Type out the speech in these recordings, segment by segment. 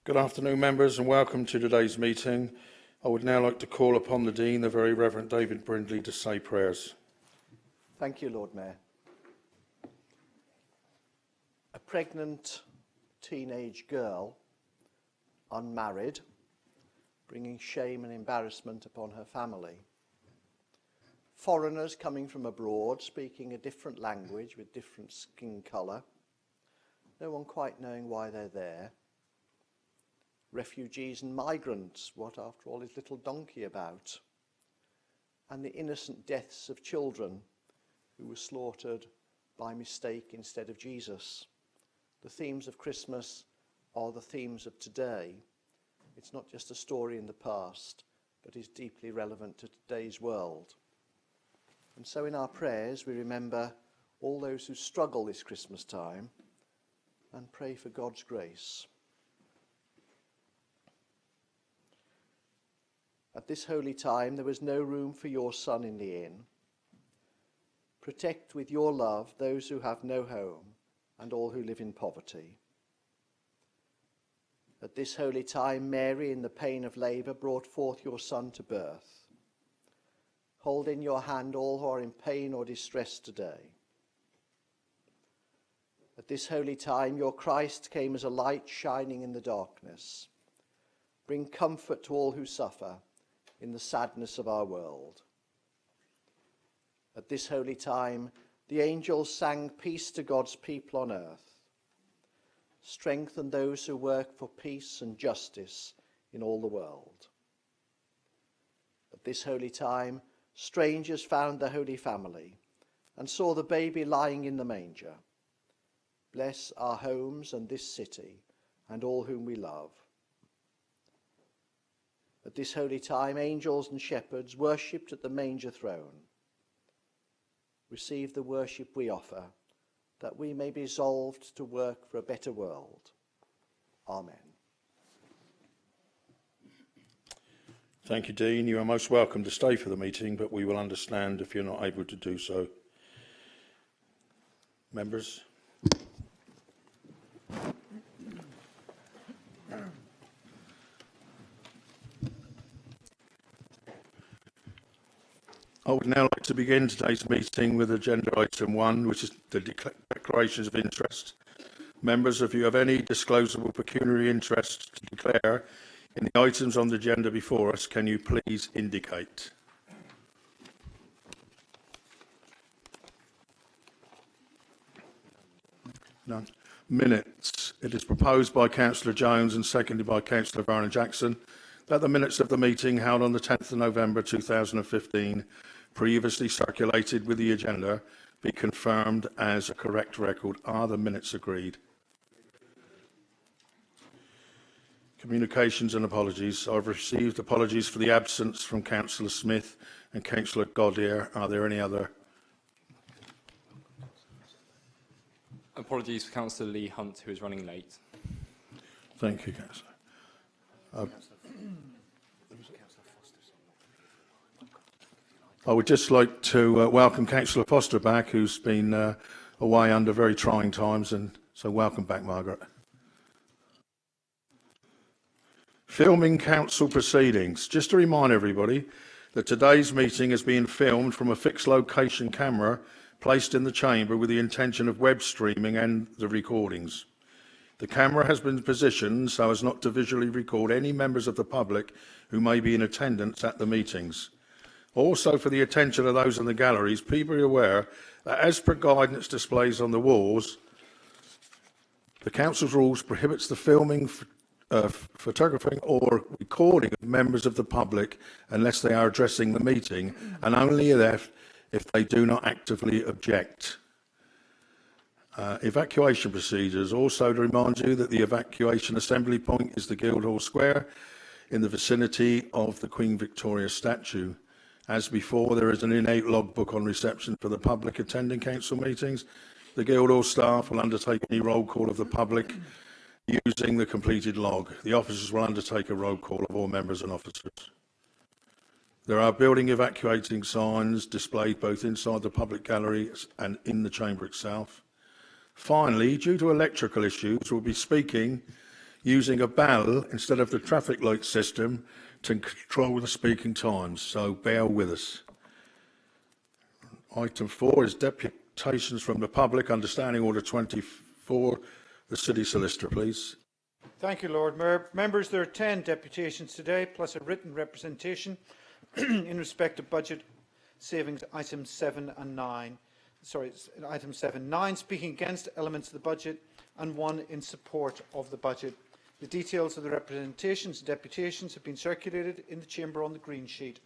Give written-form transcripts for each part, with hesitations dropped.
Good afternoon, members, and welcome to today's meeting. I would now like to call upon the Dean, the Very Reverend David Brindley, to say prayers. Thank you, Lord Mayor. A pregnant teenage girl, unmarried, bringing shame and embarrassment upon her family. Foreigners coming from abroad, speaking a different language with different skin colour. No one quite knowing why they're there. Refugees and migrants, what after all is little donkey about? And the innocent deaths of children who were slaughtered by mistake instead of Jesus. The themes of Christmas are the themes of today. It's not just a story in the past, but is deeply relevant to today's world. And so in our prayers we remember all those who struggle this Christmas time and pray for God's grace. At this holy time, there was no room for your Son in the inn. Protect with your love those who have no home and all who live in poverty. At this holy time, Mary, in the pain of labour, brought forth your Son to birth. Hold in your hand all who are in pain or distress today. At this holy time, your Christ came as a light shining in the darkness. Bring comfort to all who suffer in the sadness of our world. At this holy time, the angels sang peace to God's people on earth. Strengthen those who work for peace and justice in all the world. At this holy time, strangers found the Holy Family and saw the baby lying in the manger. Bless our homes and this city and all whom we love. At this holy time, angels and shepherds worshipped at the manger throne. Receive the worship we offer, that we may be resolved to work for a better world. Amen. Thank you, Dean. You are most welcome to stay for the meeting, but we will understand if you're not able to do so. Members? I would now like to begin today's meeting with agenda item 1, which is the declarations of interest. Members, if you have any disclosable pecuniary interest to declare in the items on the agenda before us, can you please indicate? None. Minutes. It is proposed by Councillor Jones and seconded by Councillor Varner-Jackson that the minutes of the meeting held on the 10th of November 2015, previously circulated with the agenda, be confirmed as a correct record. Are the minutes agreed? Communications and apologies. I've received apologies for the absence from Councillor Smith and Councillor Godier. Are there any other? Apologies for Councillor Lee Hunt, who is running late. Thank you, Councillor. I would just like to welcome Councillor Foster back, who's been away under very trying times, and so welcome back, Margaret. Filming council proceedings. Just to remind everybody that today's meeting is being filmed from a fixed location camera placed in the chamber with the intention of web streaming and the recordings. The camera has been positioned so as not to visually record any members of the public who may be in attendance at the meetings. Also, for the attention of those in the galleries, please be aware that as per guidance displays on the walls, the Council's rules prohibits the filming, photographing or recording of members of the public unless they are addressing the meeting, and only if they do not actively object. Evacuation procedures. Also to remind you that the evacuation assembly point is the Guildhall Square in the vicinity of the Queen Victoria statue. As before, there is an innate logbook on reception for the public attending council meetings. The Guildhall staff will undertake any roll call of the public using the completed log. The officers will undertake a roll call of all members and officers. There are building evacuating signs displayed both inside the public gallery and in the chamber itself. Finally, due to electrical issues, we'll be speaking using a bell instead of the traffic light system to control the speaking times, so bear with us. Item 4 is deputations from the public, understanding order 24. The City Solicitor, please. Thank you, Lord Mayor. Members, there are 10 deputations today, plus a written representation in respect of budget savings items 7 and 9. Sorry, item 7. 9 speaking against elements of the budget and 1 in support of the budget. The details of the representations and deputations have been circulated in the chamber on the green sheet.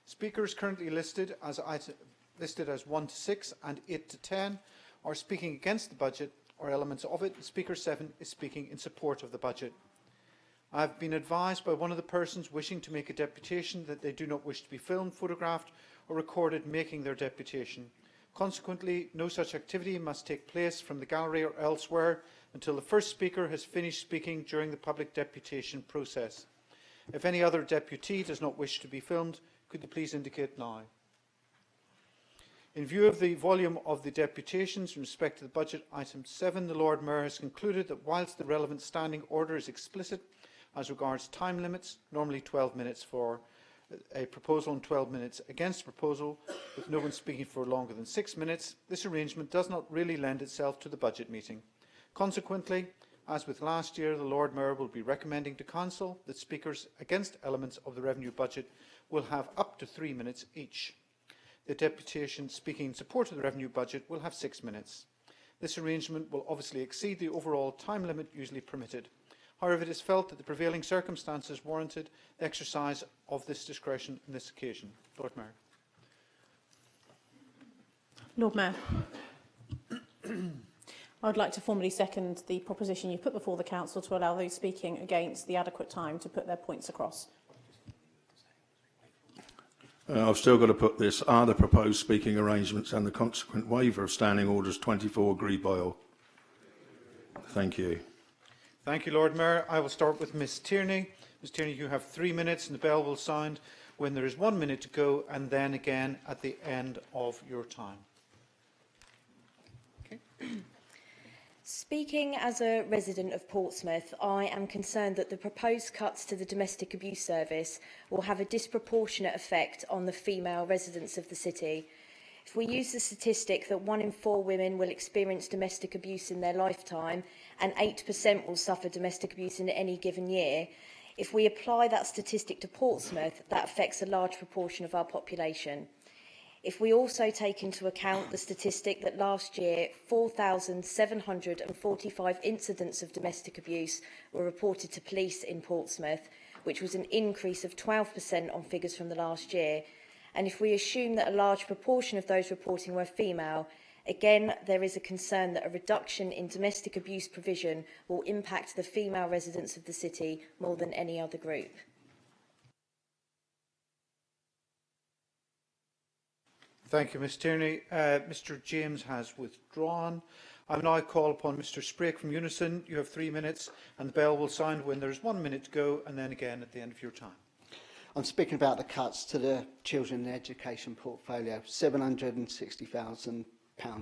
Speakers currently listed as 1 to 6 and 8 to 10 are speaking against the budget or elements of it. Speaker 7 is speaking in support of the budget. I have been advised by one of the persons wishing to make a deputation that they do not wish to be filmed, photographed or recorded making their deputation. Consequently, no such activity must take place from the gallery or elsewhere until the first speaker has finished speaking during the public deputation process. If any other deputy does not wish to be filmed, could you please indicate now? In view of the volume of the deputations in respect to the budget item 7, the Lord Mayor has concluded that whilst the relevant standing order is explicit as regards time limits, normally 12 minutes for a proposal and 12 minutes against a proposal, with no one speaking for longer than 6 minutes, this arrangement does not really lend itself to the budget meeting. Consequently, as with last year, the Lord Mayor will be recommending to Council that speakers against elements of the revenue budget will have up to 3 minutes each. The deputation speaking in support of the revenue budget will have 6 minutes. This arrangement will obviously exceed the overall time limit usually permitted. However, it is felt that the prevailing circumstances warranted the exercise of this discretion on this occasion. Lord Mayor. Lord Mayor. I would like to formally second the proposition you put before the Council to allow those speaking against the adequate time to put their points across. I've still got to put this. Are the proposed speaking arrangements and the consequent waiver of standing orders 24 agreed by all? Thank you. Thank you, Lord Mayor. I will start with Ms Tierney. Ms Tierney, you have 3 minutes and the bell will sound when there is 1 minute to go and then again at the end of your time. Okay. Speaking as a resident of Portsmouth, I am concerned that the proposed cuts to the domestic abuse service will have a disproportionate effect on the female residents of the city. If we use the statistic that 1 in 4 women will experience domestic abuse in their lifetime and 8% will suffer domestic abuse in any given year, if we apply that statistic to Portsmouth, that affects a large proportion of our population. If we also take into account the statistic that last year 4,745 incidents of domestic abuse were reported to police in Portsmouth, which was an increase of 12% on figures from the last year, and if we assume that a large proportion of those reporting were female, again there is a concern that a reduction in domestic abuse provision will impact the female residents of the city more than any other group. Thank you, Ms Tierney. Mr James has withdrawn. I will now call upon Mr Sprake from Unison. You have 3 minutes and the bell will sound when there is 1 minute to go and then again at the end of your time. I'm speaking about the cuts to the children education portfolio, £760,000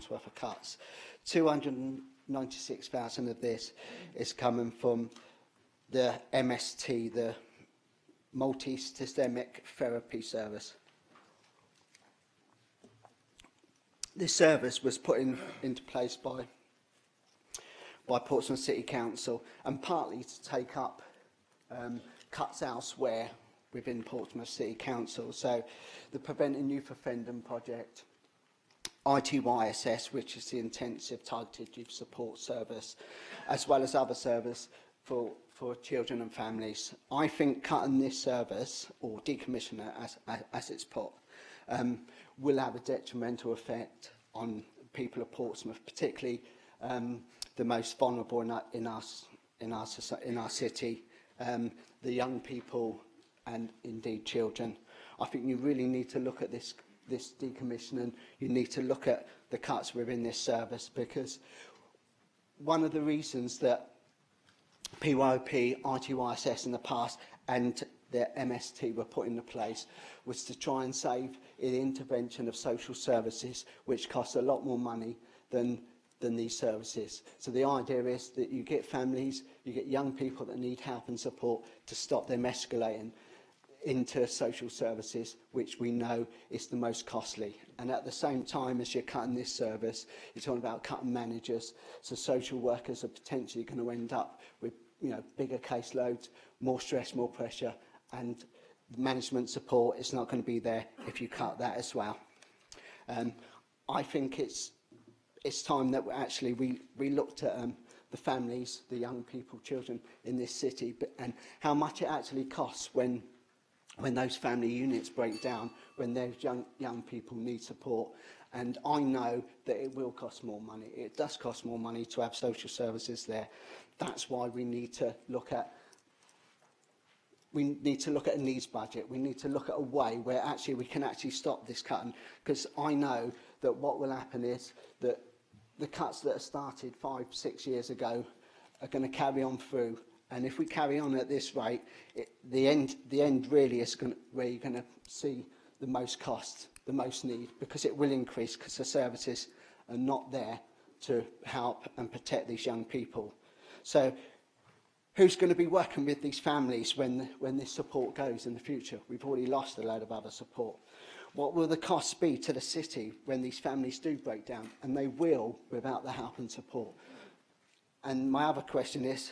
worth of cuts. 296,000 of this is coming from the MST, the multi-systemic therapy service. This service was put into place by Portsmouth City Council and partly to take up cuts elsewhere within Portsmouth City Council. So the Preventing Youth Offending Project, ITYSS, which is the Intensive Targeted Youth Support Service, as well as other service for children and families. I think cutting this service, or decommissioning it as it's put, will have a detrimental effect on people of Portsmouth, particularly the most vulnerable in our city, the young people and indeed children. I think you really need to look at this decommissioning. You need to look at the cuts within this service, because one of the reasons that PYOP, ITYSS in the past and the MST were put into place was to try and save the intervention of social services, which costs a lot more money than than these services. So the idea is that you get families, you get young people that need help and support to stop them escalating into social services, which we know is the most costly. And at the same time as you're cutting this service, you're talking about cutting managers. So social workers are potentially going to end up with, you know, bigger caseloads, more stress, more pressure, and management support is not going to be there if you cut that as well. I think it's time that we looked at the families, the young people, children in this city, and how much it actually costs when those family units break down, when those young people need support. And I know that it will cost more money. It does cost more money to have social services there. That's why we need to look at a needs budget. We need to look at a way where actually we can actually stop this cutting, because I know that what will happen is that the cuts that are started 5-6 years ago are going to carry on through. And if we carry on at this rate, the end really is where you're going to see the most cost, the most need, because it will increase because the services are not there to help and protect these young people. So who's going to be working with these families when this support goes in the future? We've already lost a load of other support. What will the costs be to the city when these families do break down? And they will without the help and support. And my other question is,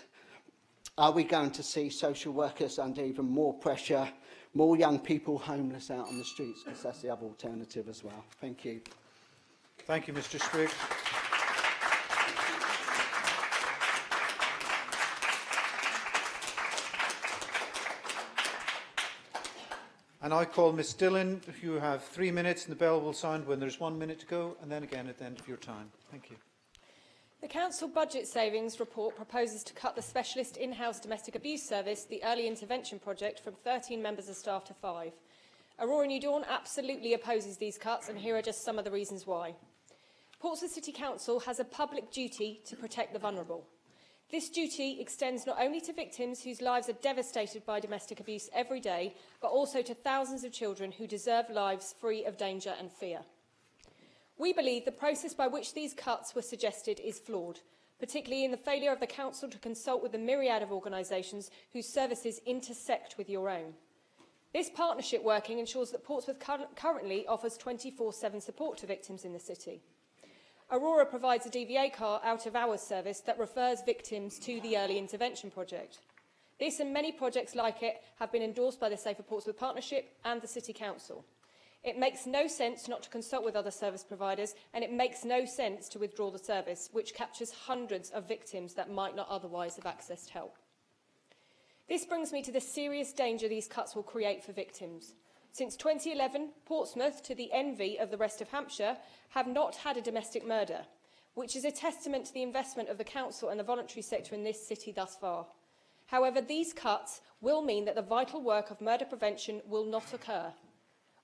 are we going to see social workers under even more pressure, more young people homeless out on the streets? Because that's the other alternative as well. Thank you. Thank you, Mr. Sprigg. And I call Ms Dillon. You have 3 minutes and the bell will sound when there's 1 minute to go, and then again at the end of your time. Thank you. The Council Budget Savings Report proposes to cut the specialist in-house domestic abuse service, the Early Intervention Project, from 13 members of staff to 5. Aurora New Dawn absolutely opposes these cuts, and here are just some of the reasons why. Portsmouth City Council has a public duty to protect the vulnerable. This duty extends not only to victims whose lives are devastated by domestic abuse every day, but also to thousands of children who deserve lives free of danger and fear. We believe the process by which these cuts were suggested is flawed, particularly in the failure of the Council to consult with the myriad of organisations whose services intersect with your own. This partnership working ensures that Portsmouth currently offers 24/7 support to victims in the city. Aurora provides a DVA car out-of-hours service that refers victims to the Early Intervention Project. This and many projects like it have been endorsed by the Safer Portsmouth Partnership and the City Council. It makes no sense not to consult with other service providers, and it makes no sense to withdraw the service, which captures hundreds of victims that might not otherwise have accessed help. This brings me to the serious danger these cuts will create for victims. Since 2011, Portsmouth, to the envy of the rest of Hampshire, have not had a domestic murder, which is a testament to the investment of the council and the voluntary sector in this city thus far. However, these cuts will mean that the vital work of murder prevention will not occur.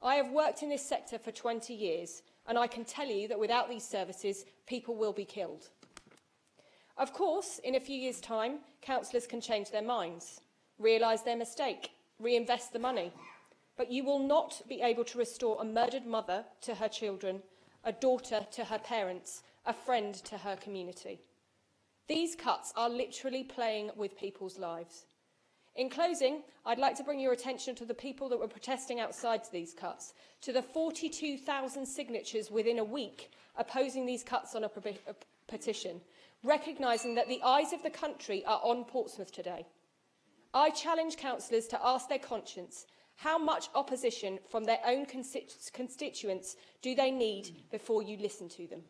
I have worked in this sector for 20 years, and I can tell you that without these services, people will be killed. Of course, in a few years' time, councillors can change their minds, realise their mistake, reinvest the money. But you will not be able to restore a murdered mother to her children, a daughter to her parents, a friend to her community. These cuts are literally playing with people's lives. In closing, I'd like to bring your attention to the people that were protesting outside these cuts, to the 42,000 signatures within a week opposing these cuts on a petition, recognising that the eyes of the country are on Portsmouth today. I challenge councillors to ask their conscience, how much opposition from their own constituents do they need before you listen to them?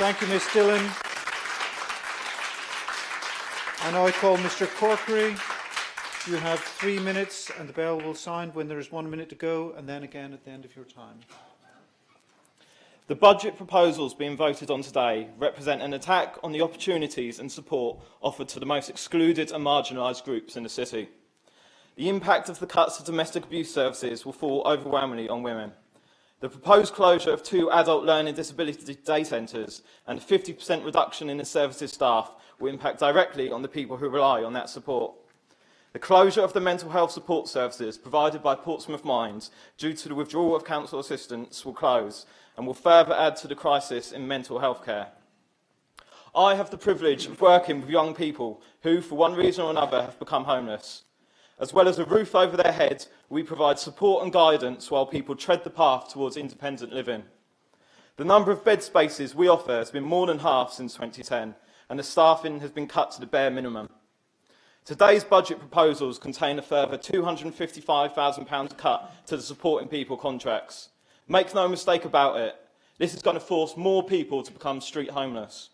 Thank you, Ms Dillon. I now call Mr Corkery. You have 3 minutes and the bell will sound when there is 1 minute to go and then again at the end of your time. The budget proposals being voted on today represent an attack on the opportunities and support offered to the most excluded and marginalised groups in the city. The impact of the cuts to domestic abuse services will fall overwhelmingly on women. The proposed closure of 2 adult learning disability day centres and a 50% reduction in the services staff will impact directly on the people who rely on that support. The closure of the mental health support services provided by Portsmouth Mines due to the withdrawal of council assistance will close and will further add to the crisis in mental health care. I have the privilege of working with young people who, for one reason or another, have become homeless. As well as a roof over their head, we provide support and guidance while people tread the path towards independent living. The number of bed spaces we offer has been more than half since 2010, and the staffing has been cut to the bare minimum. Today's budget proposals contain a further £255,000 cut to the Supporting People contracts. Make no mistake about it, this is going to force more people to become street homeless.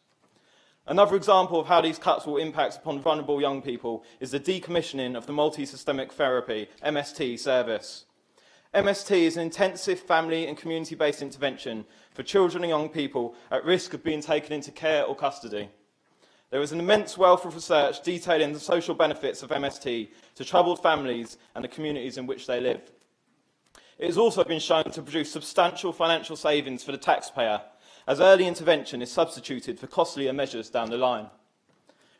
Another example of how these cuts will impact upon vulnerable young people is the decommissioning of the multi-systemic therapy, MST, service. MST is an intensive family and community-based intervention for children and young people at risk of being taken into care or custody. There is an immense wealth of research detailing the social benefits of MST to troubled families and the communities in which they live. It has also been shown to produce substantial financial savings for the taxpayer, as early intervention is substituted for costlier measures down the line.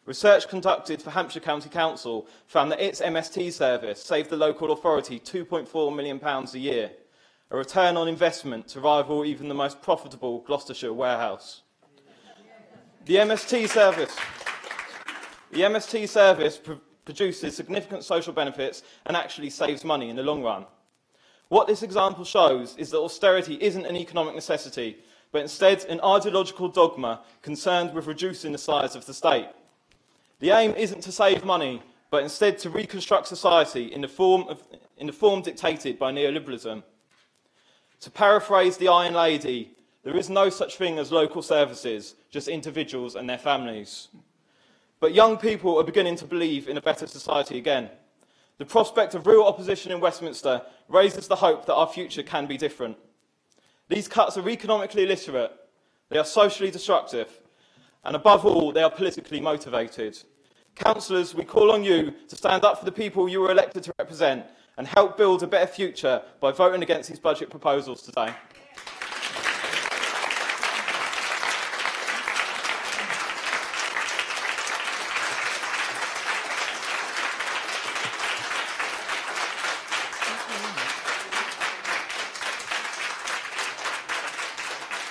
Research conducted for Hampshire County Council found that its MST service saved the local authority £2.4 million a year, a return on investment to rival even the most profitable Gloucestershire warehouse. The MST service produces significant social benefits and actually saves money in the long run. What this example shows is that austerity isn't an economic necessity, but instead an ideological dogma concerned with reducing the size of the state. The aim isn't to save money, but instead to reconstruct society in the form dictated by neoliberalism. To paraphrase the Iron Lady, there is no such thing as local services, just individuals and their families. But young people are beginning to believe in a better society again. The prospect of real opposition in Westminster raises the hope that our future can be different. These cuts are economically illiterate, they are socially destructive, and above all, they are politically motivated. Councillors, we call on you to stand up for the people you were elected to represent and help build a better future by voting against these budget proposals today.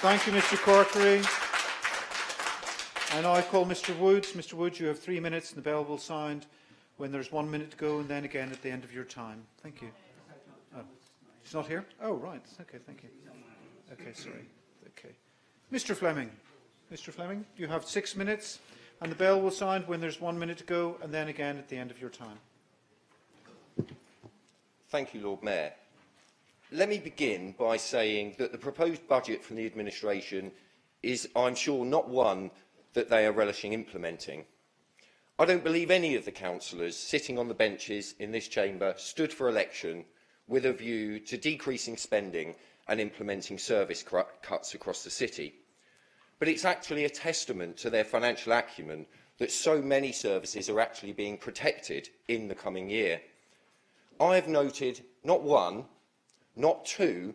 Thank you, Mr Corkery. I now call Mr Woods. Mr Woods, you have 3 minutes and the bell will sound when there's 1 minute to go and then again at the end of your time. Thank you. Oh, he's not here? Oh, right. Okay, thank you. Okay, sorry. Okay. Mr Fleming. Mr Fleming, you have 6 minutes and the bell will sound when there's 1 minute to go and then again at the end of your time. Thank you, Lord Mayor. Let me begin by saying that the proposed budget from the administration is, I'm sure, not one that they are relishing implementing. I don't believe any of the councillors sitting on the benches in this chamber stood for election with a view to decreasing spending and implementing service cuts across the city. But it's actually a testament to their financial acumen that so many services are actually being protected in the coming year. I have noted not one, not two,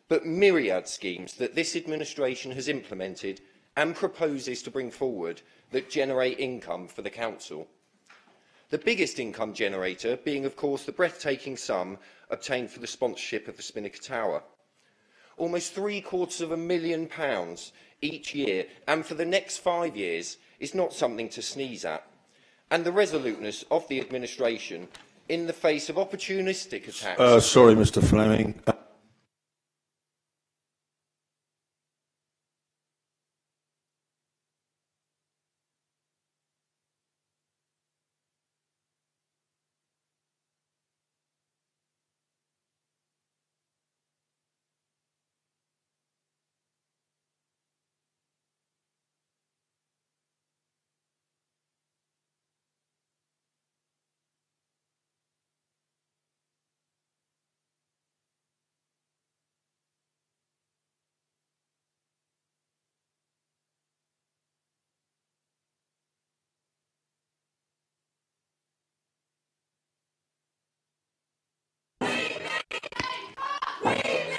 but myriad schemes that this administration has implemented and proposes to bring forward that generate income for the council. The biggest income generator being, of course, the breathtaking sum obtained for the sponsorship of the Spinnaker Tower. Almost £750,000 each year, and for the next 5 years, is not something to sneeze at. And the resoluteness of the administration in the face of opportunistic attacks. Sorry, Mr Fleming.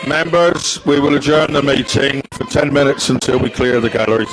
Members, we will adjourn the meeting for 10 minutes until we clear the galleries.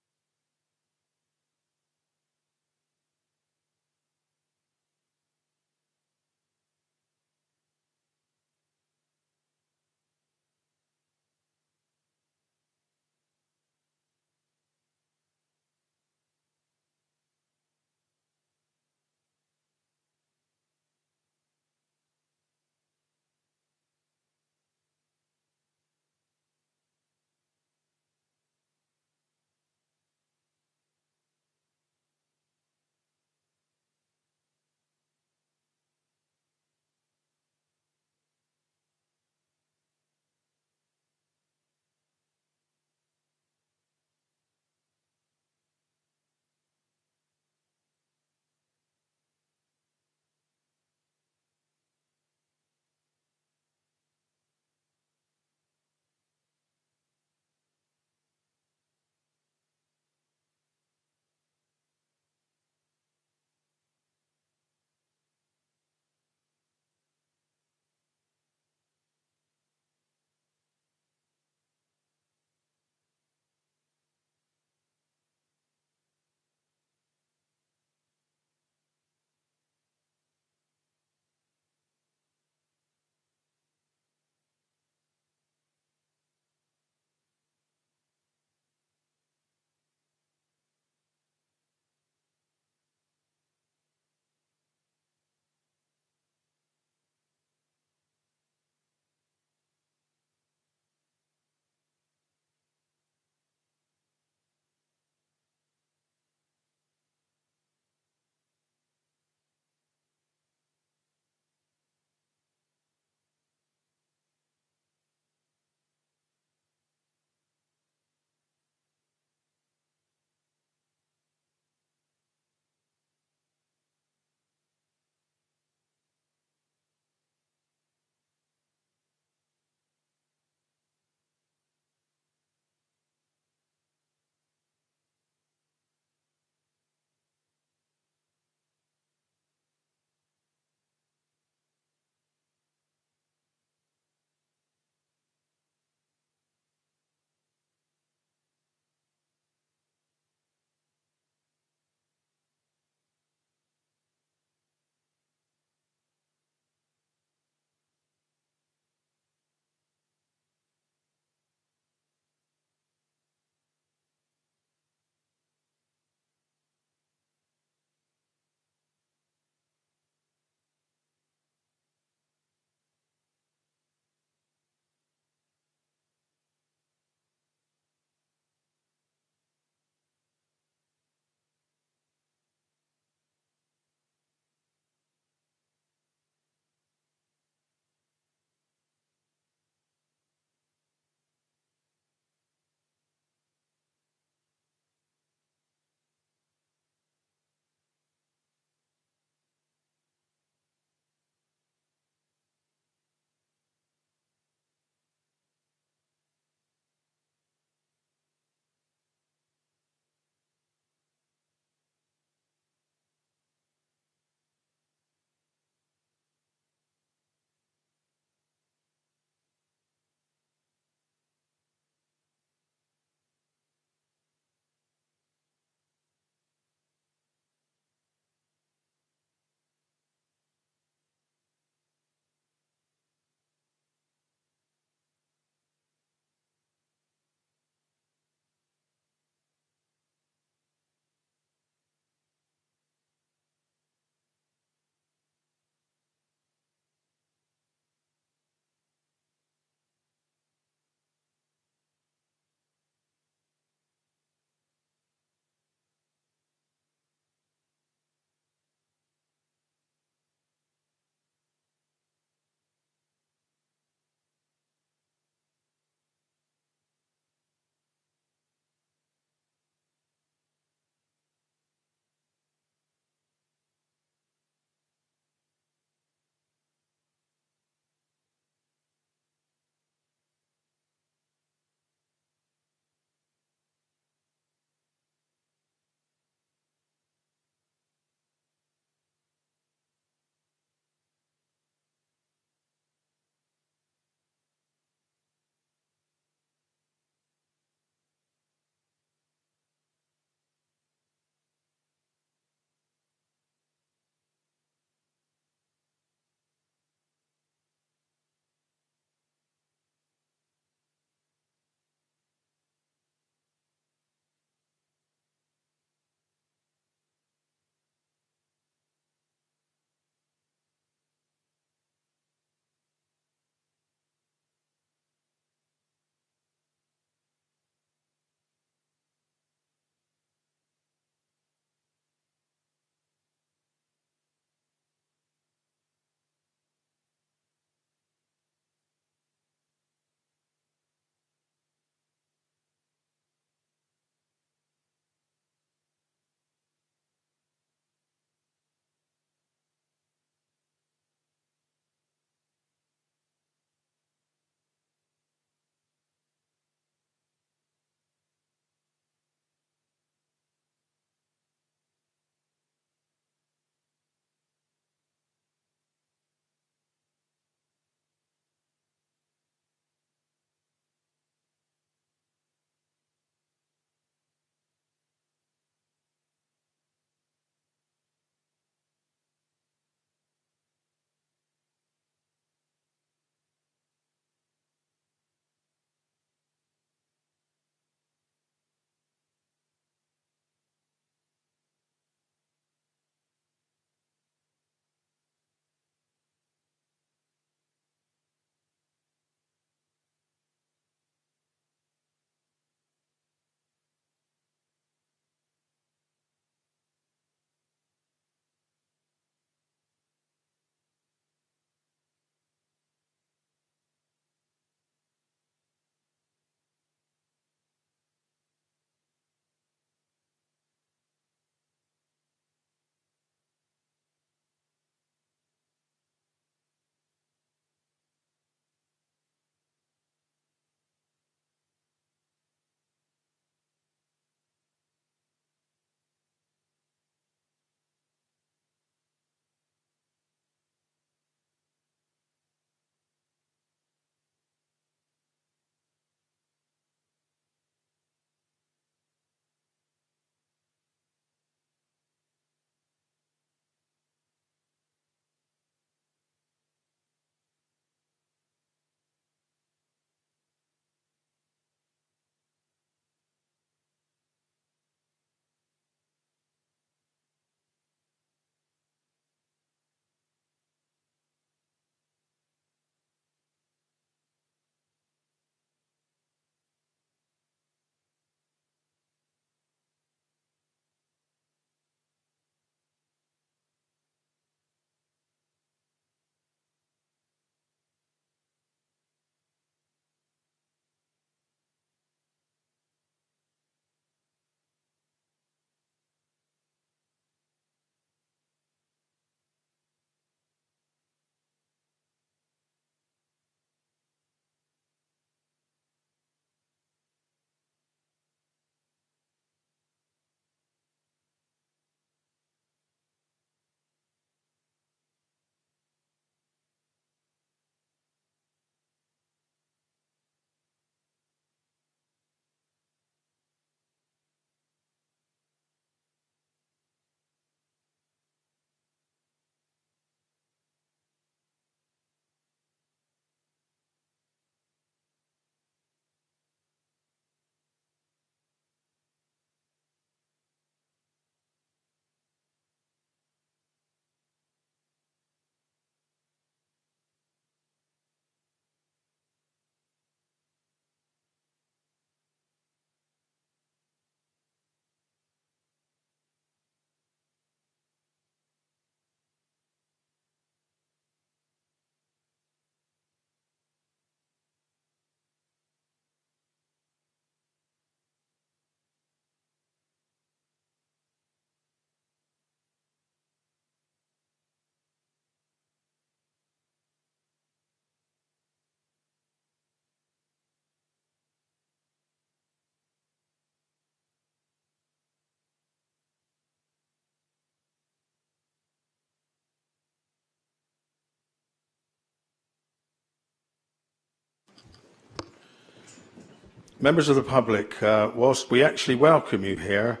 Members of the public, whilst we actually welcome you here,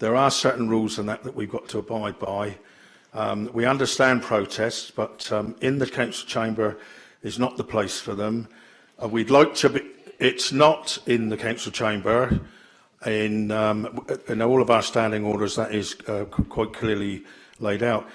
there are certain rules and that we've got to abide by. We understand protests, but in the council chamber is not the place for them. We'd like to be. It's not in the council chamber. In all of our standing orders, that is quite clearly laid out.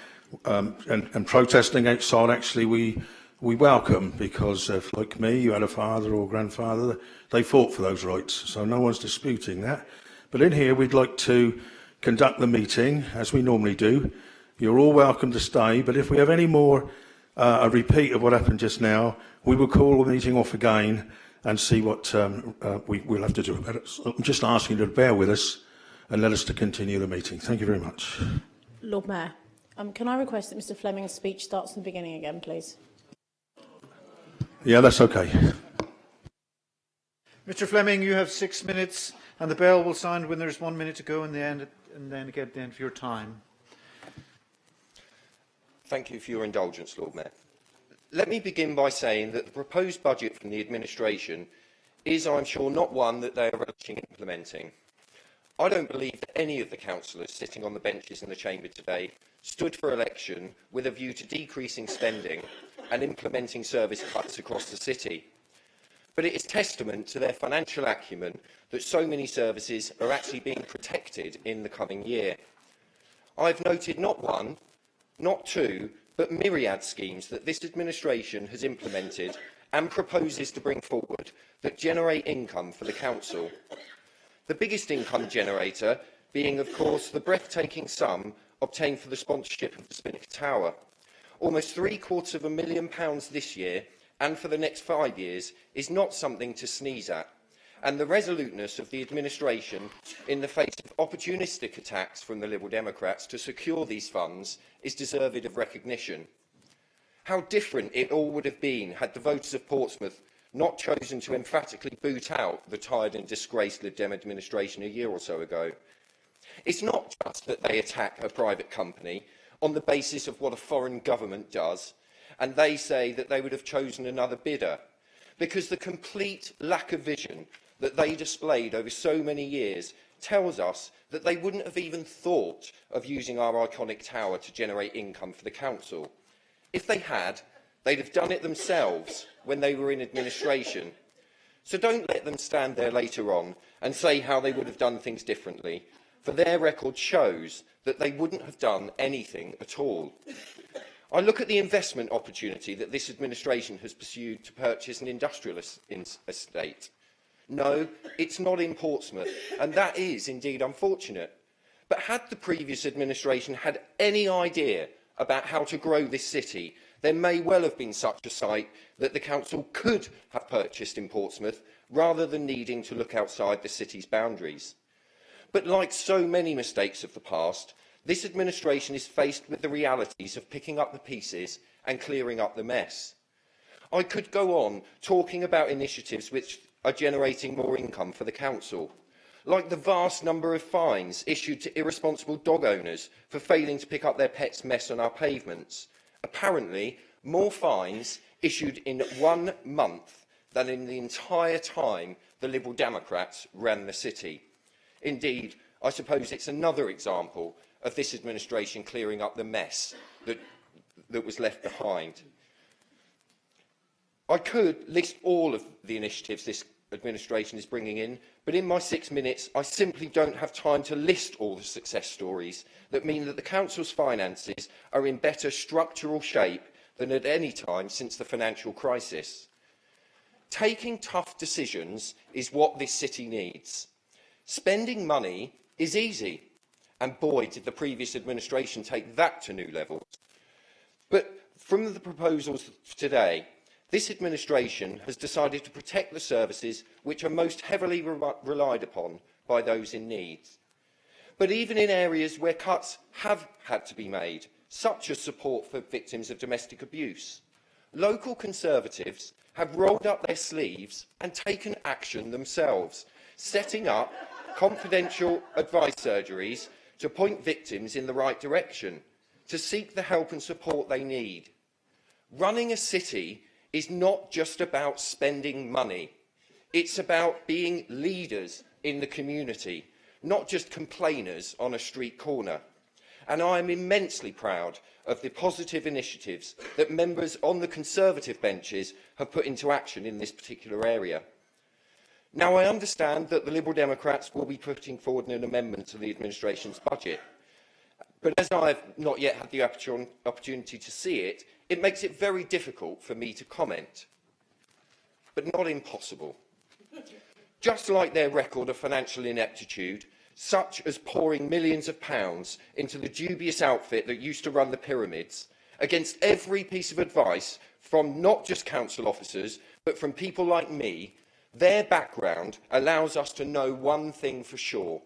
And protesting outside, actually, we welcome, because if, like me, you had a father or grandfather, they fought for those rights. So no one's disputing that. But in here, we'd like to conduct the meeting as we normally do. You're all welcome to stay, but if we have any more, a repeat of what happened just now, we will call the meeting off again and see what we'll have to do about it. So I'm just asking you to bear with us and let us to continue the meeting. Thank you very much. Lord Mayor, can I request that Mr Fleming's speech starts from the beginning again, please? Yeah, that's okay. Mr Fleming, you have 6 minutes, and the bell will sound when there's 1 minute to go in the end, and then again at the end of your time. Thank you for your indulgence, Lord Mayor. Let me begin by saying that the proposed budget from the administration is, I'm sure, not one that they are relishing implementing. I don't believe that any of the councillors sitting on the benches in the chamber today stood for election with a view to decreasing spending and implementing service cuts across the city. But it is testament to their financial acumen that so many services are actually being protected in the coming year. I've noted not one, not two, but myriad schemes that this administration has implemented and proposes to bring forward that generate income for the council. The biggest income generator being, of course, the breathtaking sum obtained for the sponsorship of the Spinnaker Tower. Almost £750,000 this year, and for the next 5 years, is not something to sneeze at. And the resoluteness of the administration in the face of opportunistic attacks from the Liberal Democrats to secure these funds is deserved of recognition. How different it all would have been had the voters of Portsmouth not chosen to emphatically boot out the tired and disgraced Lib Dem administration a year or so ago. It's not just that they attack a private company on the basis of what a foreign government does, and they say that they would have chosen another bidder, because the complete lack of vision that they displayed over so many years tells us that they wouldn't have even thought of using our iconic tower to generate income for the council. If they had, they'd have done it themselves when they were in administration. So don't let them stand there later on and say how they would have done things differently, for their record shows that they wouldn't have done anything at all. I look at the investment opportunity that this administration has pursued to purchase an industrial estate. No, it's not in Portsmouth, and that is indeed unfortunate. But had the previous administration had any idea about how to grow this city, there may well have been such a site that the council could have purchased in Portsmouth, rather than needing to look outside the city's boundaries. But like so many mistakes of the past, this administration is faced with the realities of picking up the pieces and clearing up the mess. I could go on talking about initiatives which are generating more income for the council, like the vast number of fines issued to irresponsible dog owners for failing to pick up their pets' mess on our pavements. Apparently, more fines issued in 1 month than in the entire time the Liberal Democrats ran the city. Indeed, I suppose it's another example of this administration clearing up the mess that was left behind. I could list all of the initiatives this administration is bringing in, but in my 6 minutes, I simply don't have time to list all the success stories that mean that the council's finances are in better structural shape than at any time since the financial crisis. Taking tough decisions is what this city needs. Spending money is easy, and boy, did the previous administration take that to new levels. But from the proposals today, this administration has decided to protect the services which are most heavily relied upon by those in need. But even in areas where cuts have had to be made, such as support for victims of domestic abuse, local Conservatives have rolled up their sleeves and taken action themselves, setting up confidential advice surgeries to point victims in the right direction, to seek the help and support they need. Running a city is not just about spending money. It's about being leaders in the community, not just complainers on a street corner. And I am immensely proud of the positive initiatives that members on the Conservative benches have put into action in this particular area. Now, I understand that the Liberal Democrats will be putting forward an amendment to the administration's budget. But as I have not yet had the opportunity to see it, it makes it very difficult for me to comment. But not impossible. Just like their record of financial ineptitude, such as pouring millions of pounds into the dubious outfit that used to run the pyramids, against every piece of advice from not just council officers, but from people like me, their background allows us to know one thing for sure.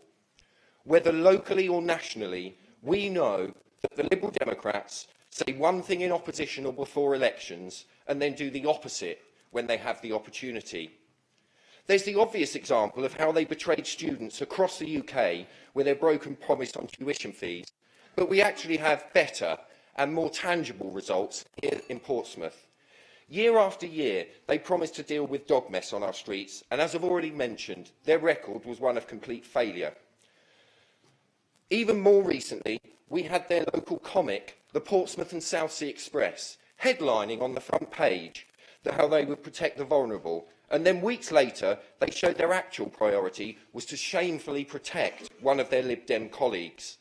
Whether locally or nationally, we know that the Liberal Democrats say one thing in opposition or before elections and then do the opposite when they have the opportunity. There's the obvious example of how they betrayed students across the UK with their broken promise on tuition fees, but we actually have better and more tangible results here in Portsmouth. Year after year, they promised to deal with dog mess on our streets, and as I've already mentioned, their record was one of complete failure. Even more recently, we had their local comic, the Portsmouth and Southsea Express, headlining on the front page how they would protect the vulnerable, and then weeks later, they showed their actual priority was to shamefully protect one of their Lib Dem colleagues.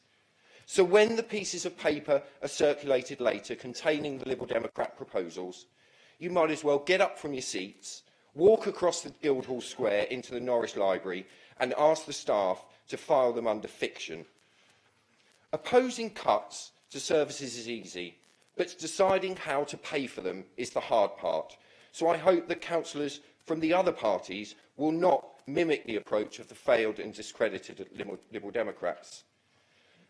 So when the pieces of paper are circulated later containing the Liberal Democrat proposals, you might as well get up from your seats, walk across the Guildhall Square into the Norwich Library and ask the staff to file them under fiction. Opposing cuts to services is easy, but deciding how to pay for them is the hard part. So I hope that councillors from the other parties will not mimic the approach of the failed and discredited Liberal Democrats.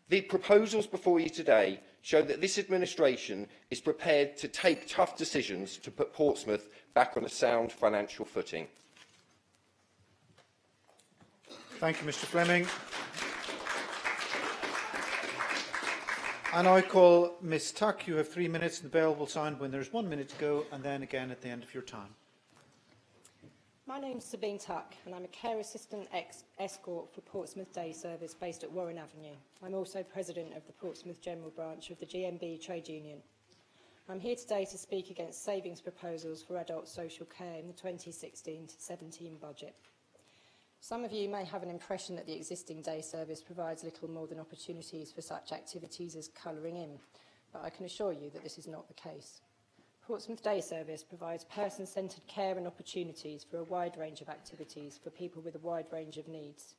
The proposals before you today show that this administration is prepared to take tough decisions to put Portsmouth back on a sound financial footing. Thank you, Mr Fleming. And I call Ms Tuck. You have 3 minutes, and the bell will sound when there's 1 minute to go, and then again at the end of your time. My name's Sabine Tuck, and I'm a care assistant escort for Portsmouth Day Service based at Warren Avenue. I'm also president of the Portsmouth General Branch of the GMB Trade Union. I'm here today to speak against savings proposals for adult social care in the 2016-17 budget. Some of you may have an impression that the existing day service provides little more than opportunities for such activities as colouring in, but I can assure you that this is not the case. Portsmouth Day Service provides person-centred care and opportunities for a wide range of activities for people with a wide range of needs.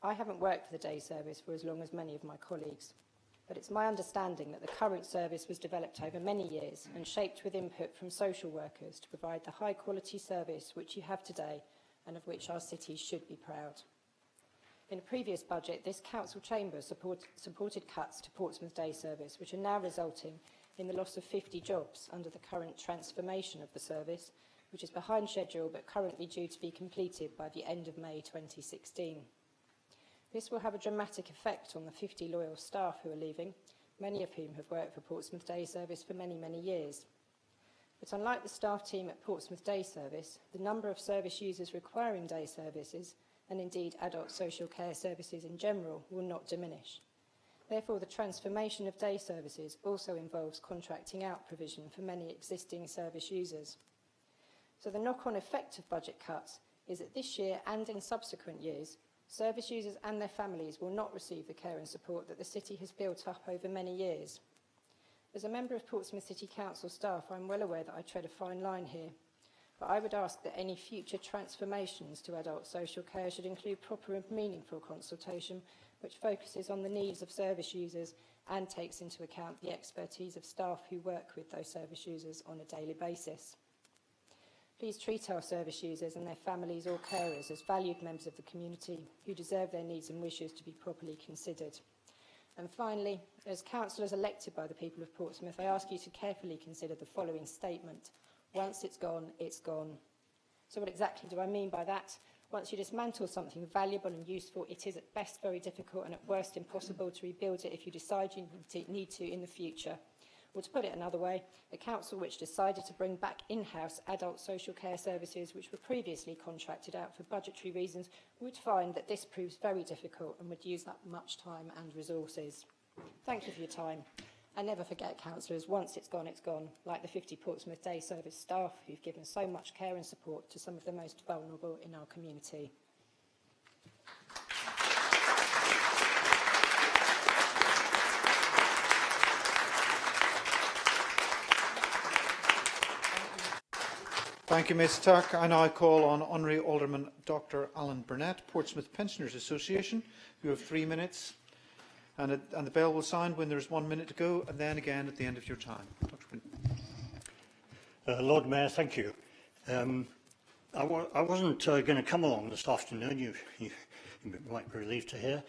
I haven't worked for the day service for as long as many of my colleagues, but it's my understanding that the current service was developed over many years and shaped with input from social workers to provide the high-quality service which you have today and of which our city should be proud. In a previous budget, this council chamber supported cuts to Portsmouth Day Service, which are now resulting in the loss of 50 jobs under the current transformation of the service, which is behind schedule but currently due to be completed by the end of May 2016. This will have a dramatic effect on the 50 loyal staff who are leaving, many of whom have worked for Portsmouth Day Service for many, many years. But unlike the staff team at Portsmouth Day Service, the number of service users requiring day services, and indeed adult social care services in general, will not diminish. Therefore, the transformation of day services also involves contracting out provision for many existing service users. So the knock-on effect of budget cuts is that this year and in subsequent years, service users and their families will not receive the care and support that the city has built up over many years. As a member of Portsmouth City Council staff, I'm well aware that I tread a fine line here, but I would ask that any future transformations to adult social care should include proper and meaningful consultation which focuses on the needs of service users and takes into account the expertise of staff who work with those service users on a daily basis. Please treat our service users and their families or carers as valued members of the community who deserve their needs and wishes to be properly considered. And finally, as councillors elected by the people of Portsmouth, I ask you to carefully consider the following statement: once it's gone, it's gone. So what exactly do I mean by that? Once you dismantle something valuable and useful, it is at best very difficult and at worst impossible to rebuild it if you decide you need to in the future. Or to put it another way, a council which decided to bring back in-house adult social care services which were previously contracted out for budgetary reasons would find that this proves very difficult and would use up much time and resources. Thank you for your time. And never forget, councillors, once it's gone, like the 50 Portsmouth Day Service staff who've given so much care and support to some of the most vulnerable in our community. Thank you, Ms Tuck. I now call on Honorary Alderman Dr Alan Burnett, Portsmouth Pensioners Association. You have 3 minutes, and the bell will sound when there is 1 minute to go, and then again at the end of your time. Lord Mayor, thank you. I wasn't going to come along this afternoon, you might be relieved to hear,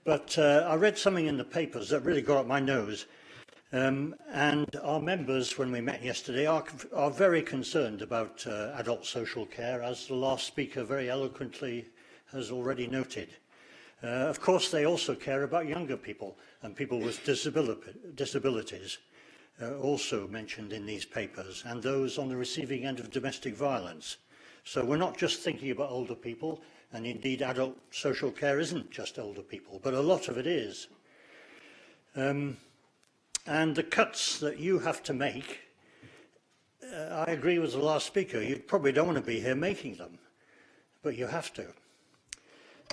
but I read something in the papers that really got up my nose. And our members, when we met yesterday, are very concerned about adult social care, as the last speaker very eloquently has already noted. Of course, they also care about younger people and people with disabilities, also mentioned in these papers, and those on the receiving end of domestic violence. So we're not just thinking about older people, and indeed adult social care isn't just older people, but a lot of it is. And the cuts that you have to make, I agree with the last speaker, you probably don't want to be here making them, but you have to.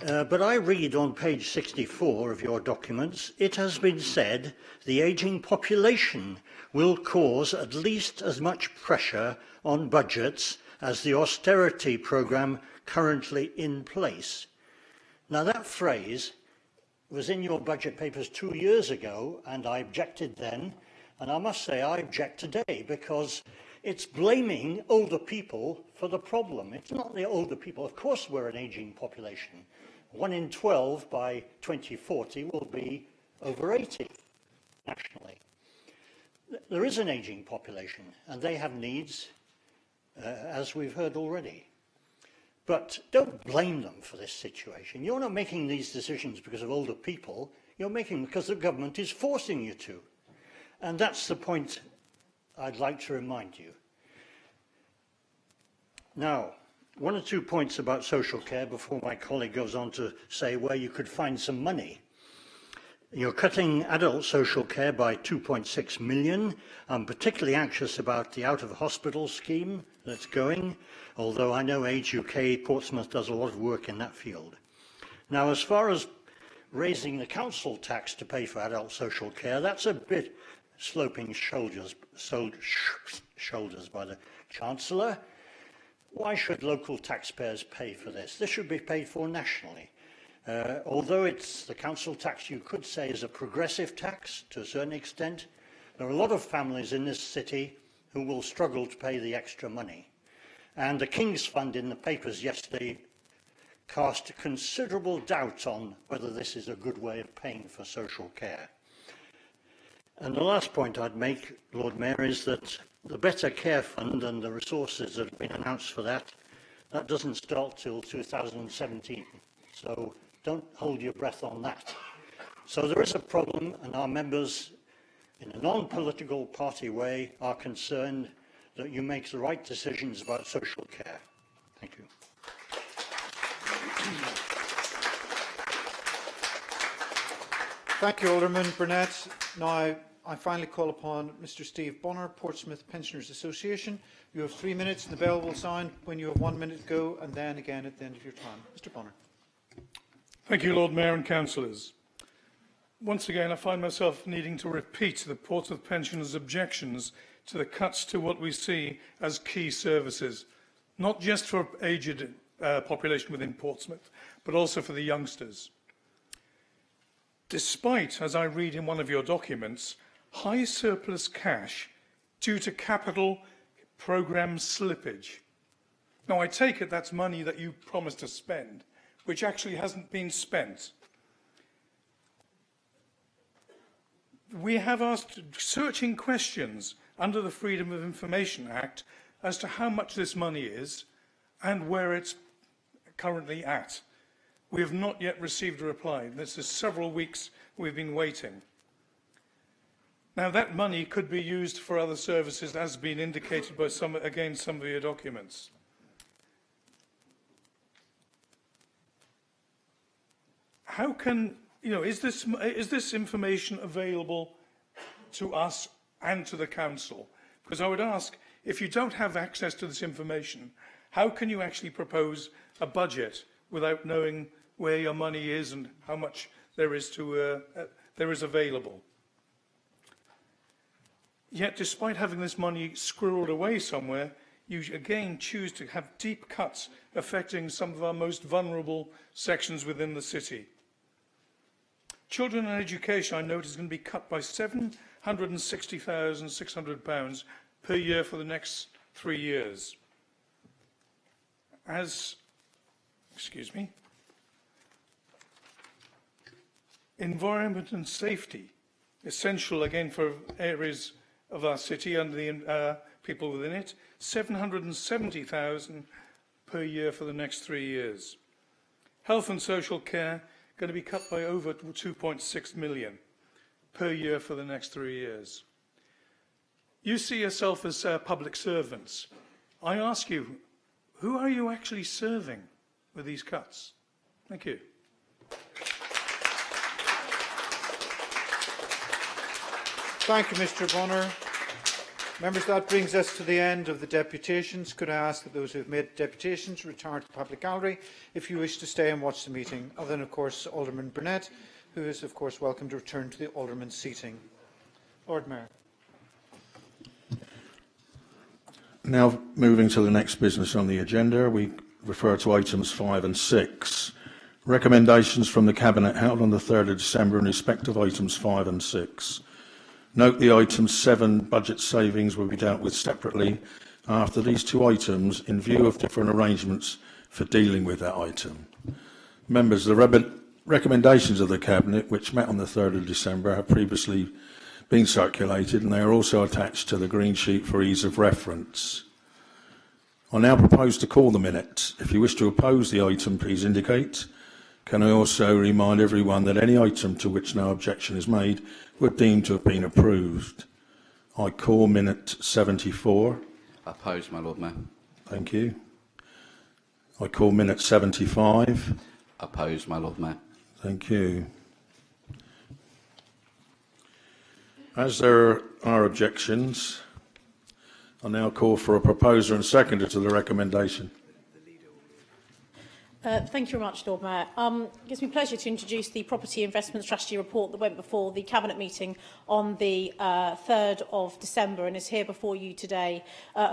But I read on page 64 of your documents, it has been said the ageing population will cause at least as much pressure on budgets as the austerity programme currently in place. Now that phrase was in your budget papers 2 years ago, and I objected then, and I must say I object today, because it's blaming older people for the problem. It's not the older people. Of course we're an ageing population. 1 in 12 by 2040 will be over 80 nationally. There is an ageing population, and they have needs, as we've heard already. But don't blame them for this situation. You're not making these decisions because of older people. You're making them because the government is forcing you to. And that's the point I'd like to remind you. Now, 1 or 2 points about social care before my colleague goes on to say where you could find some money. You're cutting adult social care by 2.6 million. I'm particularly anxious about the out-of-hospital scheme that's going, although I know Age UK, Portsmouth does a lot of work in that field. Now, as far as raising the council tax to pay for adult social care, that's a bit sloping shoulders by the Chancellor. Why should local taxpayers pay for this? This should be paid for nationally. Although it's the council tax, you could say, is a progressive tax to a certain extent. There are a lot of families in this city who will struggle to pay the extra money. And the King's Fund in the papers yesterday cast considerable doubt on whether this is a good way of paying for social care. And the last point I'd make, Lord Mayor, is that the Better Care Fund and the resources that have been announced for that doesn't start till 2017. So don't hold your breath on that. So there is a problem, and our members, in a non-political party way, are concerned that you make the right decisions about social care. Thank you. Thank you, Alderman Burnett. Now, I finally call upon Mr Steve Bonner, Portsmouth Pensioners Association. You have 3 minutes, and the bell will sound when you have 1 minute to go, and then again at the end of your time. Mr Bonner. Thank you, Lord Mayor and councillors. Once again, I find myself needing to repeat the Portsmouth Pensioners' objections to the cuts to what we see as key services, not just for aged population within Portsmouth, but also for the youngsters. Despite, as I read in one of your documents, high surplus cash due to capital programme slippage. Now, I take it that's money that you promised to spend, which actually hasn't been spent. We have asked searching questions under the Freedom of Information Act as to how much this money is and where it's currently at. We have not yet received a reply. This is several weeks we've been waiting. Now, that money could be used for other services, as been indicated by some of your documents. How can, is this information available to us and to the council? Because I would ask, if you don't have access to this information, how can you actually propose a budget without knowing where your money is and how much there is available? Yet, despite having this money squirreled away somewhere, you again choose to have deep cuts affecting some of our most vulnerable sections within the city. Children and education, I note, is going to be cut by £760,600 per year for the next 3 years. Environment and safety, essential again for areas of our city and the people within it, £770,000 per year for the next 3 years. Health and social care, going to be cut by over 2.6 million per year for the next 3 years. You see yourself as public servants. I ask you, who are you actually serving with these cuts? Thank you. Thank you, Mr Bonner. Members, that brings us to the end of the deputations. Could I ask that those who have made deputations return to the public gallery if you wish to stay and watch the meeting, other than, of course, Alderman Burnett, who is, of course, welcome to return to the Alderman's seating. Lord Mayor. Now, moving to the next business on the agenda, we refer to items 5 and 6. Recommendations from the Cabinet held on the 3rd of December in respect of items 5 and 6. Note the item 7 budget savings will be dealt with separately after these two items in view of different arrangements for dealing with that item. Members, the recommendations of the Cabinet, which met on the 3rd of December, have previously been circulated and they are also attached to the green sheet for ease of reference. I now propose to call the minutes. If you wish to oppose the item, please indicate. Can I also remind everyone that any item to which no objection is made would deem to have been approved. I call minute 74. Opposed, my Lord Mayor. Thank you. I call minute 75. Opposed, my Lord Mayor. Thank you. As there are objections, I now call for a proposer and seconder to the recommendation. Thank you very much, Lord Mayor. It gives me pleasure to introduce the Property Investment Strategy Report that went before the Cabinet meeting on the 3rd of December and is here before you today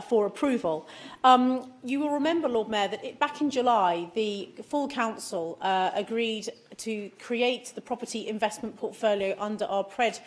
for approval. You will remember, Lord Mayor, that back in July, the full Council agreed to create the property investment portfolio under our PRED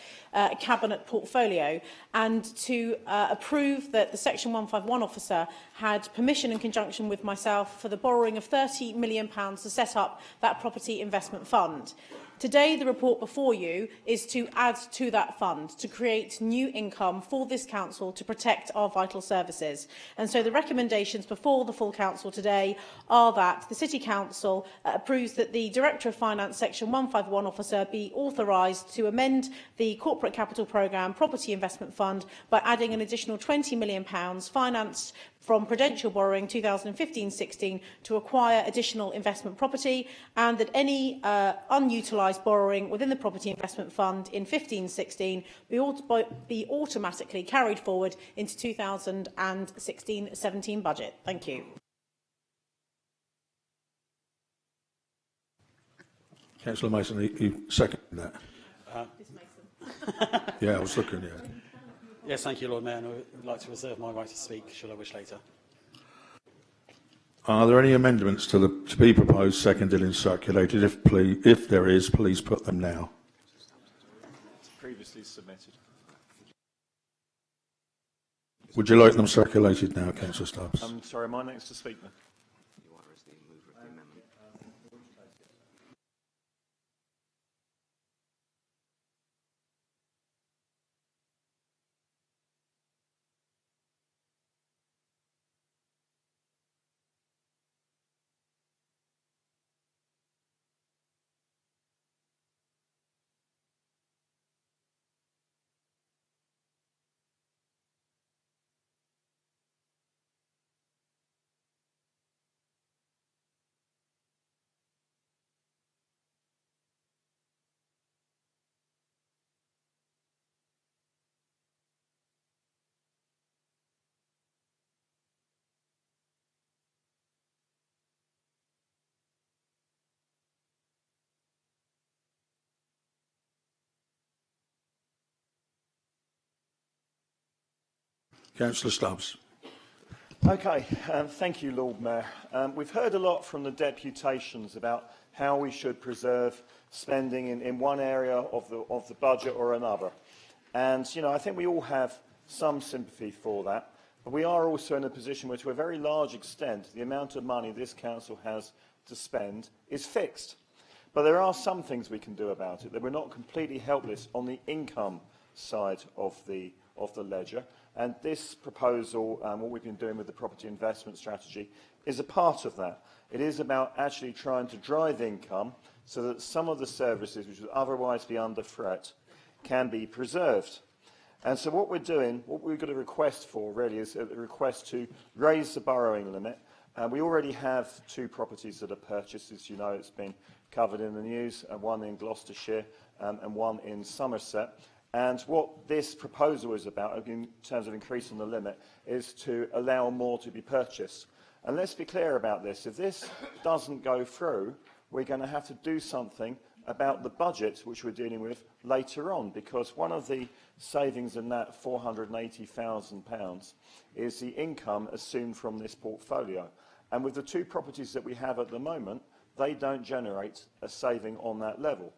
Cabinet portfolio and to approve that the Section 151 officer had permission in conjunction with myself for the borrowing of £30 million to set up that property investment fund. Today, the report before you is to add to that fund, to create new income for this council to protect our vital services. And so the recommendations before the full council today are that the City Council approves that the Director of Finance Section 151 officer be authorised to amend the Corporate Capital Programme Property Investment Fund by adding an additional £20 million financed from prudential borrowing 2015-16 to acquire additional investment property, and that any unutilised borrowing within the property investment fund in 15-16 be automatically carried forward into 2016-17 budget. Thank you. Councillor Mason, you second that? Yeah, I was looking, yeah. Yes, thank you, Lord Mayor, and I would like to reserve my right to speak, should I wish later. Are there any amendments to be proposed, seconded and circulated? If there is, please put them now. It's previously submitted. Would you like them circulated now, Councillor Stubbs? I'm sorry, am I next to speak then? Councillor Stubbs. Okay, thank you, Lord Mayor. We've heard a lot from the deputations about how we should preserve spending in one area of the budget or another. And, you know, I think we all have some sympathy for that. But we are also in a position where, to a very large extent, the amount of money this council has to spend is fixed. But there are some things we can do about it, that we're not completely helpless on the income side of the ledger. And this proposal, what we've been doing with the property investment strategy, is a part of that. It is about actually trying to drive income so that some of the services which would otherwise be under threat can be preserved. And so what we're doing, what we've got a request for really is a request to raise the borrowing limit. We already have 2 properties that are purchased. As you know, it's been covered in the news, one in Gloucestershire and one in Somerset. And what this proposal is about, in terms of increasing the limit, is to allow more to be purchased. And let's be clear about this. If this doesn't go through, we're going to have to do something about the budget, which we're dealing with later on, because one of the savings in that £480,000 is the income assumed from this portfolio. And with the 2 properties that we have at the moment, they don't generate a saving on that level.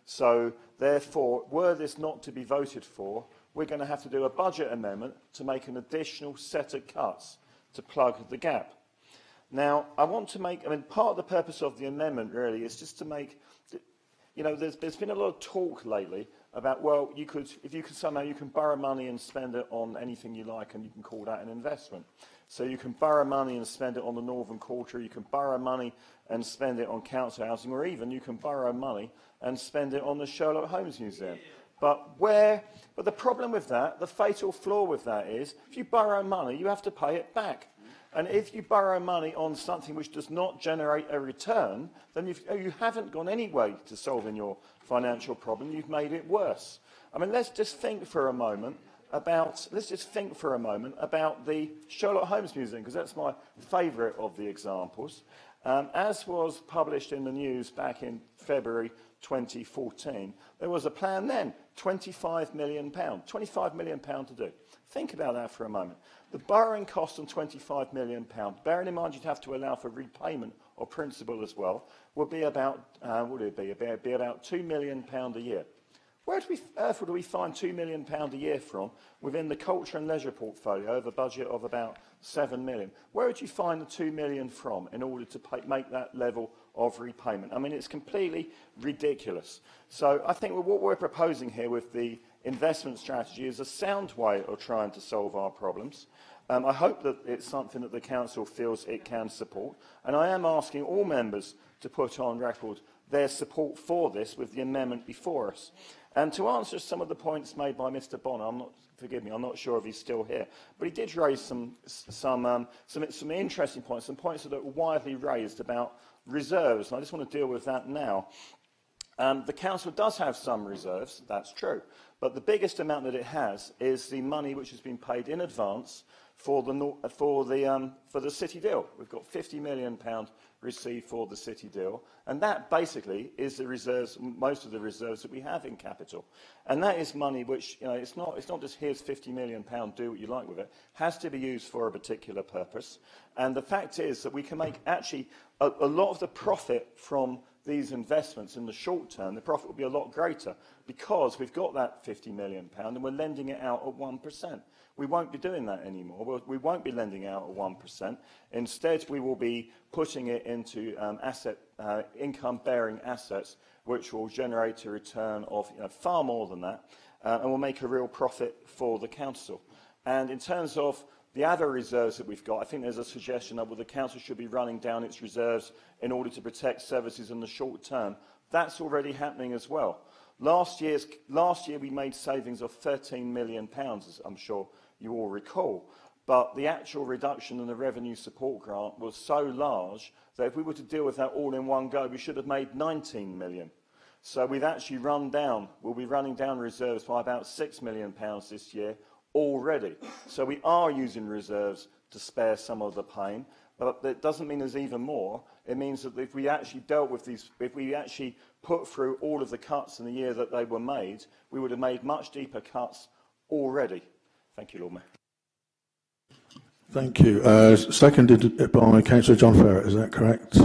So, therefore, were this not to be voted for, we're going to have to do a budget amendment to make an additional set of cuts to plug the gap. Now, I want to make, part of the purpose of the amendment really is just to make, you know, there's been a lot of talk lately about, well, if you could somehow, you can borrow money and spend it on anything you like and you can call that an investment. So you can borrow money and spend it on the Northern Quarter, you can borrow money and spend it on council housing, or even you can borrow money and spend it on the Sherlock Holmes Museum. But the problem with that, the fatal flaw with that is, if you borrow money, you have to pay it back. And if you borrow money on something which does not generate a return, then you haven't gone any way to solving your financial problem, you've made it worse. I mean, let's just think for a moment about the Sherlock Holmes Museum, because that's my favourite of the examples. As was published in the news back in February 2014, there was a plan then, £25 million to do. Think about that for a moment. The borrowing cost on £25 million, bearing in mind you'd have to allow for repayment or principal as well, would be about, about £2 million a year. Where do we find £2 million a year from within the culture and leisure portfolio of a budget of about £7 million? Where would you find the £2 million from in order to make that level of repayment? I mean, it's completely ridiculous. So I think what we're proposing here with the investment strategy is a sound way of trying to solve our problems. I hope that it's something that the council feels it can support. And I am asking all members to put on record their support for this with the amendment before us. And to answer some of the points made by Mr. Bonner, forgive me, I'm not sure if he's still here, but he did raise some interesting points, some points that are widely raised about reserves, and I just want to deal with that now. The council does have some reserves, that's true, but the biggest amount that it has is the money which has been paid in advance for the city deal. We've got £50 million received for the city deal, and that basically is the reserves, most of the reserves that we have in capital. And that is money which, you know, it's not just here's £50 million, do what you like with it. It has to be used for a particular purpose. And the fact is that we can make actually a lot of the profit from these investments in the short term, the profit will be a lot greater because we've got that £50 million and we're lending it out at 1%. We won't be doing that anymore. We won't be lending out at 1%. Instead, we will be putting it into income-bearing assets, which will generate a return of far more than that, and will make a real profit for the council. And in terms of the other reserves that we've got, I think there's a suggestion that the council should be running down its reserves in order to protect services in the short term. That's already happening as well. Last year we made savings of £13 million, as I'm sure you all recall. But the actual reduction in the revenue support grant was so large that if we were to deal with that all in one go, we should have made £19 million. So we've actually we'll be running down reserves by about £6 million this year already. So we are using reserves to spare some of the pain, but that doesn't mean there's even more. It means that if we actually dealt with these, if we actually put through all of the cuts in the year that they were made, we would have made much deeper cuts already. Thank you, Lord Mayor. Thank you. Seconded by Councillor John Ferret, is that correct?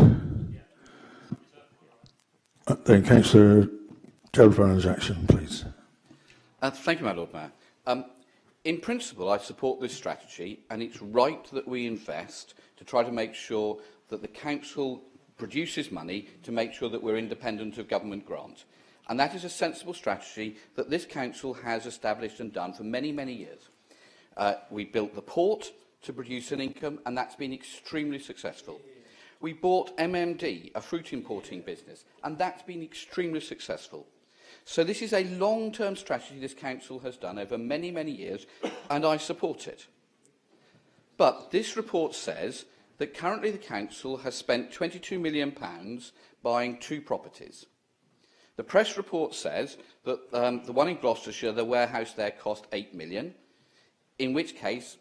Then Councillor Gerald Vernon's action, please. Thank you, my Lord Mayor. In principle, I support this strategy, and it's right that we invest to try to make sure that the council produces money to make sure that we're independent of government grant. And that is a sensible strategy that this council has established and done for many, many years. We built the port to produce an income, and that's been extremely successful. We bought MMD, a fruit importing business, and that's been extremely successful. So this is a long-term strategy this council has done over many, many years, and I support it. But this report says that currently the council has spent £22 million buying 2 properties. The press report says that the one in Gloucestershire, the warehouse there, cost £8 million, in which case,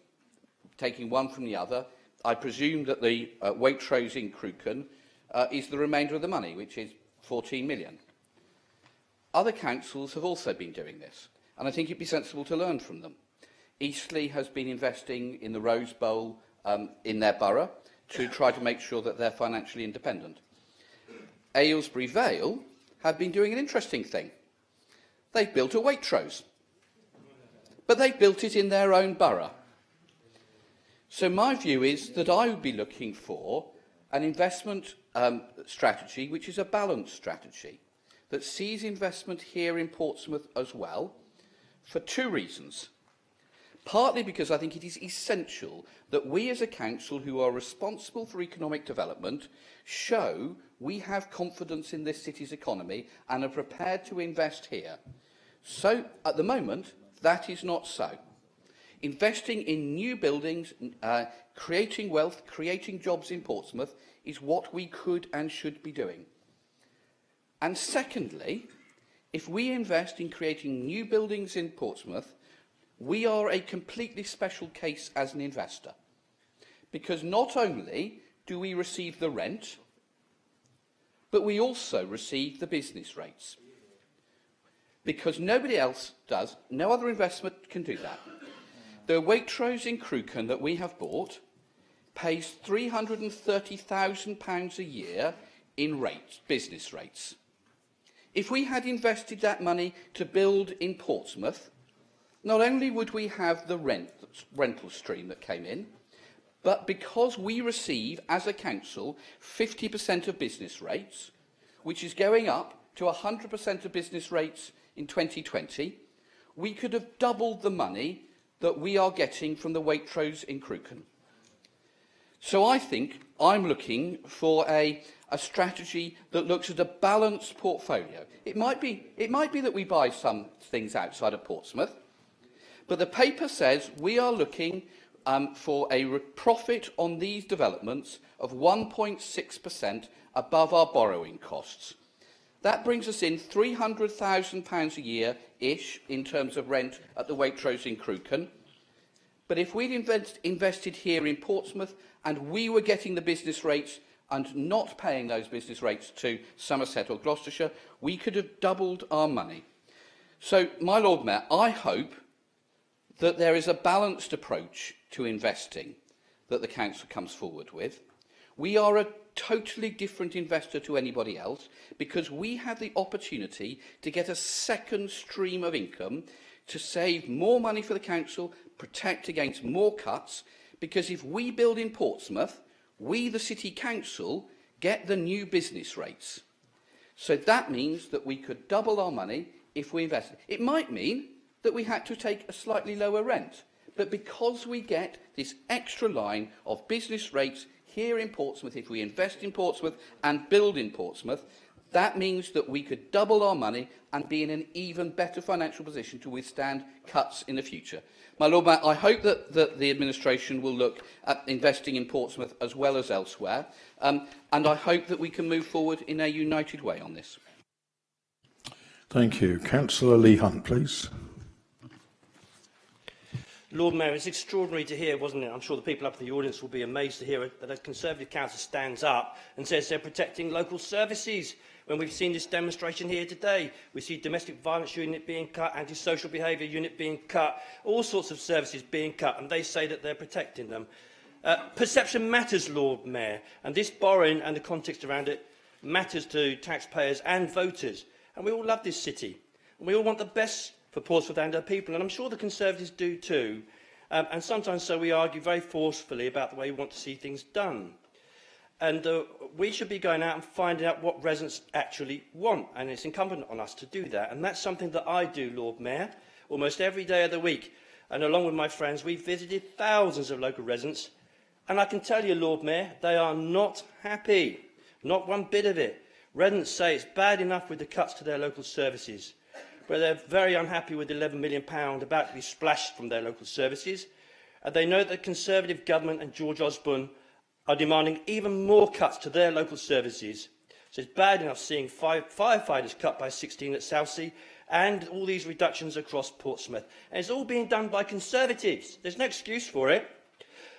taking one from the other, I presume that the Waitrose in Crewcombe is the remainder of the money, which is £14 million. Other councils have also been doing this, and I think it'd be sensible to learn from them. Eastleigh has been investing in the Rose Bowl in their borough to try to make sure that they're financially independent. Aylesbury Vale have been doing an interesting thing. They've built a Waitrose, but they've built it in their own borough. So my view is that I would be looking for an investment strategy which is a balanced strategy that sees investment here in Portsmouth as well for 2 reasons. Partly because I think it is essential that we as a council who are responsible for economic development show we have confidence in this city's economy and are prepared to invest here. So at the moment, that is not so. Investing in new buildings, creating wealth, creating jobs in Portsmouth is what we could and should be doing. And secondly, if we invest in creating new buildings in Portsmouth, we are a completely special case as an investor. Because not only do we receive the rent, but we also receive the business rates. Because nobody else does, no other investment can do that. The Waitrose in Crewcombe that we have bought pays £330,000 a year in rates, business rates. If we had invested that money to build in Portsmouth, not only would we have the rental stream that came in, but because we receive, as a council, 50% of business rates, which is going up to 100% of business rates in 2020, we could have doubled the money that we are getting from the Waitrose in Crewcombe. So I think I'm looking for a strategy that looks at a balanced portfolio. It might be that we buy some things outside of Portsmouth, but the paper says we are looking for a profit on these developments of 1.6% above our borrowing costs. That brings us in £300,000 a year-ish in terms of rent at the Waitrose in Crewcombe. But if we'd invested here in Portsmouth and we were getting the business rates and not paying those business rates to Somerset or Gloucestershire, we could have doubled our money. So, my Lord Mayor, I hope that there is a balanced approach to investing that the council comes forward with. We are a totally different investor to anybody else because we have the opportunity to get a second stream of income to save more money for the council, protect against more cuts, because if we build in Portsmouth, we, the City Council, get the new business rates. So that means that we could double our money if we invest. It might mean that we had to take a slightly lower rent, but because we get this extra line of business rates here in Portsmouth, if we invest in Portsmouth and build in Portsmouth, that means that we could double our money and be in an even better financial position to withstand cuts in the future. My Lord Mayor, I hope that the administration will look at investing in Portsmouth as well as elsewhere, and I hope that we can move forward in a united way on this. Thank you. Councillor Lee Hunt, please. Lord Mayor, it's extraordinary to hear, wasn't it? I'm sure the people up in the audience will be amazed to hear that a Conservative council stands up and says they're protecting local services. When we've seen this demonstration here today, we see domestic violence unit being cut, antisocial behaviour unit being cut, all sorts of services being cut, and they say that they're protecting them. Perception matters, Lord Mayor, and this borrowing and the context around it matters to taxpayers and voters. And we all love this city, and we all want the best for Portsmouth and our people, and I'm sure the Conservatives do too. And sometimes so we argue very forcefully about the way we want to see things done. And we should be going out and finding out what residents actually want, and it's incumbent on us to do that. And that's something that I do, Lord Mayor, almost every day of the week. And along with my friends, we've visited thousands of local residents, and I can tell you, Lord Mayor, they are not happy, not one bit of it. Residents say it's bad enough with the cuts to their local services, but they're very unhappy with the £11 million about to be splashed from their local services. And they know that the Conservative government and George Osborne are demanding even more cuts to their local services. So it's bad enough seeing firefighters cut by 16 at Southsea and all these reductions across Portsmouth. And it's all being done by Conservatives. There's no excuse for it.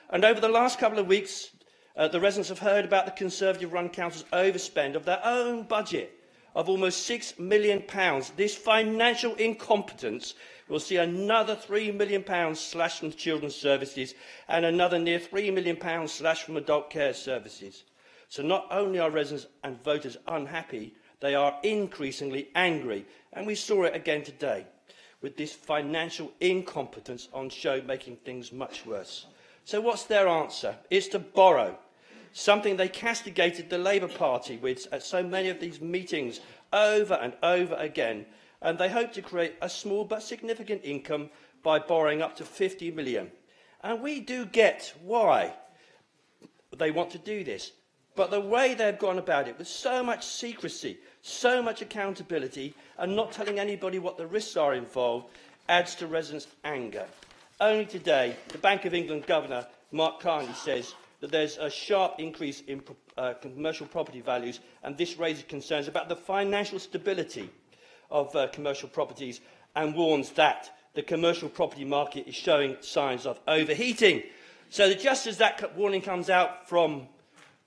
And over the last couple of weeks, the residents have heard about the Conservative-run council's overspend of their own budget of almost £6 million. This financial incompetence will see another £3 million slashed from children's services and another near £3 million slashed from adult care services. So not only are residents and voters unhappy, they are increasingly angry. And we saw it again today, with this financial incompetence on show, making things much worse. So what's their answer? It's to borrow. Something they castigated the Labour Party with at so many of these meetings over and over again. And they hope to create a small but significant income by borrowing up to £50 million. And we do get why they want to do this. But the way they've gone about it with so much secrecy, so much accountability, and not telling anybody what the risks are involved, adds to residents' anger. Only today, the Bank of England Governor, Mark Carney, says that there's a sharp increase in commercial property values, and this raises concerns about the financial stability of commercial properties, and warns that the commercial property market is showing signs of overheating. So that just as that warning comes out from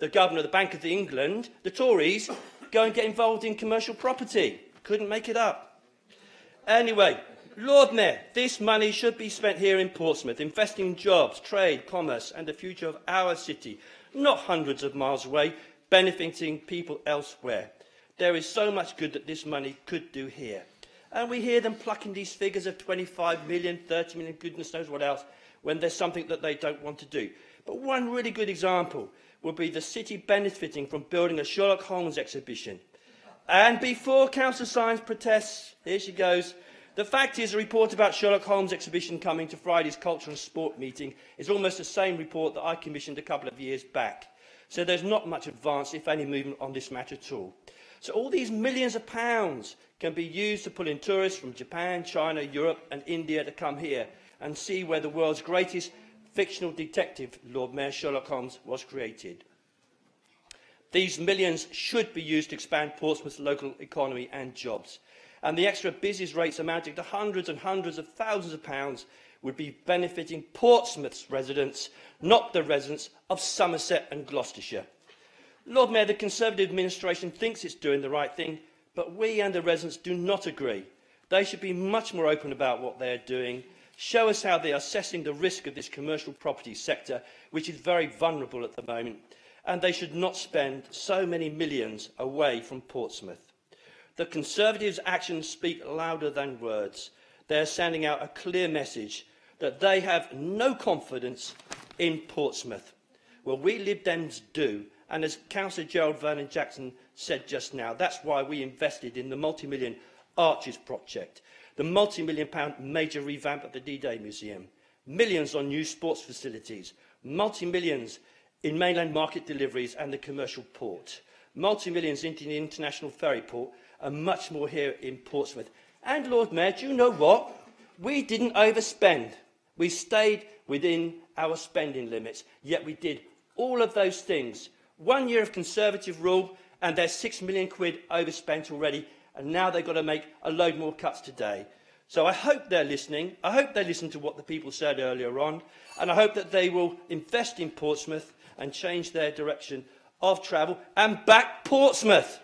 the Governor of the Bank of England, the Tories go and get involved in commercial property. Couldn't make it up. Anyway, Lord Mayor, this money should be spent here in Portsmouth, investing in jobs, trade, commerce and the future of our city, not hundreds of miles away, benefiting people elsewhere. There is so much good that this money could do here. And we hear them plucking these figures of 25 million, 30 million, goodness knows what else, when there's something that they don't want to do. But one really good example would be the city benefiting from building a Sherlock Holmes exhibition. And before Councillor Symes protests, here she goes, the fact is, a report about Sherlock Holmes exhibition coming to Friday's Culture and Sport meeting is almost the same report that I commissioned a couple of years back. So there's not much advance, if any, movement on this matter at all. So all these millions of pounds can be used to pull in tourists from Japan, China, Europe and India to come here and see where the world's greatest fictional detective, Lord Mayor Sherlock Holmes, was created. These millions should be used to expand Portsmouth's local economy and jobs. And the extra business rates amounting to hundreds and hundreds of thousands of pounds would be benefiting Portsmouth's residents, not the residents of Somerset and Gloucestershire. Lord Mayor, the Conservative administration thinks it's doing the right thing, but we and the residents do not agree. They should be much more open about what they are doing, show us how they are assessing the risk of this commercial property sector, which is very vulnerable at the moment, and they should not spend so many millions away from Portsmouth. The Conservatives' actions speak louder than words. They are sending out a clear message that they have no confidence in Portsmouth. Well, we Lib Dems do, and as Councillor Gerald Vernon-Jackson said just now, that's why we invested in the multi-million Arches project, the multi-million-pound major revamp of the D-Day Museum, millions on new sports facilities, multi-millions in mainland market deliveries and the commercial port, multi-millions into the international ferry port, and much more here in Portsmouth. And, Lord Mayor, do you know what? We didn't overspend. We stayed within our spending limits, yet we did all of those things. 1 year of Conservative rule, and there's £6 million overspent already, and now they've got to make a load more cuts today. So I hope they're listening. I hope they listen to what the people said earlier on, and I hope that they will invest in Portsmouth and change their direction of travel and back Portsmouth.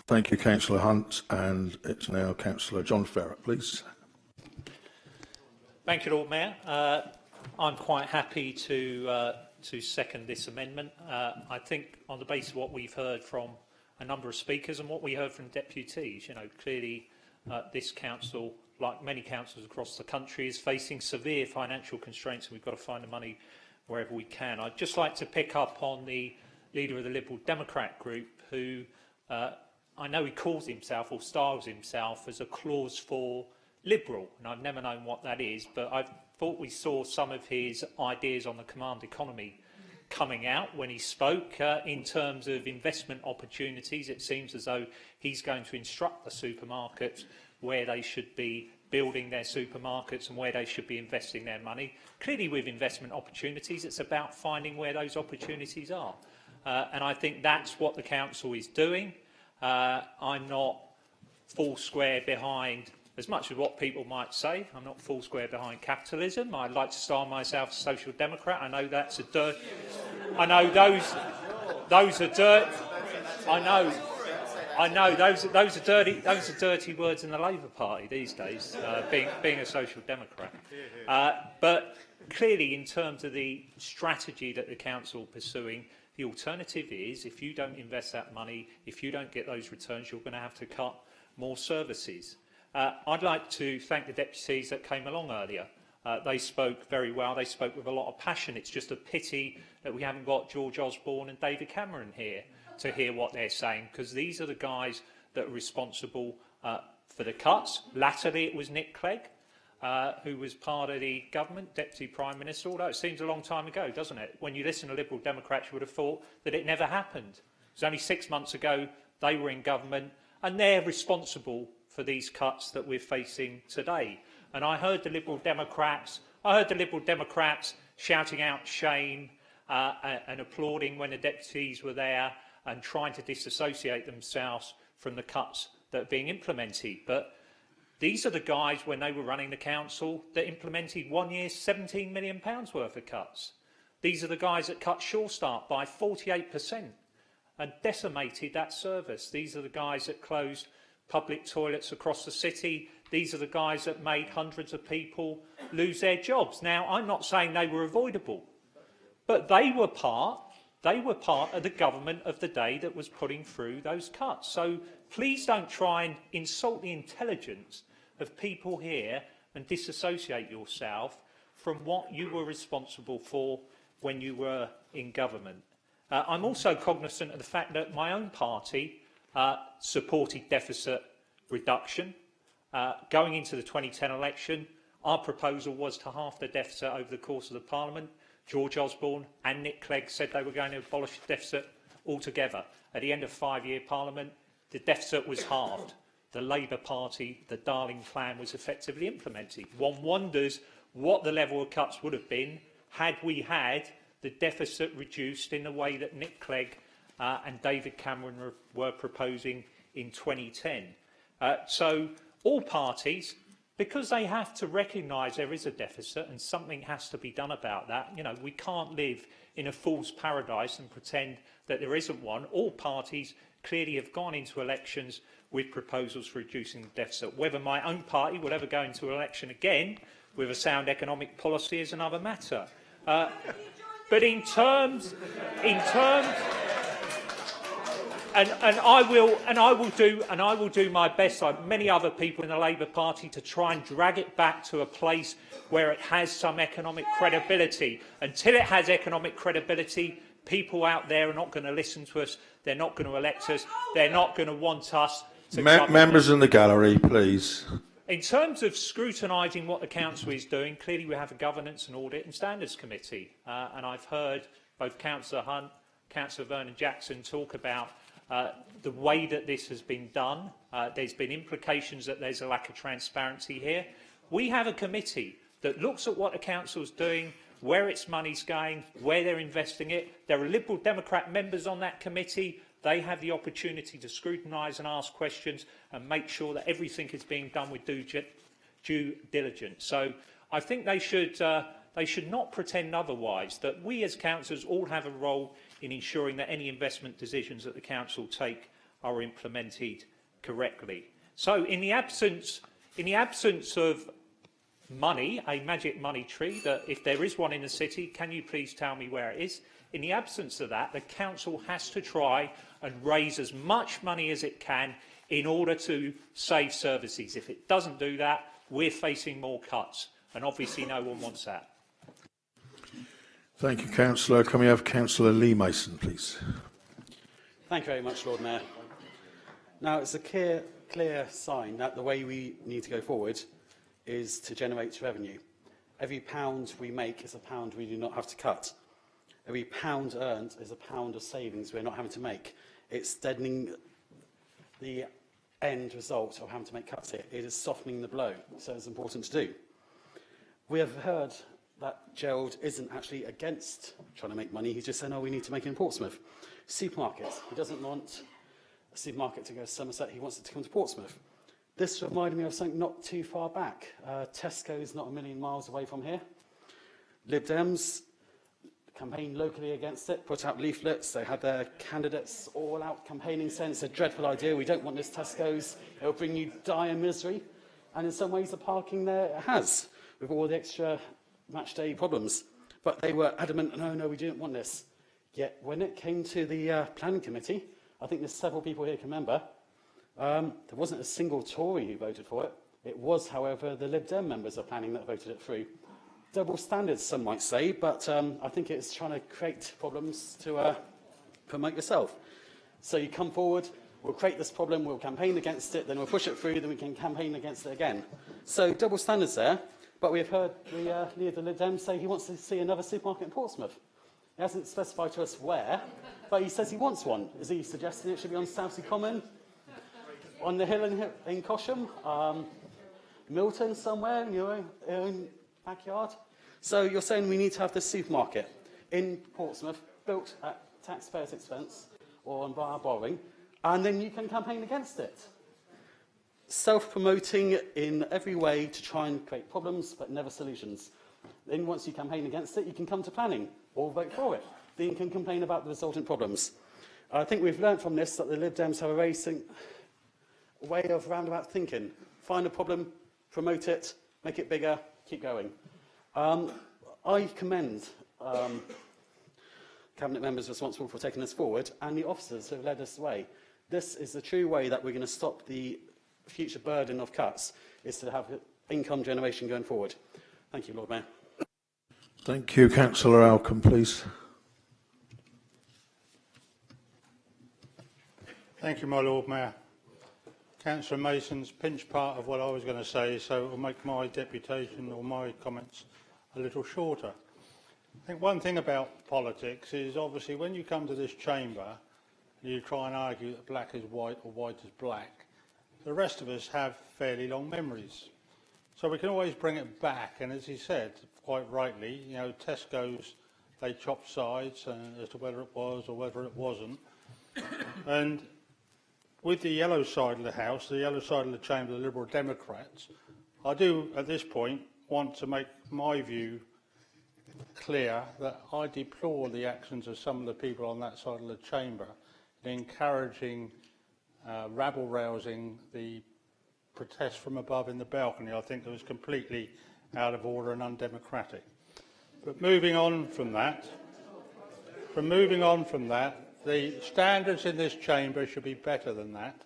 Thank you, Councillor Hunt, and it's now Councillor John Ferret, please. Thank you, Lord Mayor. I'm quite happy to second this amendment. I think on the basis of what we've heard from a number of speakers and what we heard from deputies, clearly this council, like many councils across the country, is facing severe financial constraints, and we've got to find the money wherever we can. I'd just like to pick up on the leader of the Liberal Democrat group, who I know he calls himself or styles himself as a clause for Liberal, and I've never known what that is, but I thought we saw some of his ideas on the command economy coming out when he spoke. In terms of investment opportunities, it seems as though he's going to instruct the supermarkets where they should be building their supermarkets and where they should be investing their money. Clearly, with investment opportunities, it's about finding where those opportunities are. And I think that's what the council is doing. I'm not full square behind, as much as what people might say, I'm not full square behind capitalism. I'd like to style myself as a social democrat. I know that's a dirt. I know those are dirt. I know those are dirty words in the Labour Party these days, being a social democrat. But clearly, in terms of the strategy that the council are pursuing, the alternative is, if you don't invest that money, if you don't get those returns, you're going to have to cut more services. I'd like to thank the deputies that came along earlier. They spoke very well. They spoke with a lot of passion. It's just a pity that we haven't got George Osborne and David Cameron here to hear what they're saying, because these are the guys that are responsible for the cuts. Latterly, it was Nick Clegg, who was part of the government, Deputy Prime Minister, although it seems a long time ago, doesn't it? When you listen to Liberal Democrats, you would have thought that it never happened. It was only 6 months ago they were in government, and they're responsible for these cuts that we're facing today. And I heard the Liberal Democrats shouting out shame and applauding when the deputies were there and trying to disassociate themselves from the cuts that are being implemented. But these are the guys, when they were running the council, that implemented 1 year £17 million worth of cuts. These are the guys that cut Sure Start by 48% and decimated that service. These are the guys that closed public toilets across the city. These are the guys that made hundreds of people lose their jobs. Now, I'm not saying they were avoidable, but they were part of the government of the day that was putting through those cuts. So please don't try and insult the intelligence of people here and disassociate yourself from what you were responsible for when you were in government. I'm also cognizant of the fact that my own party supported deficit reduction. Going into the 2010 election, our proposal was to halve the deficit over the course of the Parliament. George Osborne and Nick Clegg said they were going to abolish the deficit altogether. At the end of 5-year Parliament, the deficit was halved. The Labour Party, the Darling Plan, was effectively implemented. One wonders what the level of cuts would have been had we had the deficit reduced in the way that Nick Clegg and David Cameron were proposing in 2010. So all parties, because they have to recognise there is a deficit and something has to be done about that. We can't live in a fool's paradise and pretend that there isn't one. All parties clearly have gone into elections with proposals for reducing the deficit. Whether my own party will ever go into election again with a sound economic policy is another matter. But in terms, and I will do my best, like many other people in the Labour Party, to try and drag it back to a place where it has some economic credibility. Until it has economic credibility, people out there are not going to listen to us. They're not going to elect us. They're not going to want us to. Members in the gallery, please. In terms of scrutinising what the council is doing, clearly we have a Governance and Audit and Standards Committee, and I've heard both Councillor Hunt, Councillor Vernon Jackson talk about the way that this has been done. There's been implications that there's a lack of transparency here. We have a committee that looks at what the council is doing where its money's going, where they're investing it. There are Liberal Democrat members on that committee. They have the opportunity to scrutinise and ask questions and make sure that everything is being done with due diligence. So I think they should not pretend otherwise, that we as councillors all have a role in ensuring that any investment decisions that the council take are implemented correctly. So in the absence of money, a magic money tree, that if there is one in the city, can you please tell me where it is? In the absence of that, the council has to try and raise as much money as it can in order to save services. If it doesn't do that, we're facing more cuts, and obviously no one wants that. Thank you, Councillor. Can we have Councillor Lee Mason, please? Thank you very much, Lord Mayor. Now, it's a clear sign that the way we need to go forward is to generate revenue. Every pound we make is a pound we do not have to cut. Every pound earned is a pound of savings we're not having to make. It's deadening the end result of having to make cuts here. It is softening the blow, so it's important to do. We have heard that Gerald isn't actually against trying to make money. He's just saying, oh, we need to make it in Portsmouth. Supermarkets. He doesn't want a supermarket to go to Somerset. He wants it to come to Portsmouth. This reminded me of something not too far back. Tesco is not a million miles away from here. Lib Dems campaigned locally against it, put out leaflets. They had their candidates all out campaigning, saying it's a dreadful idea. We don't want this Tesco's. It will bring you dire misery. And in some ways, the parking there has, with all the extra match day problems. But they were adamant, no, we didn't want this. Yet when it came to the planning committee, I think there's several people here can remember, there wasn't a single Tory who voted for it. It was, however, the Lib Dem members of planning that voted it through. Double standards, some might say, but I think it's trying to create problems to promote yourself. So you come forward, we'll create this problem, we'll campaign against it, then we'll push it through, then we can campaign against it again. So double standards there, but we've heard the leader of the Lib Dem say he wants to see another supermarket in Portsmouth. He hasn't specified to us where, but he says he wants one. Is he suggesting it should be on Southsea Common, on the hill in Cosham, Milton somewhere in your own backyard? So you're saying we need to have this supermarket in Portsmouth, built at taxpayers' expense or on our borrowing, and then you can campaign against it. Self-promoting in every way to try and create problems, but never solutions. Then once you campaign against it, you can come to planning or vote for it. Then you can complain about the resultant problems. I think we've learned from this that the Lib Dems have a way of roundabout thinking. Find a problem, promote it, make it bigger, keep going. I commend Cabinet members responsible for taking this forward and the officers who have led us away. This is the true way that we're going to stop the future burden of cuts, is to have income generation going forward. Thank you, Lord Mayor. Thank you. Councillor Alcombe, please. Thank you, my Lord Mayor. Councillor Mason's pinched part of what I was going to say, so it will make my deputation or my comments a little shorter. I think one thing about politics is obviously when you come to this chamber and you try and argue that black is white or white is black, the rest of us have fairly long memories. So we can always bring it back, and as he said, quite rightly, you know, Tesco's, they chopped sides as to whether it was or whether it wasn't. And with the yellow side of the House, the yellow side of the chamber, the Liberal Democrats, I do, at this point, want to make my view clear that I deplore the actions of some of the people on that side of the chamber in encouraging, rabble-rousing the protest from above in the balcony. I think it was completely out of order and undemocratic. But moving on from that, the standards in this chamber should be better than that.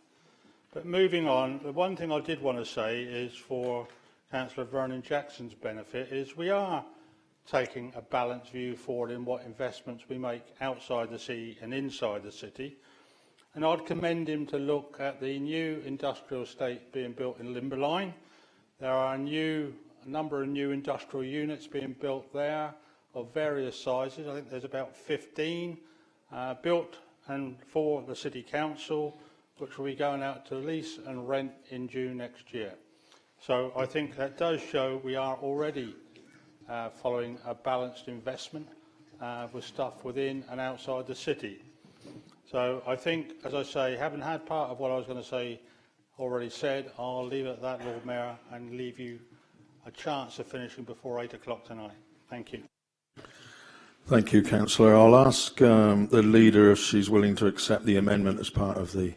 But moving on, the one thing I did want to say is for Councillor Vernon Jackson's benefit is we are taking a balanced view forward in what investments we make outside the city and inside the city. And I'd commend him to look at the new industrial estate being built in Limberline. There are a number of new industrial units being built there of various sizes. I think there's about 15 built and for the City Council, which will be going out to lease and rent in June next year. So I think that does show we are already following a balanced investment with stuff within and outside the city. So I think, as I say, having had part of what I was going to say already said, I'll leave it at that, Lord Mayor, and leave you a chance of finishing before 8 o'clock tonight. Thank you. Thank you, Councillor. I'll ask the leader if she's willing to accept the amendment as part of the...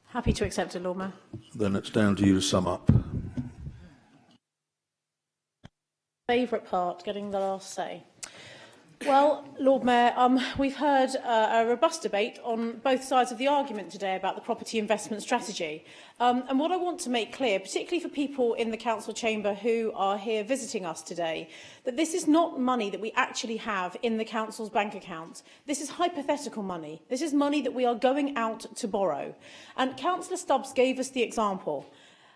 Happy to accept it, Lord Mayor. Then it's down to you to sum up. Favourite part, getting the last say. Well, Lord Mayor, we've heard a robust debate on both sides of the argument today about the property investment strategy. And what I want to make clear, particularly for people in the council chamber who are here visiting us today, that this is not money that we actually have in the council's bank account. This is hypothetical money. This is money that we are going out to borrow. And Councillor Stubbs gave us the example.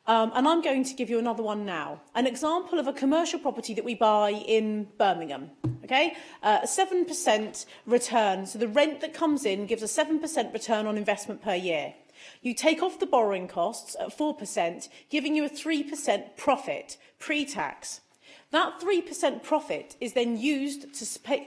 And I'm going to give you another one now. An example of a commercial property that we buy in Birmingham. Okay, 7% return. So the rent that comes in gives a 7% return on investment per year. You take off the borrowing costs at 4%, giving you a 3% profit pre-tax. That 3% profit is then used to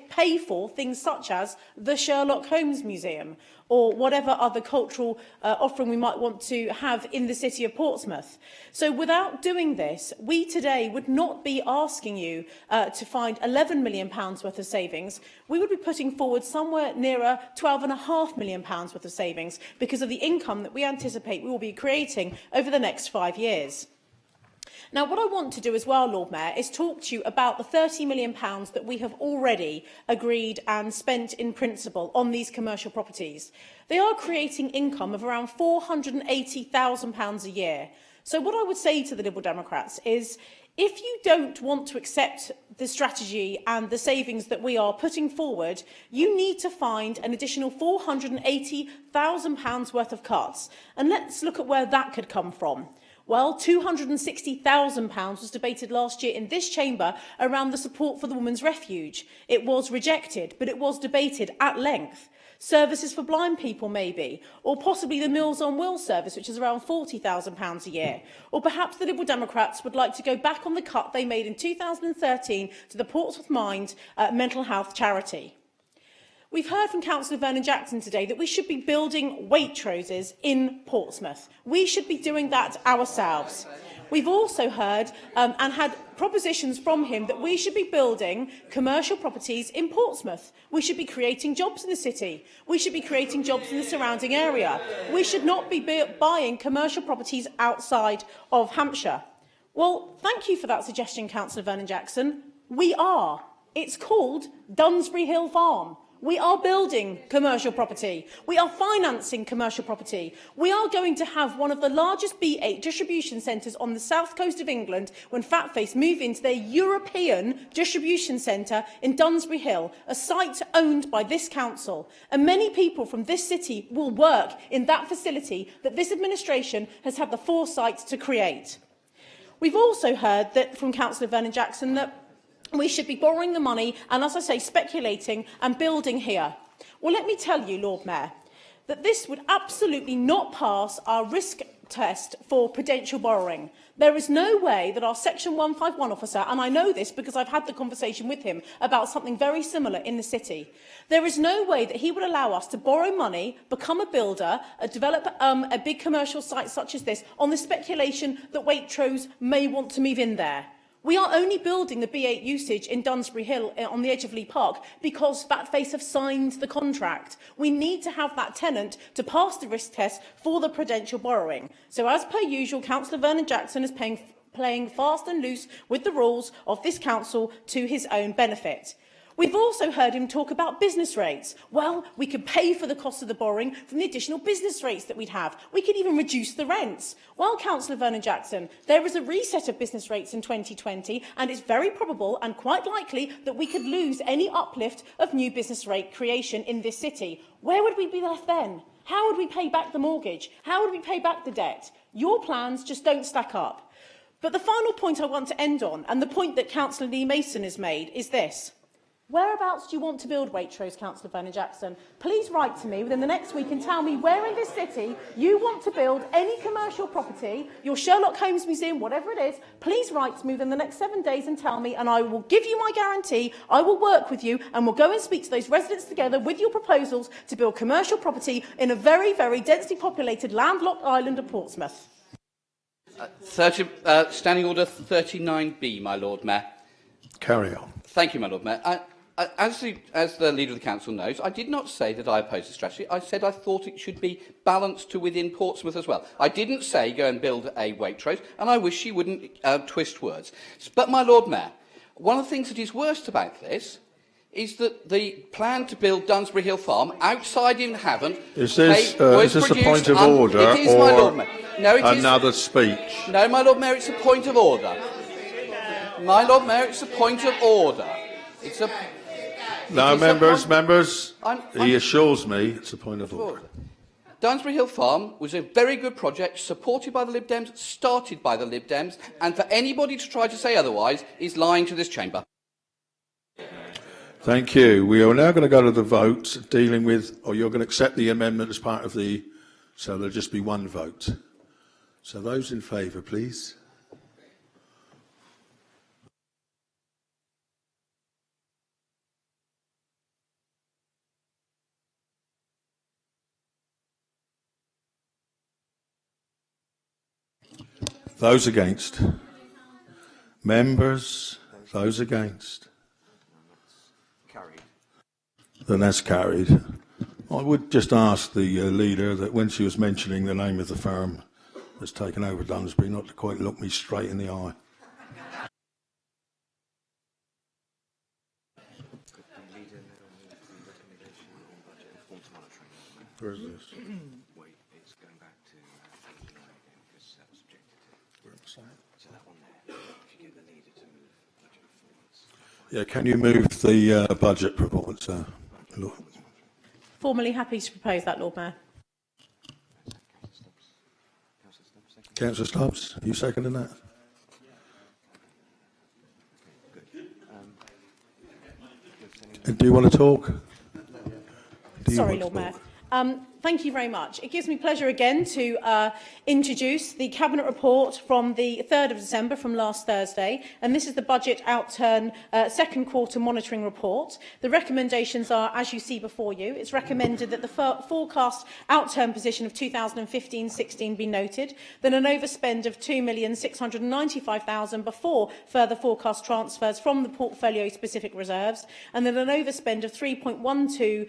pay for things such as the Sherlock Holmes Museum or whatever other cultural offering we might want to have in the city of Portsmouth. So without doing this, we today would not be asking you to find £11 million worth of savings. We would be putting forward somewhere nearer £12.5 million worth of savings because of the income that we anticipate we will be creating over the next 5 years. Now, what I want to do as well, Lord Mayor, is talk to you about the £30 million that we have already agreed and spent in principle on these commercial properties. They are creating income of around £480,000 a year. So what I would say to the Liberal Democrats is, if you don't want to accept the strategy and the savings that we are putting forward, you need to find an additional £480,000 worth of cuts. And let's look at where that could come from. Well, £260,000 was debated last year in this chamber around the support for the Women's Refuge. It was rejected, but it was debated at length. Services for blind people, maybe, or possibly the Meals on Wheels service, which is around £40,000 a year. Or perhaps the Liberal Democrats would like to go back on the cut they made in 2013 to the Portsmouth Mind mental health charity. We've heard from Councillor Vernon Jackson today that we should be building Waitroses in Portsmouth. We should be doing that ourselves. We've also heard and had propositions from him that we should be building commercial properties in Portsmouth. We should be creating jobs in the city. We should be creating jobs in the surrounding area. We should not be buying commercial properties outside of Hampshire. Well, thank you for that suggestion, Councillor Vernon Jackson. We are. It's called Dunsbury Hill Farm. We are building commercial property. We are financing commercial property. We are going to have one of the largest B8 distribution centres on the south coast of England when Fatface move into their European distribution centre in Dunsbury Hill, a site owned by this council. And many people from this city will work in that facility that this administration has had the foresight to create. We've also heard that from Councillor Vernon Jackson that we should be borrowing the money and, as I say, speculating and building here. Well, let me tell you, Lord Mayor, that this would absolutely not pass our risk test for prudential borrowing. There is no way that our Section 151 officer, and I know this because I've had the conversation with him about something very similar in the city, there is no way that he would allow us to borrow money, become a builder, develop a big commercial site such as this on the speculation that Waitrose may want to move in there. We are only building the B8 usage in Dunsbury Hill on the edge of Lee Park because Fatface have signed the contract. We need to have that tenant to pass the risk test for the prudential borrowing. So as per usual, Councillor Vernon Jackson is playing fast and loose with the rules of this council to his own benefit. We've also heard him talk about business rates. Well, we could pay for the cost of the borrowing from the additional business rates that we'd have. We could even reduce the rents. Well, Councillor Vernon Jackson, there is a reset of business rates in 2020, and it's very probable and quite likely that we could lose any uplift of new business rate creation in this city. Where would we be left then? How would we pay back the mortgage? How would we pay back the debt? Your plans just don't stack up. But the final point I want to end on, and the point that Councillor Lee Mason has made, is this. Whereabouts do you want to build Waitrose, Councillor Vernon-Jackson? Please write to me within the next week and tell me where in this city you want to build any commercial property, your Sherlock Holmes Museum, whatever it is. Please write to me within the next 7 days and tell me, and I will give you my guarantee. I will work with you and we'll go and speak to those residents together with your proposals to build commercial property in a very, very densely populated landlocked island of Portsmouth. Standing Order 39B, my Lord Mayor. Carry on. Thank you, my Lord Mayor. As the Leader of the Council knows, I did not say that I oppose the strategy. I said I thought it should be balanced to within Portsmouth as well. I didn't say go and build a Waitrose, and I wish she wouldn't twist words. But, my Lord Mayor, one of the things that is worst about this is that the plan to build Dunsbury Hill Farm outside in Havant is this a point of order it is, my Lord Mayor. No, it another is, speech? No, my Lord Mayor, it's a point of order. My Lord Mayor, it's a point of order. It's a... No, members, he assures me it's a point of order. Dunsbury Hill Farm was a very good project, supported by the Lib Dems, started by the Lib Dems, and for anybody to try to say otherwise is lying to this chamber. Thank you. We are now going to go to the vote, dealing with, or you're going to accept the amendment as part of the, so there'll just be one vote. So those in favour, please. Those against? Members? Those against? Carried. Then that's carried. I would just ask the leader that when she was mentioning the name of the firm that's taken over Dunsbury, not to quite look me straight in the eye. Where is this? Wait, it's going back to 49 again because that was objected to. So that one there, if you get the leader to move budget performance. Yeah, can you move the budget performance, Lord? Formally happy to propose that, Lord Mayor. Councillor Stubbs, are you seconding that? Do you want to talk? Sorry, Lord Mayor. Thank you very much. It gives me pleasure again to introduce the Cabinet report from the 3rd of December from last Thursday, and this is the Budget Outturn second quarter monitoring report. The recommendations are, as you see before you, it's recommended that the forecast outturn position of 2015-16 be noted, then an overspend of £2,695,000 before further forecast transfers from the portfolio-specific reserves, and then an overspend of £3.12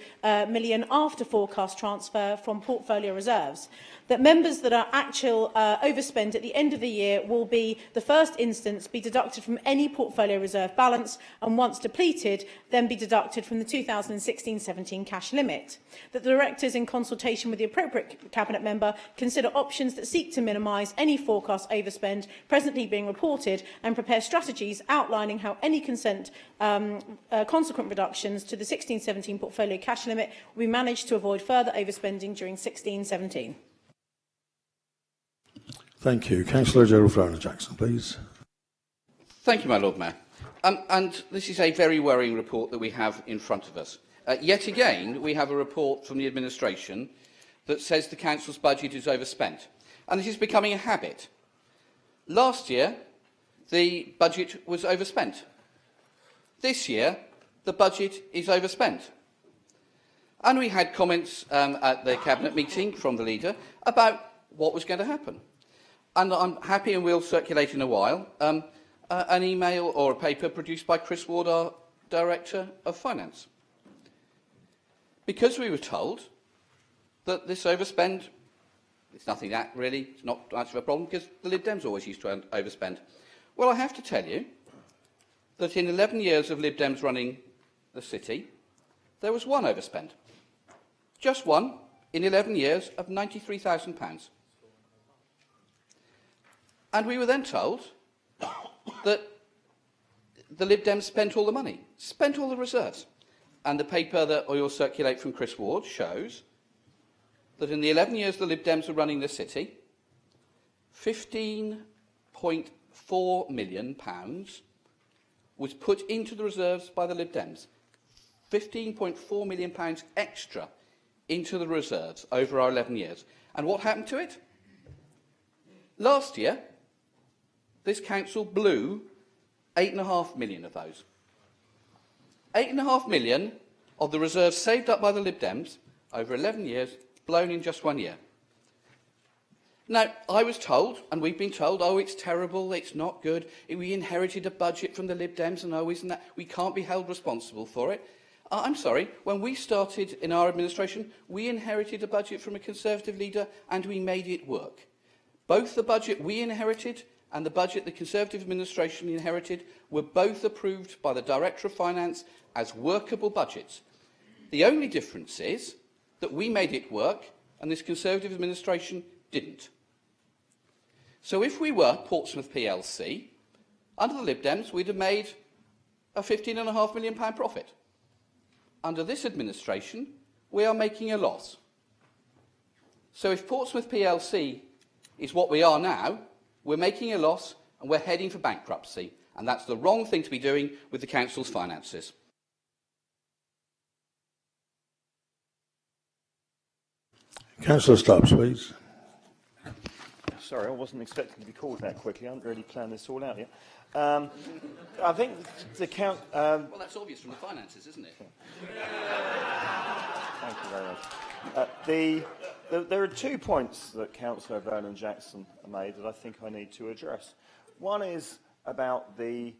million after forecast transfer from portfolio reserves. That members that are actual overspend at the end of the year will be, the first instance, be deducted from any portfolio reserve balance, and once depleted, then be deducted from the 2016-17 cash limit. That the directors, in consultation with the appropriate Cabinet member, consider options that seek to minimise any forecast overspend presently being reported and prepare strategies outlining how any consequent reductions to the 16-17 portfolio cash limit will be managed to avoid further overspending during 16-17. Thank you. Councillor Gerald Vernon-Jackson, please. Thank you, my Lord Mayor. And this is a very worrying report that we have in front of us. Yet again, we have a report from the administration that says the council's budget is overspent. And this is becoming a habit. Last year, the budget was overspent. This year, the budget is overspent. And we had comments at the Cabinet meeting from the leader about what was going to happen. And I'm happy, and we'll circulate in a while, an email or a paper produced by Chris Ward, our Director of Finance. Because we were told that this overspend, it's nothing that really, it's not much of a problem, because the Lib Dems always used to overspend. Well, I have to tell you that in 11 years of Lib Dems running the city, there was one overspend. Just one in 11 years of £93,000. And we were then told that the Lib Dems spent all the money, spent all the reserves. And the paper that I will circulate from Chris Ward shows that in the 11 years the Lib Dems were running the city, £15.4 million was put into the reserves by the Lib Dems. £15.4 million extra into the reserves over our 11 years. And what happened to it? Last year, this council blew 8.5 million of those. 8.5 million of the reserves saved up by the Lib Dems over 11 years, blown in just 1 year. Now, I was told, and we've been told, oh, it's terrible, it's not good, we inherited a budget from the Lib Dems, and oh, isn't that, we can't be held responsible for it. I'm sorry, when we started in our administration, we inherited a budget from a Conservative leader, and we made it work. Both the budget we inherited and the budget the Conservative administration inherited were both approved by the Director of Finance as workable budgets. The only difference is that we made it work, and this Conservative administration didn't. So if we were Portsmouth plc, under the Lib Dems, we'd have made a £15.5 million profit. Under this administration, we are making a loss. So if Portsmouth plc is what we are now, we're making a loss and we're heading for bankruptcy. And that's the wrong thing to be doing with the council's finances. Councillor Stubbs, please. Sorry, I wasn't expecting to be called that quickly. I haven't really planned this all out yet. I think the count... well, that's obvious from the finances, isn't it? Thank you very much. There are 2 points that Councillor Vernon Jackson made that I think I need to address. One is about the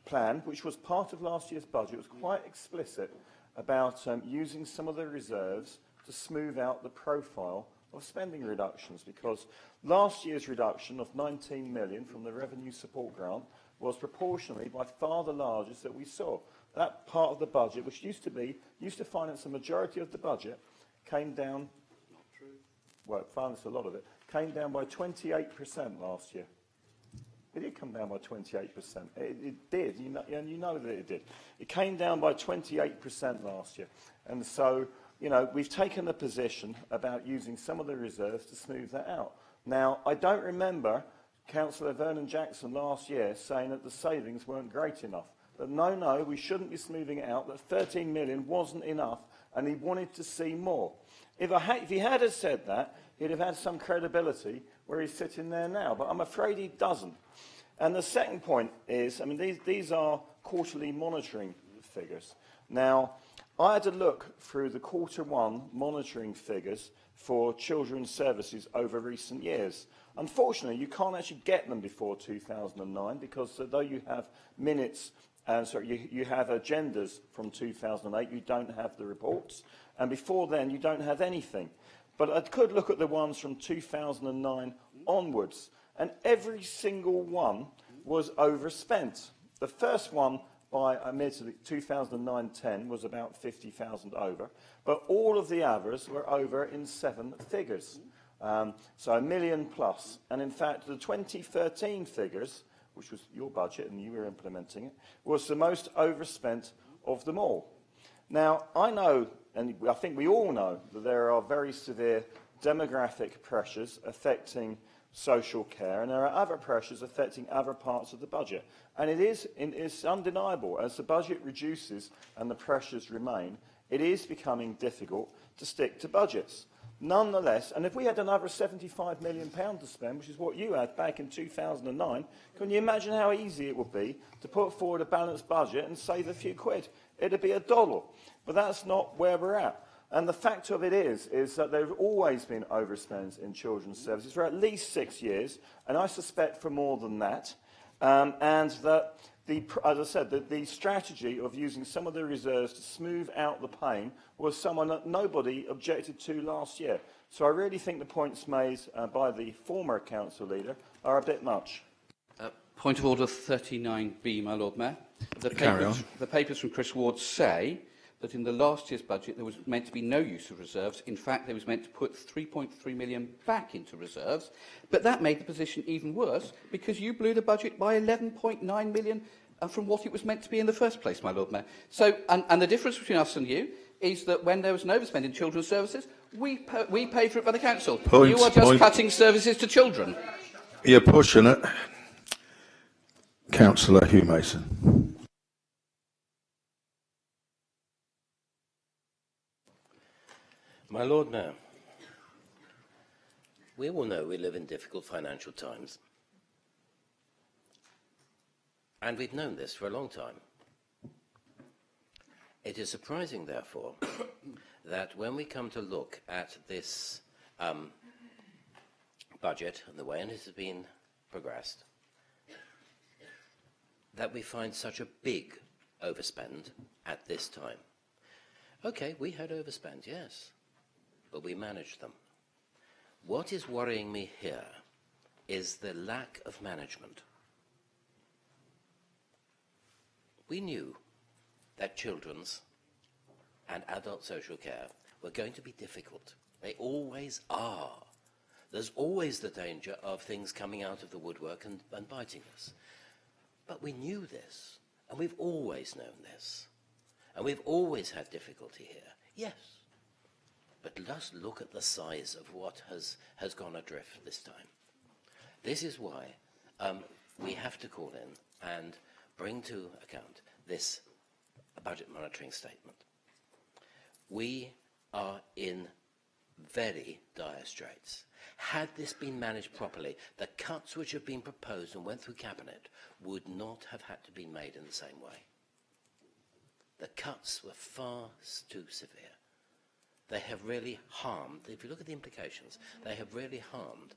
plan, which was part of last year's budget. It was quite explicit about using some of the reserves to smooth out the profile of spending reductions, because last year's reduction of 19 million from the revenue support grant was proportionally by far the largest that we saw. That part of the budget, which used to finance the majority of the budget, came down, well, it financed a lot of it, came down by 28% last year. It did come down by 28%. It did, and you know that it did. It came down by 28% last year. And so, you know, we've taken a position about using some of the reserves to smooth that out. Now, I don't remember Councillor Vernon Jackson last year saying that the savings weren't great enough. That no, we shouldn't be smoothing it out, that 13 million wasn't enough, and he wanted to see more. If he had said that, he'd have had some credibility where he's sitting there now, but I'm afraid he doesn't. And the second point is, I mean, these are quarterly monitoring figures. Now, I had to look through the Q1 monitoring figures for children's services over recent years. Unfortunately, you can't actually get them before 2009 because though you have minutes, you have agendas from 2008, you don't have the reports, and before then you don't have anything. But I could look at the ones from 2009 onwards, and every single one was overspent. The first one by admittedly 2009-10 was about 50,000 over, but all of the others were over in 7 figures, so $1 million plus. And in fact, the 2013 figures, which was your budget and you were implementing it, was the most overspent of them all. Now, I know, and I think we all know, that there are very severe demographic pressures affecting social care, and there are other pressures affecting other parts of the budget. And it's undeniable, as the budget reduces and the pressures remain, it is becoming difficult to stick to budgets. Nonetheless, and if we had another £75 million to spend, which is what you had back in 2009, can you imagine how easy it would be to put forward a balanced budget and save a few quid? It'd be $1. But that's not where we're at. And the fact of it is that there have always been overspends in children's services for at least 6 years, and I suspect for more than that. And that, as I said, the strategy of using some of the reserves to smooth out the pain was someone that nobody objected to last year. So I really think the points made by the former council leader are a bit much. Point of order 39B, my Lord Mayor. The papers from Chris Ward say that in the last year's budget there was meant to be no use of reserves. In fact, there was meant to put 3.3 million back into reserves, but that made the position even worse because you blew the budget by 11.9 million from what it was meant to be in the first place, my Lord Mayor. So, and the difference between us and you is that when there was an overspend in children's services, we pay for it by the council. You are just cutting services to children. You're pushing it. Councillor Hugh Mason. My Lord Mayor, we all know we live in difficult financial times. And we've known this for a long time. It is surprising, therefore, that when we come to look at this budget and the way it has been progressed, that we find such a big overspend at this time. Okay, we had overspend, yes, but we managed them. What is worrying me here is the lack of management. We knew that children's and adult social care were going to be difficult. They always are. There's always the danger of things coming out of the woodwork and biting us. But we knew this, and we've always known this. And we've always had difficulty here, yes. But let's look at the size of what has gone adrift this time. This is why we have to call in and bring to account this budget monitoring statement. We are in very dire straits. Had this been managed properly, the cuts which have been proposed and went through Cabinet would not have had to be made in the same way. The cuts were far too severe. They have really harmed, if you look at the implications, they have really harmed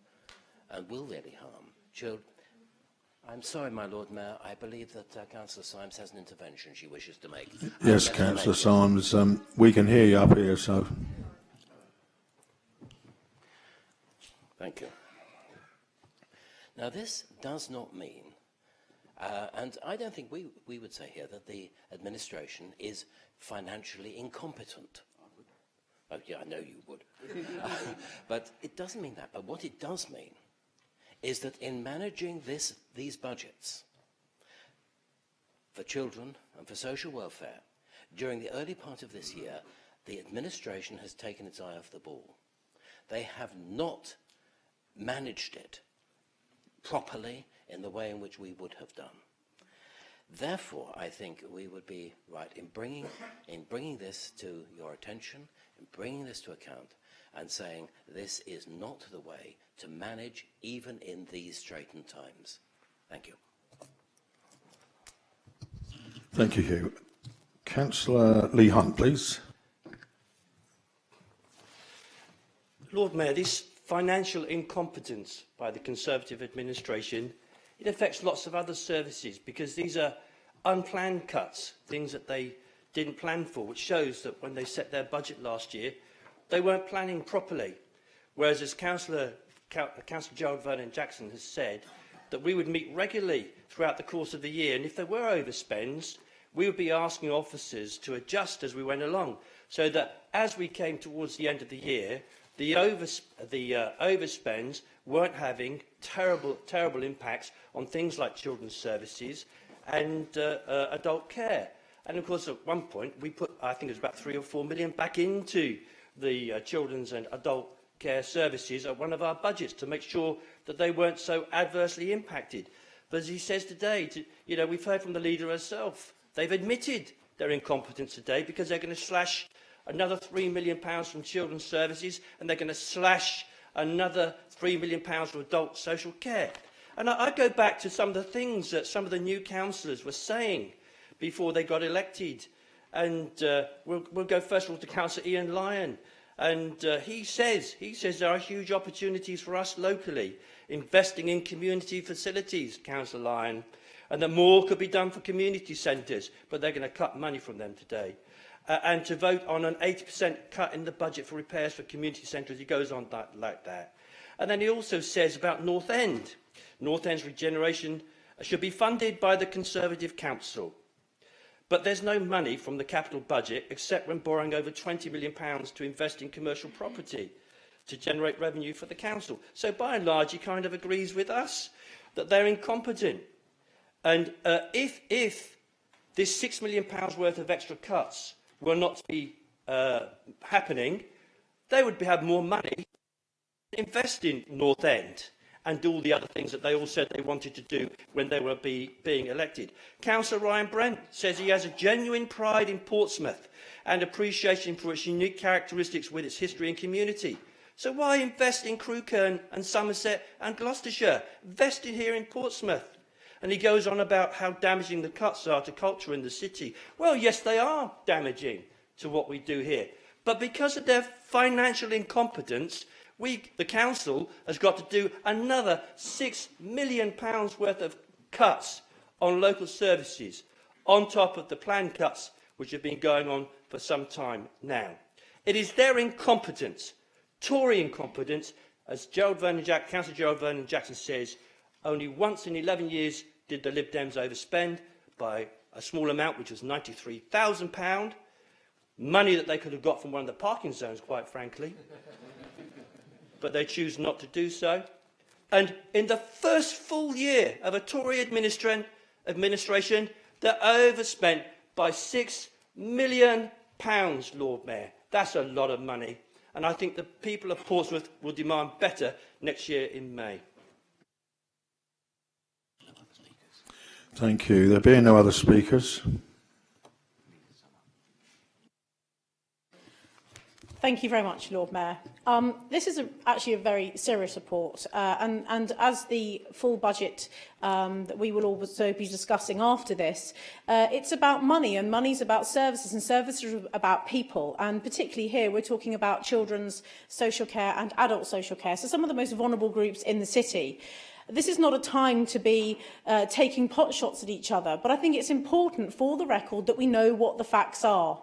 and will really harm children. I'm sorry, my Lord Mayor, I believe that Councillor Symes has an intervention she wishes to make. Yes, Councillor Symes, we can hear you up here, so. Thank you. Now, this does not mean, and I don't think we would say here that the administration is financially incompetent. Oh, yeah, I know you would. But it doesn't mean that. But what it does mean is that in managing these budgets for children and for social welfare, during the early part of this year, the administration has taken its eye off the ball. They have not managed it properly in the way in which we would have done. Therefore, I think we would be right in bringing this to your attention, in bringing this to account, and saying this is not the way to manage even in these straitened times. Thank you. Thank you, Hugh. Councillor Lee Hunt, please. Lord Mayor, this financial incompetence by the Conservative administration, it affects lots of other services because these are unplanned cuts, things that they didn't plan for, which shows that when they set their budget last year, they weren't planning properly. Whereas as Councillor Gerald Vernon-Jackson has said, that we would meet regularly throughout the course of the year, and if there were overspends, we would be asking officers to adjust as we went along, so that as we came towards the end of the year, the overspends weren't having terrible impacts on things like children's services and adult care. And of course, at one point, we put, I think it was about 3 or 4 million back into the children's and adult care services at one of our budgets to make sure that they weren't so adversely impacted. But as he says today, we've heard from the leader herself, they've admitted their incompetence today because they're going to slash another £3 million from children's services and they're going to slash another £3 million from adult social care. And I go back to some of the things that some of the new councillors were saying before they got elected. And we'll go first of all to Councillor Ian Lyon. And he says there are huge opportunities for us locally, investing in community facilities, Councillor Lyon, and that more could be done for community centres, but they're going to cut money from them today. And to vote on an 80% cut in the budget for repairs for community centres, he goes on like that. And then he also says about North End. North End's regeneration should be funded by the Conservative Council. But there's no money from the capital budget except when borrowing over £20 million to invest in commercial property to generate revenue for the council. So by and large, he kind of agrees with us that they're incompetent. And if this £6 million worth of extra cuts were not to be happening, they would have more money to invest in North End and do all the other things that they all said they wanted to do when they were being elected. Councillor Ryan Brent says he has a genuine pride in Portsmouth and appreciation for its unique characteristics with its history and community. So why invest in Crewkerne and Somerset and Gloucestershire? Invest in here in Portsmouth. And he goes on about how damaging the cuts are to culture in the city. Well, yes, they are damaging to what we do here. But because of their financial incompetence, the council has got to do another £6 million worth of cuts on local services, on top of the planned cuts which have been going on for some time now. It is their incompetence, Tory incompetence, as Councillor Gerald Vernon Jackson says, only once in 11 years did the Lib Dems overspend by a small amount, which was £93,000, money that they could have got from one of the parking zones, quite frankly. But they choose not to do so. And in the first full year of a Tory administration, they overspent by £6 million, Lord Mayor. That's a lot of money. And I think the people of Portsmouth will demand better next year in May. Thank you. There being no other speakers. Thank you very much, Lord Mayor. This is actually a very serious report, and as the full budget that we will also be discussing after this, it's about money, and money's about services, and services are about people, and particularly here we're talking about children's social care and adult social care, so some of the most vulnerable groups in the city. This is not a time to be taking pot shots at each other, but I think it's important for the record that we know what the facts are.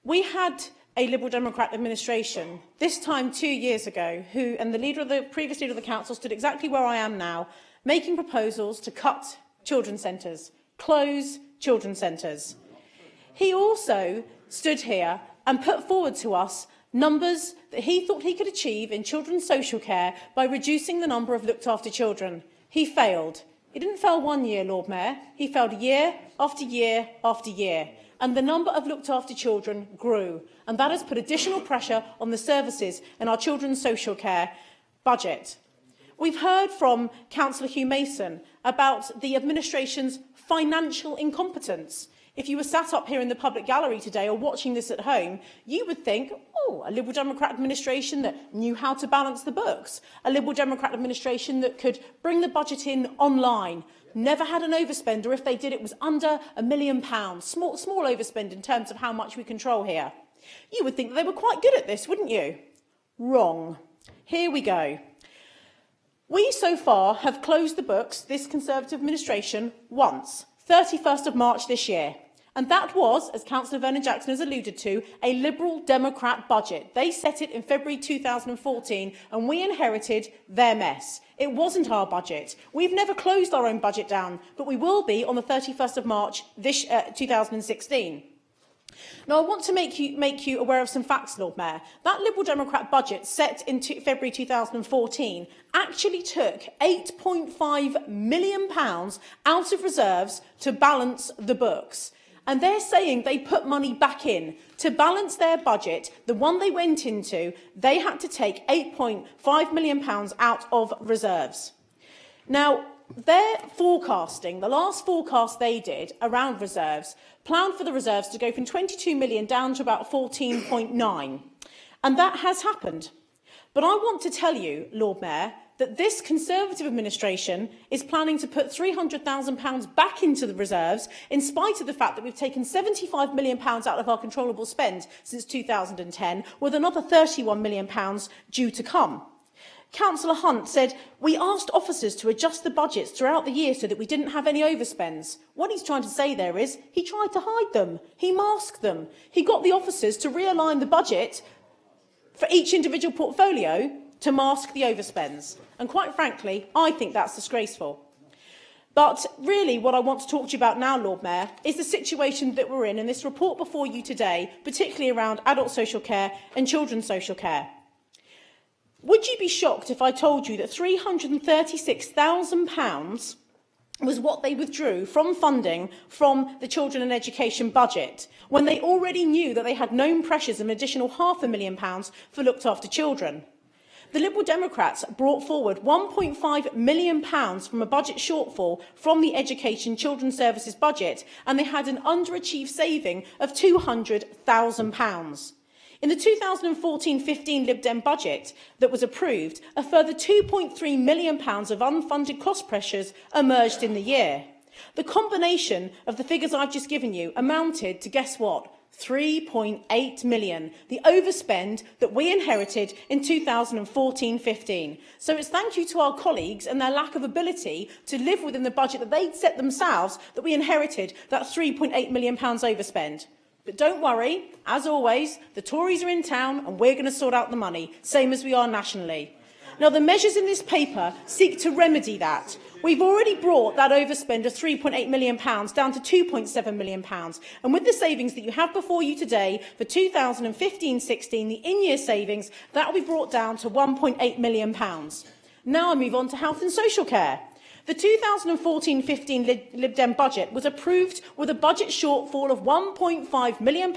We had a Liberal Democrat administration, this time 2 years ago, and the previous leader of the council stood exactly where I am now, making proposals to cut children's centres, close children's centres. He also stood here and put forward to us numbers that he thought he could achieve in children's social care by reducing the number of looked after children. He failed. He didn't fail 1 year, Lord Mayor. He failed year after year after year. And the number of looked after children grew. And that has put additional pressure on the services in our children's social care budget. We've heard from Councillor Hugh Mason about the administration's financial incompetence. If you were sat up here in the public gallery today or watching this at home, you would think, oh, a Liberal Democrat administration that knew how to balance the books, a Liberal Democrat administration that could bring the budget in online, never had an overspend, or if they did, it was under £1 million. Small overspend in terms of how much we control here. You would think that they were quite good at this, wouldn't you? Wrong. Here we go. We so far have closed the books, this Conservative administration, once, 31st of March this year. And that was, as Councillor Vernon Jackson has alluded to, a Liberal Democrat budget. They set it in February 2014 and we inherited their mess. It wasn't our budget. We've never closed our own budget down, but we will be on the 31st of March this 2016. Now, I want to make you aware of some facts, Lord Mayor. That Liberal Democrat budget set in February 2014 actually took £8.5 million out of reserves to balance the books. And they're saying they put money back in to balance their budget. The one they went into, they had to take £8.5 million out of reserves. Now, their forecasting, the last forecast they did around reserves, planned for the reserves to go from 22 million down to about 14.9. And that has happened. But I want to tell you, Lord Mayor, that this Conservative administration is planning to put £300,000 back into the reserves, in spite of the fact that we've taken £75 million out of our controllable spend since 2010, with another £31 million due to come. Councillor Hunt said, we asked officers to adjust the budgets throughout the year so that we didn't have any overspends. What he's trying to say there is he tried to hide them. He masked them. He got the officers to realign the budget for each individual portfolio to mask the overspends. And quite frankly, I think that's disgraceful. But really what I want to talk to you about now, Lord Mayor, is the situation that we're in this report before you today, particularly around adult social care and children's social care. Would you be shocked if I told you that £336,000 was what they withdrew from funding from the children and education budget, when they already knew that they had known pressures of an additional £500,000 for looked after children? The Liberal Democrats brought forward £1.5 million from a budget shortfall from the Education Children's Services budget, and they had an underachieved saving of £200,000. In the 2014-15 Lib Dem budget that was approved, a further £2.3 million of unfunded cost pressures emerged in the year. The combination of the figures I've just given you amounted to, guess what, 3.8 million, the overspend that we inherited in 2014-15. So it's thank you to our colleagues and their lack of ability to live within the budget that they'd set themselves that we inherited that £3.8 million overspend. But don't worry, as always, the Tories are in town and we're going to sort out the money, same as we are nationally. Now, the measures in this paper seek to remedy that. We've already brought that overspend of £3.8 million down to £2.7 million. And with the savings that you have before you today for 2015-16, the in-year savings, that will be brought down to £1.8 million. Now I move on to health and social care. The 2014-15 Lib Dem budget was approved with a budget shortfall of £1.5 million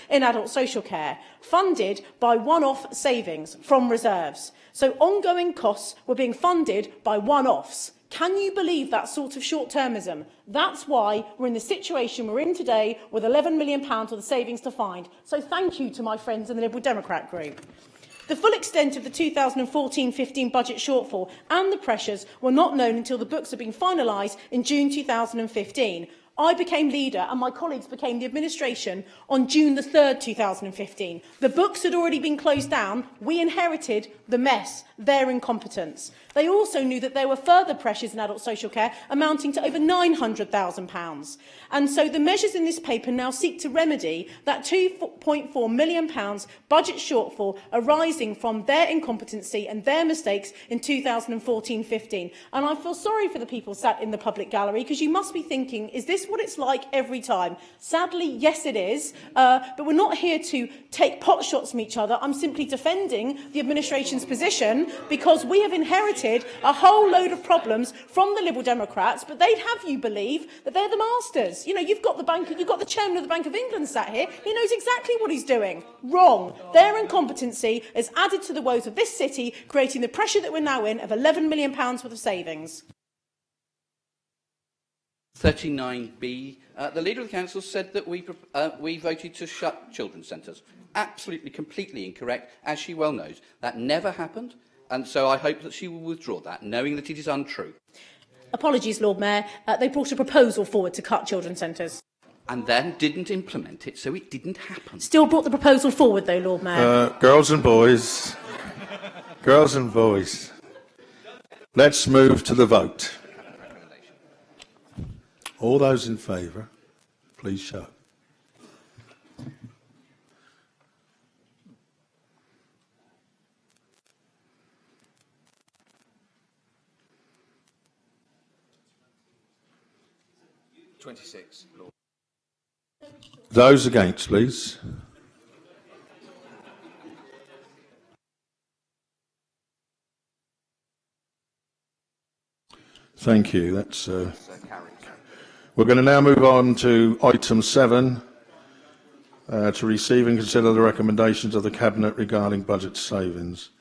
in adult social care, funded by one-off savings from reserves. So ongoing costs were being funded by one-offs. Can you believe that sort of short-termism? That's why we're in the situation we're in today with £11 million of the savings to find. So thank you to my friends in the Liberal Democrat group. The full extent of the 2014-15 budget shortfall and the pressures were not known until the books had been finalised in June 2015. I became leader and my colleagues became the administration on June the 3rd, 2015. The books had already been closed down. We inherited the mess, their incompetence. They also knew that there were further pressures in adult social care amounting to over £900,000. And so the measures in this paper now seek to remedy that £2.4 million budget shortfall arising from their incompetency and their mistakes in 2014-15. And I feel sorry for the people sat in the public gallery, because you must be thinking, is this what it's like every time? Sadly, yes, it is. But we're not here to take pot shots from each other. I'm simply defending the administration's position, because we have inherited a whole load of problems from the Liberal Democrats, but they'd have you believe that they're the masters. You know, you've got the chairman of the Bank of England sat here. He knows exactly what he's doing. Wrong. Their incompetency has added to the woes of this city, creating the pressure that we're now in of £11 million worth of savings. 39B, the Leader of the Council said that we voted to shut children's centres. Absolutely, completely incorrect, as she well knows. That never happened, and so I hope that she will withdraw that, knowing that it is untrue. Apologies, Lord Mayor. They brought a proposal forward to cut children's centres. And then didn't implement it, so it didn't happen. Still brought the proposal forward, though, Lord Mayor. Girls and boys, let's move to the vote. All those in favour, please show. Those against, please. Thank you. That's. We're going to now move on to item 7, to receive and consider the recommendations of the Cabinet regarding budget savings.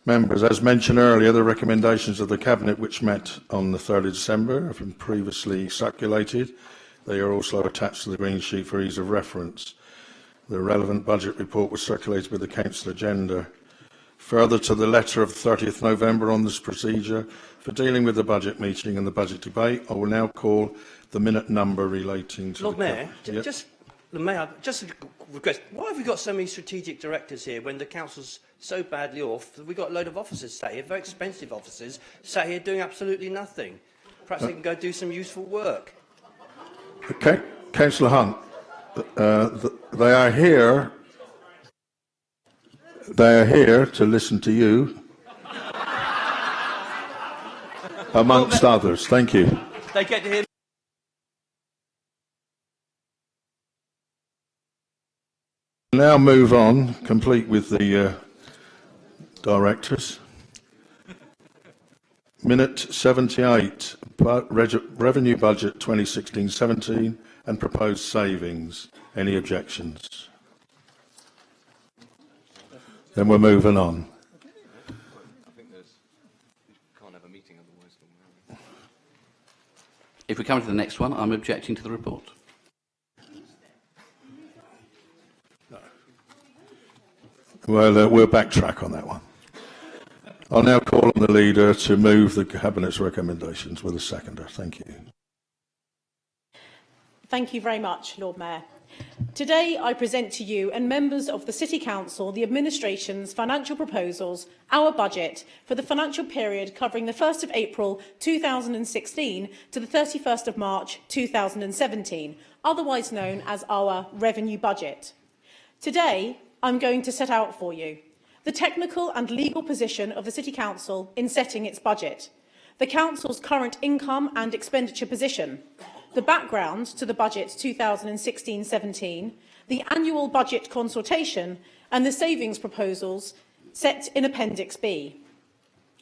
Members, as mentioned earlier, the recommendations of the Cabinet, which met on the 3rd of December, have been previously circulated. They are also attached to the Green Sheet for ease of reference. The relevant budget report was circulated with the Council agenda. Further to the letter of 30th November on this procedure for dealing with the budget meeting and the budget debate, I will now call the minute number relating to Lord Mayor, Yep. just a request. Why have we got so many strategic directors here when the council's so badly off that we've got a load of officers sat here, very expensive officers, sat here doing absolutely nothing? Perhaps they can go do some useful work. Okay, Councillor Hunt, they are here. They are here to listen to you, amongst others. Thank you. They get to hear. Now move on, complete with the directors. Minute 78, Revenue Budget 2016-17 and proposed savings. Any objections? Then we're moving on. we come to the next one, I'm objecting to the report. Well, we'll backtrack on that one. I'll now call on the leader to move the Cabinet's recommendations with a seconder. Thank you. Thank you very much, Lord Mayor. Today, I present to you and members of the City Council the administration's financial proposals, our budget, for the financial period covering the 1st of April 2016 to the 31st of March 2017, otherwise known as our revenue budget. Today, I'm going to set out for you the technical and legal position of the City Council in setting its budget, the Council's current income and expenditure position, the background to the budget 2016-17, the annual budget consultation and the savings proposals set in Appendix B.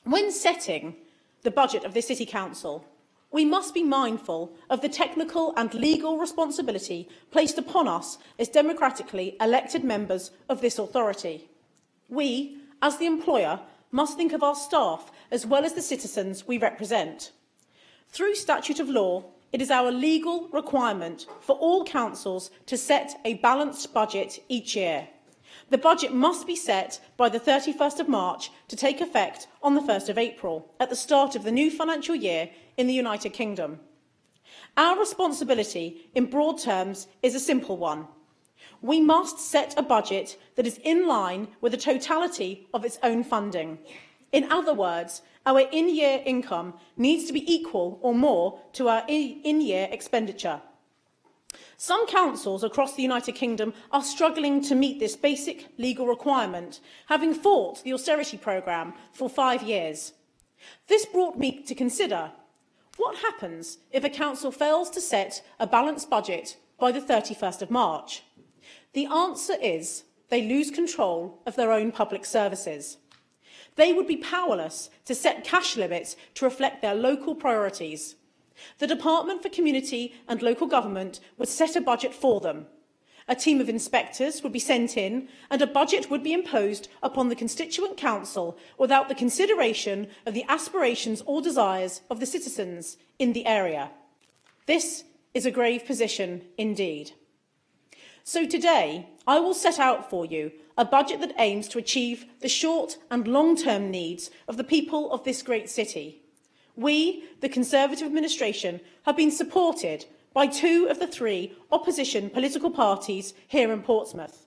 When setting the budget of the City Council, we must be mindful of the technical and legal responsibility placed upon us as democratically elected members of this authority. We, as the employer, must think of our staff as well as the citizens we represent. Through statute of law, it is our legal requirement for all councils to set a balanced budget each year. The budget must be set by the 31st of March to take effect on the 1st of April, at the start of the new financial year in the United Kingdom. Our responsibility, in broad terms, is a simple one. We must set a budget that is in line with the totality of its own funding. In other words, our in-year income needs to be equal or more to our in-year expenditure. Some councils across the United Kingdom are struggling to meet this basic legal requirement, having fought the austerity programme for 5 years. This brought me to consider, what happens if a council fails to set a balanced budget by the 31st of March? The answer is they lose control of their own public services. They would be powerless to set cash limits to reflect their local priorities. The Department for Community and Local Government would set a budget for them. A team of inspectors would be sent in and a budget would be imposed upon the constituent council without the consideration of the aspirations or desires of the citizens in the area. This is a grave position indeed. So today, I will set out for you a budget that aims to achieve the short and long-term needs of the people of this great city. We, the Conservative administration, have been supported by 2 of the 3 opposition political parties here in Portsmouth.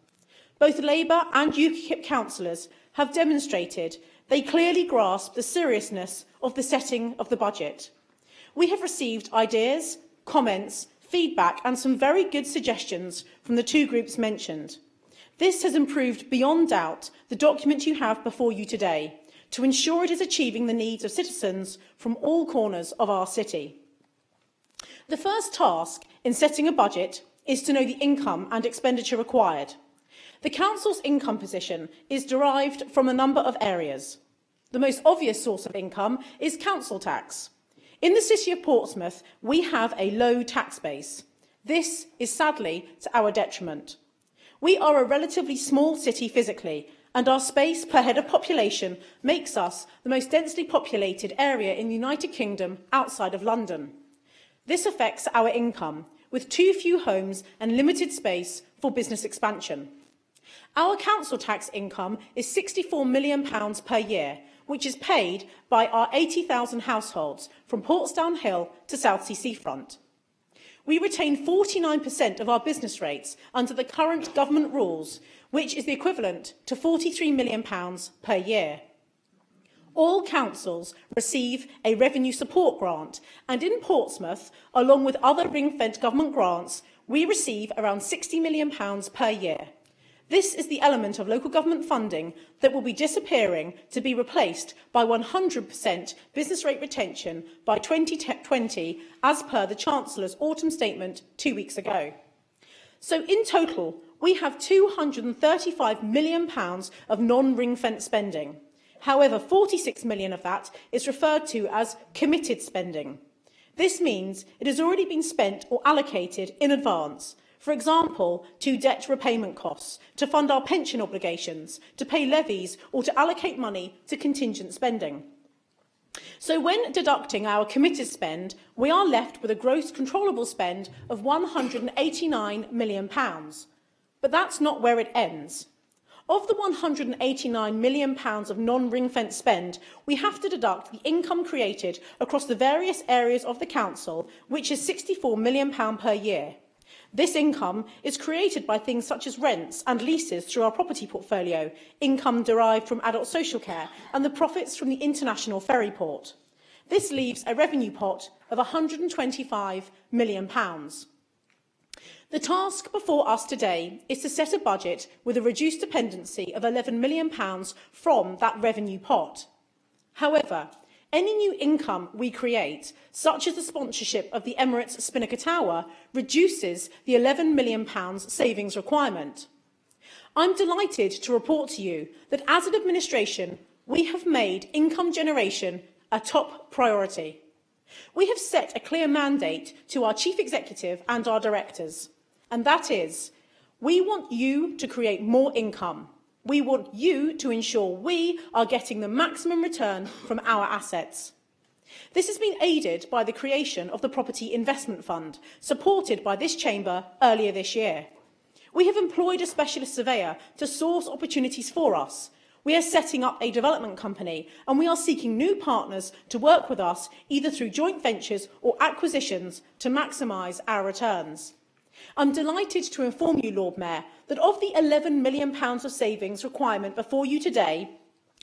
Both Labour and UKIP councillors have demonstrated they clearly grasp the seriousness of the setting of the budget. We have received ideas, comments, feedback and some very good suggestions from the 2 groups mentioned. This has improved beyond doubt the document you have before you today to ensure it is achieving the needs of citizens from all corners of our city. The first task in setting a budget is to know the income and expenditure required. The Council's income position is derived from a number of areas. The most obvious source of income is council tax. In the City of Portsmouth, we have a low tax base. This is sadly to our detriment. We are a relatively small city physically, and our space per head of population makes us the most densely populated area in the United Kingdom outside of London. This affects our income, with too few homes and limited space for business expansion. Our council tax income is £64 million per year, which is paid by our 80,000 households from Portsdown Hill to Southsea Seafront. We retain 49% of our business rates under the current government rules, which is the equivalent to £43 million per year. All councils receive a revenue support grant, and in Portsmouth, along with other ring-fed government grants, we receive around £60 million per year. This is the element of local government funding that will be disappearing to be replaced by 100% business rate retention by 2020, as per the Chancellor's autumn statement 2 weeks ago. So in total, we have £235 million of non-ring-fence spending. However, 46 million of that is referred to as committed spending. This means it has already been spent or allocated in advance, for example, to debt repayment costs, to fund our pension obligations, to pay levies or to allocate money to contingent spending. So when deducting our committed spend, we are left with a gross controllable spend of £189 million. But that's not where it ends. Of the £189 million of non-ring-fence spend, we have to deduct the income created across the various areas of the council, which is £64 million per year. This income is created by things such as rents and leases through our property portfolio, income derived from adult social care, and the profits from the international ferry port. This leaves a revenue pot of £125 million. The task before us today is to set a budget with a reduced dependency of £11 million from that revenue pot. However, any new income we create, such as the sponsorship of the Emirates Spinnaker Tower, reduces the £11 million savings requirement. I'm delighted to report to you that as an administration, we have made income generation a top priority. We have set a clear mandate to our Chief Executive and our directors, and that is, we want you to create more income. We want you to ensure we are getting the maximum return from our assets. This has been aided by the creation of the Property Investment Fund, supported by this chamber earlier this year. We have employed a specialist surveyor to source opportunities for us. We are setting up a development company, and we are seeking new partners to work with us either through joint ventures or acquisitions to maximise our returns. I'm delighted to inform you, Lord Mayor, that of the £11 million of savings requirement before you today,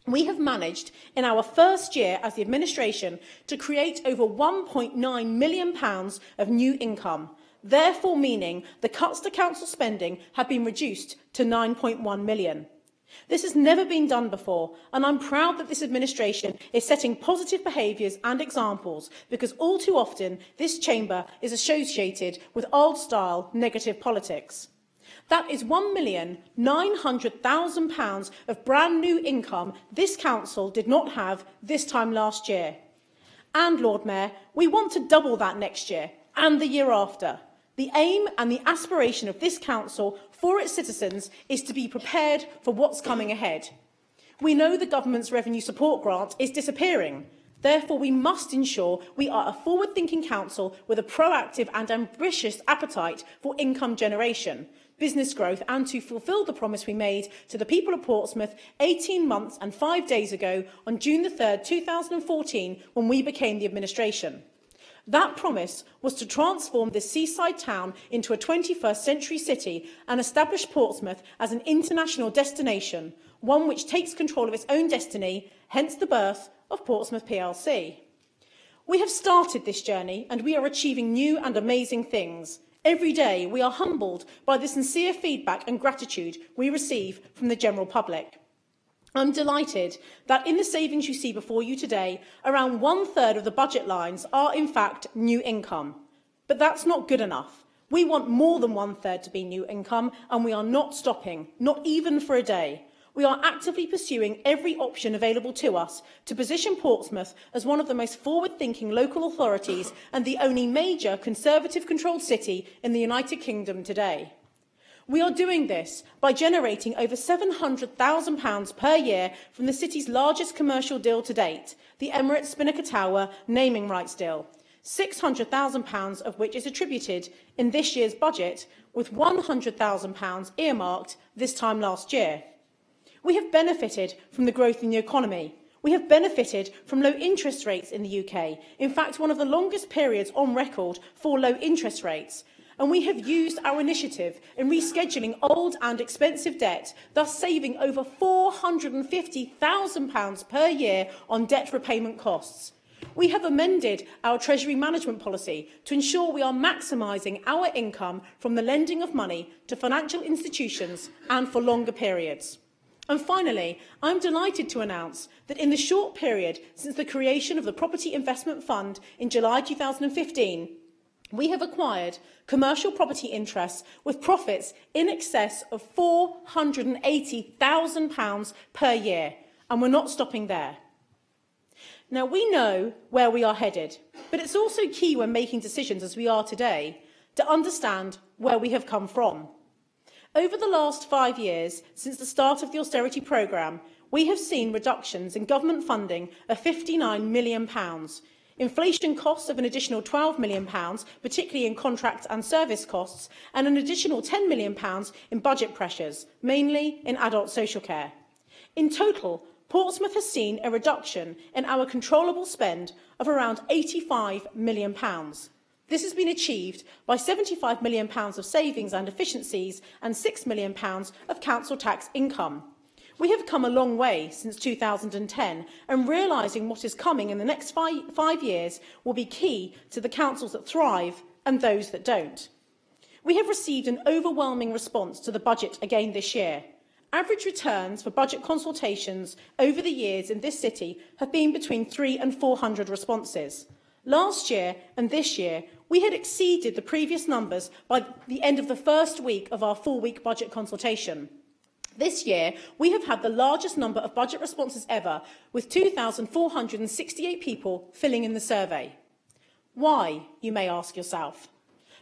we have managed in our first year as the administration to create over £1.9 million of new income, therefore meaning the cuts to council spending have been reduced to £9.1 million. This has never been done before, and I'm proud that this administration is setting positive behaviours and examples, because all too often this chamber is associated with old-style negative politics. That is £1,900,000 of brand new income this council did not have this time last year. And, Lord Mayor, we want to double that next year and the year after. The aim and the aspiration of this council for its citizens is to be prepared for what's coming ahead. We know the government's revenue support grant is disappearing. Therefore, we must ensure we are a forward-thinking council with a proactive and ambitious appetite for income generation, business growth, and to fulfil the promise we made to the people of Portsmouth 18 months and 5 days ago on June the 3rd, 2014, when we became the administration. That promise was to transform this seaside town into a 21st century city and establish Portsmouth as an international destination, one which takes control of its own destiny, hence the birth of Portsmouth plc. We have started this journey and we are achieving new and amazing things. Every day we are humbled by the sincere feedback and gratitude we receive from the general public. I'm delighted that in the savings you see before you today, around 1/3 of the budget lines are in fact new income. But that's not good enough. We want more than 1/3 to be new income, and we are not stopping, not even for a day. We are actively pursuing every option available to us to position Portsmouth as one of the most forward-thinking local authorities and the only major Conservative-controlled city in the United Kingdom today. We are doing this by generating over £700,000 per year from the city's largest commercial deal to date, the Emirates Spinnaker Tower naming rights deal, £600,000 of which is attributed in this year's budget, with £100,000 earmarked this time last year. We have benefited from the growth in the economy. We have benefited from low interest rates in the UK, in fact one of the longest periods on record for low interest rates. And we have used our initiative in rescheduling old and expensive debt, thus saving over £450,000 per year on debt repayment costs. We have amended our Treasury management policy to ensure we are maximising our income from the lending of money to financial institutions and for longer periods. And finally, I'm delighted to announce that in the short period since the creation of the Property Investment Fund in July 2015, we have acquired commercial property interests with profits in excess of £480,000 per year, and we're not stopping there. Now, we know where we are headed, but it's also key when making decisions, as we are today, to understand where we have come from. Over the last 5 years, since the start of the austerity programme, we have seen reductions in government funding of £59 million, inflation costs of an additional £12 million, particularly in contract and service costs, and an additional £10 million in budget pressures, mainly in adult social care. In total, Portsmouth has seen a reduction in our controllable spend of around £85 million. This has been achieved by £75 million of savings and efficiencies and £6 million of council tax income. We have come a long way since 2010, and realising what is coming in the next five years will be key to the councils that thrive and those that don't. We have received an overwhelming response to the budget again this year. Average returns for budget consultations over the years in this city have been between 300 and 400 responses. Last year and this year, we had exceeded the previous numbers by the end of the first week of our four-week budget consultation. This year, we have had the largest number of budget responses ever, with 2,468 people filling in the survey. Why, you may ask yourself?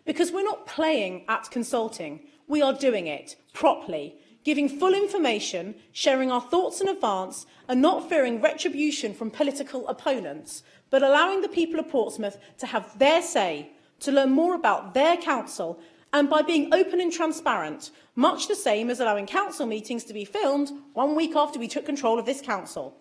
Because we're not playing at consulting, we are doing it properly, giving full information, sharing our thoughts in advance, and not fearing retribution from political opponents, but allowing the people of Portsmouth to have their say, to learn more about their council, and by being open and transparent, much the same as allowing council meetings to be filmed 1 week after we took control of this council.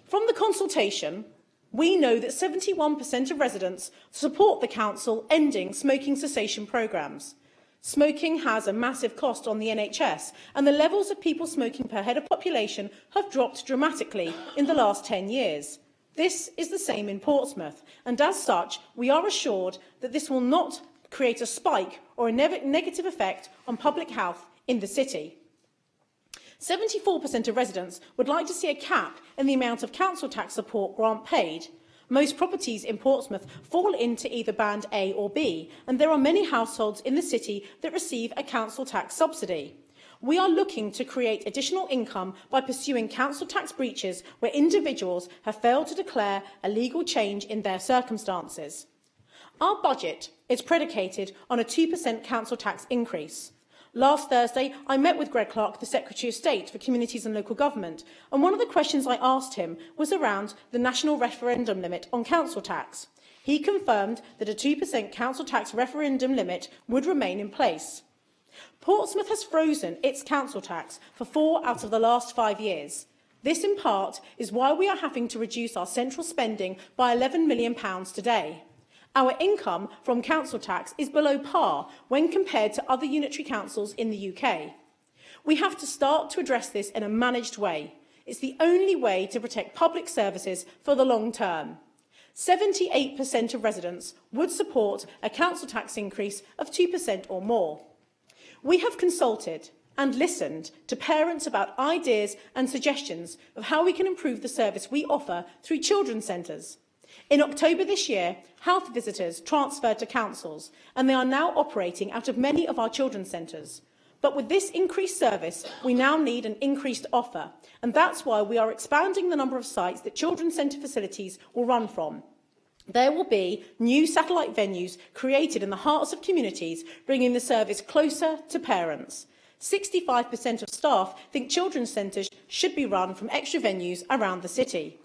From the consultation, we know that 71% of residents support the council ending smoking cessation programmes. Smoking has a massive cost on the NHS, and the levels of people smoking per head of population have dropped dramatically in the last 10 years. This is the same in Portsmouth, and as such, we are assured that this will not create a spike or a negative effect on public health in the city. 74% of residents would like to see a cap in the amount of council tax support grant paid. Most properties in Portsmouth fall into either Band A or B, and there are many households in the city that receive a council tax subsidy. We are looking to create additional income by pursuing council tax breaches where individuals have failed to declare a legal change in their circumstances. Our budget is predicated on a 2% council tax increase. Last Thursday, I met with Greg Clark, the Secretary of State for Communities and Local Government, and one of the questions I asked him was around the national referendum limit on council tax. He confirmed that a 2% council tax referendum limit would remain in place. Portsmouth has frozen its council tax for 4 out of the last 5 years. This, in part, is why we are having to reduce our central spending by £11 million today. Our income from council tax is below par when compared to other unitary councils in the UK. We have to start to address this in a managed way. It's the only way to protect public services for the long term. 78% of residents would support a council tax increase of 2% or more. We have consulted and listened to parents about ideas and suggestions of how we can improve the service we offer through children's centres. In October this year, health visitors transferred to councils, and they are now operating out of many of our children's centres. But with this increased service, we now need an increased offer, and that's why we are expanding the number of sites that children's centre facilities will run from. There will be new satellite venues created in the hearts of communities, bringing the service closer to parents. 65% of staff think children's centres should be run from extra venues around the city.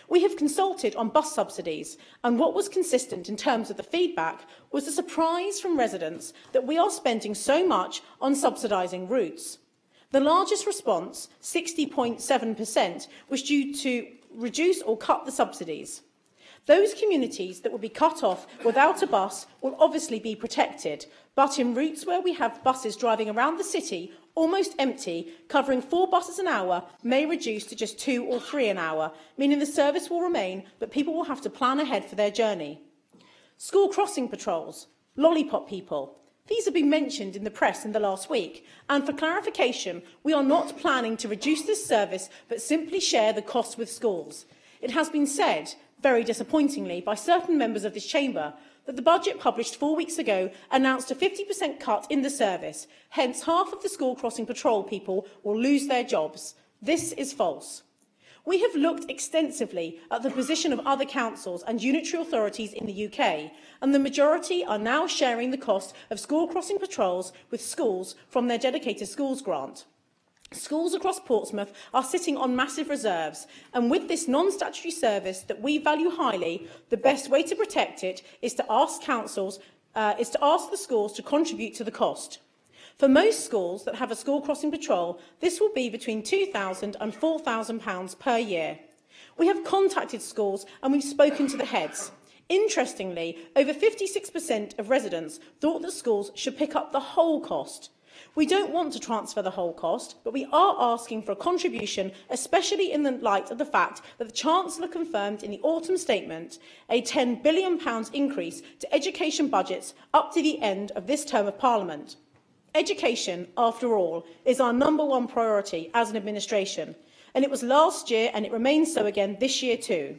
We have consulted on bus subsidies, and what was consistent in terms of the feedback was the surprise from residents that we are spending so much on subsidising routes. The largest response, 60.7%, was due to reduce or cut the subsidies. Those communities that will be cut off without a bus will obviously be protected, but in routes where we have buses driving around the city almost empty, covering 4 buses an hour may reduce to just 2 or 3 an hour, meaning the service will remain, but people will have to plan ahead for their journey. School crossing patrols, lollipop people, these have been mentioned in the press in the last week, and for clarification, we are not planning to reduce this service, but simply share the cost with schools. It has been said, very disappointingly, by certain members of this chamber, that the budget published 4 weeks ago announced a 50% cut in the service, hence half of the school crossing patrol people will lose their jobs. This is false. We have looked extensively at the position of other councils and unitary authorities in the UK, and the majority are now sharing the cost of school crossing patrols with schools from their dedicated schools grant. Schools across Portsmouth are sitting on massive reserves, and with this non-statutory service that we value highly, the best way to protect it is to ask the schools to contribute to the cost. For most schools that have a school crossing patrol, this will be between £2,000 and £4,000 per year. We have contacted schools and we've spoken to the heads. Interestingly, over 56% of residents thought that schools should pick up the whole cost. We don't want to transfer the whole cost, but we are asking for a contribution, especially in the light of the fact that the Chancellor confirmed in the autumn statement a £10 billion increase to education budgets up to the end of this term of Parliament. Education, after all, is our #1 priority as an administration, and it was last year and it remains so again this year too.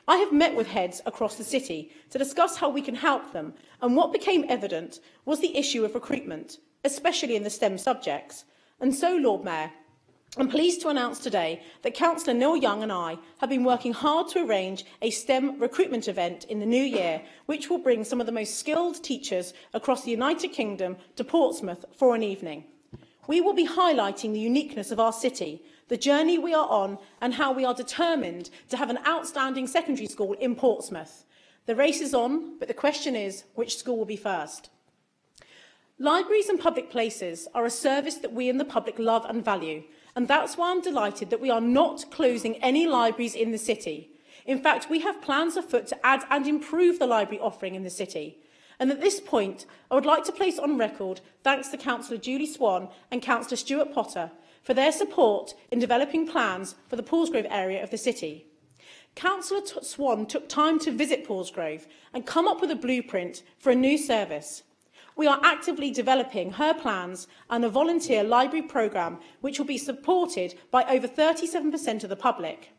I have met with heads across the city to discuss how we can help them, and what became evident was the issue of recruitment, especially in the STEM subjects. And so, Lord Mayor, I'm pleased to announce today that Councillor Neil Young and I have been working hard to arrange a STEM recruitment event in the new year, which will bring some of the most skilled teachers across the United Kingdom to Portsmouth for an evening. We will be highlighting the uniqueness of our city, the journey we are on, and how we are determined to have an outstanding secondary school in Portsmouth. The race is on, but the question is, which school will be first? Libraries and public places are a service that we in the public love and value, and that's why I'm delighted that we are not closing any libraries in the city. In fact, we have plans afoot to add and improve the library offering in the city. And at this point, I would like to place on record thanks to Councillor Julie Swan and Councillor Stuart Potter for their support in developing plans for the Paulsgrove area of the city. Councillor Swan took time to visit Paulsgrove and come up with a blueprint for a new service. We are actively developing her plans and a volunteer library programme which will be supported by over 37% of the public.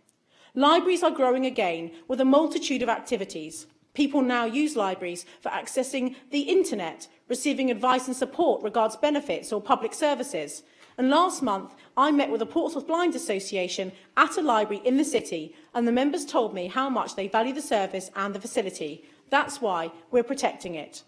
Libraries are growing again with a multitude of activities. People now use libraries for accessing the internet, receiving advice and support regards benefits or public services. And last month, I met with the Portsmouth Blind Association at a library in the city, and the members told me how much they value the service and the facility. That's why we're protecting it.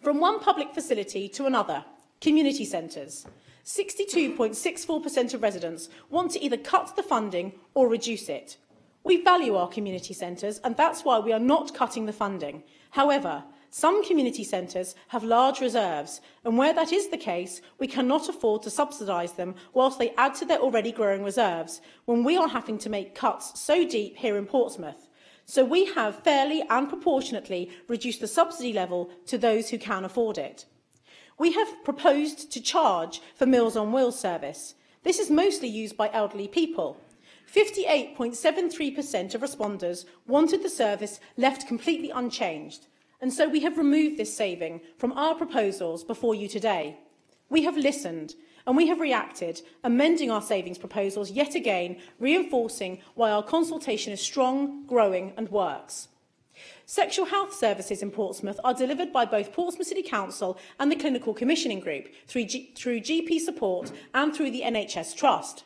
From one public facility to another, community centres. 62.64% of residents want to either cut the funding or reduce it. We value our community centres, and that's why we are not cutting the funding. However, some community centres have large reserves, and where that is the case, we cannot afford to subsidise them whilst they add to their already growing reserves, when we are having to make cuts so deep here in Portsmouth. So we have fairly and proportionately reduced the subsidy level to those who can afford it. We have proposed to charge for Meals on Wheels service. This is mostly used by elderly people. 58.73% of responders wanted the service left completely unchanged, and so we have removed this saving from our proposals before you today. We have listened and we have reacted, amending our savings proposals yet again, reinforcing why our consultation is strong, growing and works. Sexual health services in Portsmouth are delivered by both Portsmouth City Council and the Clinical Commissioning Group through GP support and through the NHS Trust.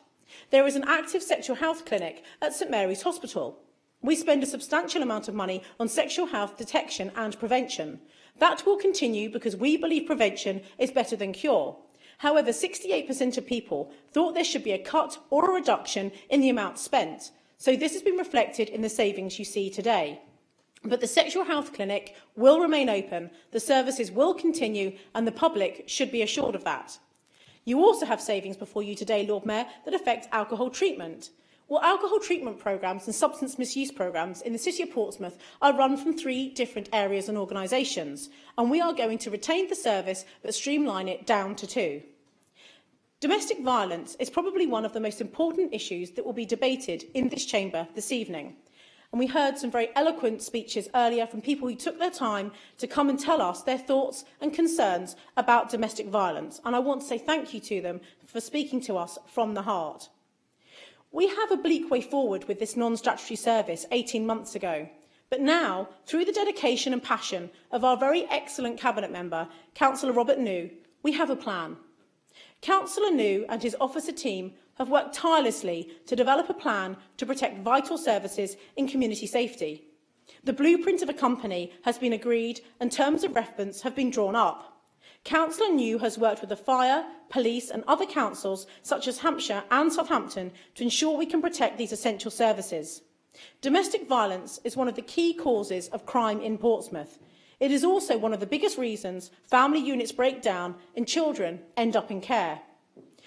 There is an active sexual health clinic at St Mary's Hospital. We spend a substantial amount of money on sexual health detection and prevention. That will continue because we believe prevention is better than cure. However, 68% of people thought there should be a cut or a reduction in the amount spent, so this has been reflected in the savings you see today. But the sexual health clinic will remain open, the services will continue, and the public should be assured of that. You also have savings before you today, Lord Mayor, that affect alcohol treatment. Well, alcohol treatment programmes and substance misuse programmes in the City of Portsmouth are run from 3 different areas and organisations, and we are going to retain the service but streamline it down to 2. Domestic violence is probably one of the most important issues that will be debated in this chamber this evening. And we heard some very eloquent speeches earlier from people who took their time to come and tell us their thoughts and concerns about domestic violence. And I want to say thank you to them for speaking to us from the heart. We have a bleak way forward with this non-statutory service 18 months ago. But now, through the dedication and passion of our very excellent Cabinet member, Councillor Robert New, we have a plan. Councillor New and his officer team have worked tirelessly to develop a plan to protect vital services in community safety. The blueprint of a company has been agreed and terms of reference have been drawn up. Councillor New has worked with the fire, police and other councils, such as Hampshire and Southampton, to ensure we can protect these essential services. Domestic violence is one of the key causes of crime in Portsmouth. It is also one of the biggest reasons family units break down and children end up in care.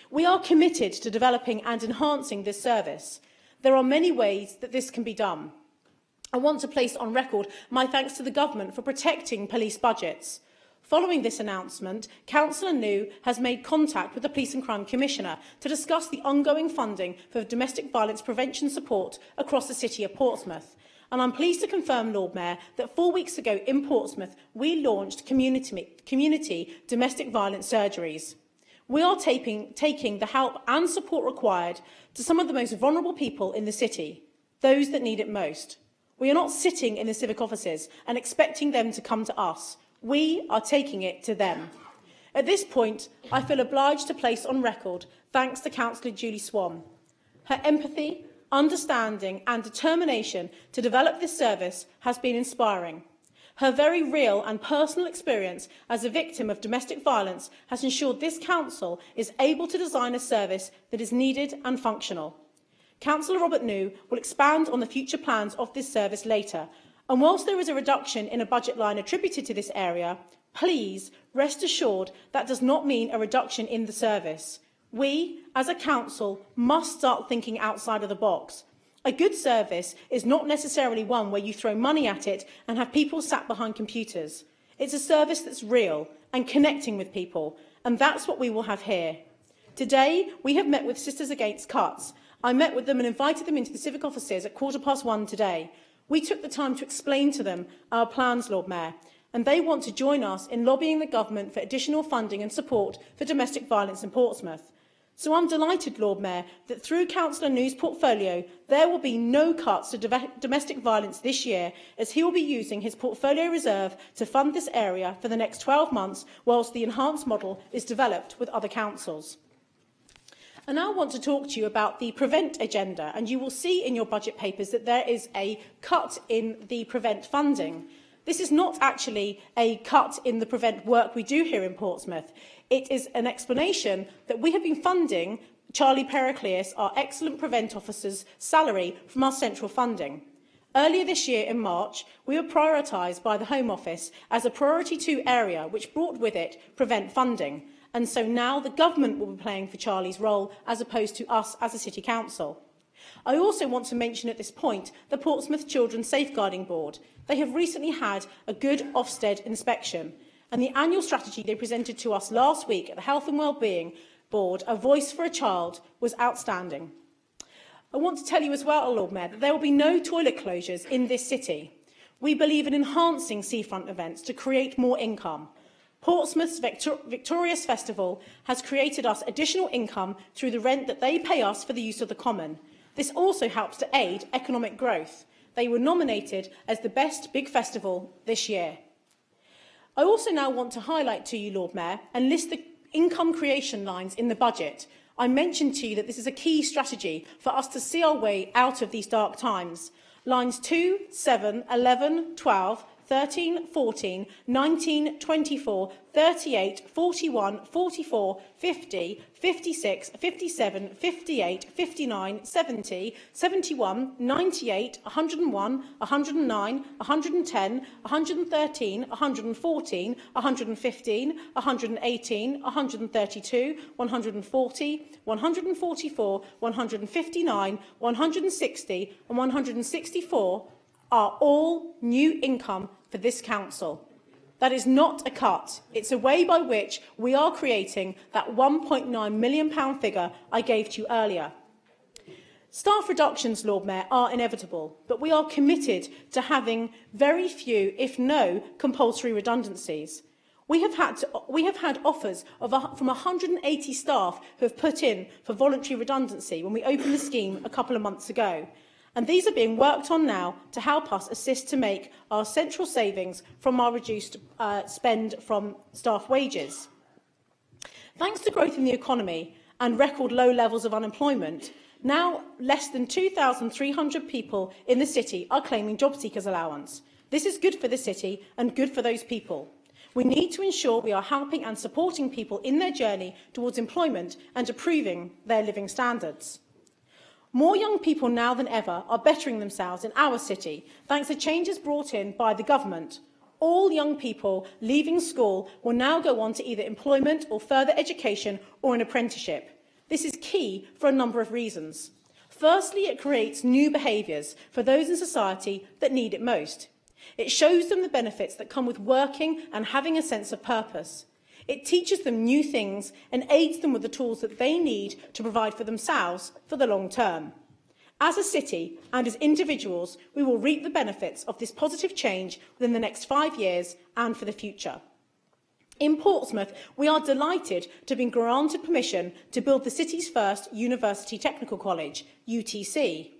We are committed to developing and enhancing this service. There are many ways that this can be done. I want to place on record my thanks to the Government for protecting police budgets. Following this announcement, Councillor New has made contact with the Police and Crime Commissioner to discuss the ongoing funding for domestic violence prevention support across the City of Portsmouth. And I'm pleased to confirm, Lord Mayor, that 4 weeks ago in Portsmouth, we launched community domestic violence surgeries. We are taking the help and support required to some of the most vulnerable people in the city, those that need it most. We are not sitting in the civic offices and expecting them to come to us. We are taking it to them. At this point, I feel obliged to place on record thanks to Councillor Julie Swan. Her empathy, understanding and determination to develop this service has been inspiring. Her very real and personal experience as a victim of domestic violence has ensured this council is able to design a service that is needed and functional. Councillor Robert New will expand on the future plans of this service later, and whilst there is a reduction in a budget line attributed to this area, please rest assured that does not mean a reduction in the service. We, as a council, must start thinking outside of the box. A good service is not necessarily one where you throw money at it and have people sat behind computers. It's a service that's real and connecting with people, and that's what we will have here. Today, we have met with Sisters Against Cuts. I met with them and invited them into the civic offices at 1:15 today. We took the time to explain to them our plans, Lord Mayor, and they want to join us in lobbying the government for additional funding and support for domestic violence in Portsmouth. So I'm delighted, Lord Mayor, that through Councillor New's portfolio, there will be no cuts to domestic violence this year, as he will be using his portfolio reserve to fund this area for the next 12 months, whilst the enhanced model is developed with other councils. I now want to talk to you about the Prevent agenda, and you will see in your budget papers that there is a cut in the Prevent funding. This is not actually a cut in the Prevent work we do here in Portsmouth. It is an explanation that we have been funding Charlie Pericleus, our excellent Prevent officer's salary, from our central funding. Earlier this year, in March, we were prioritised by the Home Office as a Priority 2 area, which brought with it Prevent funding. And so now the government will be playing for Charlie's role as opposed to us as a City Council. I also want to mention at this point the Portsmouth Children's Safeguarding Board. They have recently had a good Ofsted inspection, and the annual strategy they presented to us last week at the Health and Wellbeing Board, A Voice for a Child, was outstanding. I want to tell you as well, Lord Mayor, that there will be no toilet closures in this city. We believe in enhancing seafront events to create more income. Portsmouth's Victorious Festival has created us additional income through the rent that they pay us for the use of the common. This also helps to aid economic growth. They were nominated as the best big festival this year. I also now want to highlight to you, Lord Mayor, and list the income creation lines in the budget. I mentioned to you that this is a key strategy for us to see our way out of these dark times. Lines 2, 7, 11, 12, 13, 14, 19, 24, 38, 41, 44, 50, 56, 57, 58, 59, 70, 71, 98, 101, 109, 110, 113, 114, 115, 118, 132, 140, 144, 159, 160 and 164 are all new income for this council. That is not a cut. It's a way by which we are creating that £1.9 million figure I gave to you earlier. Staff reductions, Lord Mayor, are inevitable, but we are committed to having very few, if no, compulsory redundancies. We have had offers from 180 staff who have put in for voluntary redundancy when we opened the scheme a couple of months ago. And these are being worked on now to help us assist to make our central savings from our reduced spend from staff wages. Thanks to growth in the economy and record low levels of unemployment, now less than 2,300 people in the city are claiming job seekers allowance. This is good for the city and good for those people. We need to ensure we are helping and supporting people in their journey towards employment and improving their living standards. More young people now than ever are bettering themselves in our city thanks to changes brought in by the government. All young people leaving school will now go on to either employment or further education or an apprenticeship. This is key for a number of reasons. Firstly, it creates new behaviours for those in society that need it most. It shows them the benefits that come with working and having a sense of purpose. It teaches them new things and aids them with the tools that they need to provide for themselves for the long term. As a city and as individuals, we will reap the benefits of this positive change within the next 5 years and for the future. In Portsmouth, we are delighted to have been granted permission to build the city's first University Technical College, UTC.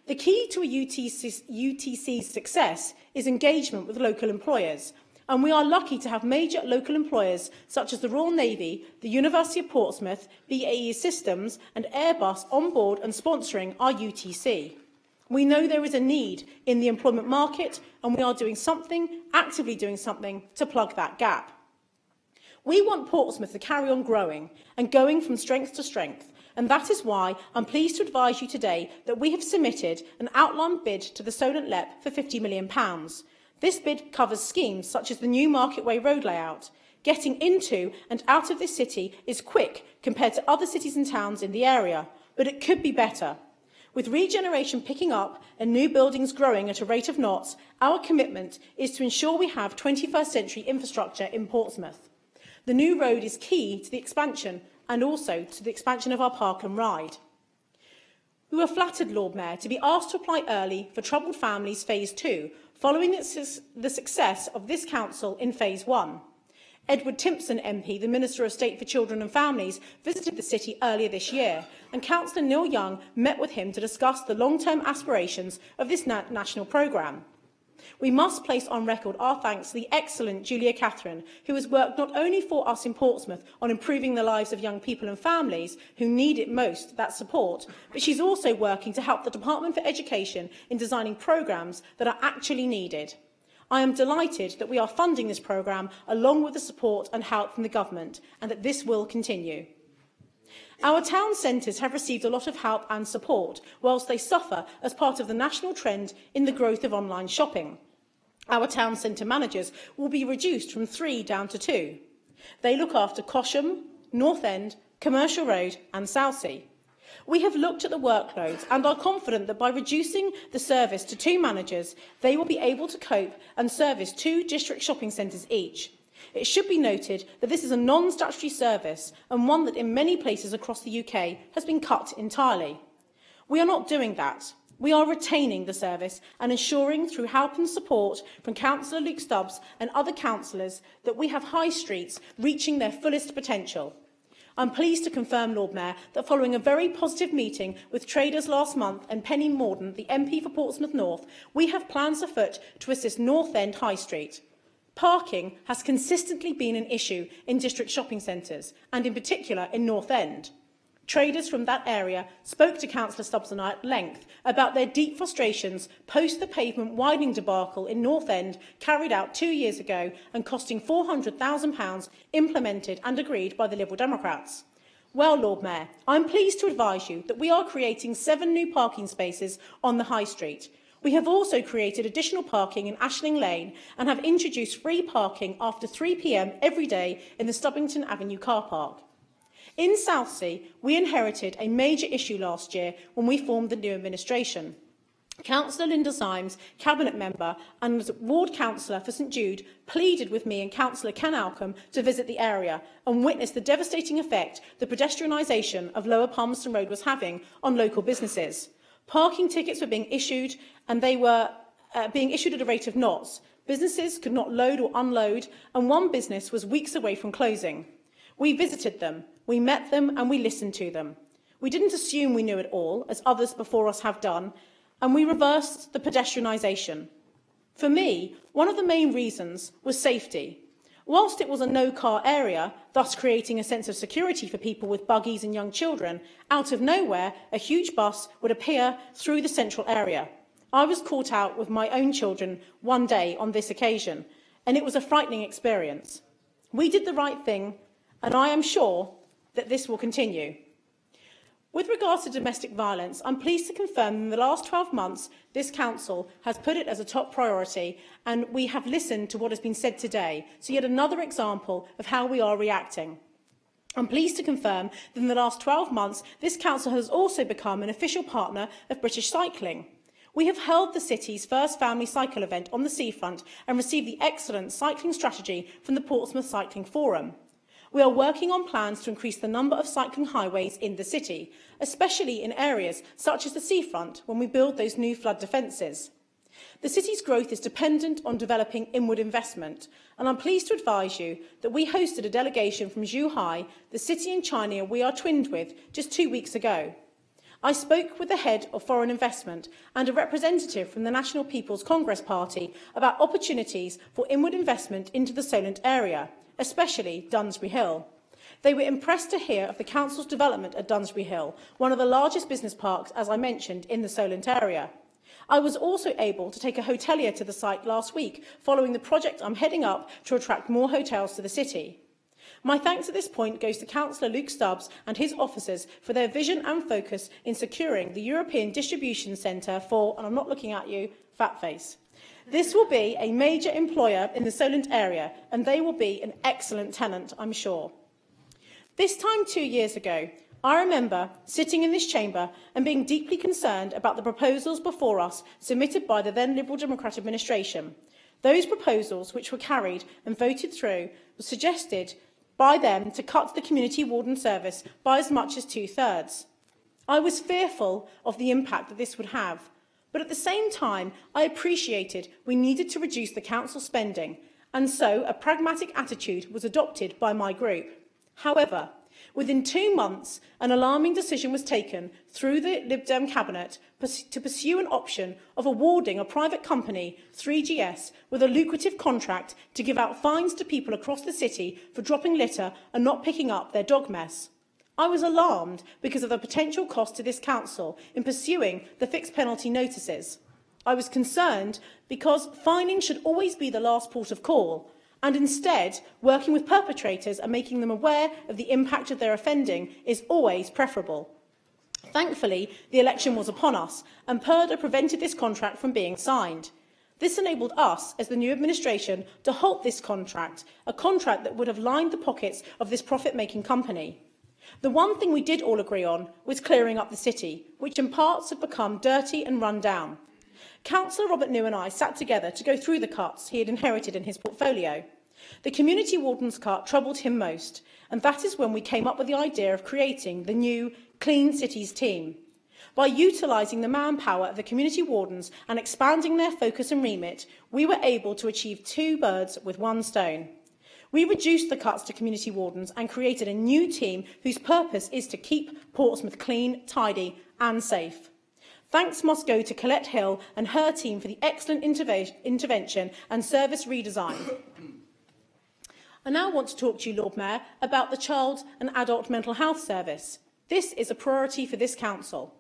The key to a UTC's success is engagement with local employers, and we are lucky to have major local employers such as the Royal Navy, the University of Portsmouth, BAE Systems and Airbus on board and sponsoring our UTC. We know there is a need in the employment market, and we are actively doing something to plug that gap. We want Portsmouth to carry on growing and going from strength to strength, and that is why I'm pleased to advise you today that we have submitted an outline bid to the Solent LEP for £50 million. This bid covers schemes such as the new Market Way road layout. Getting into and out of this city is quick compared to other cities and towns in the area, but it could be better. With regeneration picking up and new buildings growing at a rate of knots, our commitment is to ensure we have 21st century infrastructure in Portsmouth. The new road is key to the expansion and also to the expansion of our park and ride. We were flattered, Lord Mayor, to be asked to apply early for Troubled Families Phase 2, following the success of this council in Phase 1. Edward Timpson MP, the Minister of State for Children and Families, visited the city earlier this year, and Councillor Neil Young met with him to discuss the long-term aspirations of this national programme. We must place on record our thanks to the excellent Julia Catherine, who has worked not only for us in Portsmouth on improving the lives of young people and families who need it most, that support, but she's also working to help the Department for Education in designing programmes that are actually needed. I am delighted that we are funding this programme along with the support and help from the government, and that this will continue. Our town centres have received a lot of help and support, whilst they suffer as part of the national trend in the growth of online shopping. Our town centre managers will be reduced from 3 down to 2. They look after Cosham, North End, Commercial Road and Southsea. We have looked at the workloads and are confident that by reducing the service to 2 managers, they will be able to cope and service 2 district shopping centres each. It should be noted that this is a non-statutory service and one that in many places across the UK has been cut entirely. We are not doing that. We are retaining the service and ensuring through help and support from Councillor Luke Stubbs and other councillors that we have high streets reaching their fullest potential. I'm pleased to confirm, Lord Mayor, that following a very positive meeting with traders last month and Penny Mordaunt, the MP for Portsmouth North, we have plans afoot to assist North End High Street. Parking has consistently been an issue in district shopping centres, and in particular in North End. Traders from that area spoke to Councillor Stubbs and I at length about their deep frustrations post the pavement widening debacle in North End carried out 2 years ago and costing £400,000 implemented and agreed by the Liberal Democrats. Well, Lord Mayor, I'm pleased to advise you that we are creating 7 new parking spaces on the High Street. We have also created additional parking in Ashling Lane and have introduced free parking after 3 p.m. every day in the Stubbington Avenue car park. In Southsea, we inherited a major issue last year when we formed the new administration. Councillor Linda Symes, Cabinet Member and Ward Councillor for St Jude, pleaded with me and Councillor Ken Alcombe to visit the area and witness the devastating effect the pedestrianisation of Lower Palmerston Road was having on local businesses. Parking tickets were being issued and they were being issued at a rate of knots. Businesses could not load or unload and one business was weeks away from closing. We visited them, we met them and we listened to them. We didn't assume we knew it all, as others before us have done, and we reversed the pedestrianisation. For me, one of the main reasons was safety. Whilst it was a no-car area, thus creating a sense of security for people with buggies and young children, out of nowhere, a huge bus would appear through the central area. I was caught out with my own children one day on this occasion. and it was a frightening experience. We did the right thing, and I am sure that this will continue. With regards to domestic violence, I'm pleased to confirm that in the last 12 months, this Council has put it as a top priority, and we have listened to what has been said today. So yet another example of how we are reacting. I'm pleased to confirm that in the last 12 months, this Council has also become an official partner of British Cycling. We have held the city's first family cycle event on the seafront and received the excellent cycling strategy from the Portsmouth Cycling Forum. We are working on plans to increase the number of cycling highways in the city, especially in areas such as the seafront when we build those new flood defences. The city's growth is dependent on developing inward investment, and I'm pleased to advise you that we hosted a delegation from Zhuhai, the city in China we are twinned with, just 2 weeks ago. I spoke with the head of foreign investment and a representative from the National People's Congress Party about opportunities for inward investment into the Solent area, especially Dunsbury Hill. They were impressed to hear of the Council's development at Dunsbury Hill, one of the largest business parks, as I mentioned, in the Solent area. I was also able to take a hotelier to the site last week, following the project I'm heading up to attract more hotels to the city. My thanks at this point goes to Councillor Luke Stubbs and his officers for their vision and focus in securing the European Distribution Centre for, and I'm not looking at you, fat face. This will be a major employer in the Solent area, and they will be an excellent tenant, I'm sure. This time 2 years ago, I remember sitting in this chamber and being deeply concerned about the proposals before us submitted by the then Liberal Democrat administration. Those proposals, which were carried and voted through, were suggested by them to cut the community warden service by as much as 2/3. I was fearful of the impact that this would have, but at the same time, I appreciated we needed to reduce the council spending, and so a pragmatic attitude was adopted by my group. However, within 2 months, an alarming decision was taken through the Lib Dem cabinet to pursue an option of awarding a private company, 3GS, with a lucrative contract to give out fines to people across the city for dropping litter and not picking up their dog mess. I was alarmed because of the potential cost to this council in pursuing the fixed penalty notices. I was concerned because fining should always be the last port of call, and instead, working with perpetrators and making them aware of the impact of their offending is always preferable. Thankfully, the election was upon us, and Purdah prevented this contract from being signed. This enabled us, as the new administration, to halt this contract, a contract that would have lined the pockets of this profit-making company. The one thing we did all agree on was clearing up the city, which in parts had become dirty and run down. Councillor Robert New and I sat together to go through the cuts he had inherited in his portfolio. The community warden's cut troubled him most, and that is when we came up with the idea of creating the new Clean Cities team. By utilising the manpower of the community wardens and expanding their focus and remit, we were able to achieve 2 birds with 1 stone. We reduced the cuts to community wardens and created a new team whose purpose is to keep Portsmouth clean, tidy and safe. Thanks must go to Colette Hill and her team for the excellent intervention and service redesign. I now want to talk to you, Lord Mayor, about the Child and Adult Mental Health Service. This is a priority for this council.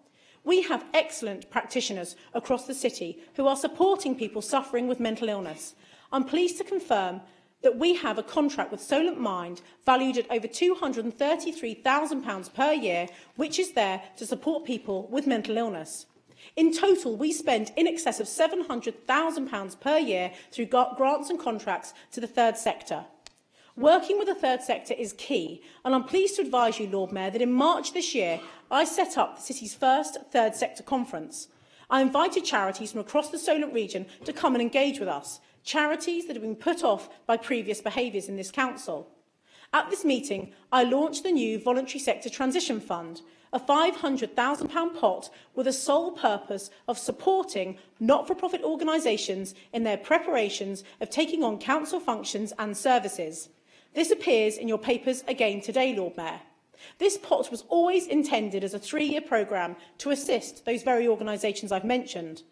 We have excellent practitioners across the city who are supporting people suffering with mental illness. I'm pleased to confirm that we have a contract with Solent Mind valued at over £233,000 per year, which is there to support people with mental illness. In total, we spend in excess of £700,000 per year through grants and contracts to the third sector. Working with the third sector is key, and I'm pleased to advise you, Lord Mayor, that in March this year, I set up the city's first third sector conference. I invited charities from across the Solent region to come and engage with us, charities that have been put off by previous behaviours in this council. At this meeting, I launched the new Voluntary Sector Transition Fund, a £500,000 pot with the sole purpose of supporting not-for-profit organisations in their preparations of taking on council functions and services. This appears in your papers again today, Lord Mayor. This pot was always intended as a 3-year programme to assist those very organisations I've mentioned.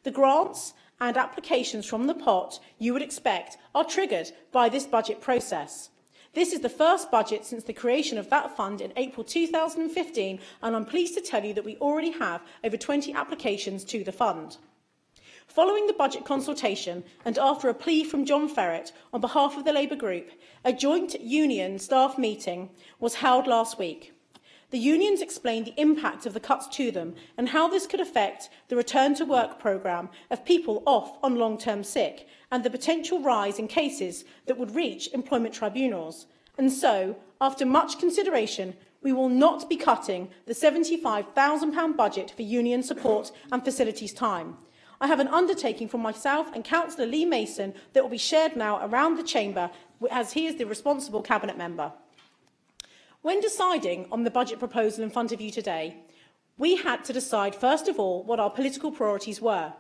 The grants and applications from the pot you would expect are triggered by this budget process. This is the first budget since the creation of that fund in April 2015, and I'm pleased to tell you that we already have over 20 applications to the fund. Following the budget consultation and after a plea from John Ferret on behalf of the Labour Group, a joint union staff meeting was held last week. The unions explained the impact of the cuts to them and how this could affect the return to work programme of people off on long-term sick and the potential rise in cases that would reach employment tribunals. And so, after much consideration, we will not be cutting the £75,000 budget for union support and facilities time. I have an undertaking from myself and Councillor Lee Mason that will be shared now around the chamber, as he is the responsible cabinet member. When deciding on the budget proposal in front of you today, we had to decide first of all what our political priorities were.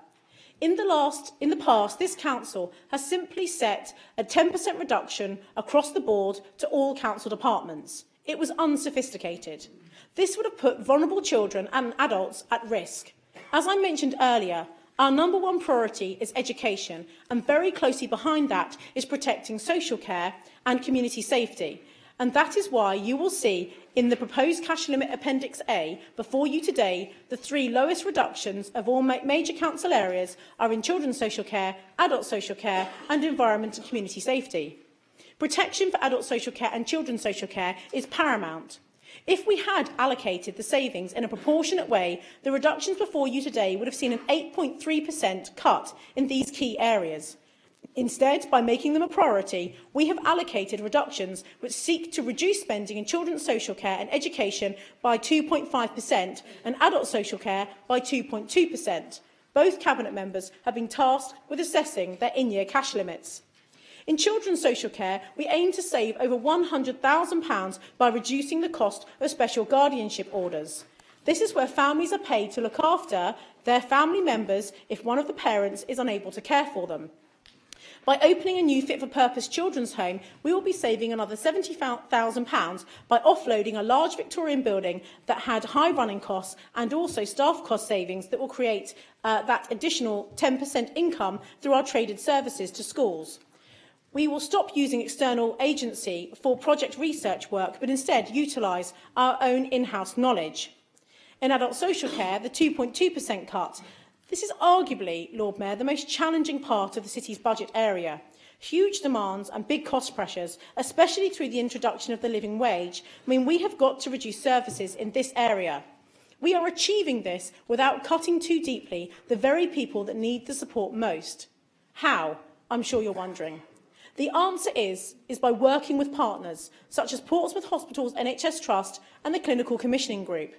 In the past, this council has simply set a 10% reduction across the board to all council departments. It was unsophisticated. This would have put vulnerable children and adults at risk. As I mentioned earlier, our number one priority is education, and very closely behind that is protecting social care and community safety. And that is why you will see in the proposed cash limit Appendix A before you today, the three lowest reductions of all major council areas are in children's social care, adult social care and environment and community safety. Protection for adult social care and children's social care is paramount. If we had allocated the savings in a proportionate way, the reductions before you today would have seen an 8.3% cut in these key areas. Instead, by making them a priority, we have allocated reductions which seek to reduce spending in children's social care and education by 2.5% and adult social care by 2.2%. Both Cabinet members have been tasked with assessing their in-year cash limits. In children's social care, we aim to save over £100,000 by reducing the cost of special guardianship orders. This is where families are paid to look after their family members if one of the parents is unable to care for them. By opening a new fit-for-purpose children's home, we will be saving another £70,000 by offloading a large Victorian building that had high running costs and also staff cost savings that will create that additional 10% income through our traded services to schools. We will stop using external agency for project research work, but instead utilise our own in-house knowledge. In adult social care, the 2.2% cut. This is arguably, Lord Mayor, the most challenging part of the city's budget area. Huge demands and big cost pressures, especially through the introduction of the living wage, mean we have got to reduce services in this area. We are achieving this without cutting too deeply the very people that need the support most. How? I'm sure you're wondering. The answer is by working with partners, such as Portsmouth Hospital's NHS Trust and the Clinical Commissioning Group.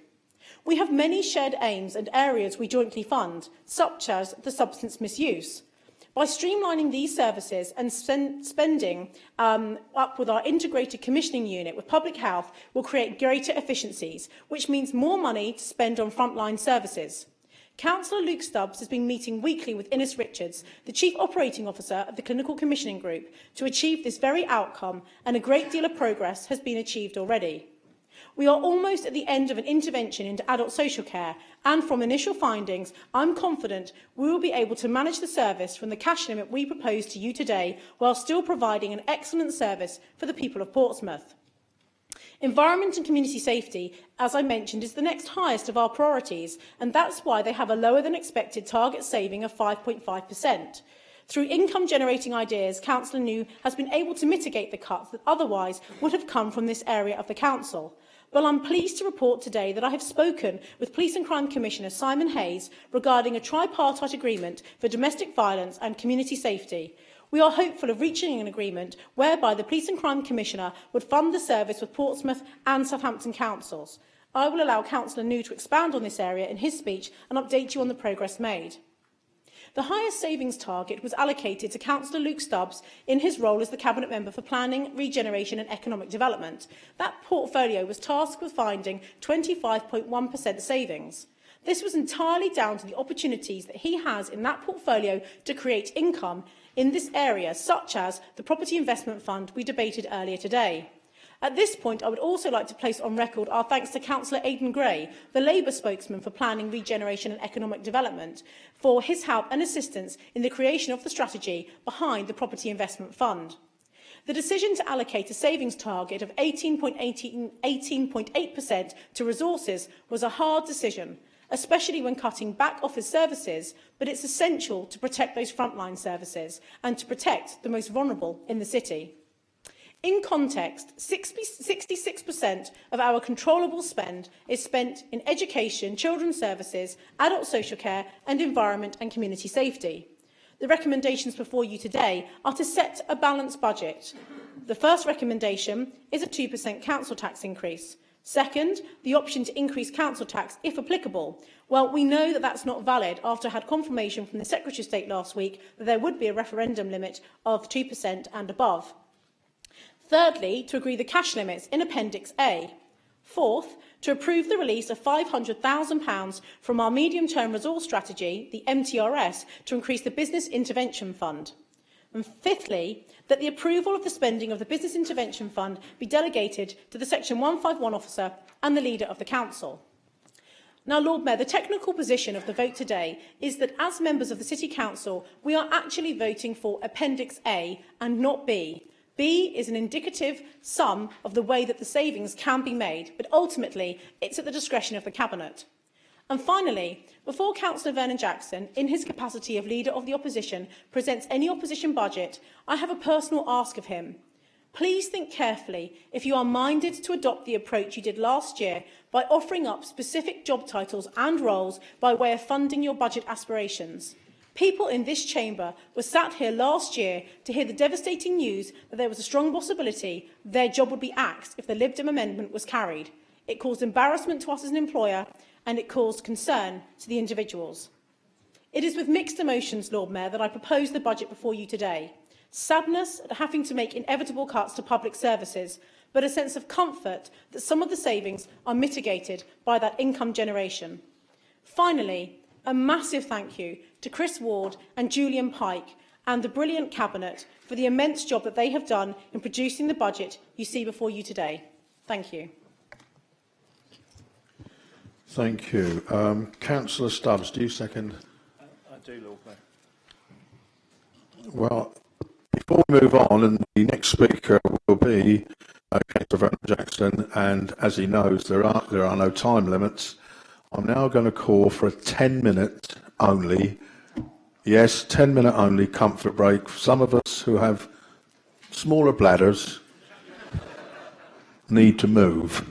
We have many shared aims and areas we jointly fund, such as the substance misuse. By streamlining these services and spending up with our integrated commissioning unit with public health will create greater efficiencies, which means more money to spend on frontline services. Councillor Luke Stubbs has been meeting weekly with Innes Richards, the Chief Operating Officer of the Clinical Commissioning Group, to achieve this very outcome, and a great deal of progress has been achieved already. We are almost at the end of an intervention into adult social care, and from initial findings, I'm confident we will be able to manage the service from the cash limit we propose to you today, while still providing an excellent service for the people of Portsmouth. Environment and community safety, as I mentioned, is the next highest of our priorities, and that's why they have a lower than expected target saving of 5.5%. Through income-generating ideas, Councillor New has been able to mitigate the cuts that otherwise would have come from this area of the council. Well, I'm pleased to report today that I have spoken with Police and Crime Commissioner Simon Hayes regarding a tripartite agreement for domestic violence and community safety. We are hopeful of reaching an agreement whereby the Police and Crime Commissioner would fund the service with Portsmouth and Southampton councils. I will allow Councillor New to expand on this area in his speech and update you on the progress made. The highest savings target was allocated to Councillor Luke Stubbs in his role as the Cabinet Member for Planning, Regeneration and Economic Development. That portfolio was tasked with finding 25.1% savings. This was entirely down to the opportunities that he has in that portfolio to create income in this area, such as the Property Investment Fund we debated earlier today. At this point, I would also like to place on record our thanks to Councillor Aidan Gray, the Labour spokesman for Planning, Regeneration and Economic Development, for his help and assistance in the creation of the strategy behind the Property Investment Fund. The decision to allocate a savings target of 18.8% to resources was a hard decision, especially when cutting back office services, but it's essential to protect those frontline services and to protect the most vulnerable in the city. In context, 66% of our controllable spend is spent in education, children's services, adult social care and environment and community safety. The recommendations before you today are to set a balanced budget. The first recommendation is a 2% council tax increase. Second, the option to increase council tax if applicable. Well, we know that that's not valid after I had confirmation from the Secretary of State last week that there would be a referendum limit of 2% and above. Thirdly, to agree the cash limits in Appendix A. Fourth, to approve the release of £500,000 from our medium-term resource strategy, the MTRS, to increase the Business Intervention Fund. And fifthly, that the approval of the spending of the Business Intervention Fund be delegated to the Section 151 officer and the Leader of the Council. Now, Lord Mayor, the technical position of the vote today is that as members of the City Council, we are actually voting for Appendix A and not B. B is an indicative sum of the way that the savings can be made, but ultimately it's at the discretion of the Cabinet. And finally, before Councillor Vernon Jackson, in his capacity of Leader of the Opposition, presents any opposition budget, I have a personal ask of him. Please think carefully if you are minded to adopt the approach you did last year by offering up specific job titles and roles by way of funding your budget aspirations. People in this chamber were sat here last year to hear the devastating news that there was a strong possibility their job would be axed if the Lib Dem amendment was carried. It caused embarrassment to us as an employer and it caused concern to the individuals. It is with mixed emotions, Lord Mayor, that I propose the budget before you today. Sadness at having to make inevitable cuts to public services, but a sense of comfort that some of the savings are mitigated by that income generation. Finally, a massive thank you to Chris Ward and Julian Pike and the brilliant Cabinet for the immense job that they have done in producing the budget you see before you today. Thank you. Thank you. Councillor Stubbs, do you second? I do, Lord Mayor. Well, before we move on, and the next speaker will be Councillor Vernon Jackson, and as he knows, there are no time limits. I'm now going to call for a 10-minute only, yes, 10-minute only comfort break. Some of us who have smaller bladders need to move.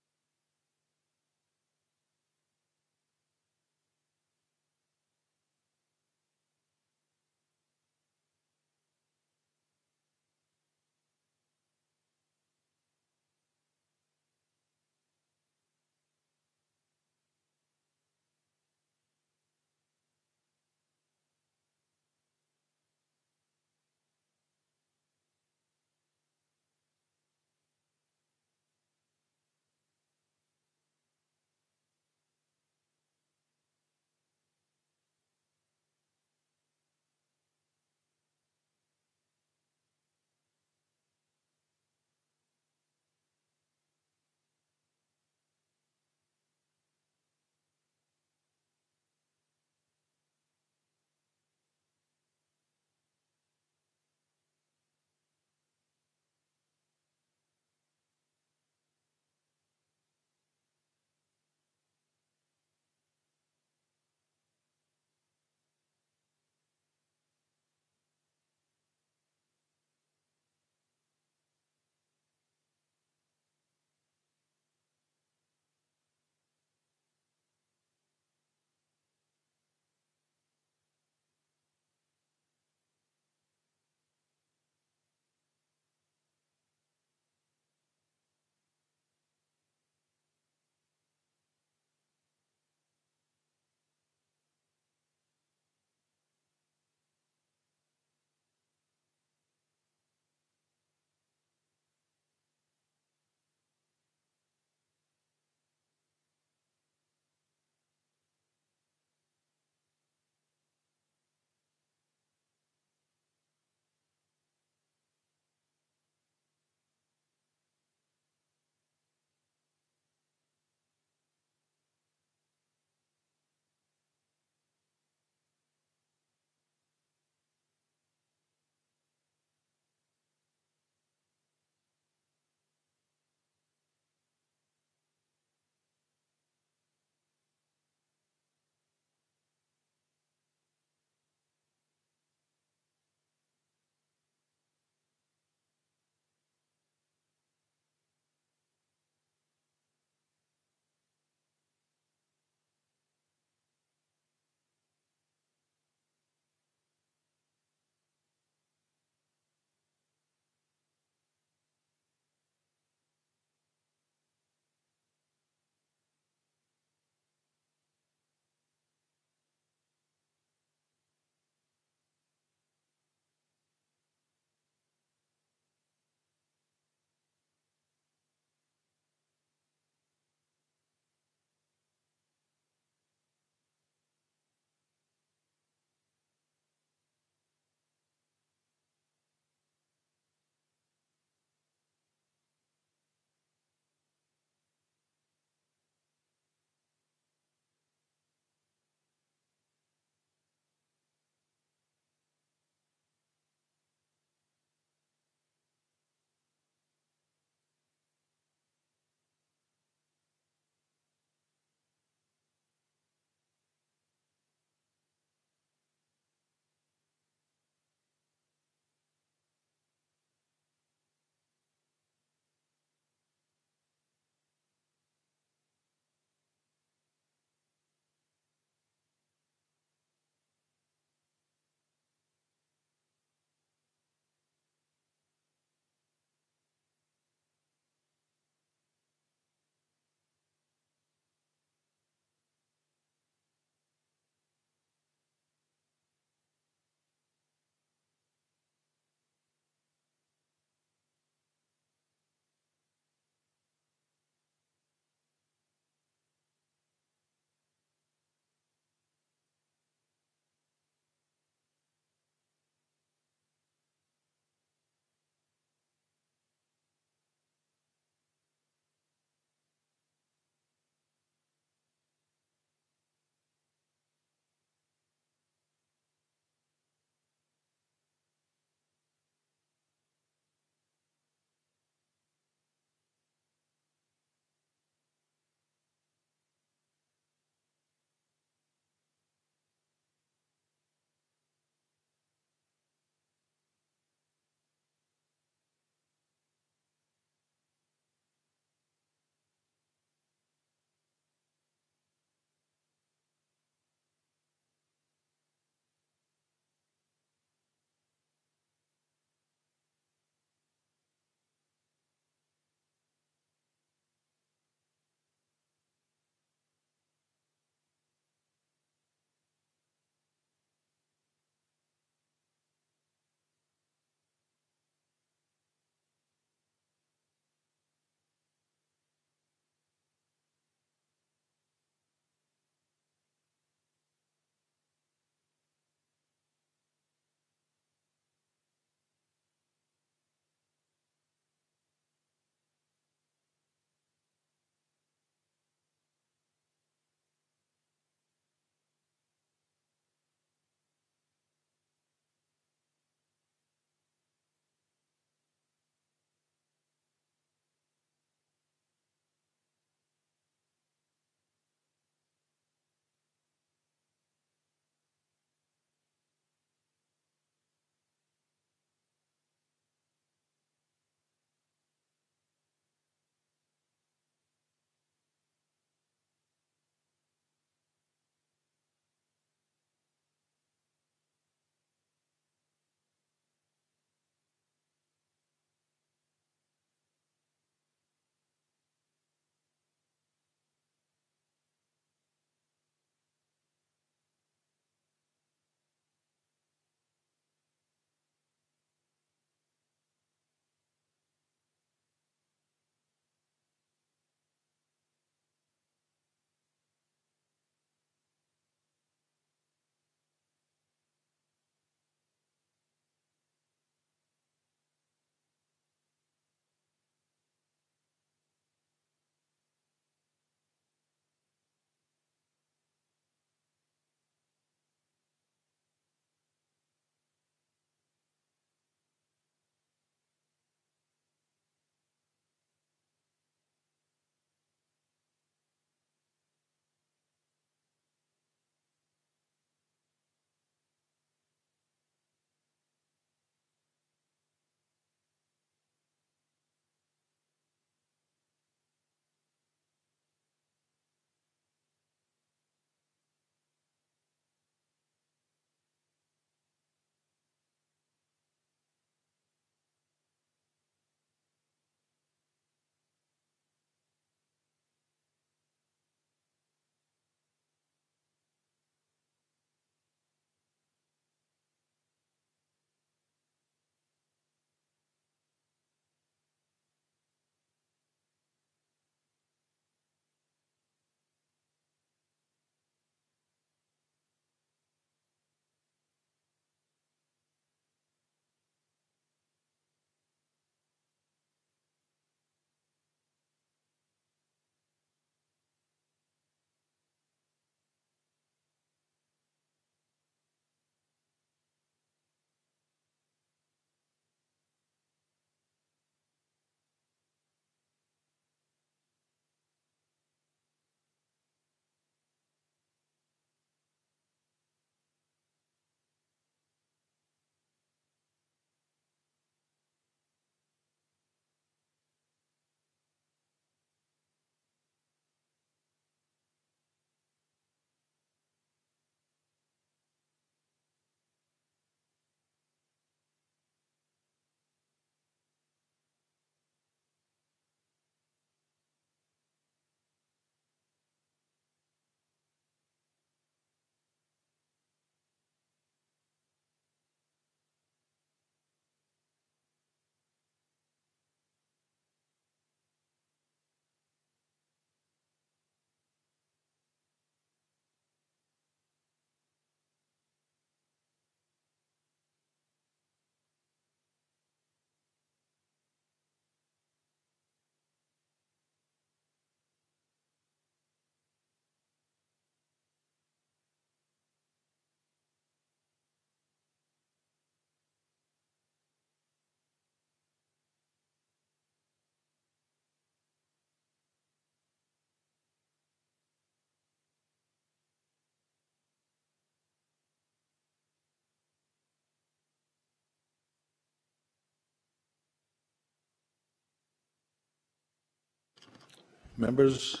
Members?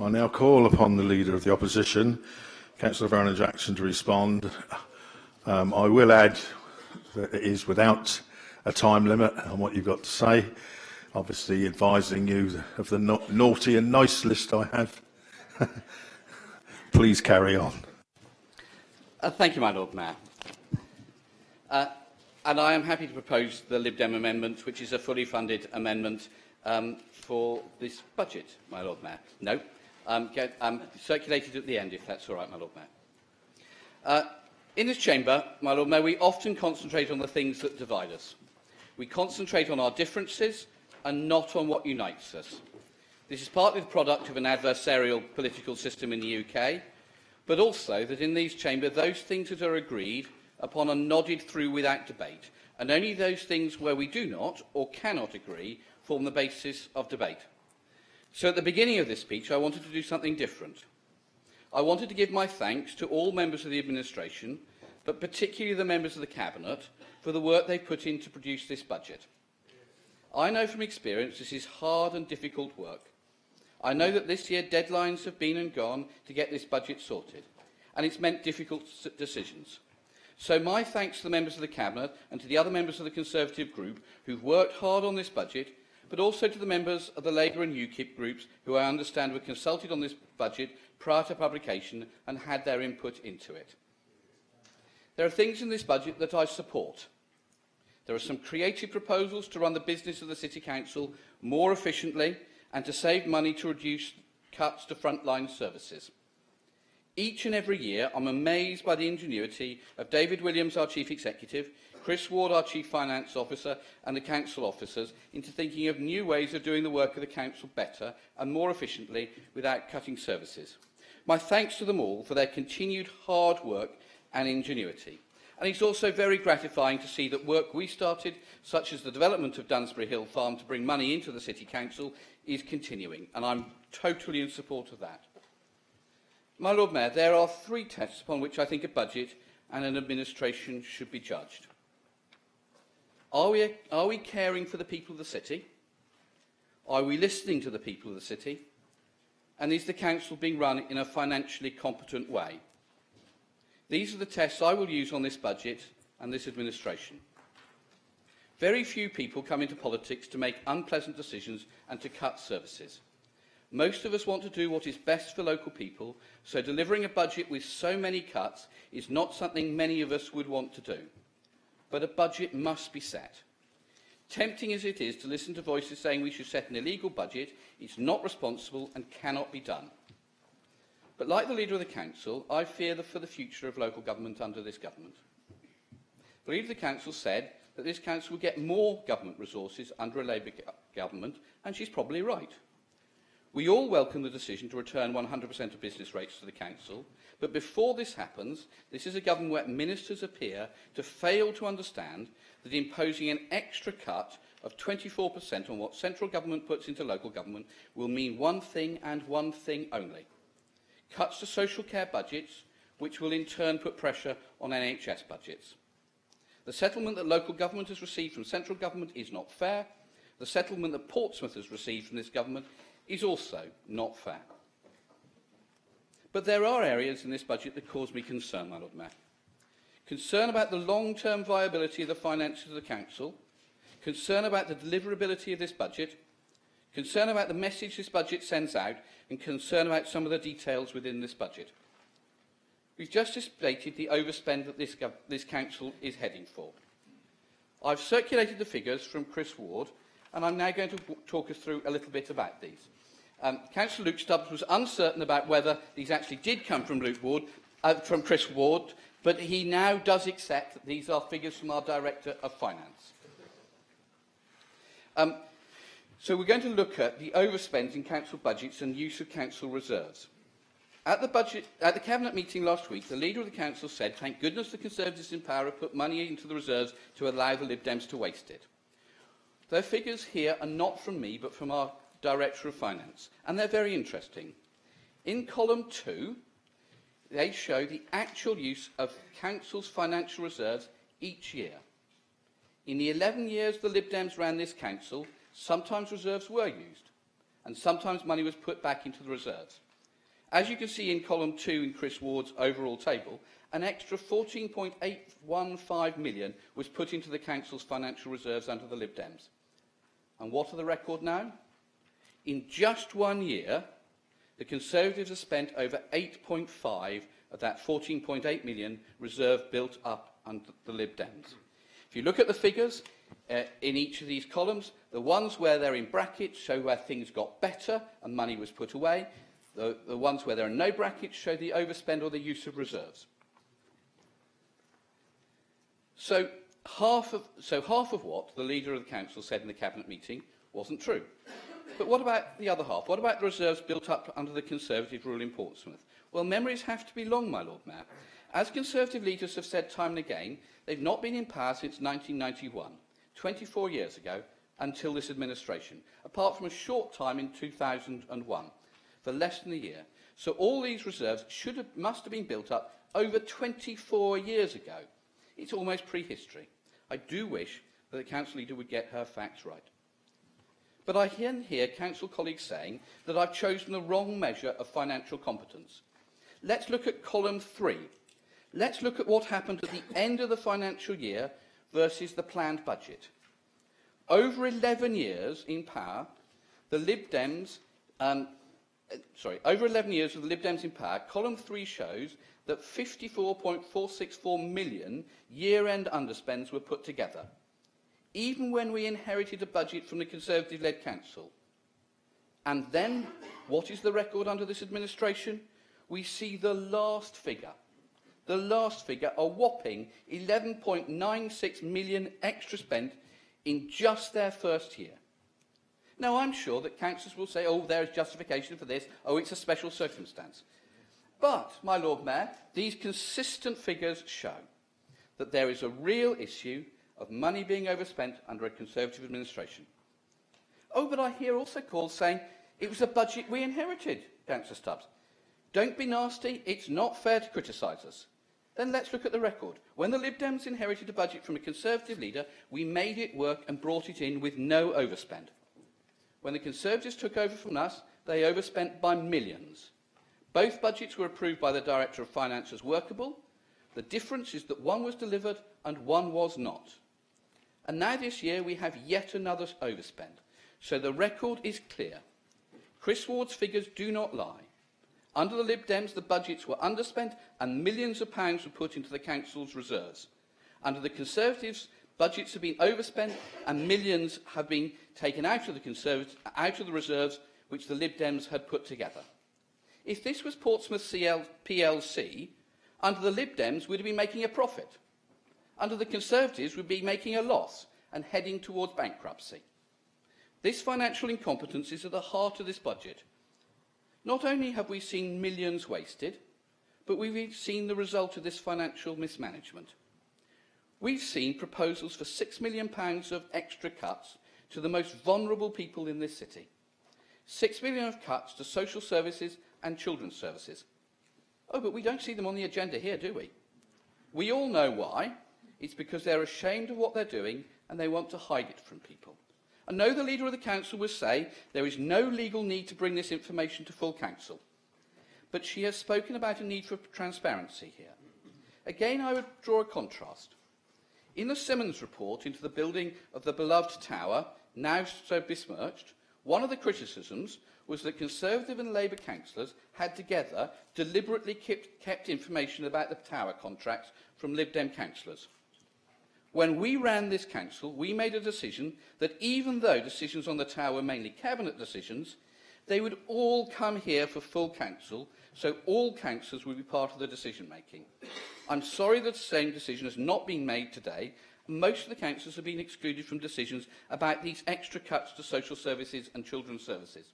I now call upon the Leader of the Opposition, Councillor Vernon Jackson, to respond. I will add that it is without a time limit on what you've got to say, obviously advising you of the naughty and nice list I have. Please carry on. Thank you, my Lord Mayor. And I am happy to propose the Lib Dem amendment, which is a fully funded amendment for this budget, my Lord Mayor. No, circulated at the end, if that's all right, my Lord Mayor. In this chamber, my Lord Mayor, we often concentrate on the things that divide us. We concentrate on our differences and not on what unites us. This is partly the product of an adversarial political system in the UK, but also that in these chambers, those things that are agreed upon are nodded through without debate, and only those things where we do not or cannot agree form the basis of debate. So at the beginning of this speech, I wanted to do something different. I wanted to give my thanks to all members of the administration, but particularly the members of the Cabinet, for the work they put in to produce this budget. I know from experience this is hard and difficult work. I know that this year deadlines have been and gone to get this budget sorted, and it's meant difficult decisions. So my thanks to the members of the Cabinet and to the other members of the Conservative group who've worked hard on this budget, but also to the members of the Labour and UKIP groups who I understand were consulted on this budget prior to publication and had their input into it. There are things in this budget that I support. There are some creative proposals to run the business of the City Council more efficiently and to save money to reduce cuts to frontline services. Each and every year, I'm amazed by the ingenuity of David Williams, our Chief Executive, Chris Ward, our Chief Finance Officer, and the Council officers into thinking of new ways of doing the work of the Council better and more efficiently without cutting services. My thanks to them all for their continued hard work and ingenuity. And it's also very gratifying to see that work we started, such as the development of Dunsbury Hill Farm to bring money into the City Council, is continuing, and I'm totally in support of that. My Lord Mayor, there are three tests upon which I think a budget and an administration should be judged. Are we caring for the people of the city? Are we listening to the people of the city? And is the council being run in a financially competent way? These are the tests I will use on this budget and this administration. Very few people come into politics to make unpleasant decisions and to cut services. Most of us want to do what is best for local people, so delivering a budget with so many cuts is not something many of us would want to do. But a budget must be set. Tempting as it is to listen to voices saying we should set an illegal budget, it's not responsible and cannot be done. But like the Leader of the Council, I fear for the future of local government under this government. The Leader of the Council said that this council would get more government resources under a Labour government, and she's probably right. We all welcome the decision to return 100% of business rates to the council, but before this happens, this is a government where ministers appear to fail to understand that imposing an extra cut of 24% on what central government puts into local government will mean one thing and one thing only: cuts to social care budgets, which will in turn put pressure on NHS budgets. The settlement that local government has received from central government is not fair. The settlement that Portsmouth has received from this government is also not fair. But there are areas in this budget that cause me concern, my Lord Mayor. Concern about the long-term viability of the finances of the council, concern about the deliverability of this budget, concern about the message this budget sends out, and concern about some of the details within this budget. We've just debated the overspend that this council is heading for. I've circulated the figures from Chris Ward, and I'm now going to talk us through a little bit about these. Councillor Luke Stubbs was uncertain about whether these actually did come from from Chris Ward, but he now does accept that these are figures from our Director of Finance. So we're going to look at the overspend in council budgets and use of council reserves. At the Cabinet meeting last week, the Leader of the Council said, "Thank goodness the Conservatives in power have put money into the reserves to allow the Lib Dems to waste it." Their figures here are not from me, but from our Director of Finance, and they're very interesting. In column 2, They show the actual use of Council's financial reserves each year. In the 11 years the Lib Dems ran this Council, sometimes reserves were used, and sometimes money was put back into the reserves. As you can see in column 2 in Chris Ward's overall table, an extra 14.815 million was put into the Council's financial reserves under the Lib Dems. And what are the record now? In just 1 year, the Conservatives have spent over 8.5 of that 14.8 million reserve built up under the Lib Dems. If you look at the figures in each of these columns, the ones where they're in brackets show where things got better and money was put away. The ones where there are no brackets show the overspend or the use of reserves. So half of what the Leader of the Council said in the Cabinet meeting wasn't true. But what about the other half? What about the reserves built up under the Conservative rule in Portsmouth? Well, memories have to be long, my Lord Mayor. As Conservative leaders have said time and again, they've not been in power since 1991, 24 years ago, until this administration, apart from a short time in 2001, for less than a year. So all these reserves must have been built up over 24 years ago. It's almost prehistory. I do wish that the Council leader would get her facts right. But I hear Council colleagues saying that I've chosen the wrong measure of financial competence. Let's look at column 3. Let's look at what happened at the end of the financial year versus the planned budget. Over 11 years in power, the Lib Dems, over 11 years of the Lib Dems in power, column 3 shows that 54.464 million year-end underspends were put together, even when we inherited a budget from the Conservative-led Council. And then, what is the record under this administration? We see the last figure, a whopping 11.96 million extra spent in just their first year. Now, I'm sure that councillors will say, oh, there is justification for this, oh, it's a special circumstance. But, my Lord Mayor, these consistent figures show that there is a real issue of money being overspent under a Conservative administration. Oh, but I hear also calls saying it was a budget we inherited, Councillor Stubbs. Don't be nasty, it's not fair to criticise us. Then let's look at the record. When the Lib Dems inherited a budget from a Conservative leader, we made it work and brought it in with no overspend. When the Conservatives took over from us, they overspent by millions. Both budgets were approved by the Director of Finance as workable. The difference is that one was delivered and one was not. And now this year we have yet another overspend. So the record is clear. Chris Ward's figures do not lie. Under the Lib Dems, the budgets were underspent and millions of pounds were put into the Council's reserves. Under the Conservatives, budgets have been overspent and millions have been taken out of the reserves which the Lib Dems had put together. If this was Portsmouth PLC, under the Lib Dems we'd have been making a profit. Under the Conservatives we'd be making a loss and heading towards bankruptcy. This financial incompetence is at the heart of this budget. Not only have we seen millions wasted, but we've seen the result of this financial mismanagement. We've seen proposals for £6 million of extra cuts to the most vulnerable people in this city. £6 million of cuts to social services and children's services. Oh, but we don't see them on the agenda here, do we? We all know why. It's because they're ashamed of what they're doing and they want to hide it from people. I know the Leader of the Council will say there is no legal need to bring this information to full Council, but she has spoken about a need for transparency here. Again, I would draw a contrast. In the Simmons report into the building of the beloved tower, now so besmirched, one of the criticisms was that Conservative and Labour councillors had together deliberately kept information about the tower contracts from Lib Dem councillors. When we ran this council, we made a decision that even though decisions on the tower were mainly cabinet decisions, they would all come here for full council, so all councillors would be part of the decision making. I'm sorry that the same decision has not been made today. Most of the councillors have been excluded from decisions about these extra cuts to social services and children's services.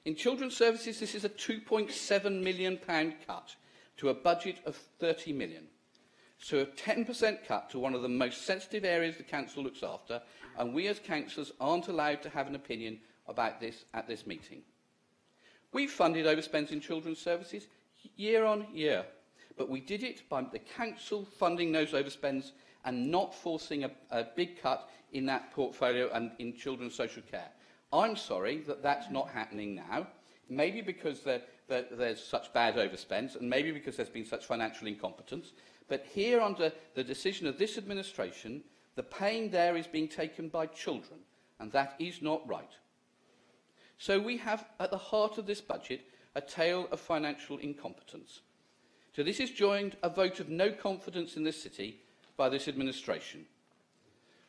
In children's services, this is a £2.7 million cut to a budget of £30 million. So a 10% cut to one of the most sensitive areas the council looks after, and we as councillors aren't allowed to have an opinion about this at this meeting. We've funded overspends in children's services, year on year. But we did it by the council funding those overspends and not forcing a big cut in that portfolio and in children's social care. I'm sorry that that's not happening now, maybe because there's such bad overspends and maybe because there's been such financial incompetence. But here, under the decision of this administration, the pain there is being taken by children, and that is not right. So we have, at the heart of this budget, a tale of financial incompetence. To this is joined a vote of no confidence in this city by this administration.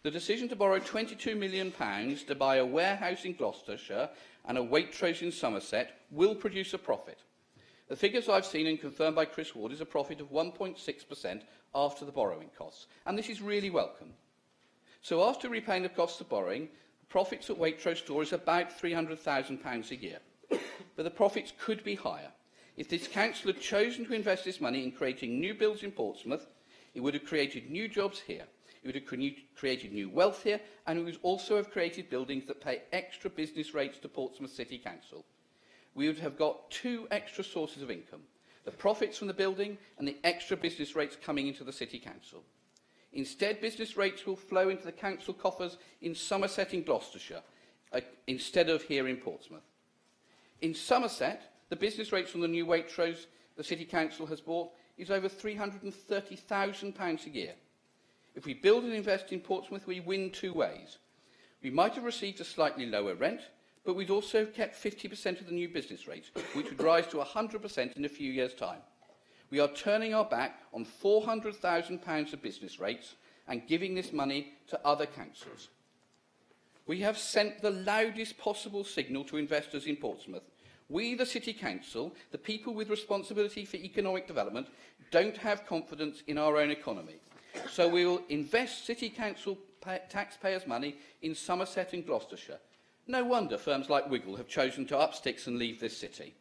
The decision to borrow £22 million to buy a warehouse in Gloucestershire and a Waitrose in Somerset will produce a profit. The figures I've seen and confirmed by Chris Ward is a profit of 1.6% after the borrowing costs, and this is really welcome. So after repaying the costs of borrowing, the profits at Waitrose store is about £300,000 a year. But the profits could be higher. If this council had chosen to invest this money in creating new builds in Portsmouth, it would have created new jobs here. It would have created new wealth here, and it would also have created buildings that pay extra business rates to Portsmouth City Council. We would have got two extra sources of income, the profits from the building and the extra business rates coming into the City Council. Instead, business rates will flow into the council coffers in Somerset and Gloucestershire, instead of here in Portsmouth. In Somerset, the business rates on the new Waitrose the City Council has bought is over £330,000 a year. If we build and invest in Portsmouth, we win two ways. We might have received a slightly lower rent, but we'd also kept 50% of the new business rates, which would rise to 100% in a few years' time. We are turning our back on £400,000 of business rates and giving this money to other councils. We have sent the loudest possible signal to investors in Portsmouth. We, the City Council, the people with responsibility for economic development, don't have confidence in our own economy. So we will invest City Council taxpayers' money in Somerset and Gloucestershire. No wonder firms like Wiggle have chosen to up sticks and leave this city.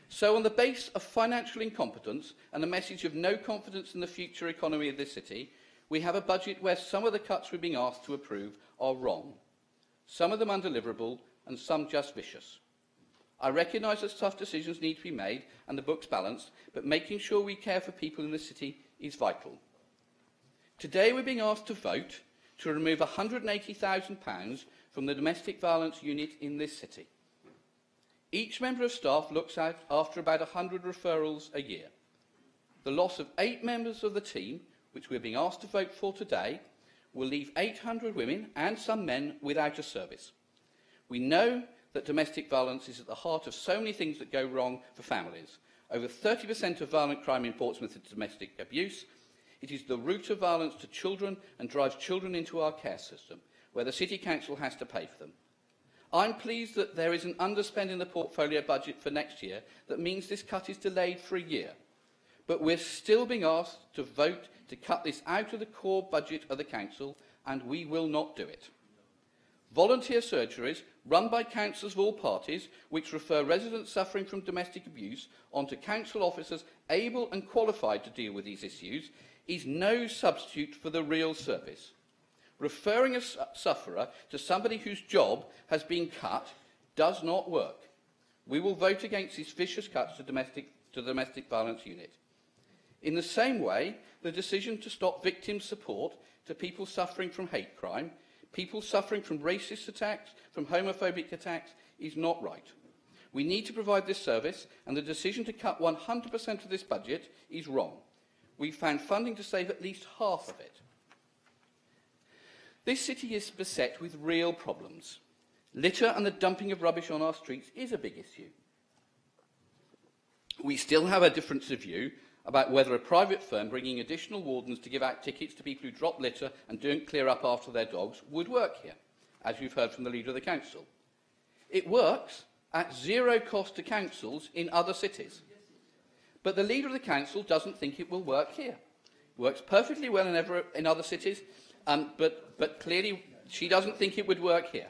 So on the base of financial incompetence and a message of no confidence in the future economy of this city, we have a budget where some of the cuts we're being asked to approve are wrong, some of them undeliverable and some just vicious. I recognise that tough decisions need to be made and the books balanced, but making sure we care for people in the city is vital. Today we're being asked to vote to remove £180,000 from the domestic violence unit in this city. Each member of staff looks after about 100 referrals a year. The loss of 8 members of the team, which we're being asked to vote for today, will leave 800 women and some men without a service. We know that domestic violence is at the heart of so many things that go wrong for families. Over 30% of violent crime in Portsmouth is domestic abuse. It is the root of violence to children and drives children into our care system, where the City Council has to pay for them. I'm pleased that there is an underspend in the portfolio budget for next year that means this cut is delayed for a year. But we're still being asked to vote to cut this out of the core budget of the Council, and we will not do it. Volunteer surgeries run by councils of all parties, which refer residents suffering from domestic abuse onto council officers able and qualified to deal with these issues, is no substitute for the real service. Referring a sufferer to somebody whose job has been cut does not work. We will vote against these vicious cuts to the domestic violence unit. In the same way, the decision to stop victim support to people suffering from hate crime, people suffering from racist attacks, from homophobic attacks, is not right. We need to provide this service, and the decision to cut 100% of this budget is wrong. We found funding to save at least half of it. This city is beset with real problems. Litter and the dumping of rubbish on our streets is a big issue. We still have a difference of view about whether a private firm bringing additional wardens to give out tickets to people who drop litter and don't clear up after their dogs would work here, as we've heard from the Leader of the Council. It works at zero cost to councils in other cities. But the Leader of the Council doesn't think it will work here. It works perfectly well in other cities, but clearly she doesn't think it would work here.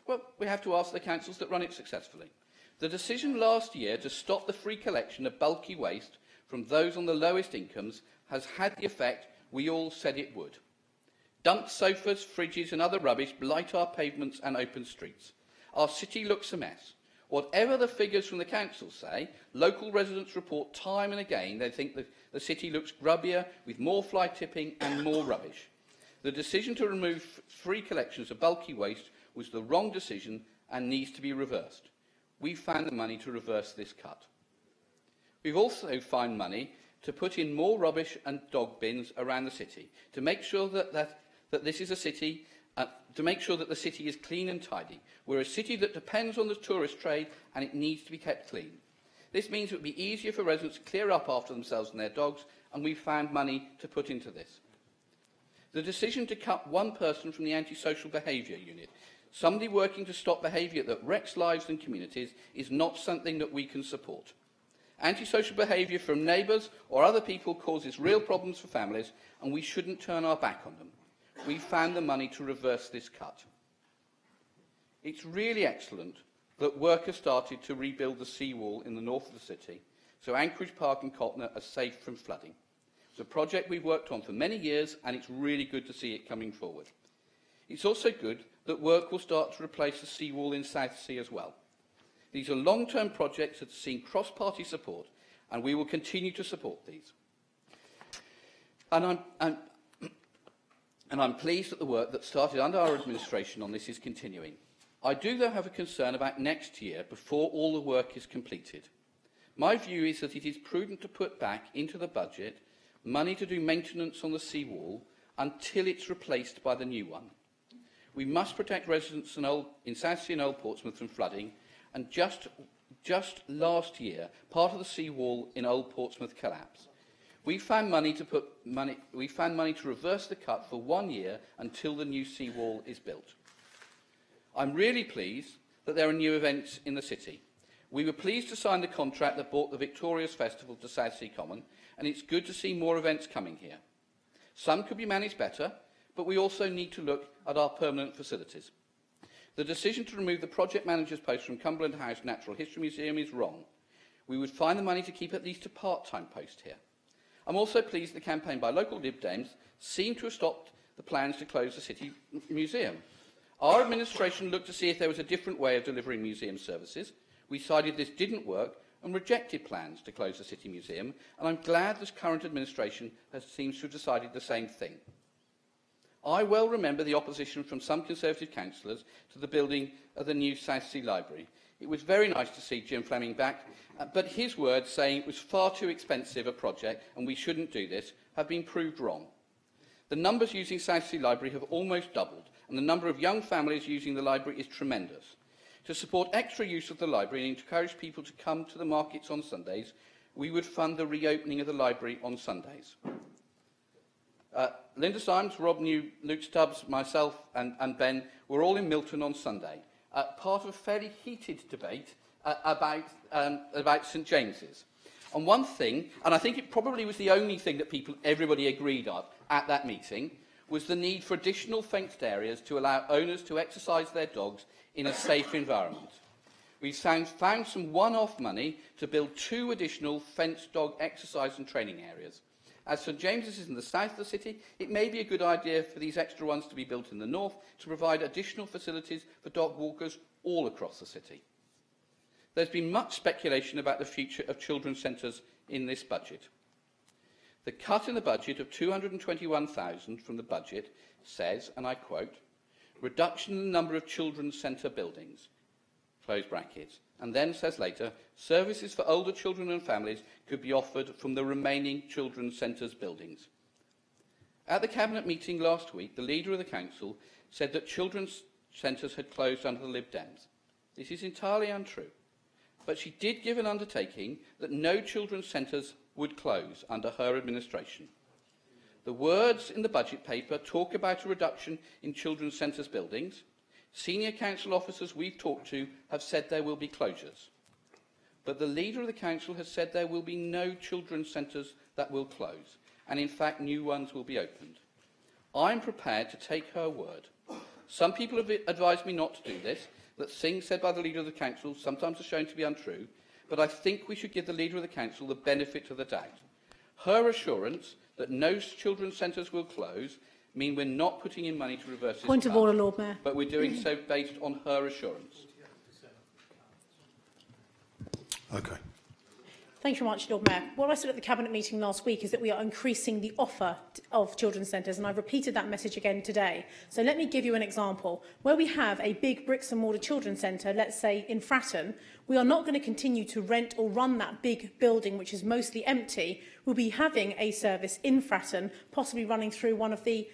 Well, we have to ask the councils that run it successfully. The decision last year to stop the free collection of bulky waste from those on the lowest incomes has had the effect we all said it would. Dumped sofas, fridges and other rubbish blight our pavements and open streets. Our city looks a mess. Whatever the figures from the council say, local residents report time and again they think that the city looks grubbier with more fly tipping and more rubbish. The decision to remove free collections of bulky waste was the wrong decision and needs to be reversed. We found the money to reverse this cut. We've also found money to put in more rubbish and dog bins around the city to make sure that this is a city, to make sure that the city is clean and tidy. We're a city that depends on the tourist trade and it needs to be kept clean. This means it would be easier for residents to clear up after themselves and their dogs, and we've found money to put into this. The decision to cut one person from the antisocial behaviour unit, somebody working to stop behaviour that wrecks lives and communities, is not something that we can support. Antisocial behaviour from neighbours or other people causes real problems for families, and we shouldn't turn our back on them. We found the money to reverse this cut. It's really excellent that work has started to rebuild the seawall in the north of the city, so Anchorage Park and Cotner are safe from flooding. It's a project we've worked on for many years, and it's really good to see it coming forward. It's also good that work will start to replace the seawall in Southsea as well. These are long-term projects that have seen cross-party support, and we will continue to support these. And I'm pleased that the work that started under our administration on this is continuing. I do, though, have a concern about next year before all the work is completed. My view is that it is prudent to put back into the budget money to do maintenance on the seawall until it's replaced by the new one. We must protect residents in Southsea and Old Portsmouth from flooding, and just last year, part of the seawall in Old Portsmouth collapsed. We found money to reverse the cut for 1 year until the new seawall is built. I'm really pleased that there are new events in the city. We were pleased to sign the contract that brought the Victorious Festival to Southsea Common, and it's good to see more events coming here. Some could be managed better, but we also need to look at our permanent facilities. The decision to remove the project manager's post from Cumberland House Natural History Museum is wrong. We would find the money to keep at least a part-time post here. I'm also pleased the campaign by local Lib Dems seemed to have stopped the plans to close the City Museum. Our administration looked to see if there was a different way of delivering museum services. We decided this didn't work and rejected plans to close the City Museum, and I'm glad this current administration seems to have decided the same thing. I well remember the opposition from some Conservative councillors to the building of the new Southsea Library. It was very nice to see Jim Fleming back, but his words saying it was far too expensive a project and we shouldn't do this have been proved wrong. The numbers using Southsea Library have almost doubled, and the number of young families using the library is tremendous. To support extra use of the library and encourage people to come to the markets on Sundays, we would fund the reopening of the library on Sundays. Linda Symes, Rob New, Luke Stubbs, myself and Ben were all in Milton on Sunday, part of a fairly heated debate about St James's. On one thing, and I think it probably was the only thing that everybody agreed on at that meeting, was the need for additional fenced areas to allow owners to exercise their dogs in a safe environment. We've found some one-off money to build 2 additional fenced dog exercise and training areas. As St James's is in the south of the city, it may be a good idea for these extra ones to be built in the north to provide additional facilities for dog walkers all across the city. There's been much speculation about the future of children's centres in this budget. The cut in the budget of £221,000 from the budget says, and I quote, reduction in the number of children's centre buildings, close brackets, and then says later, services for older children and families could be offered from the remaining children's centres buildings. At the Cabinet meeting last week, the leader of the Council said that children's centres had closed under the Lib Dems. This is entirely untrue, but she did give an undertaking that no children's centres would close under her administration. The words in the budget paper talk about a reduction in children's centres buildings. Senior council officers we've talked to have said there will be closures. But the leader of the council has said there will be no children's centres that will close, and in fact new ones will be opened. I'm prepared to take her word. Some people have advised me not to do this, that things said by the leader of the council sometimes are shown to be untrue, but I think we should give the leader of the council the benefit of the doubt. Her assurance that no children's centres will close mean we're not putting in money to reverse this Point of order, Lord Mayor. but we're doing so based on her assurance. Okay. Thank you very much, Lord Mayor. What I said at the Cabinet meeting last week is that we are increasing the offer of children's centres, and I've repeated that message again today. So let me give you an example. Where we have a big bricks and mortar children's centre, let's say in Fratton, we are not going to continue to rent or run that big building, which is mostly empty. We'll be having a service in Fratton, possibly running through one of the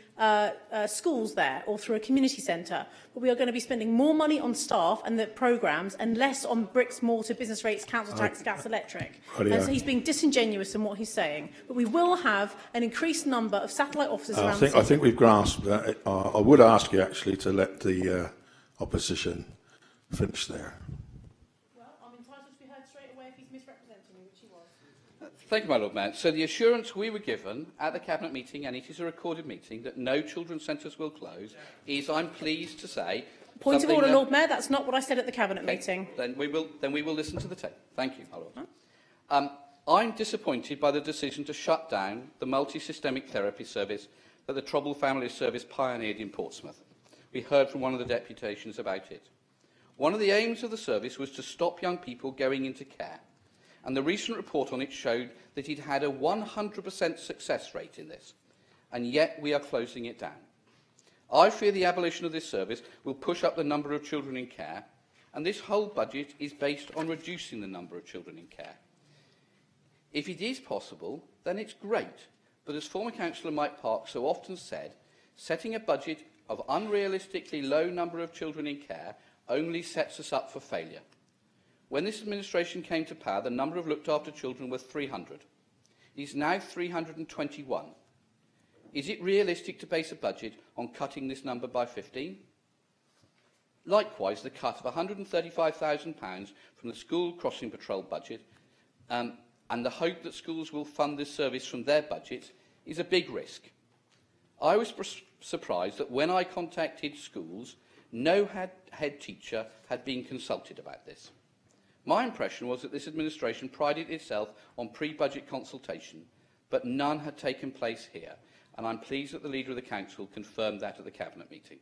schools there or through a community centre. But we are going to be spending more money on staff and the programmes and less on bricks, mortar, business rates, council tax, gas, electric. And so he's being disingenuous in what he's saying. But we will have an increased number of satellite offices around the city. I think we've grasped that. I would ask you actually to let the opposition finish there. Well, I'm entitled to be heard straight away if he's misrepresenting me, which he was. Thank you, my Lord Mayor. So the assurance we were given at the Cabinet meeting, and it is a recorded meeting, that no children's centres will close, is, I'm pleased to say... Point of order, Lord Mayor, that's not what I said at the Cabinet meeting. Then we will listen to the tape. Thank you, my Lord. I'm disappointed by the decision to shut down the multi-systemic therapy service that the Troubled Families Service pioneered in Portsmouth. We heard from one of the deputations about it. One of the aims of the service was to stop young people going into care, and the recent report on it showed that it had a 100% success rate in this, and yet we are closing it down. I fear the abolition of this service will push up the number of children in care, and this whole budget is based on reducing the number of children in care. If it is possible, then it's great, but as former councillor Mike Park so often said, setting a budget of unrealistically low number of children in care only sets us up for failure. When this administration came to power, the number of looked after children was 300. It is now 321. Is it realistic to base a budget on cutting this number by 15? Likewise, the cut of £135,000 from the school crossing patrol budget and the hope that schools will fund this service from their budget is a big risk. I was surprised that when I contacted schools, no head teacher had been consulted about this. My impression was that this administration prided itself on pre-budget consultation, but none had taken place here, and I'm pleased that the Leader of the Council confirmed that at the Cabinet meeting.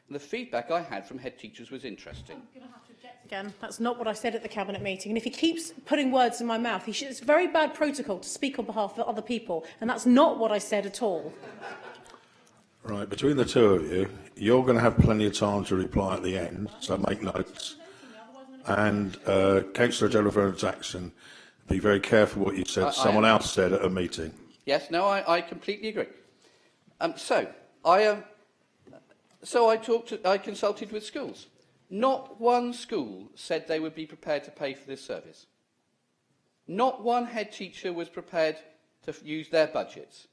And the feedback I had from head teachers was interesting. I'm going to have to object again. That's not what I said at the Cabinet meeting. And if he keeps putting words in my mouth, it's very bad protocol to speak on behalf of other people, and that's not what I said at all. Right, between the two of you, you're going to have plenty of time to reply at the end, so make notes. And Councillor Jennifer Jackson, be very careful what you said. Someone else said at a meeting. Yes, no, I completely agree. I consulted with schools. Not one school said they would be prepared to pay for this service. Not one head teacher was prepared to use their budgets.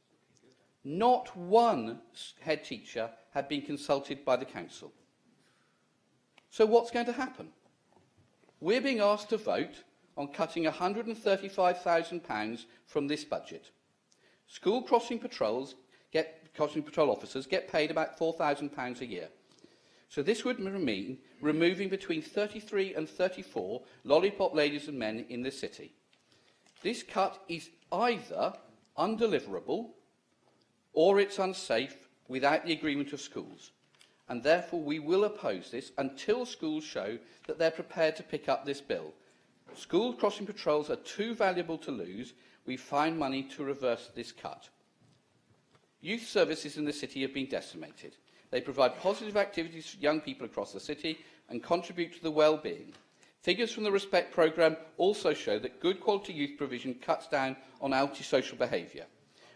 Not one head teacher had been consulted by the council. So what's going to happen? We're being asked to vote on cutting £135,000 from this budget. School crossing patrol officers get paid about £4,000 a year. So this would mean removing between 33 and 34 lollipop ladies and men in the city. This cut is either undeliverable or it's unsafe without the agreement of schools. And therefore we will oppose this until schools show that they're prepared to pick up this bill. School crossing patrols are too valuable to lose. We find money to reverse this cut. Youth services in the city have been decimated. They provide positive activities for young people across the city and contribute to the well-being. Figures from the Respect programme also show that good quality youth provision cuts down on antisocial behaviour.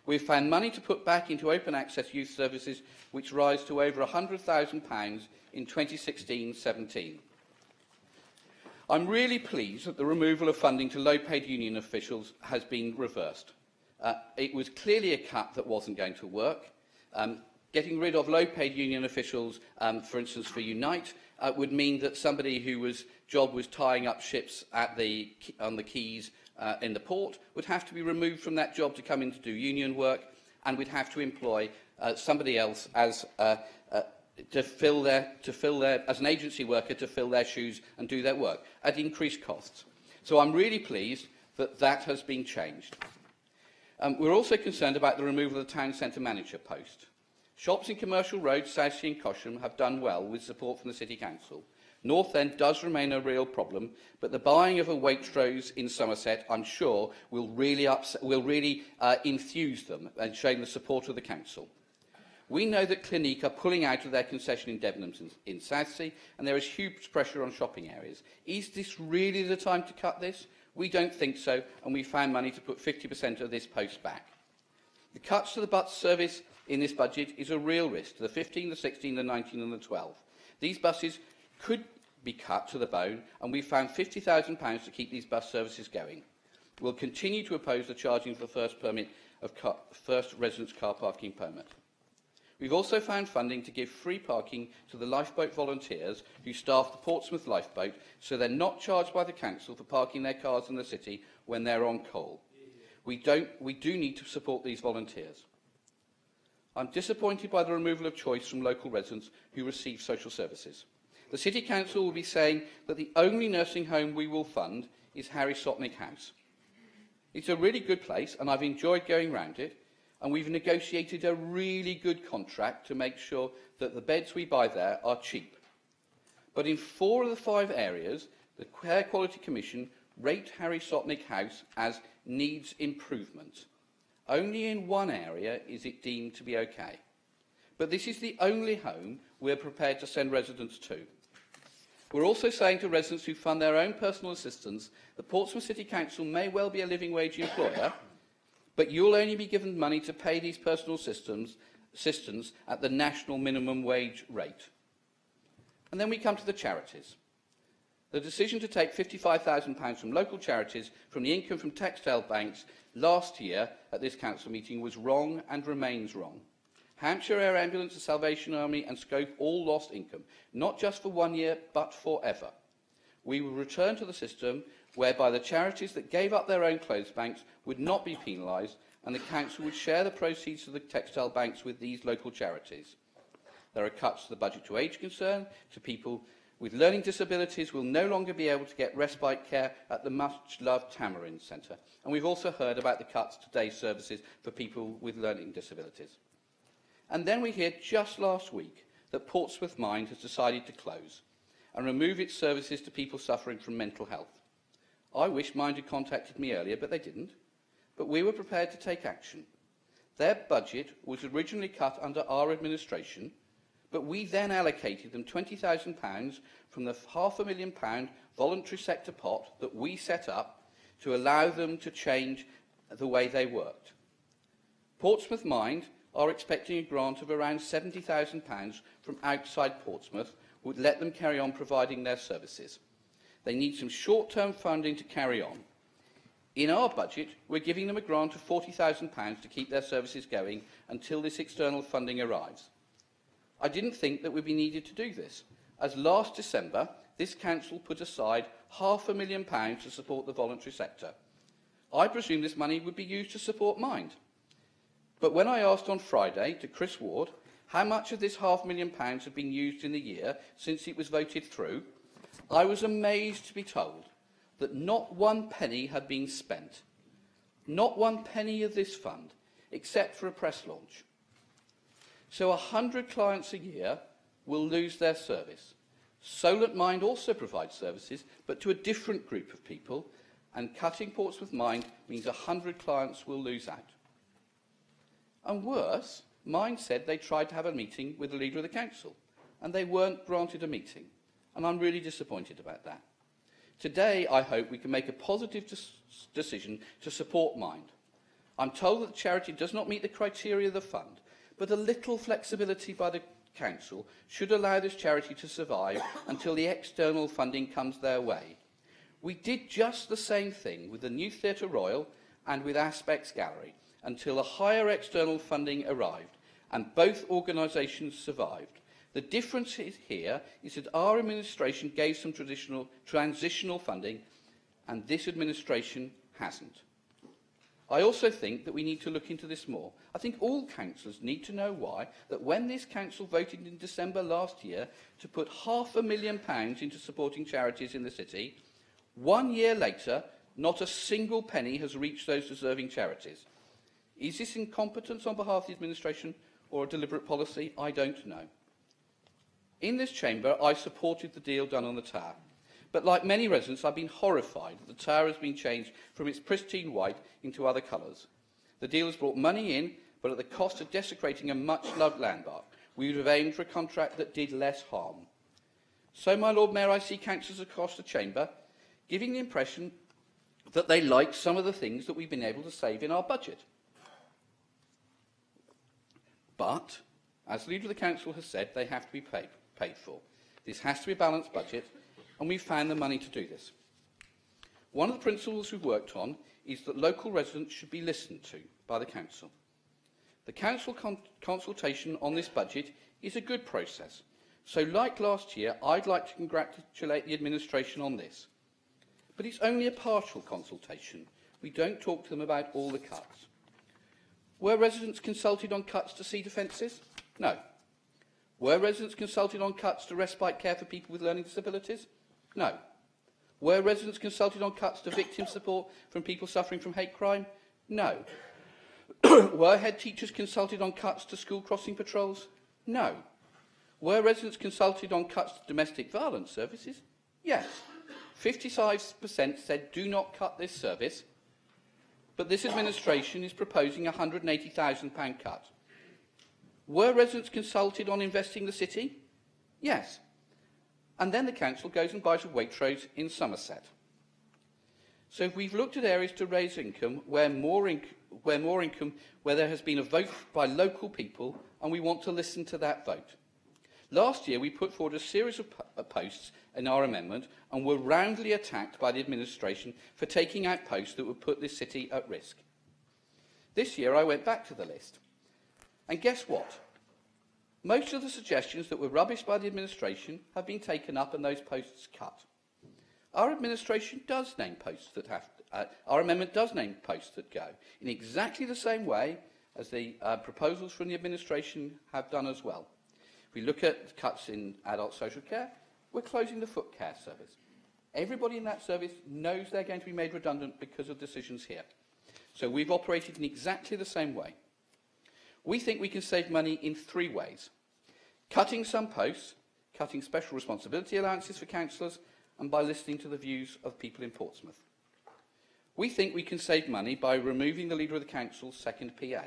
We have found money to put back into open access youth services, which rise to over £100,000 in 2016-17. I'm really pleased that the removal of funding to low-paid union officials has been reversed. It was clearly a cut that wasn't going to work. Getting rid of low-paid union officials, for instance, for Unite, would mean that somebody whose job was tying up ships on the quays in the port would have to be removed from that job to come in to do union work, and would have to employ somebody else as as an agency worker to fill their shoes and do their work at increased costs. So I'm really pleased that that has been changed. We're also concerned about the removal of the town centre manager post. Shops in Commercial Road, Southsea and Cosham have done well with support from the City Council, North End does remain a real problem, but the buying of a Waitrose in Somerset, I'm sure, will really enthuse them and show the support of the council. We know that Clinique are pulling out of their concession in Debenhams in Southsea, and there is huge pressure on shopping areas. Is this really the time to cut this? We don't think so, and we found money to put 50% of this post back. The cuts to the bus service in this budget is a real risk to the 15, the 16, the 19 and the 12. These buses could be cut to the bone, and we found £50,000 to keep these bus services going. We'll continue to oppose the charging for first residence car parking permit. We've also found funding to give free parking to the lifeboat volunteers who staff the Portsmouth lifeboat, so they're not charged by the council for parking their cars in the city when they're on call. We do need to support these volunteers. I'm disappointed by the removal of choice from local residents who receive social services. The City Council will be saying that the only nursing home we will fund is Harry Sopnick House. It's a really good place, and I've enjoyed going round it, and we've negotiated a really good contract to make sure that the beds we buy there are cheap. But in 4 of the 5 areas, the Care Quality Commission rate Harry Sopnick House as needs improvement. Only in 1 area is it deemed to be okay. But this is the only home we're prepared to send residents to. We're also saying to residents who fund their own personal assistance that Portsmouth City Council may well be a living wage employer, but you'll only be given money to pay these personal assistance at the national minimum wage rate. And then we come to the charities. The decision to take £55,000 from local charities from the income from textile banks last year at this council meeting was wrong and remains wrong. Hampshire Air Ambulance, the Salvation Army and Scope all lost income, not just for 1 year, but forever. We will return to the system whereby the charities that gave up their own clothes banks would not be penalised, and the council would share the proceeds of the textile banks with these local charities. There are cuts to the budget to age concern, to people with learning disabilities will no longer be able to get respite care at the much-loved Tamarind Centre. And we've also heard about the cuts to day services for people with learning disabilities. And then we hear just last week that Portsmouth Mind has decided to close and remove its services to people suffering from mental health. I wish Mind had contacted me earlier, but they didn't. But we were prepared to take action. Their budget was originally cut under our administration, but we then allocated them £20,000 from the £500,000 voluntary sector pot that we set up to allow them to change the way they worked. Portsmouth Mind are expecting a grant of around £70,000 from outside Portsmouth would let them carry on providing their services. They need some short-term funding to carry on. In our budget, we're giving them a grant of £40,000 to keep their services going until this external funding arrives. I didn't think that we'd be needed to do this, as last December, this council put aside £500,000 to support the voluntary sector. I presume this money would be used to support Mind. But when I asked on Friday to Chris Ward how much of this £500,000 had been used in the year since it was voted through, I was amazed to be told that not 1 penny had been spent. Not 1 penny of this fund, except for a press launch. So 100 clients a year will lose their service. Solent Mind also provides services, but to a different group of people, and cutting Portsmouth Mind means 100 clients will lose out. And worse, Mind said they tried to have a meeting with the leader of the council, and they weren't granted a meeting. And I'm really disappointed about that. Today, I hope we can make a positive decision to support Mind. I'm told that the charity does not meet the criteria of the fund, but a little flexibility by the council should allow this charity to survive until the external funding comes their way. We did just the same thing with the New Theatre Royal and with Aspects Gallery until a higher external funding arrived, and both organisations survived. The difference here is that our administration gave some transitional funding, and this administration hasn't. I also think that we need to look into this more. I think all councillors need to know why that when this council voted in December last year to put £500,000 into supporting charities in the city, 1 year later, not a single penny has reached those deserving charities. Is this incompetence on behalf of the administration or a deliberate policy? I don't know. In this chamber, I supported the deal done on the tower. But like many residents, I've been horrified that the tower has been changed from its pristine white into other colours. The deal has brought money in, but at the cost of desecrating a much-loved landmark. We would have aimed for a contract that did less harm. So, my Lord Mayor, I see councillors across the chamber giving the impression that they like some of the things that we've been able to save in our budget. But, as the Leader of the Council has said, they have to be paid for. This has to be a balanced budget, and we've found the money to do this. One of the principles we've worked on is that local residents should be listened to by the Council. The Council consultation on this budget is a good process. So, like last year, I'd like to congratulate the administration on this. But it's only a partial consultation. We don't talk to them about all the cuts. Were residents consulted on cuts to cedar fences? No. Were residents consulted on cuts to respite care for people with learning disabilities? No. Were residents consulted on cuts to victim support from people suffering from hate crime? No. Were head teachers consulted on cuts to school crossing patrols? No. Were residents consulted on cuts to domestic violence services? Yes. 55% said do not cut this service, but this administration is proposing a £180,000 cut. Were residents consulted on investing the city? Yes. And then the council goes and buys a Waitrose in Somerset. So if we've looked at areas to raise income, where there has been a vote by local people, and we want to listen to that vote. Last year, we put forward a series of posts in our amendment and were roundly attacked by the administration for taking out posts that would put this city at risk. This year, I went back to the list. And guess what? Most of the suggestions that were rubbish by the administration have been taken up and those posts cut. Our administration does name posts that our amendment does name posts that go, in exactly the same way as the proposals from the administration have done as well. If we look at cuts in adult social care, we're closing the foot care service. Everybody in that service knows they're going to be made redundant because of decisions here. So we've operated in exactly the same way. We think we can save money in 3 ways. Cutting some posts, cutting special responsibility allowances for councillors, and by listening to the views of people in Portsmouth. We think we can save money by removing the Leader of the Council's second PA.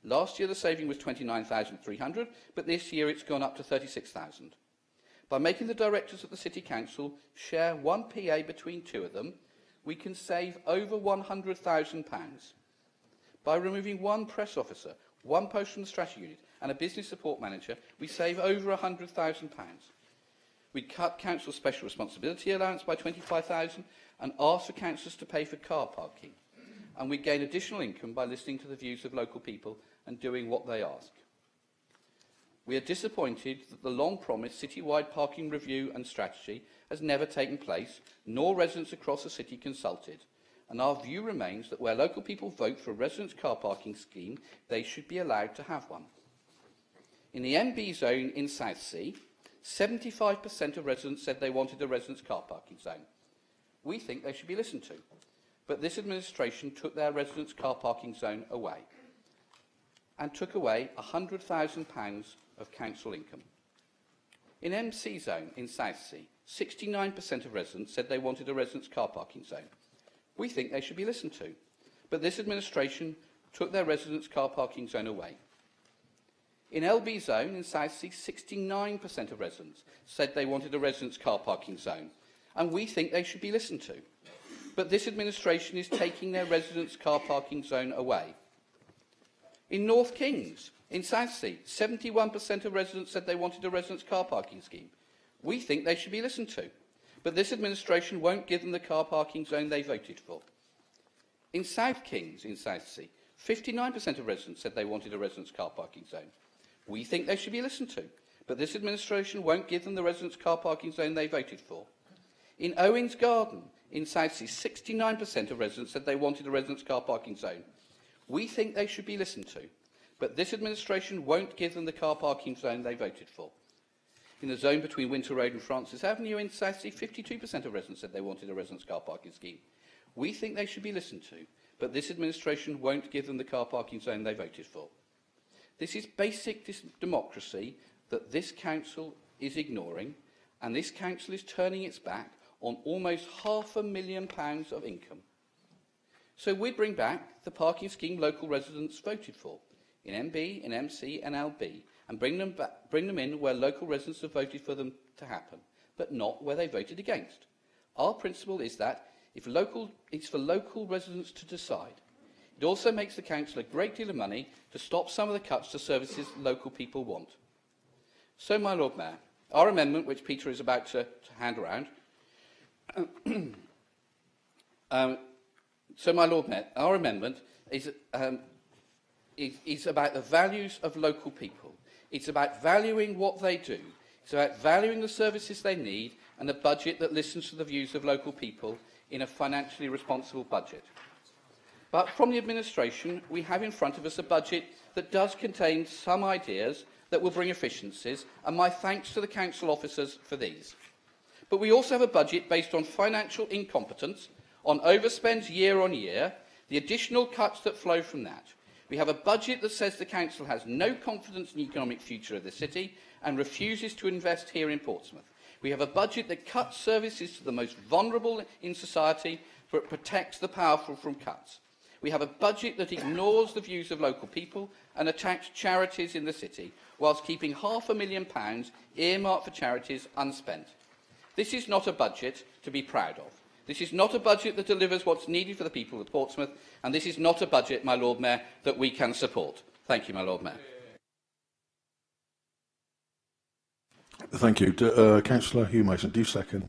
Last year the saving was £29,300, but this year it's gone up to £36,000. By making the directors of the City Council share one PA between 2 of them, we can save over £100,000. By removing one press officer, one post from the strategy unit and a business support manager, we save over £100,000. We cut council special responsibility allowance by £25,000 and ask for councillors to pay for car parking. And we gain additional income by listening to the views of local people and doing what they ask. We are disappointed that the long-promised citywide parking review and strategy has never taken place, nor residents across the city consulted. And our view remains that where local people vote for a residents' car parking scheme, they should be allowed to have one. In the MB zone in Southsea, 75% of residents said they wanted a residents' car parking zone. We think they should be listened to, but this administration took their residents' car parking zone away and took away £100,000 of council income. In MC zone in Southsea, 69% of residents said they wanted a residents' car parking zone. We think they should be listened to, but this administration took their residents' car parking zone away. In LB zone in Southsea, 69% of residents said they wanted a residents' car parking zone, and we think they should be listened to. But this administration is taking their residents' car parking zone away. In North Kings, in Southsea, 71% of residents said they wanted a residents' car parking scheme. We think they should be listened to, but this administration won't give them the car parking zone they voted for. In South Kings, in Southsea, 59% of residents said they wanted a residents' car parking zone. We think they should be listened to, but this administration won't give them the residents' car parking zone they voted for. In Owens Garden, in Southsea, 69% of residents said they wanted a residents' car parking zone. We think they should be listened to, but this administration won't give them the car parking zone they voted for. In the zone between Winter Road and Francis Avenue in Southsea, 52% of residents said they wanted a residents' car parking scheme. We think they should be listened to, but this administration won't give them the car parking zone they voted for. This is basic democracy that this council is ignoring, and this council is turning its back on almost £500,000 of income. So we bring back the parking scheme local residents voted for, in MB, in MC and LB, and bring them in where local residents have voted for them to happen, but not where they voted against. Our principle is that it's for local residents to decide. It also makes the council a great deal of money to stop some of the cuts to services local people want. So, my Lord Mayor, our amendment, which Peter is about to hand around, so, my Lord Mayor, our amendment is about the values of local people. It's about valuing what they do. It's about valuing the services they need and a budget that listens to the views of local people in a financially responsible budget. But from the administration, we have in front of us a budget that does contain some ideas that will bring efficiencies, and my thanks to the council officers for these. But we also have a budget based on financial incompetence, on overspends year on year, the additional cuts that flow from that. We have a budget that says the council has no confidence in the economic future of the city and refuses to invest here in Portsmouth. We have a budget that cuts services to the most vulnerable in society, but protects the powerful from cuts. We have a budget that ignores the views of local people and attacks charities in the city, whilst keeping £500,000 earmarked for charities unspent. This is not a budget to be proud of. This is not a budget that delivers what's needed for the people of Portsmouth, and this is not a budget, my Lord Mayor, that we can support. Thank you, my Lord Mayor. Thank you. Councillor Hugh Mason, do you second?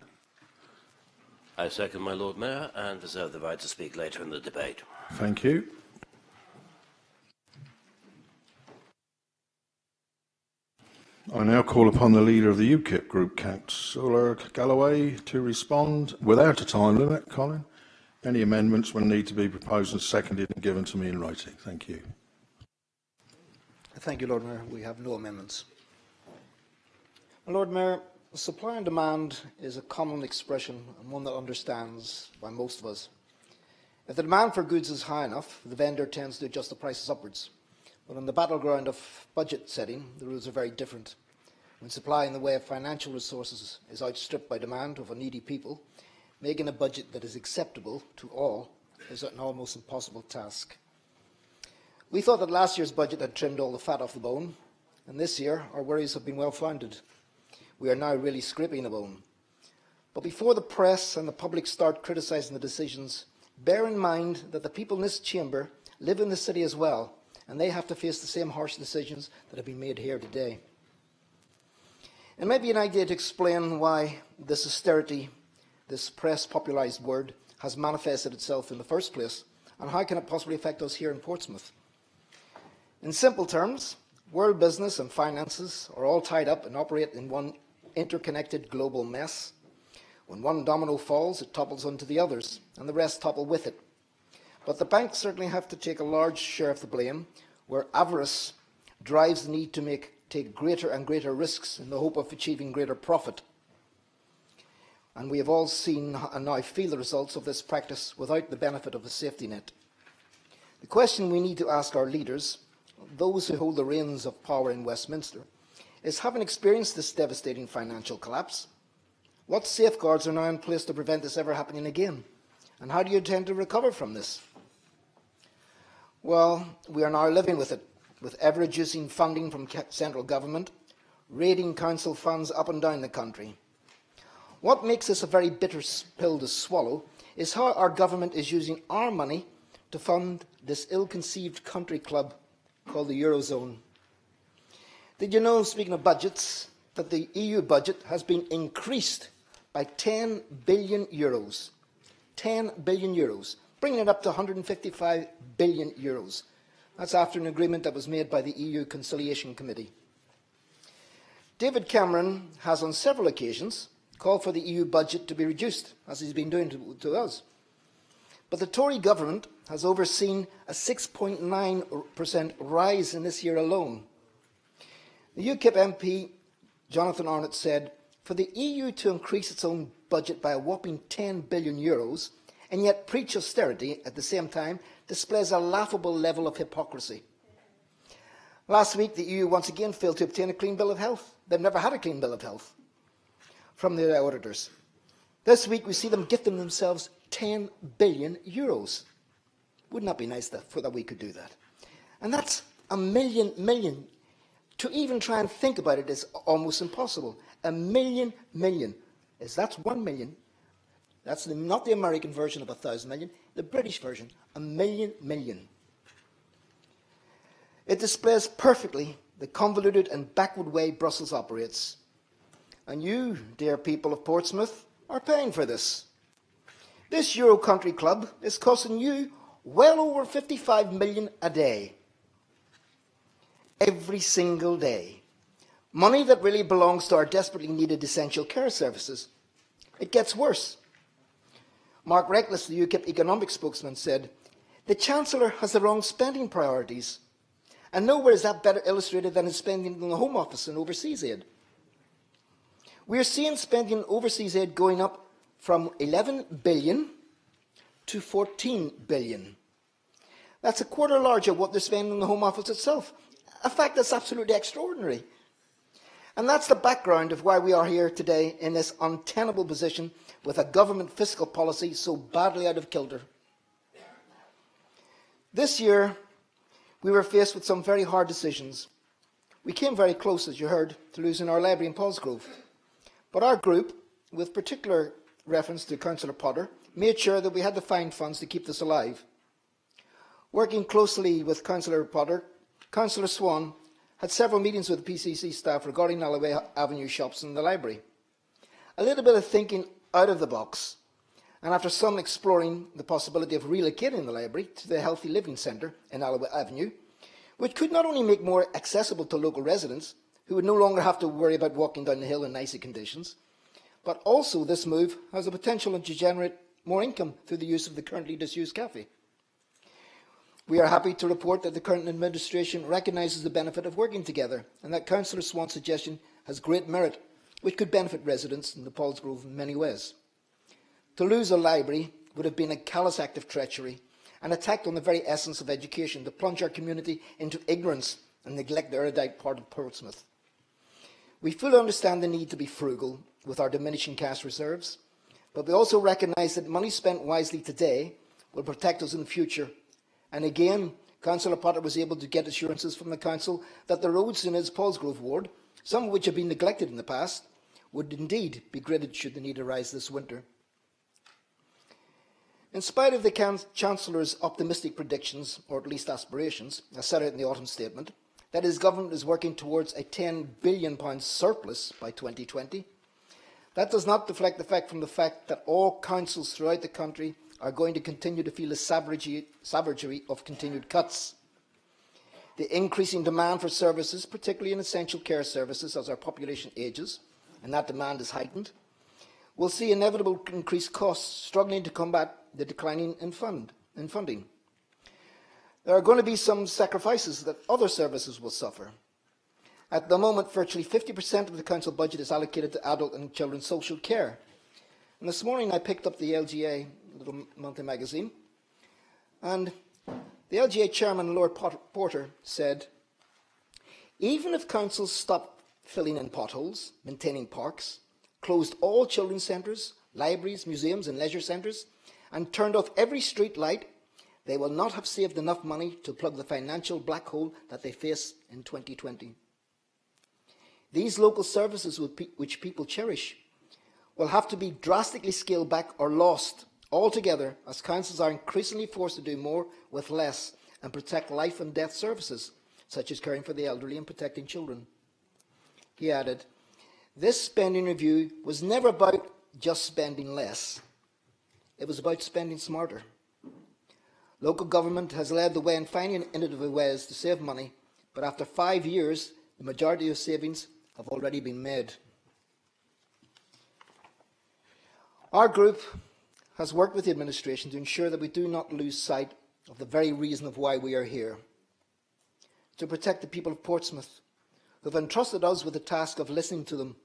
I second, my Lord Mayor, and reserve the right to speak later in the debate. Thank you. I now call upon the leader of the UKIP group, Councillor Galloway, to respond without a time limit. Colin, any amendments will need to be proposed and seconded and given to me in writing. Thank you. Thank you, Lord Mayor. We have no amendments. Lord Mayor, supply and demand is a common expression and one that understands by most of us. If the demand for goods is high enough, the vendor tends to adjust the prices upwards. But on the battleground of budget setting, the rules are very different. When supply in the way of financial resources is outstripped by demand of a needy people, making a budget that is acceptable to all is an almost impossible task. We thought that last year's budget had trimmed all the fat off the bone, and this year our worries have been well founded. We are now really scraping the bone. But before the press and the public start criticising the decisions, bear in mind that the people in this chamber live in the city as well, and they have to face the same harsh decisions that have been made here today. It might be an idea to explain why this austerity, this press popularised word, has manifested itself in the first place, and how can it possibly affect us here in Portsmouth. In simple terms, world business and finances are all tied up and operate in one interconnected global mess. When one domino falls, it topples onto the others, and the rest topple with it. But the banks certainly have to take a large share of the blame, where avarice drives the need to take greater and greater risks in the hope of achieving greater profit. And we have all seen and now feel the results of this practice without the benefit of a safety net. The question we need to ask our leaders, those who hold the reins of power in Westminster, is having experienced this devastating financial collapse, what safeguards are now in place to prevent this ever happening again? And how do you intend to recover from this? Well, we are now living with it, with ever-reducing funding from central government, raiding council funds up and down the country. What makes this a very bitter pill to swallow is how our government is using our money to fund this ill-conceived country club called the Eurozone. Did you know, speaking of budgets, that the EU budget has been increased by 10 billion euros? 10 billion euros, bringing it up to 155 billion euros. That's after an agreement that was made by the EU Conciliation Committee. David Cameron has on several occasions called for the EU budget to be reduced, as he's been doing to us. But the Tory government has overseen a 6.9% rise in this year alone. The UKIP MP, Jonathan Arnott, said, for the EU to increase its own budget by a whopping 10 billion euros and yet preach austerity at the same time displays a laughable level of hypocrisy. Last week, the EU once again failed to obtain a clean bill of health they've never had a clean bill of health from the auditors. This week we see them gifting themselves 10 billion euros. Wouldn't that be nice that we could do that? And that's a million. To even try and think about it is almost impossible. A million. That's 1 million. That's not the American version of 1,000 million, the British version, a million. It displays perfectly the convoluted and backward way Brussels operates. And you, dear people of Portsmouth, are paying for this. This Euro country club is costing you well over 55 million a day. Every single day. Money that really belongs to our desperately needed essential care services. It gets worse. Mark Reckless, the UKIP economic spokesman, said, "The Chancellor has the wrong spending priorities. And nowhere is that better illustrated than his spending in the Home Office and overseas aid. We are seeing spending on overseas aid going up from 11 billion to 14 billion. That's a quarter larger what they're spending in the Home Office itself. A fact that's absolutely extraordinary. And that's the background of why we are here today in this untenable position with a government fiscal policy so badly out of kilter. This year, we were faced with some very hard decisions. We came very close, as you heard, to losing our library in Paulsgrove. But our group, with particular reference to Councillor Potter, made sure that we had to find funds to keep this alive. Working closely with Councillor Potter, Councillor Swan had several meetings with the PCC staff regarding Alloway Avenue shops and the library. A little bit of thinking out of the box, and after some exploring the possibility of relocating the library to the Healthy Living Centre in Alloway Avenue, which could not only make more accessible to local residents, who would no longer have to worry about walking down the hill in icy conditions, but also this move has the potential to generate more income through the use of the currently disused cafe. We are happy to report that the current administration recognises the benefit of working together, and that Councillor Swan's suggestion has great merit, which could benefit residents in the Paulsgrove in many ways. To lose a library would have been a callous act of treachery, an attack on the very essence of education, to plunge our community into ignorance and neglect the erudite part of Portsmouth. We fully understand the need to be frugal with our diminishing cash reserves, but we also recognise that money spent wisely today will protect us in the future. And again, Councillor Potter was able to get assurances from the Council that the roads in his Paulsgrove ward, some of which have been neglected in the past, would indeed be graded should the need arise this winter. In spite of the Chancellor's optimistic predictions, or at least aspirations, as set out in the autumn statement, that his government is working towards a £10 billion surplus by 2020, that does not deflect the fact from the fact that all councils throughout the country are going to continue to feel the savagery of continued cuts. The increasing demand for services, particularly in essential care services as our population ages, and that demand is heightened, will see inevitable increased costs struggling to combat the declining in funding. There are going to be some sacrifices that other services will suffer. At the moment, virtually 50% of the council budget is allocated to adult and children's social care. And this morning I picked up the LGA, little monthly magazine, and the LGA chairman, Lord Porter, said, even if councils stopped filling in potholes, maintaining parks, closed all children's centres, libraries, museums and leisure centres, and turned off every street light, they will not have saved enough money to plug the financial black hole that they face in 2020. These local services which people cherish will have to be drastically scaled back or lost altogether, as councils are increasingly forced to do more with less and protect life and death services, such as caring for the elderly and protecting children. He added, this spending review was never about just spending less. It was about spending smarter. Local government has led the way in finding innovative ways to save money, but after 5 years, the majority of savings have already been made. Our group has worked with the administration to ensure that we do not lose sight of the very reason of why we are here. To protect the people of Portsmouth, who have entrusted us with the task of listening to them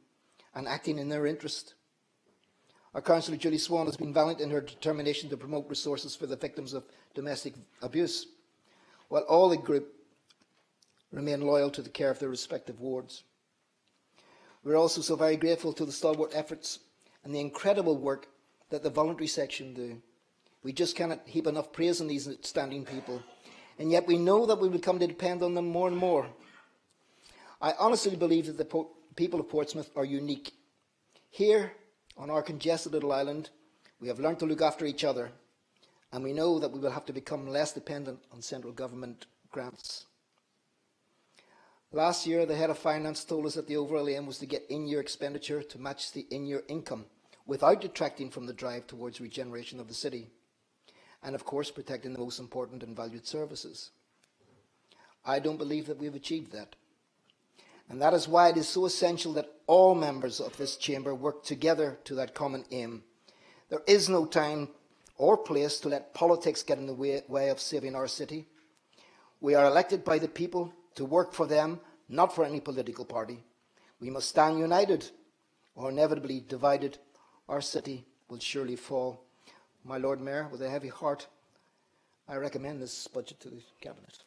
and acting in their interest. Our Councillor Julie Swan has been valiant in her determination to promote resources for the victims of domestic abuse, while all the group remain loyal to the care of their respective wards. We're also so very grateful to the stalwart efforts and the incredible work that the voluntary section do. We just cannot heap enough praise on these outstanding people, and yet we know that we will come to depend on them more and more. I honestly believe that the people of Portsmouth are unique. Here, on our congested little island, we have learned to look after each other, and we know that we will have to become less dependent on central government grants. Last year, the head of finance told us that the overall aim was to get in-year expenditure to match the in-year income, without detracting from the drive towards regeneration of the city, and of course protecting the most important and valued services. I don't believe that we have achieved that. And that is why it is so essential that all members of this chamber work together to that common aim. There is no time or place to let politics get in the way of saving our city. We are elected by the people to work for them, not for any political party. We must stand united, or inevitably divided, our city will surely fall. My Lord Mayor, with a heavy heart, I recommend this budget to the Cabinet.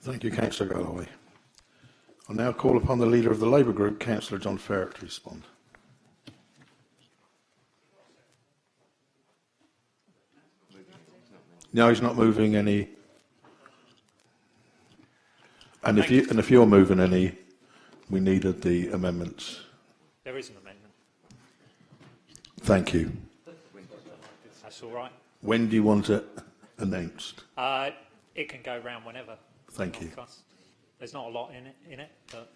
Thank you, Councillor Galloway. I now call upon the Leader of the Labour Group, Councillor John Ferret, to respond. No, he's not moving any. And if you're moving any, we needed the amendments. There is an amendment. Thank you. That's all right. When do you want it announced? It can go round whenever. Thank you. There's not a lot in it, but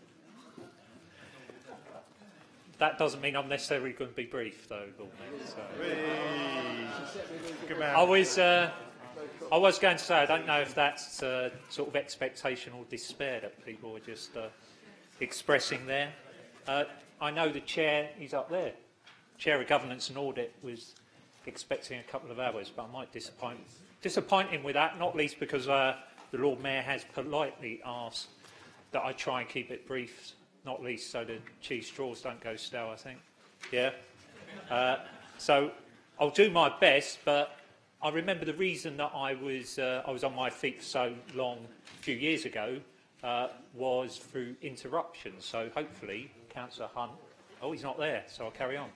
that doesn't mean I'm necessarily going to be brief, though, Lord Mayor. So, I was going to say, I don't know if that's sort of expectation or despair that people are just expressing there. I know the chair, he's up there. Chair of Governance and Audit was expecting a couple of hours, but I might disappoint him with that, not least because the Lord Mayor has politely asked that I try and keep it brief, not least so the cheese straws don't go stale, I think. Yeah. So I'll do my best, but I remember the reason that I was on my feet for so long a few years ago was through interruptions. So hopefully, Councillor Hunt, oh, he's not there, so I'll carry on.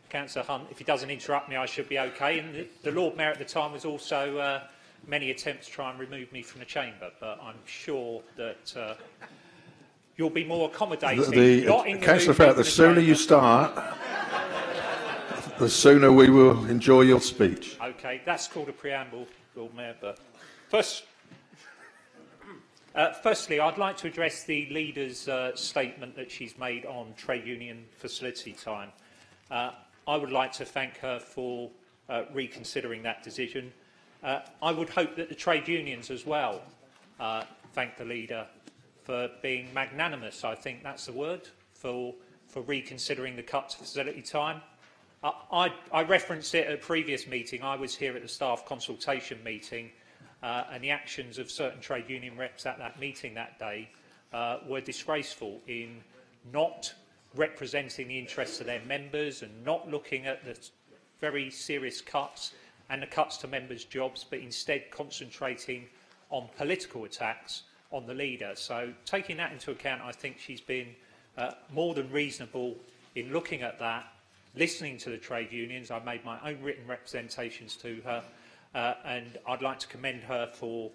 Councillor Hunt, if he doesn't interrupt me, I should be okay. And the Lord Mayor at the time was also many attempts to try and remove me from the chamber, but I'm sure that you'll be more accommodating. Councillor Ferret, the sooner you start, the sooner we will enjoy your speech. Okay, that's called a preamble, Lord Mayor. But firstly, I'd like to address the leader's statement that she's made on trade union facility time. I would like to thank her for reconsidering that decision. I would hope that the trade unions as well thank the leader for being magnanimous, I think that's the word, for reconsidering the cut to facility time. I referenced it at a previous meeting. I was here at the staff consultation meeting, and the actions of certain trade union reps at that meeting that day were disgraceful in not representing the interests of their members and not looking at the very serious cuts and the cuts to members' jobs, but instead concentrating on political attacks on the leader. So taking that into account, I think she's been more than reasonable in looking at that, listening to the trade unions. I made my own written representations to her, and I'd like to commend her for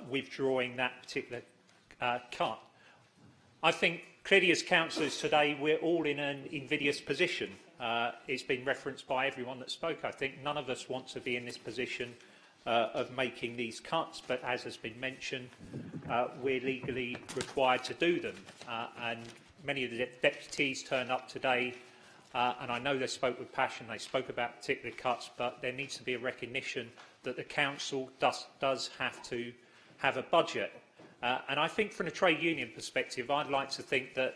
withdrawing that particular cut. I think clearly as councillors today we're all in an invidious position. It's been referenced by everyone that spoke. I think none of us want to be in this position of making these cuts, but as has been mentioned, we're legally required to do them. And many of the deputies turned up today, and I know they spoke with passion, they spoke about particular cuts, but there needs to be a recognition that the council does have to have a budget. And I think from a trade union perspective, I'd like to think that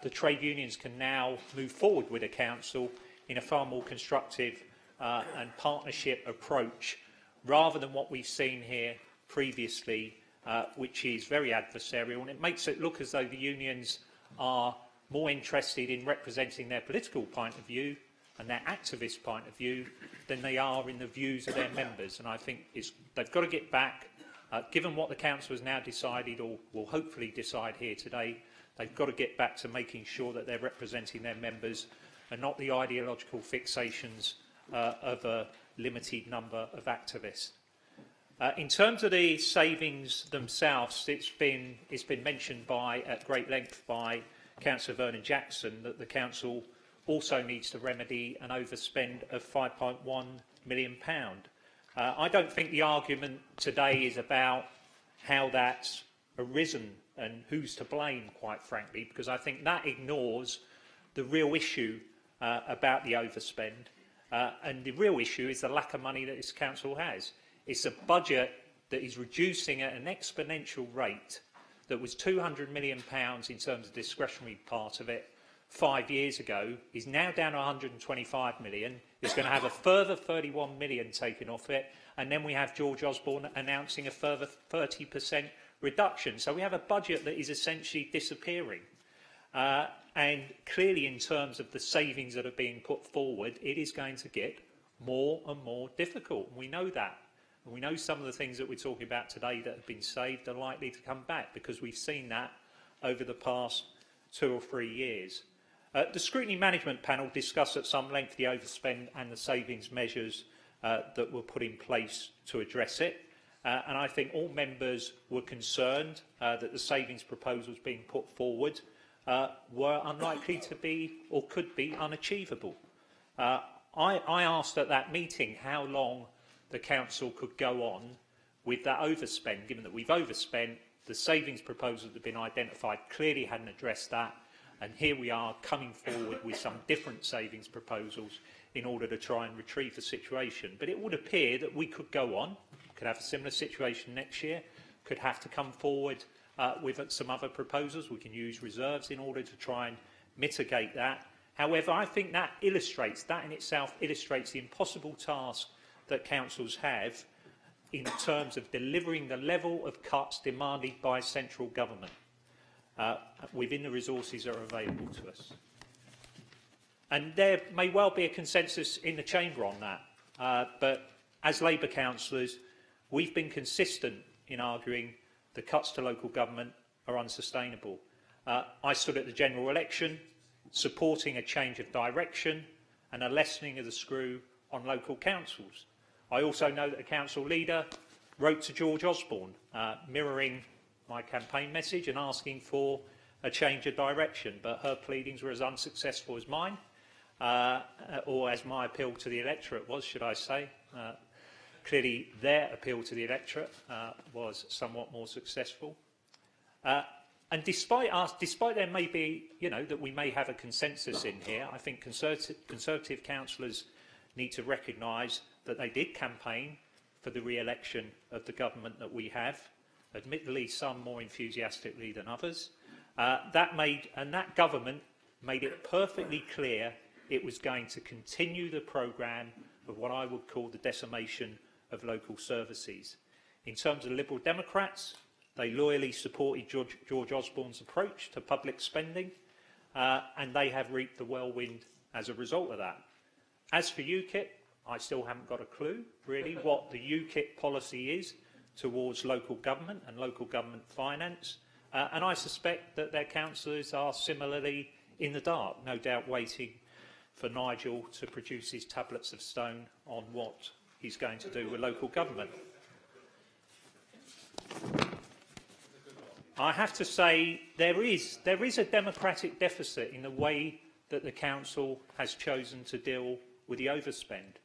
the trade unions can now move forward with the council in a far more constructive and partnership approach, rather than what we've seen here previously, which is very adversarial, and it makes it look as though the unions are more interested in representing their political point of view and their activist point of view than they are in the views of their members. And I think they've got to get back Given what the council has now decided, or will hopefully decide here today, they've got to get back to making sure that they're representing their members and not the ideological fixations of a limited number of activists. In terms of the savings themselves, it's been mentioned at great length by Councillor Vernon Jackson that the council also needs to remedy an overspend of £5.1 million. I don't think the argument today is about how that's arisen and who's to blame, quite frankly, because I think that ignores the real issue about the overspend. And the real issue is the lack of money that this council has. It's a budget that is reducing at an exponential rate that was £200 million in terms of discretionary part of it 5 years ago, is now down to 125 million. It's going to have a further 31 million taken off it, and then we have George Osborne announcing a further 30% reduction. So we have a budget that is essentially disappearing. And clearly, in terms of the savings that are being put forward, it is going to get more and more difficult. And we know that. And we know some of the things that we're talking about today that have been saved are likely to come back, because we've seen that over the past 2 or 3 years. The Scrutiny Management Panel discussed at some length the overspend and the savings measures that were put in place to address it. And I think all members were concerned that the savings proposals being put forward were unlikely to be or could be unachievable. I asked at that meeting how long the council could go on with that overspend, given that we've overspent. The savings proposals that have been identified clearly hadn't addressed that, and here we are coming forward with some different savings proposals in order to try and retrieve the situation. But it would appear that we could go on, could have a similar situation next year, could have to come forward with some other proposals. We can use reserves in order to try and mitigate that. However, I think that in itself illustrates the impossible task that councils have in terms of delivering the level of cuts demanded by central government within the resources that are available to us. And there may well be a consensus in the chamber on that, but as Labour councillors, we've been consistent in arguing the cuts to local government are unsustainable. I stood at the general election supporting a change of direction and a lessening of the screw on local councils. I also know that the council leader wrote to George Osborne, mirroring my campaign message and asking for a change of direction, but her pleadings were as unsuccessful as mine, or as my appeal to the electorate was, should I say. Clearly, their appeal to the electorate was somewhat more successful. And despite there may be, that we may have a consensus in here, I think Conservative councillors need to recognise that they did campaign for the re-election of the government that we have, admittedly some more enthusiastically than others. That government made it perfectly clear it was going to continue the programme of what I would call the decimation of local services. In terms of the Liberal Democrats, they loyally supported George Osborne's approach to public spending, and they have reaped the whirlwind as a result of that. As for UKIP, I still haven't got a clue, really, what the UKIP policy is towards local government and local government finance, and I suspect that their councillors are similarly in the dark, no doubt waiting for Nigel to produce his tablets of stone on what he's going to do with local government. I have to say there is a democratic deficit in the way that the council has chosen to deal with the overspend.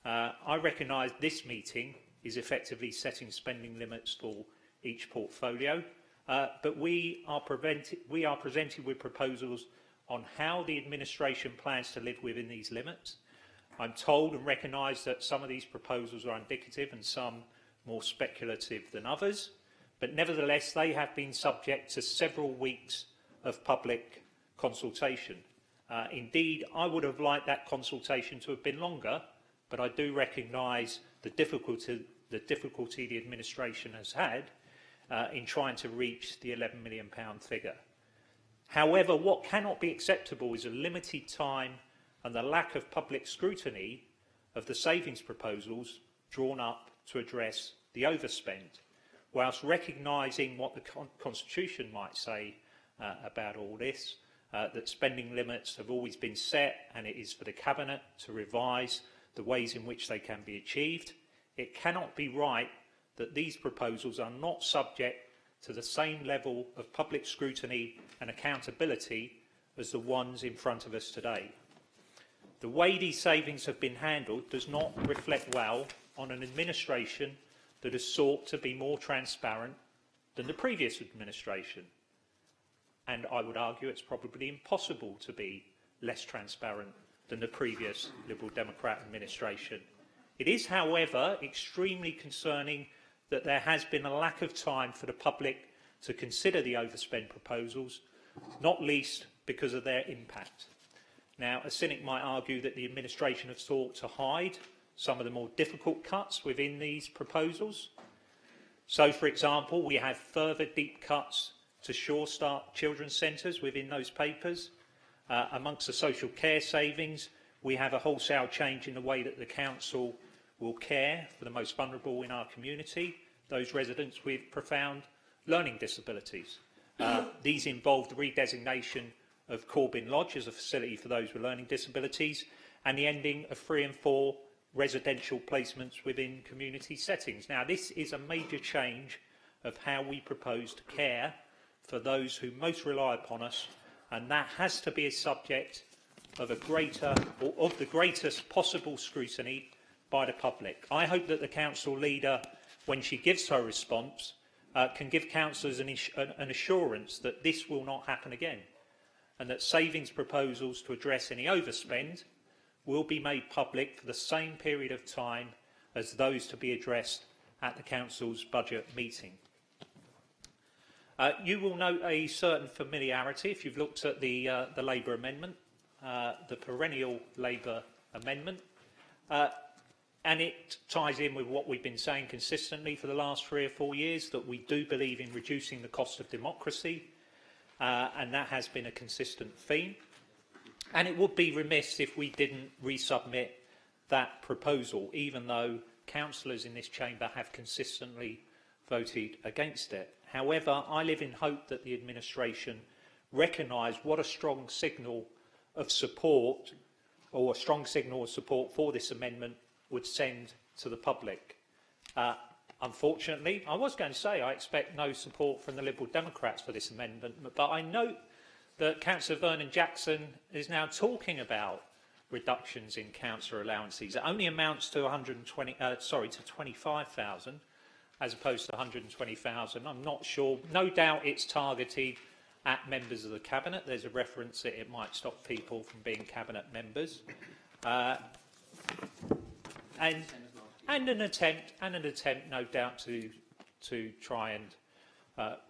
I recognise this meeting is effectively setting spending limits for each portfolio, but we are presented with proposals on how the administration plans to live within these limits. I'm told and recognise that some of these proposals are indicative and some more speculative than others, but nevertheless they have been subject to several weeks of public consultation. Indeed, I would have liked that consultation to have been longer, but I do recognise the difficulty the administration has had in trying to reach the £11 million figure. However, what cannot be acceptable is a limited time and the lack of public scrutiny of the savings proposals drawn up to address the overspend. whilst recognising what the Constitution might say about all this, that spending limits have always been set and it is for the Cabinet to revise the ways in which they can be achieved, it cannot be right that these proposals are not subject to the same level of public scrutiny and accountability as the ones in front of us today. The way these savings have been handled does not reflect well on an administration that has sought to be more transparent than the previous administration. And I would argue it's probably impossible to be less transparent than the previous Liberal Democrat administration. It is, however, extremely concerning that there has been a lack of time for the public to consider the overspend proposals, not least because of their impact. Now, a cynic might argue that the administration have sought to hide some of the more difficult cuts within these proposals. So, for example, we have further deep cuts to Sure Start children's centres within those papers. Amongst the social care savings, we have a wholesale change in the way that the Council will care for the most vulnerable in our community, those residents with profound learning disabilities. These involve the redesignation of Corbyn Lodge as a facility for those with learning disabilities and the ending of 3 and 4 residential placements within community settings. Now, this is a major change of how we propose to care for those who most rely upon us, and that has to be a subject of the greatest possible scrutiny by the public. I hope that the Council leader, when she gives her response, can give councillors an assurance that this will not happen again, and that savings proposals to address any overspend will be made public for the same period of time as those to be addressed at the Council's budget meeting. You will note a certain familiarity if you've looked at the Labour amendment, the perennial Labour amendment, and it ties in with what we've been saying consistently for the last 3 or 4 years, that we do believe in reducing the cost of democracy, and that has been a consistent theme. And it would be remiss if we didn't resubmit that proposal, even though councillors in this chamber have consistently voted against it. However, I live in hope that the administration recognise what a strong signal of support, or a strong signal of support for this amendment, would send to the public. Unfortunately, I was going to say I expect no support from the Liberal Democrats for this amendment, but I note that Councillor Vernon Jackson is now talking about reductions in councillor allowances. It only amounts to 25,000 as opposed to 120,000. I'm not sure. No doubt it's targeted at members of the Cabinet. There's a reference that it might stop people from being Cabinet members. And an attempt, no doubt, to try and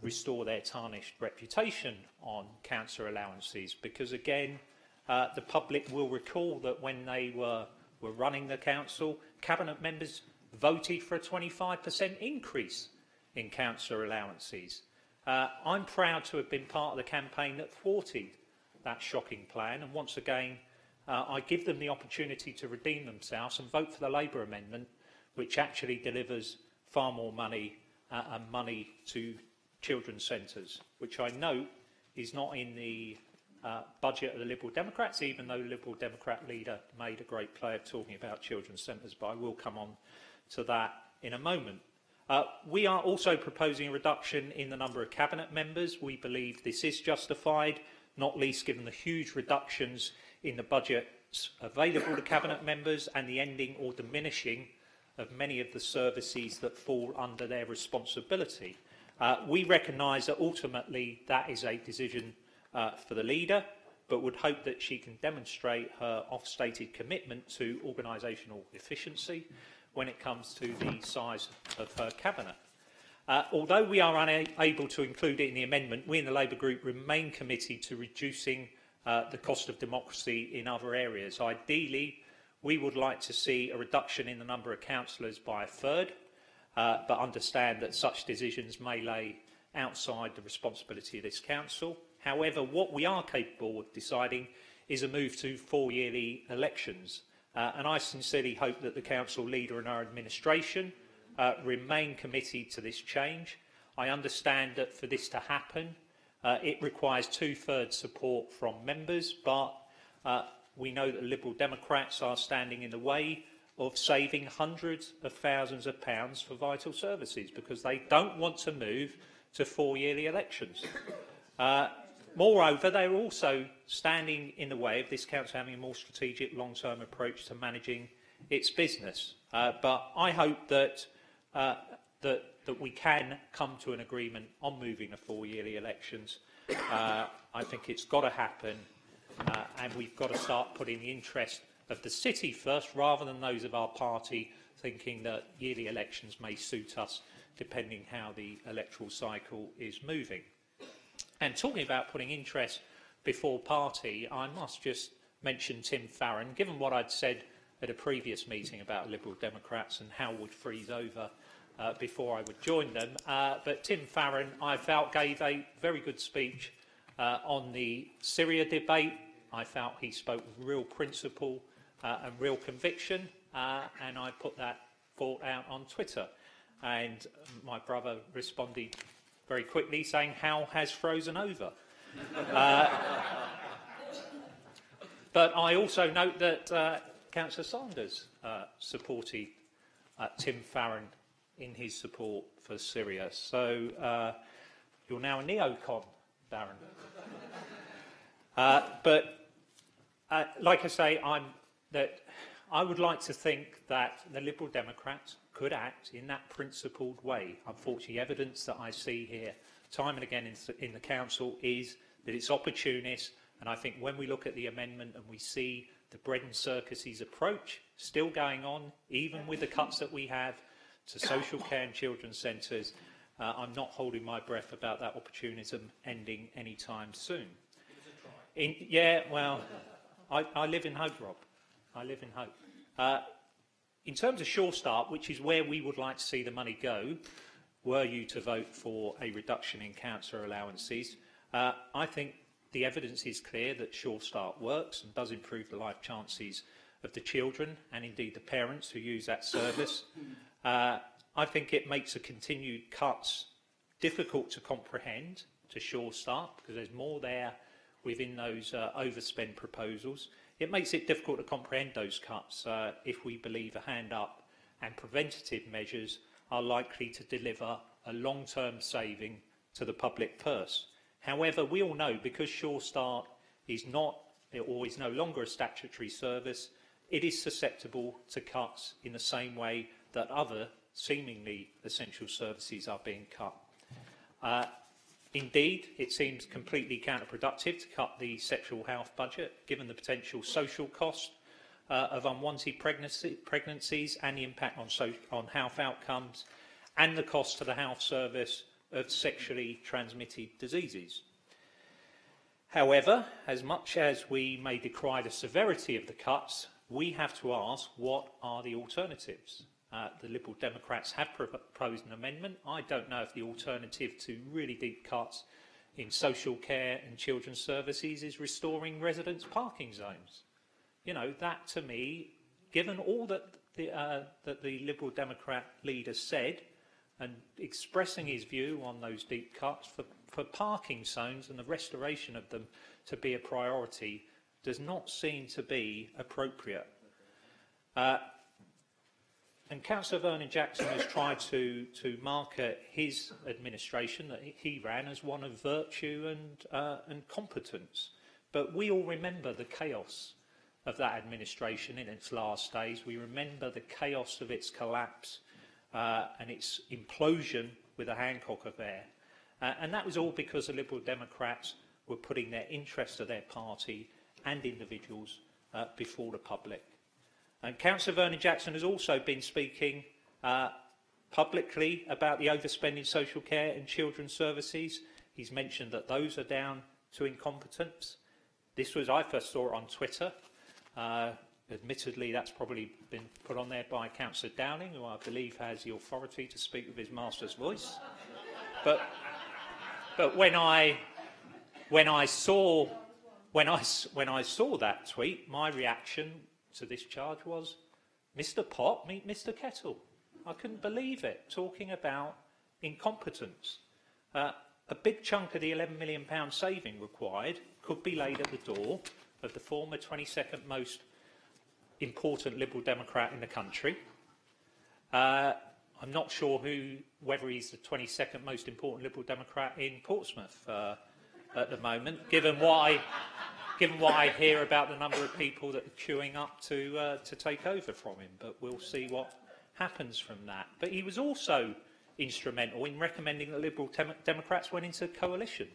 restore their tarnished reputation on councillor allowances, because again, the public will recall that when they were running the council, Cabinet members voted for a 25% increase in councillor allowances. I'm proud to have been part of the campaign that thwarted that shocking plan, and once again, I give them the opportunity to redeem themselves and vote for the Labour amendment, which actually delivers far more money and money to children's centres, which I note is not in the budget of the Liberal Democrats, even though the Liberal Democrat leader made a great play of talking about children's centres, but I will come on to that in a moment. We are also proposing a reduction in the number of Cabinet members. We believe this is justified, not least given the huge reductions in the budgets available to Cabinet members and the ending or diminishing of many of the services that fall under their responsibility. We recognise that ultimately that is a decision for the leader, but would hope that she can demonstrate her oft-stated commitment to organisational efficiency when it comes to the size of her Cabinet. Although we are unable to include it in the amendment, we in the Labour Group remain committed to reducing the cost of democracy in other areas. Ideally, we would like to see a reduction in the number of councillors by a third, but understand that such decisions may lay outside the responsibility of this council. However, what we are capable of deciding is a move to 4-yearly elections. And I sincerely hope that the council leader and our administration remain committed to this change. I understand that for this to happen, it requires 2/3 support from members, but we know that the Liberal Democrats are standing in the way of saving hundreds of thousands of pounds for vital services because they don't want to move to 4-yearly elections. Moreover, they're also standing in the way of this council having a more strategic long-term approach to managing its business. But I hope that, that we can come to an agreement on moving to 4-yearly elections. I think it's got to happen, and we've got to start putting the interest of the city first, rather than those of our party thinking that yearly elections may suit us, depending how the electoral cycle is moving. And talking about putting interest before party, I must just mention Tim Farron. Given what I'd said at a previous meeting about Liberal Democrats and how would freeze over before I would join them, but Tim Farron, I felt, gave a very good speech on the Syria debate. I felt he spoke with real principle and real conviction, and I put that thought out on Twitter. And my brother responded very quickly saying, "How has frozen over?" But I also note that Councillor Sanders supported Tim Farron in his support for Syria. So you're now a neocon, Darren. But like I say, I would like to think that the Liberal Democrats could act in that principled way. Unfortunately, evidence that I see here time and again in the Council is that it's opportunist, and I think when we look at the amendment and we see the bread and circuses approach still going on, even with the cuts that we have to social care and children's centres, I'm not holding my breath about that opportunism ending anytime soon. Yeah, well, I live in hope, Rob. I live in hope. In terms of Sure Start, which is where we would like to see the money go, were you to vote for a reduction in council allowances, I think the evidence is clear that Sure Start works and does improve the life chances of the children and indeed the parents who use that service. I think it makes the continued cuts difficult to comprehend to Sure Start because there's more there within those overspend proposals. It makes it difficult to comprehend those cuts if we believe a hand up and preventative measures are likely to deliver a long-term saving to the public purse. However, we all know because Sure Start is not or is no longer a statutory service, it is susceptible to cuts in the same way that other seemingly essential services are being cut. Indeed, it seems completely counterproductive to cut the sexual health budget, given the potential social cost of unwanted pregnancies and the impact on health outcomes, and the cost to the health service of sexually transmitted diseases. However, as much as we may decry the severity of the cuts, we have to ask, what are the alternatives? The Liberal Democrats have proposed an amendment. I don't know if the alternative to really deep cuts in social care and children's services is restoring residents' parking zones. You know, that to me, given all that the Liberal Democrat leader said, and expressing his view on those deep cuts for parking zones and the restoration of them to be a priority, does not seem to be appropriate. And Councillor Vernon Jackson has tried to market his administration that he ran as one of virtue and competence. But we all remember the chaos of that administration in its last days. We remember the chaos of its collapse and its implosion with the Hancock affair. And that was all because the Liberal Democrats were putting their interests of their party and individuals before the public. And Councillor Vernon Jackson has also been speaking publicly about the overspending social care and children's services. He's mentioned that those are down to incompetence. This was, I first saw it on Twitter. Admittedly, that's probably been put on there by Councillor Downing, who I believe has the authority to speak with his master's voice. But when I saw that tweet, my reaction to this charge was, Mr. Pot, meet Mr. Kettle. I couldn't believe it, talking about incompetence. A big chunk of the £11 million saving required could be laid at the door of the former 22nd most important Liberal Democrat in the country. I'm not sure whether he's the 22nd most important Liberal Democrat in Portsmouth at the moment, given what I hear about the number of people that are queuing up to take over from him. But we'll see what happens from that. But he was also instrumental in recommending that Liberal Democrats went into coalition.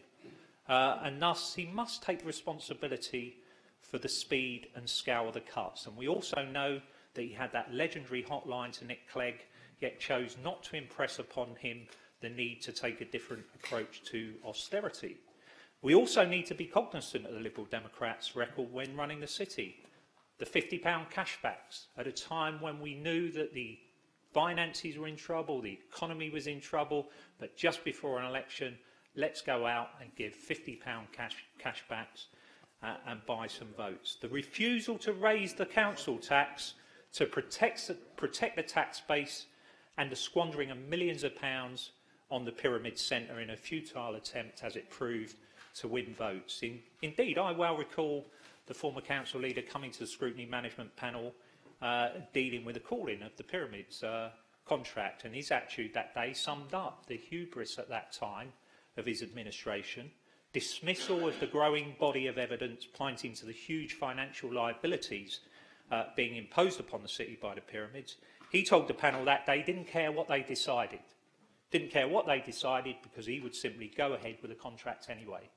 And thus, he must take responsibility for the speed and scale of the cuts. And we also know that he had that legendary hotline to Nick Clegg, yet chose not to impress upon him the need to take a different approach to austerity. We also need to be cognizant of the Liberal Democrats' record when running the city. The £50 cashbacks at a time when we knew that the finances were in trouble, the economy was in trouble, but just before an election, let's go out and give £50 cashbacks and buy some votes. The refusal to raise the council tax to protect the tax base and the squandering of millions of pounds on the Pyramid Centre in a futile attempt, as it proved, to win votes. Indeed, I well recall the former council leader coming to the scrutiny management panel dealing with the calling of the Pyramids contract, and his attitude that day summed up the hubris at that time of his administration, dismissal of the growing body of evidence pointing to the huge financial liabilities being imposed upon the city by the Pyramids. He told the panel that day he didn't care what they decided. Didn't care what they decided because he would simply go ahead with the contract anyway.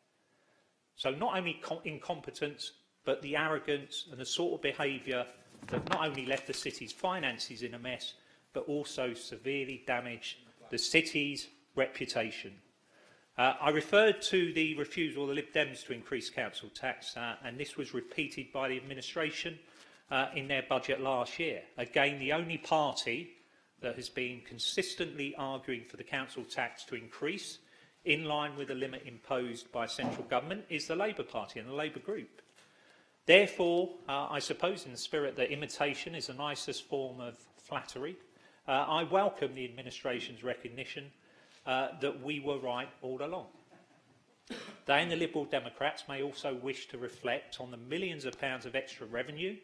So not only incompetence, but the arrogance and the sort of behaviour that not only left the city's finances in a mess, but also severely damaged the city's reputation. I referred to the refusal of the Lib Dems to increase council tax, and this was repeated by the administration in their budget last year. Again, the only party that has been consistently arguing for the council tax to increase in line with the limit imposed by central government is the Labour Party and the Labour group. Therefore, I suppose in the spirit that imitation is the nicest form of flattery, I welcome the administration's recognition that we were right all along. They and the Liberal Democrats may also wish to reflect on the millions of pounds of extra revenue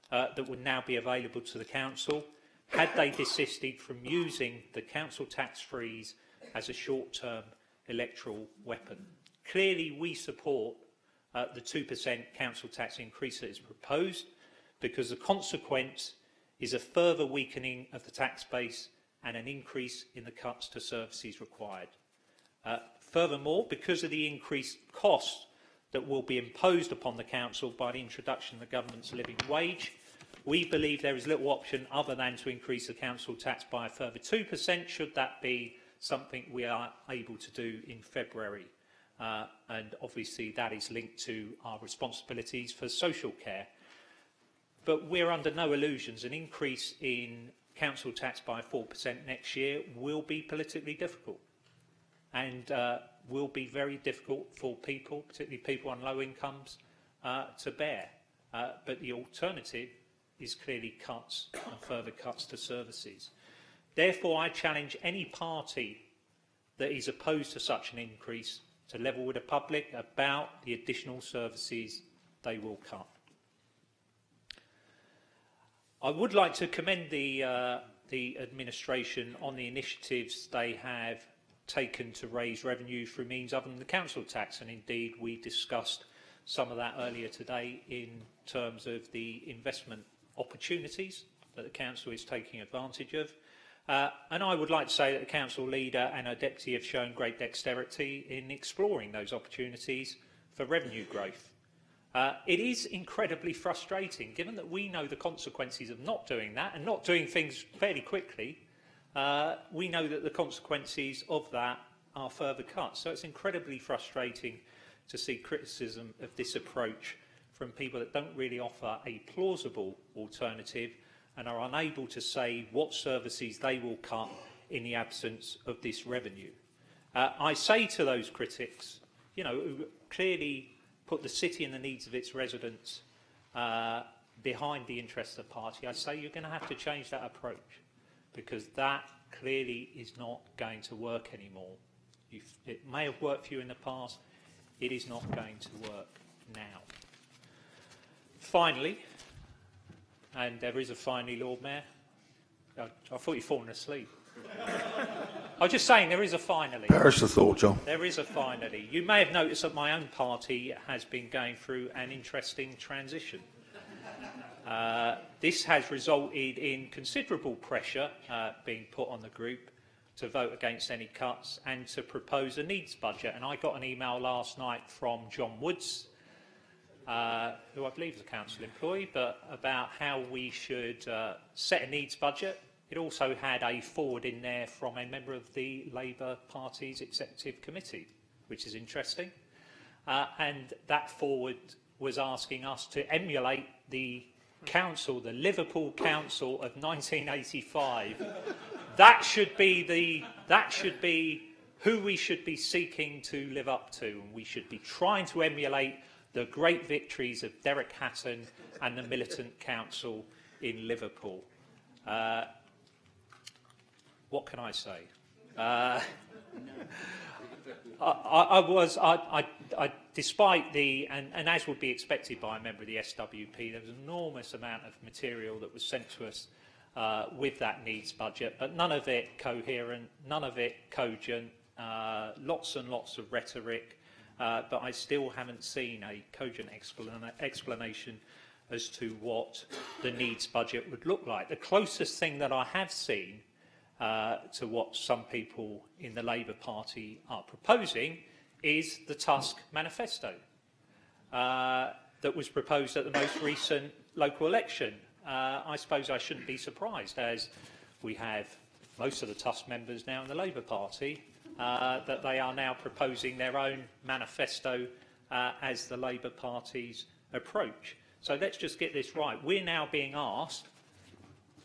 that would now be available to the council had they desisted from using the council tax freeze as a short-term electoral weapon. Clearly, we support the 2% council tax increase that is proposed because the consequence is a further weakening of the tax base and an increase in the cuts to services required. Furthermore, because of the increased costs that will be imposed upon the council by the introduction of the government's living wage, we believe there is little option other than to increase the council tax by a further 2%, should that be something we are able to do in February. And obviously that is linked to our responsibilities for social care. But we're under no illusions. An increase in council tax by 4% next year will be politically difficult and will be very difficult for people, particularly people on low incomes, to bear. But the alternative is clearly cuts and further cuts to services. Therefore, I challenge any party that is opposed to such an increase to level with the public about the additional services they will cut. I would like to commend the administration on the initiatives they have taken to raise revenue through means other than the council tax, and indeed we discussed some of that earlier today in terms of the investment opportunities that the council is taking advantage of. And I would like to say that the council leader and her deputy have shown great dexterity in exploring those opportunities for revenue growth. It is incredibly frustrating, given that we know the consequences of not doing that and not doing things fairly quickly. We know that the consequences of that are further cuts. So it's incredibly frustrating to see criticism of this approach from people that don't really offer a plausible alternative and are unable to say what services they will cut in the absence of this revenue. I say to those critics, who clearly put the city and the needs of its residents behind the interests of the party, I say you're going to have to change that approach. because that clearly is not going to work anymore. It may have worked for you in the past, it is not going to work now. Finally, and there is a finally, Lord Mayor. I thought you'd fallen asleep. I was just saying there is a finally. Perish the thought, John. There is a finally. You may have noticed that my own party has been going through an interesting transition. This has resulted in considerable pressure being put on the group to vote against any cuts and to propose a needs budget. And I got an email last night from John Woods, who I believe is a council employee, but about how we should set a needs budget. It also had a forward in there from a member of the Labour Party's Executive Committee, which is interesting. And that forward was asking us to emulate the council, the Liverpool Council of 1985. That should be who we should be seeking to live up to. And we should be trying to emulate the great victories of Derek Hatton and the militant council in Liverpool. What can I say? Despite the, and as would be expected by a member of the SWP, there was an enormous amount of material that was sent to us with that needs budget, but none of it coherent, none of it cogent, lots and lots of rhetoric, but I still haven't seen a cogent explanation as to what the needs budget would look like. The closest thing that I have seen to what some people in the Labour Party are proposing is the Tusk Manifesto that was proposed at the most recent local election. I suppose I shouldn't be surprised, as we have most of the Tusk members now in the Labour Party, that they are now proposing their own manifesto as the Labour Party's approach. So let's just get this right. We're now being asked,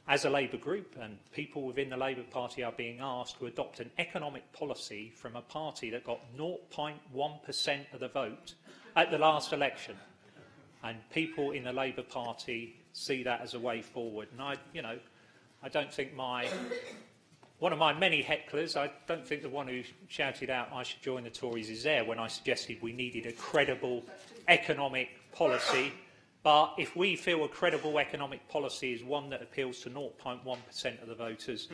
as a Labour group, and people within the Labour Party are being asked to adopt an economic policy from a party that got 0.1% of the vote at the last election. And people in the Labour Party see that as a way forward. And I don't think one of my many hecklers, I don't think the one who shouted out I should join the Tories is there when I suggested we needed a credible economic policy. But if we feel a credible economic policy is one that appeals to 0.1% of the voters,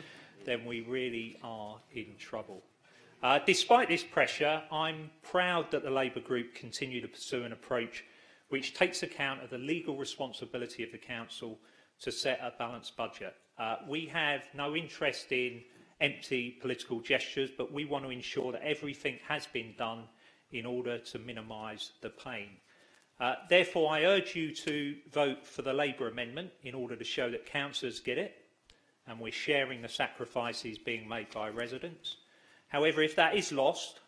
then we really are in trouble. Despite this pressure, I'm proud that the Labour group continue to pursue an approach which takes account of the legal responsibility of the council to set a balanced budget. We have no interest in empty political gestures, but we want to ensure that everything has been done in order to minimise the pain. Therefore, I urge you to vote for the Labour amendment in order to show that councillors get it and we're sharing the sacrifices being made by residents. However, if that is lost,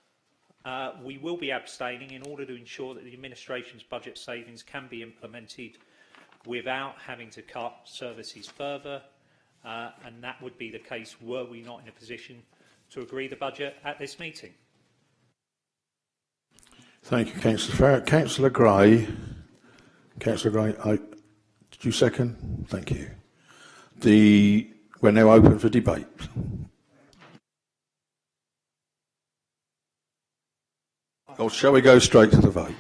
we will be abstaining in order to ensure that the administration's budget savings can be implemented without having to cut services further, and that would be the case were we not in a position to agree the budget at this meeting. Thank you, Councillor Farrett. Councillor Gray. Councillor Gray, did you second? Thank you. We're now open for debate. Or shall we go straight to the vote?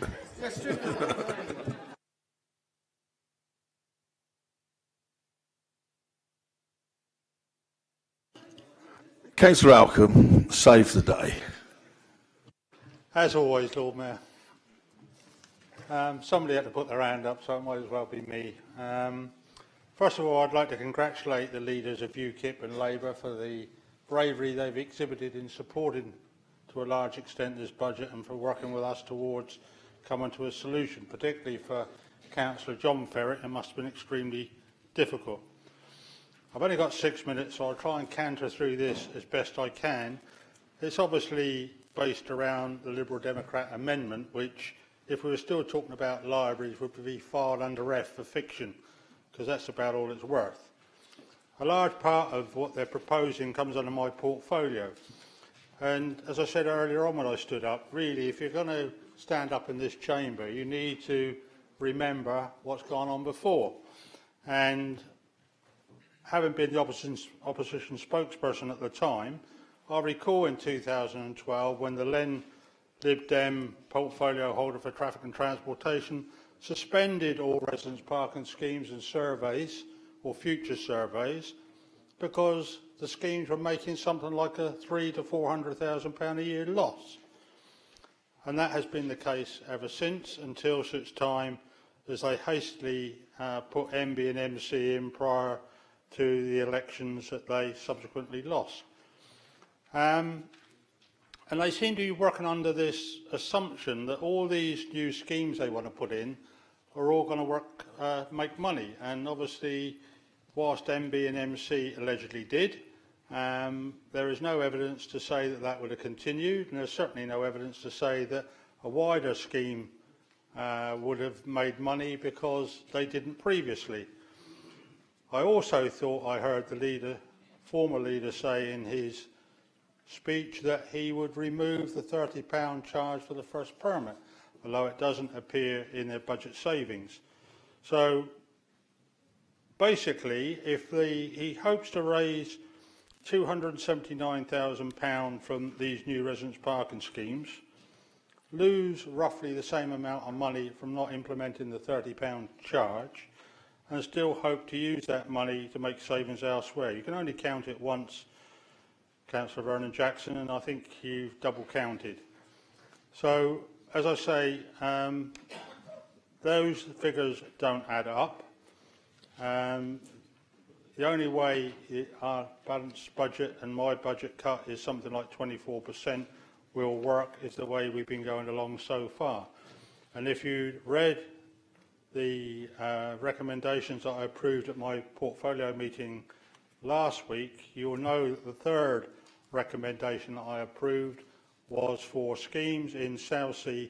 Councillor Alcombe, save the day. As always, Lord Mayor. Somebody had to put their hand up, so it might as well be me. First of all, I'd like to congratulate the leaders of UKIP and Labour for the bravery they've exhibited in supporting, to a large extent, this budget and for working with us towards coming to a solution. Particularly for Councillor John Ferret, it must have been extremely difficult. I've only got 6 minutes, so I'll try and canter through this as best I can. It's obviously based around the Liberal Democrat amendment, which, if we were still talking about libraries, would be filed under F for fiction, because that's about all it's worth. A large part of what they're proposing comes under my portfolio. And as I said earlier on when I stood up, really, if you're going to stand up in this chamber, you need to remember what's gone on before. And having been the opposition spokesperson at the time, I recall in 2012 when the then Lib Dem portfolio holder for traffic and transportation suspended all residence parking schemes and surveys, or future surveys, because the schemes were making something like a £300,000 to £400,000 a year loss. And that has been the case ever since, until such time as they hastily put MB and MC in prior to the elections that they subsequently lost. And they seem to be working under this assumption that all these new schemes they want to put in are all going to make money. And obviously, whilst MB and MC allegedly did, there is no evidence to say that that would have continued, and there's certainly no evidence to say that a wider scheme would have made money, because they didn't previously. I also thought I heard the former leader say in his speech that he would remove the £30 charge for the first permit, although it doesn't appear in their budget savings. So basically, if he hopes to raise £279,000 from these new residence parking schemes, lose roughly the same amount of money from not implementing the £30 charge, and still hope to use that money to make savings elsewhere. You can only count it once, Councillor Vernon Jackson, and I think you've double counted. So, as I say, those figures don't add up. The only way our balanced budget and my budget cut is something like 24% will work is the way we've been going along so far. And if you read the recommendations that I approved at my portfolio meeting last week, you will know that the third recommendation that I approved was for schemes in Southsea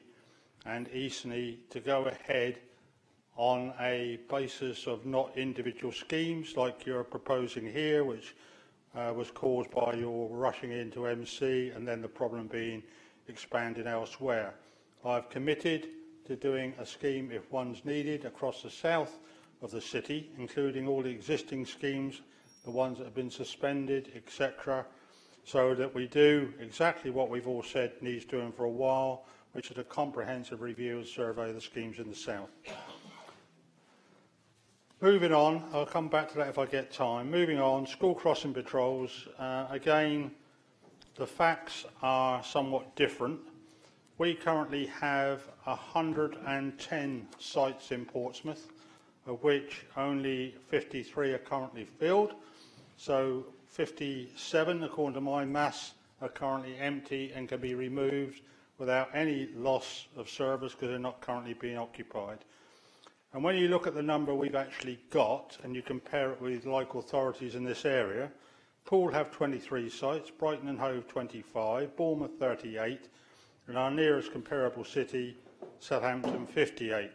and Eastney to go ahead on a basis of not individual schemes like you're proposing here, which was caused by your rushing into MC and then the problem being expanded elsewhere. I've committed to doing a scheme, if one's needed, across the south of the city, including all the existing schemes, the ones that have been suspended, etc., so that we do exactly what we've all said needs doing for a while, which is a comprehensive review and survey of the schemes in the south. Moving on, I'll come back to that if I get time. Moving on, school crossing patrols. Again, the facts are somewhat different. We currently have 110 sites in Portsmouth, of which only 53 are currently filled. So 57, according to my maths, are currently empty and can be removed without any loss of service because they're not currently being occupied. And when you look at the number we've actually got and you compare it with local authorities in this area, Poole have 23 sites, Brighton and Hove 25, Bournemouth 38, and our nearest comparable city, Southampton, 58,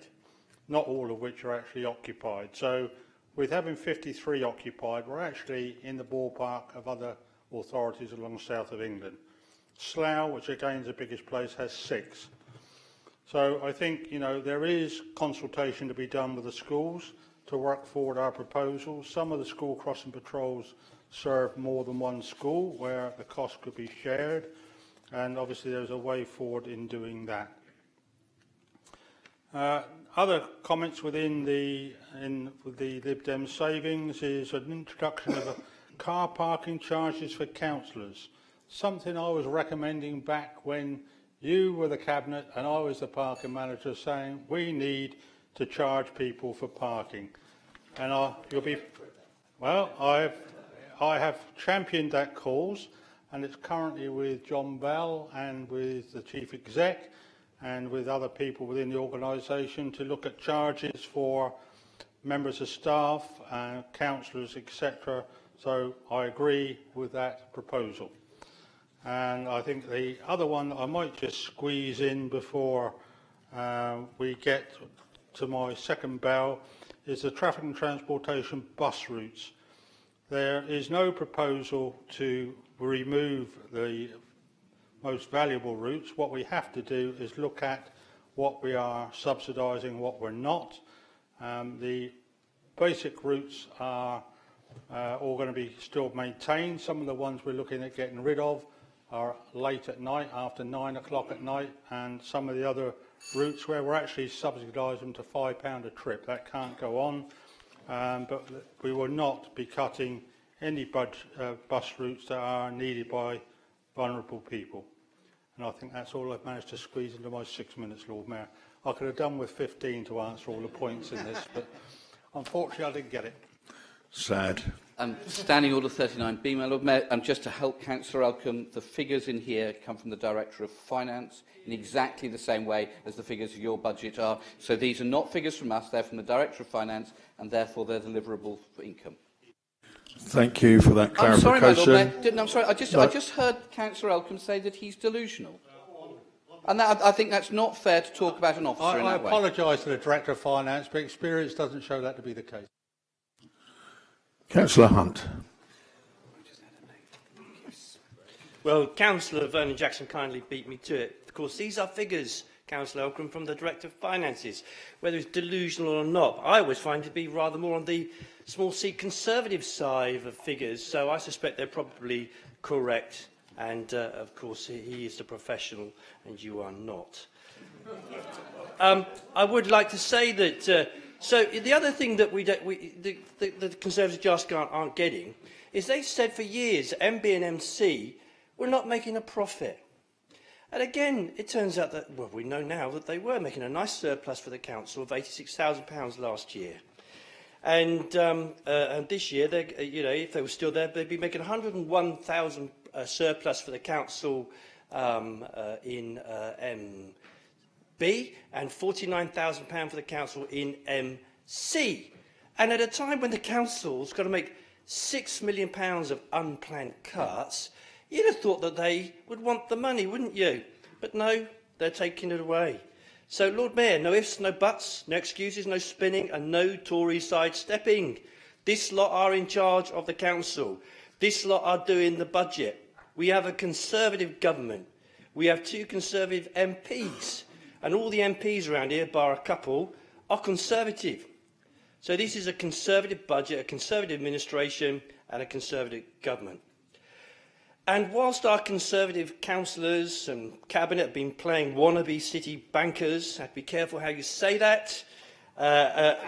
not all of which are actually occupied. So with having 53 occupied, we're actually in the ballpark of other authorities along the south of England. Slough, which again is the biggest place, has 6. So I think, there is consultation to be done with the schools to work forward our proposals. Some of the school crossing patrols serve more than one school where the cost could be shared, and obviously there's a way forward in doing that. Other comments within the Lib Dem savings is an introduction of car parking charges for councillors, something I was recommending back when you were the Cabinet and I was the parking manager, saying we need to charge people for parking. And I have championed that cause, and it's currently with John Bell and with the Chief Exec and with other people within the organisation to look at charges for members of staff, councillors, etc. So I agree with that proposal. And I think the other one that I might just squeeze in before we get to my second bell is the traffic and transportation bus routes. There is no proposal to remove the most valuable routes. What we have to do is look at what we are subsidising, what we're not. The basic routes are all going to be still maintained. Some of the ones we're looking at getting rid of are late at night, after 9 o'clock at night, and some of the other routes where we're actually subsidising them to £5 a trip. That can't go on, but we will not be cutting any bus routes that are needed by vulnerable people. And I think that's all I've managed to squeeze into my 6 minutes, Lord Mayor. I could have done with 15 to answer all the points in this, but unfortunately I didn't get it. Sad. Standing Order 39B, my Lord Mayor, just to help Councillor Elcombe, the figures in here come from the Director of Finance in exactly the same way as the figures of your budget are. So these are not figures from us, they're from the Director of Finance, and therefore they're deliverable for income. Thank you for that clarification. I'm sorry, my Lord Mayor. I'm sorry, I just heard Councillor Elcombe say that he's delusional. And I think that's not fair to talk about an officer in that way. I apologise to the Director of Finance, but experience doesn't show that to be the case. Councillor Hunt. Well, Councillor Vernon Jackson kindly beat me to it. Of course, these are figures, Councillor Elcombe, from the Director of Finances. Whether it's delusional or not, I always find to be rather more on the small c Conservative side of figures, so I suspect they're probably correct. And, of course, he is the professional and you are not. I would like to say that... So the other thing that the Conservatives just aren't getting is they've said for years that MB and MC were not making a profit. And again, it turns out that, well, we know now that they were making a nice surplus for the council of £86,000 last year. And this year, if they were still there, they'd be making £101,000 surplus for the council in B and £49,000 for the council in MC. And at a time when the council's got to make £6 million of unplanned cuts, you'd have thought that they would want the money, wouldn't you? But no, they're taking it away. So, Lord Mayor, no ifs, no buts, no excuses, no spinning, and no Tory sidestepping. This lot are in charge of the council. This lot are doing the budget. We have a Conservative government. We have 2 Conservative MPs. And all the MPs around here, bar a couple, are Conservative. So this is a Conservative budget, a Conservative administration and a Conservative government. And whilst our Conservative councillors and cabinet have been playing wannabe city bankers, have to be careful how you say that,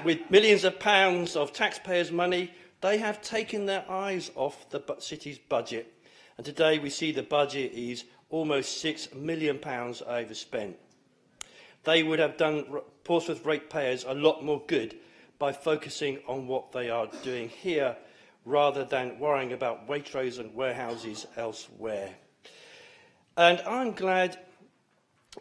with millions of pounds of taxpayers' money, they have taken their eyes off the city's budget. And today we see the budget is almost £6 million overspent. They would have done Portsmouth ratepayers a lot more good by focusing on what they are doing here rather than worrying about Waitrose and warehouses elsewhere. And I'm glad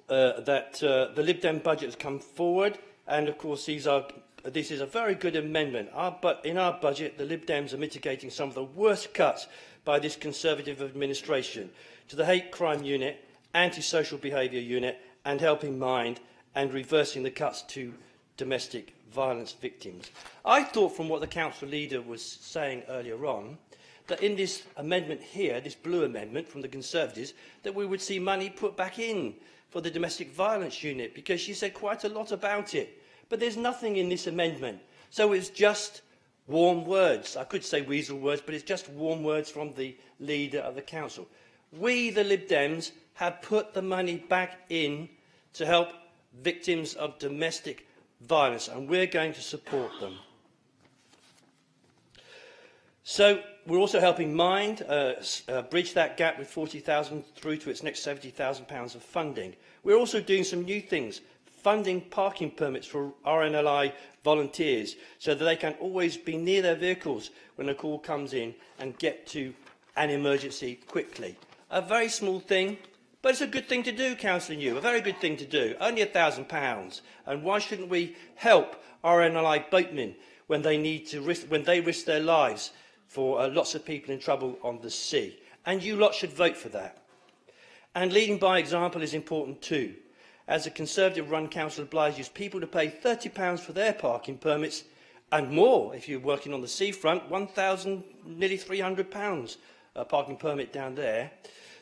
that the Lib Dem budget has come forward, and of course this is a very good amendment. But in our budget, the Lib Dems are mitigating some of the worst cuts by this Conservative administration to the Hate Crime Unit, Anti-Social Behaviour Unit and Helping Mind, and reversing the cuts to domestic violence victims. I thought from what the council leader was saying earlier on, that in this amendment here, this blue amendment from the Conservatives, that we would see money put back in for the domestic violence unit, because she said quite a lot about it. But there's nothing in this amendment. So it's just warm words. I could say weasel words, but it's just warm words from the leader of the council. We, the Lib Dems, have put the money back in to help victims of domestic violence, and we're going to support them. So we're also helping Mind bridge that gap with £40,000 through to its next £70,000 of funding. We're also doing some new things, funding parking permits for RNLI volunteers so that they can always be near their vehicles when a call comes in and get to an emergency quickly. A very small thing, but it's a good thing to do, Councillor New, a very good thing to do. Only £1,000. And why shouldn't we help RNLI boatmen when they risk their lives for lots of people in trouble on the sea? And you lot should vote for that. And leading by example is important too. As a Conservative-run council obliges people to pay £30 for their parking permits and more if you're working on the seafront, £1,000, nearly £300 a parking permit down there.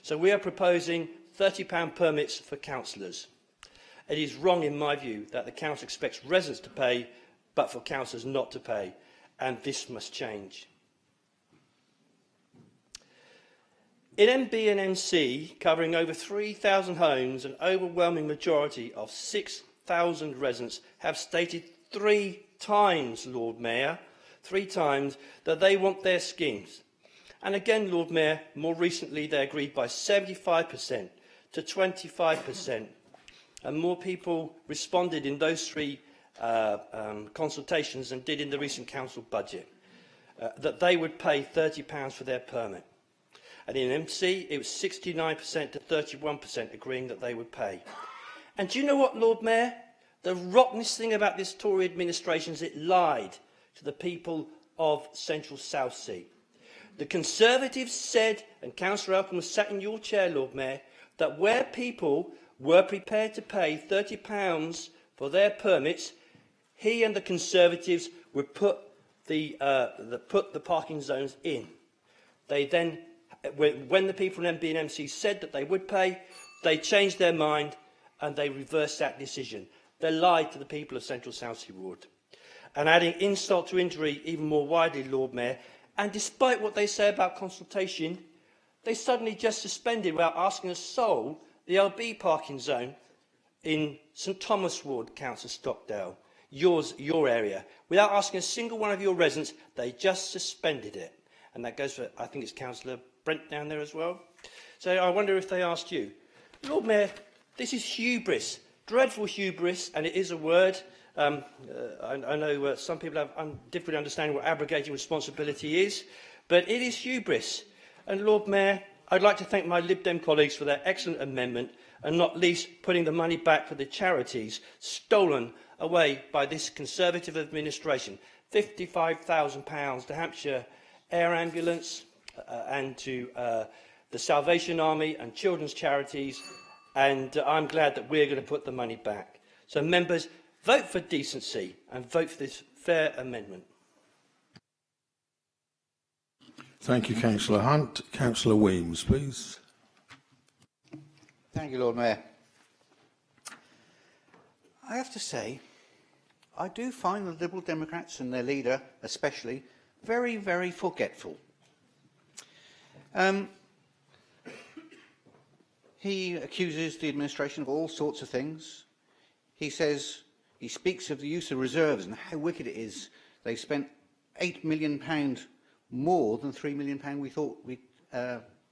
So we are proposing £30 permits for councillors. It is wrong, in my view, that the council expects residents to pay, but for councillors not to pay, and this must change. In MB and MC, covering over 3,000 homes, an overwhelming majority of 6,000 residents have stated 3 times, Lord Mayor, 3 times, that they want their schemes. And again, Lord Mayor, more recently they agreed by 75% to 25%. And more people responded in those 3 consultations than did in the recent council budget, that they would pay £30 for their permit. And in MC, it was 69% to 31% agreeing that they would pay. And do you know what, Lord Mayor? The rottenest thing about this Tory administration is it lied to the people of Central Southsea. The Conservatives said, and Councillor Elkin was sat in your chair, Lord Mayor, that where people were prepared to pay £30 for their permits, he and the Conservatives would put the parking zones in. They then, when the people in MB and MC said that they would pay, they changed their mind and they reversed that decision. They lied to the people of Central Southsea Ward. And adding insult to injury even more widely, Lord Mayor, and despite what they say about consultation, they suddenly just suspended, without asking a soul, the LB parking zone in St Thomas Ward, Councillor Stockdale, your area. Without asking a single one of your residents, they just suspended it. And that goes for, I think it's Councillor Brent down there as well. So I wonder if they asked you. Lord Mayor, this is hubris, dreadful hubris, and it is a word. I know some people have different understanding what abrogating responsibility is, but it is hubris. And Lord Mayor, I'd like to thank my Lib Dem colleagues for their excellent amendment, and not least putting the money back for the charities stolen away by this Conservative administration. £55,000 to Hampshire Air Ambulance and to the Salvation Army and children's charities, and I'm glad that we're going to put the money back. So members, vote for decency and vote for this fair amendment. Thank you, Councillor Hunt. Councillor Weems, please. Thank you, Lord Mayor. I have to say, I do find the Liberal Democrats and their leader, especially, very, very forgetful. He accuses the administration of all sorts of things. He speaks of the use of reserves and how wicked it is. They spent £8 million more than £3 million we thought we'd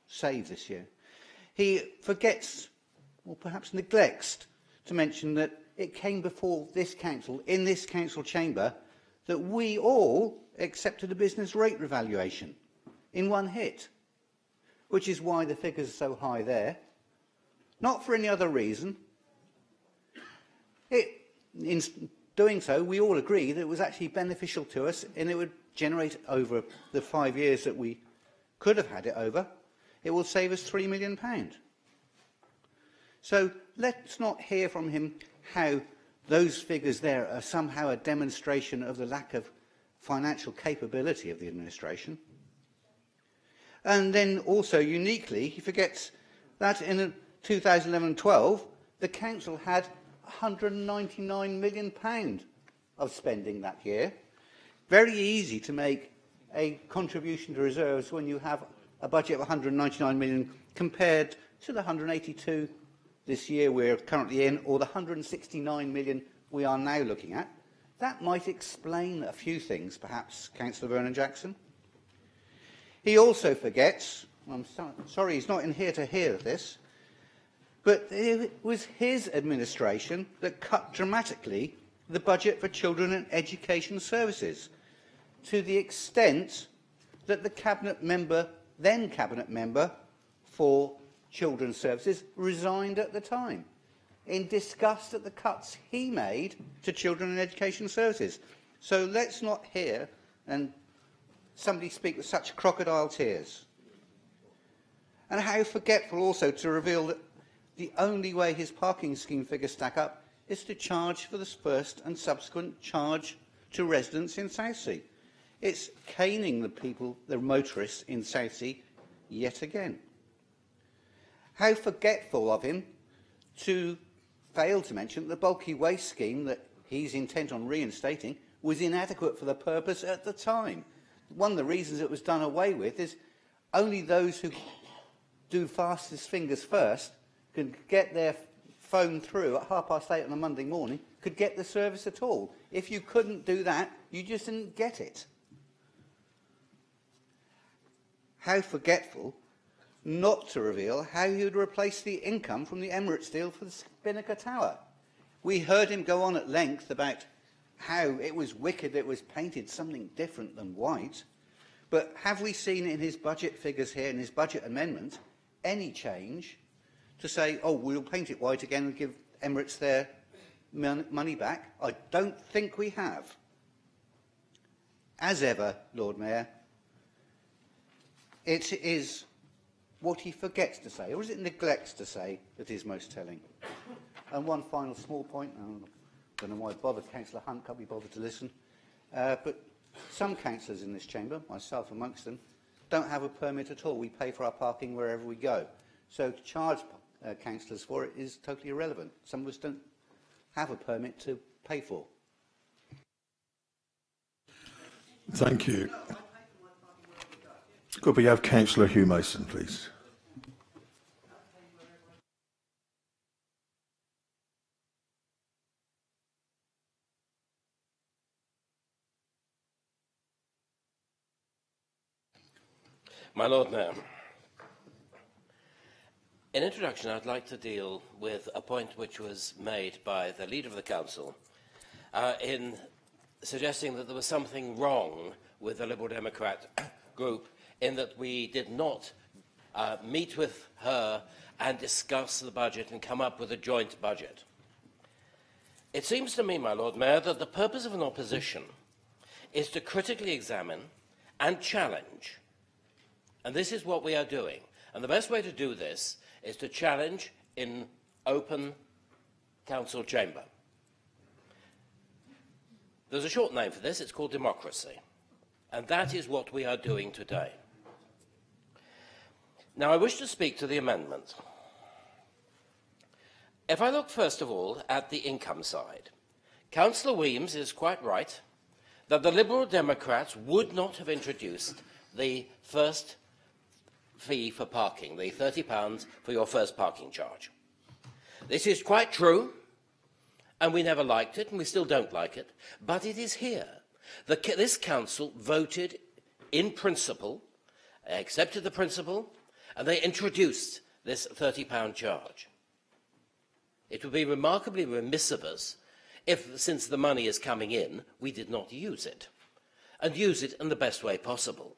save this year. He forgets, or perhaps neglects, to mention that it came before this council, in this council chamber, that we all accepted a business rate revaluation in one hit, which is why the figures are so high there. Not for any other reason. In doing so, we all agree that it was actually beneficial to us, and it would generate, over the 5 years that we could have had it over, it will save us £3 million. So let's not hear from him how those figures there are somehow a demonstration of the lack of financial capability of the administration. And then also, uniquely, he forgets that in 2011-12, the council had £199 million of spending that year. Very easy to make a contribution to reserves when you have a budget of £199 million compared to the £182 this year we're currently in, or the £169 million we are now looking at. That might explain a few things, perhaps, Councillor Vernon-Jackson. He also forgets, I'm sorry he's not in here to hear this, but it was his administration that cut dramatically the budget for children and education services, to the extent that the then Cabinet Member for Children's Services resigned at the time, in disgust at the cuts he made to children and education services. So let's not hear and somebody speak with such crocodile tears. And how forgetful also to reveal that the only way his parking scheme figures stack up is to charge for the first and subsequent charge to residents in Southsea. It's caning the people, the motorists in Southsea, yet again. How forgetful of him to fail to mention the bulky waste scheme that he's intent on reinstating was inadequate for the purpose at the time. One of the reasons it was done away with is only those who do fastest fingers first, could get their phone through at 8:30 on a Monday morning, could get the service at all. If you couldn't do that, you just didn't get it. How forgetful not to reveal how you'd replace the income from the Emirates deal for the Spinnaker Tower. We heard him go on at length about how it was wicked, it was painted something different than white. But have we seen in his budget figures here, in his budget amendment, any change to say, oh, we'll paint it white again and give Emirates their money back? I don't think we have. As ever, Lord Mayor, it is what he forgets to say, or is it neglects to say, that is most telling. And one final small point, I don't know why I bothered, Councillor Hunt can't be bothered to listen, but some councillors in this chamber, myself amongst them, don't have a permit at all. We pay for our parking wherever we go. So to charge councillors for it is totally irrelevant. Some of us don't have a permit to pay for. Thank you. Could we have Councillor Hugh Mason, please? My Lord Mayor, in introduction, I'd like to deal with a point which was made by the Leader of the Council in suggesting that there was something wrong with the Liberal Democrat group in that we did not meet with her and discuss the budget and come up with a joint budget. It seems to me, my Lord Mayor, that the purpose of an opposition is to critically examine and challenge. And this is what we are doing. And the best way to do this is to challenge in open council chamber. There's a short name for this, it's called democracy. And that is what we are doing today. Now, I wish to speak to the amendment. If I look first of all at the income side, Councillor Weems is quite right that the Liberal Democrats would not have introduced the first fee for parking, the £30 for your first parking charge. This is quite true, and we never liked it, and we still don't like it, but it is here. This council voted in principle, accepted the principle, and they introduced this £30 charge. It would be remarkably remiss of us if, since the money is coming in, we did not use it, and use it in the best way possible.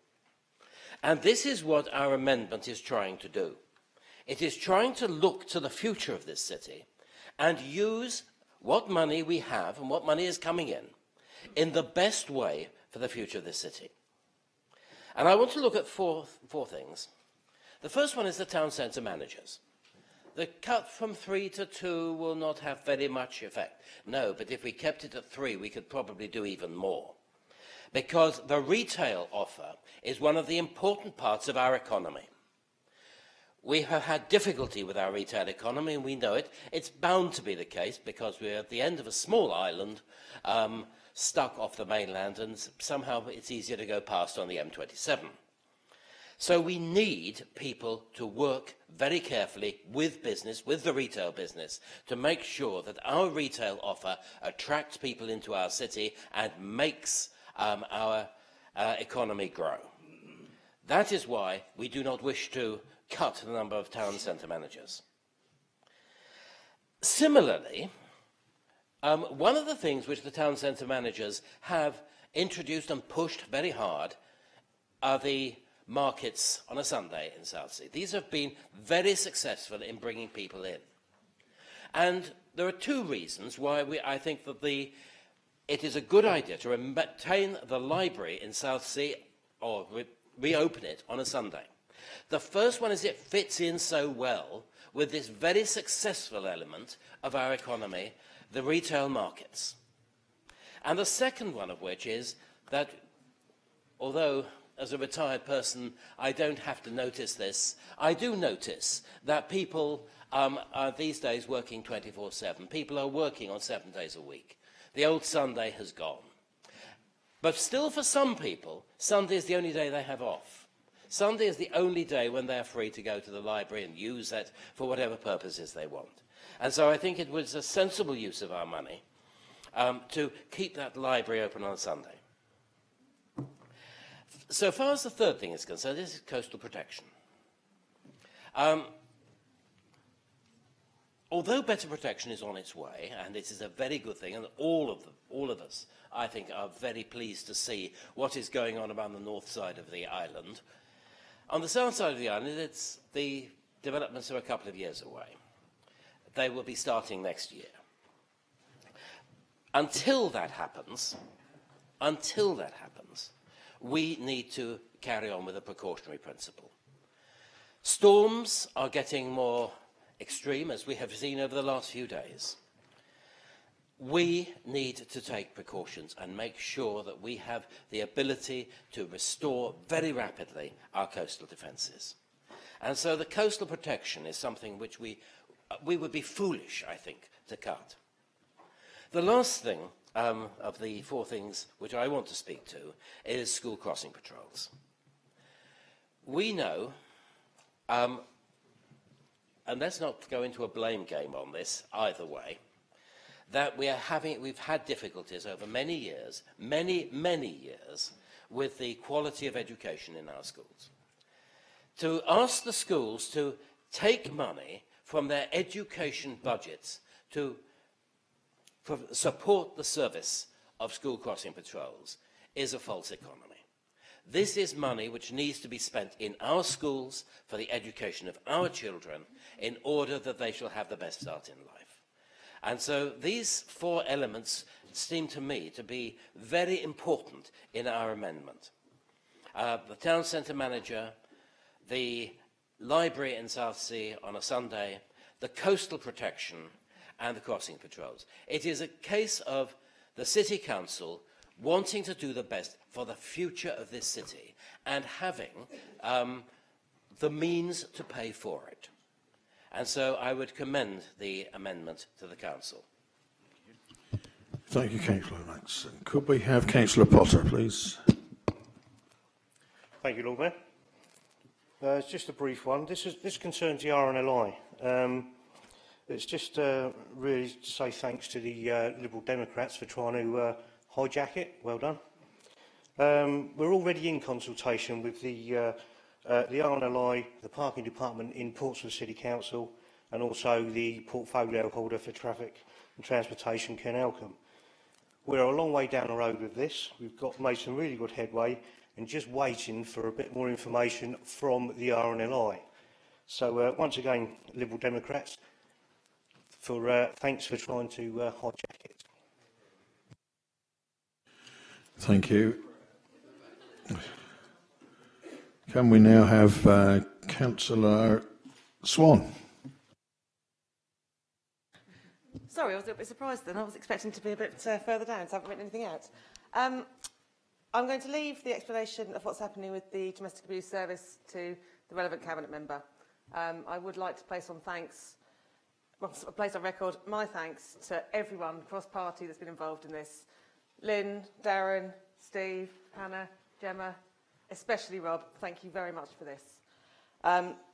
And this is what our amendment is trying to do. It is trying to look to the future of this city and use what money we have and what money is coming in the best way for the future of this city. And I want to look at four things. The first one is the town centre managers. The cut from 3 to 2 will not have very much effect. No, but if we kept it at 3, we could probably do even more. Because the retail offer is one of the important parts of our economy. We have had difficulty with our retail economy, and we know it. It's bound to be the case because we're at the end of a small island, stuck off the mainland, and somehow it's easier to go past on the M27. So we need people to work very carefully with business, with the retail business, to make sure that our retail offer attracts people into our city and makes our economy grow. That is why we do not wish to cut the number of town centre managers. Similarly, one of the things which the town centre managers have introduced and pushed very hard are the markets on a Sunday in Southsea. These have been very successful in bringing people in. And there are two reasons why I think that it is a good idea to retain the library in Southsea or reopen it on a Sunday. The first one is it fits in so well with this very successful element of our economy, the retail markets. And the second one of which is that, although as a retired person I don't have to notice this, I do notice that people are these days working 24/7. People are working on 7 days a week. The old Sunday has gone. But still, for some people, Sunday is the only day they have off. Sunday is the only day when they're free to go to the library and use it for whatever purposes they want. And so I think it was a sensible use of our money to keep that library open on Sunday. So far as the third thing is concerned, this is coastal protection. Although better protection is on its way, and this is a very good thing, and all of us, I think, are very pleased to see what is going on around the north side of the island. On the south side of the island, the developments are a couple of years away. They will be starting next year. Until that happens, we need to carry on with a precautionary principle. Storms are getting more extreme, as we have seen over the last few days. We need to take precautions and make sure that we have the ability to restore very rapidly our coastal defences. And so the coastal protection is something which we would be foolish, I think, to cut. The last thing of the four things which I want to speak to is school crossing patrols. We know, and let's not go into a blame game on this either way, that we've had difficulties over many years, many years, with the quality of education in our schools. To ask the schools to take money from their education budgets to support the service of school crossing patrols is a false economy. This is money which needs to be spent in our schools for the education of our children in order that they shall have the best start in life. And so these four elements seem to me to be very important in our amendment. The town centre manager, the library in Southsea on a Sunday, the coastal protection and the crossing patrols. It is a case of the City Council wanting to do the best for the future of this city and having the means to pay for it. And so I would commend the amendment to the Council. Thank you, Councillor Maxson. Could we have Councillor Potter, please? Thank you, Lord Mayor. It's just a brief one. This concerns the RNLI. It's just really to say thanks to the Liberal Democrats for trying to hijack it. Well done. We're already in consultation with the RNLI, the Parking Department in Portsmouth City Council, and also the portfolio holder for Traffic and Transportation, Ken Elcombe. We're a long way down the road with this. We've made some really good headway and just waiting for a bit more information from the RNLI. So once again, Liberal Democrats, thanks for trying to hijack it. Thank you. Can we now have Councillor Swan? Sorry, I was a bit surprised then. I was expecting to be a bit further down, so I haven't written anything out. I'm going to leave the explanation of what's happening with the Domestic Abuse Service to the relevant Cabinet member. I would like to place on record my thanks to everyone cross-party that's been involved in this. Lynn, Darren, Steve, Hannah, Gemma, especially Rob, thank you very much for this.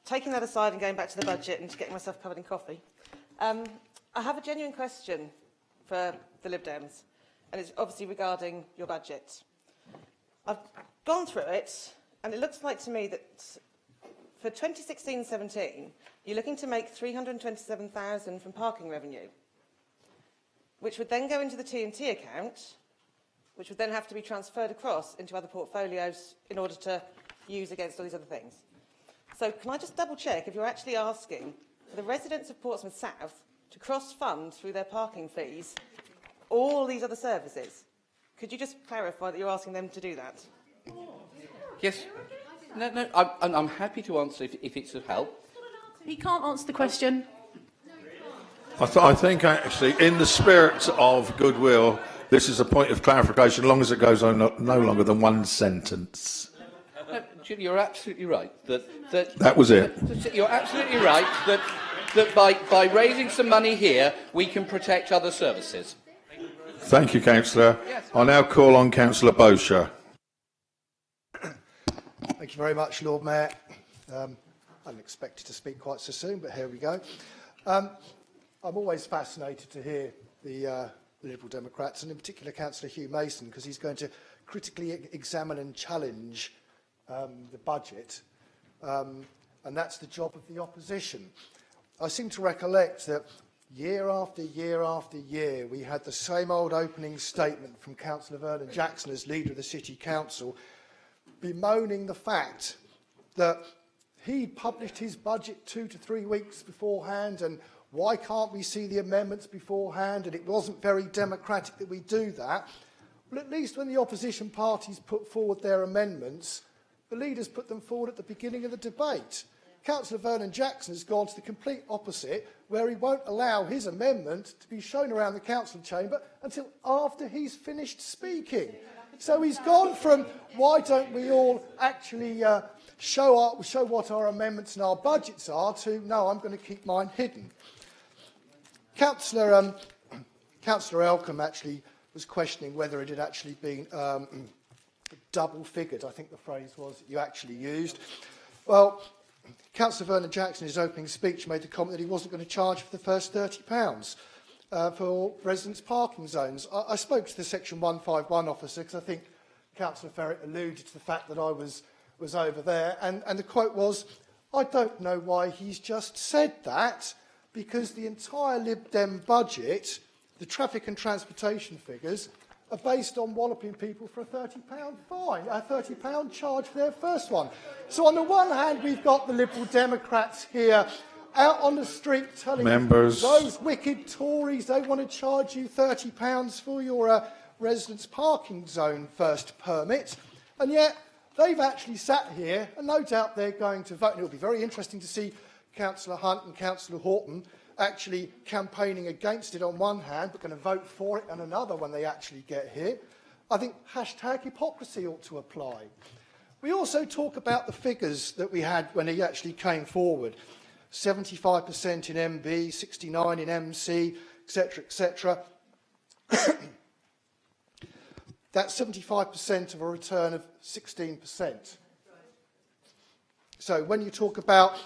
Taking that aside and going back to the budget and getting myself covered in coffee, I have a genuine question for the Lib Dems, and it's obviously regarding your budget. I've gone through it, and it looks like to me that for 2016-17, you're looking to make $327,000 from parking revenue, which would then go into the T&T account, which would then have to be transferred across into other portfolios in order to use against all these other things. So can I just double check if you're actually asking for the residents of Portsmouth South to cross-fund through their parking fees all these other services? Could you just clarify that you're asking them to do that? Yes. No, I'm happy to answer if it's of help. He can't answer the question. I think, actually, in the spirit of goodwill, this is a point of clarification, as long as it goes on no longer than one sentence. Jim, you're absolutely right. That was it. You're absolutely right that by raising some money here, we can protect other services. Thank you, Councillor. I'll now call on Councillor Bosher. Thank you very much, Lord Mayor. I hadn't expected to speak quite so soon, but here we go. I'm always fascinated to hear the Liberal Democrats, and in particular Councillor Hugh Mason, because he's going to critically examine and challenge the budget, and that's the job of the opposition. I seem to recollect that year after year after year, we had the same old opening statement from Councillor Vernon Jackson as leader of the City Council, bemoaning the fact that he published his budget 2 to 3 weeks beforehand, and why can't we see the amendments beforehand, and it wasn't very democratic that we do that. Well, at least when the opposition parties put forward their amendments, the leaders put them forward at the beginning of the debate. Councillor Vernon Jackson has gone to the complete opposite, where he won't allow his amendment to be shown around the council chamber until after he's finished speaking. So he's gone from, why don't we all actually show what our amendments and our budgets are, to, no, I'm going to keep mine hidden. Councillor Elcombe actually was questioning whether it had actually been double-figured, I think the phrase was that you actually used. Well, Councillor Vernon Jackson, in his opening speech, made the comment that he wasn't going to charge for the first £30 for residents' parking zones. I spoke to the Section 151 officer, because I think Councillor Ferrick alluded to the fact that I was over there, and the quote was, "I don't know why he's just said that, because the entire Lib Dem budget, the traffic and transportation figures, are based on walloping people for a £30 fine, a £30 charge for their first one." So on the one hand, we've got the Liberal Democrats here out on the street telling those wicked Tories they want to charge you £30 for your residence parking zone first permit, and yet they've actually sat here, and no doubt they're going to vote, and it'll be very interesting to see Councillor Hunt and Councillor Horton actually campaigning against it on one hand, but going to vote for it on another when they actually get here. I think #hypocrisy ought to apply. We also talk about the figures that we had when he actually came forward. 75% in MB, 69% in MC, etc., etc. That's 75% of a return of 16%. So when you talk about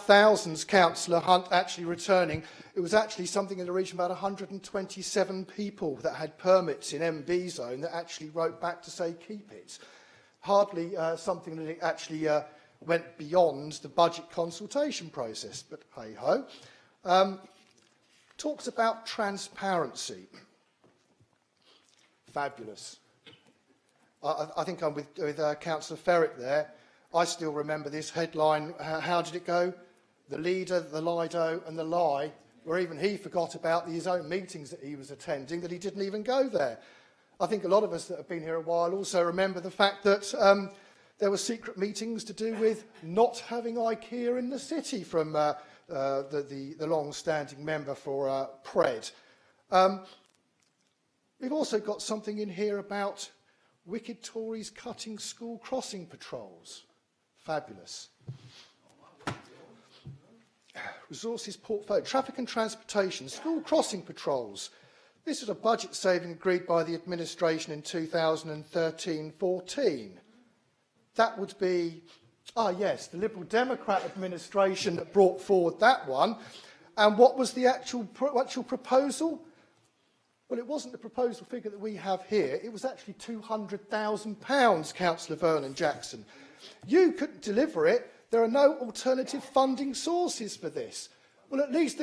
thousands, Councillor Hunt, actually returning, it was actually something in the region about 127 people that had permits in MB zone that actually wrote back to say keep it. Hardly something that actually went beyond the budget consultation process, but hey-ho. Talks about transparency. Fabulous. I think I'm with Councillor Ferrick there. I still remember this headline. How did it go? The leader, the Lido and the lie, where even he forgot about his own meetings that he was attending, that he didn't even go there. I think a lot of us that have been here a while also remember the fact that there were secret meetings to do with not having IKEA in the city from the long-standing member for Pred. We've also got something in here about wicked Tories cutting school crossing patrols. Fabulous. Resources portfolio, traffic and transportation, school crossing patrols. This is a budget saving agreed by the administration in 2013-14. That would be, yes, the Liberal Democrat administration that brought forward that one. And what was the actual proposal? Well, it wasn't the proposal figure that we have here. It was actually £200,000, Councillor Vernon Jackson. You couldn't deliver it. There are no alternative funding sources for this. Well, at least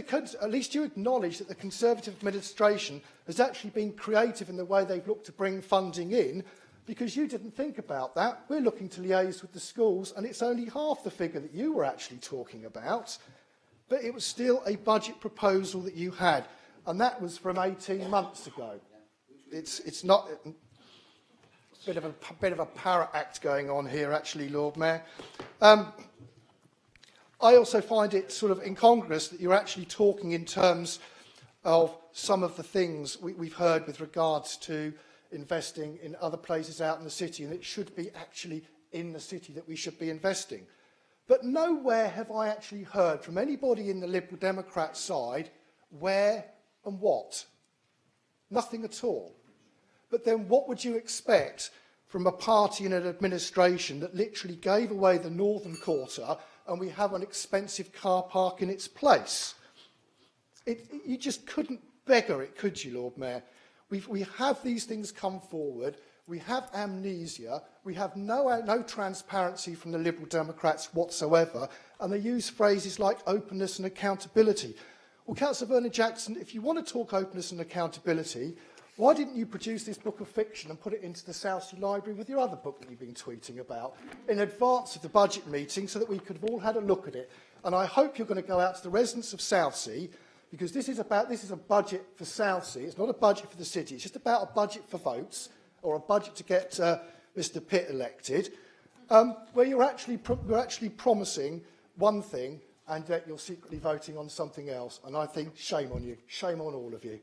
you acknowledge that the Conservative administration has actually been creative in the way they've looked to bring funding in, because you didn't think about that. We're looking to liaise with the schools, and it's only half the figure that you were actually talking about. But it was still a budget proposal that you had, and that was from 18 months ago. It's not a bit of a parrot act going on here, actually, Lord Mayor. I also find it sort of incongruous that you're actually talking in terms of some of the things we've heard with regards to investing in other places out in the city, and it should be actually in the city that we should be investing. But nowhere have I actually heard from anybody in the Liberal Democrat side where and what. Nothing at all. But then what would you expect from a party in an administration that literally gave away the northern quarter and we have an expensive car park in its place. You just couldn't beggar it, could you, Lord Mayor? We have these things come forward. We have amnesia. We have no transparency from the Liberal Democrats whatsoever. And they use phrases like openness and accountability. Well, Councillor Vernon-Jackson, if you want to talk openness and accountability, why didn't you produce this book of fiction and put it into the Southsea Library with your other book that you've been tweeting about in advance of the budget meeting so that we could have all had a look at it? And I hope you're going to go out to the residents of Southsea, because this is a budget for Southsea. It's not a budget for the city. It's just about a budget for votes, or a budget to get Mr. Pitt elected, where you're actually promising one thing and that you're secretly voting on something else. And I think shame on you. Shame on all of you.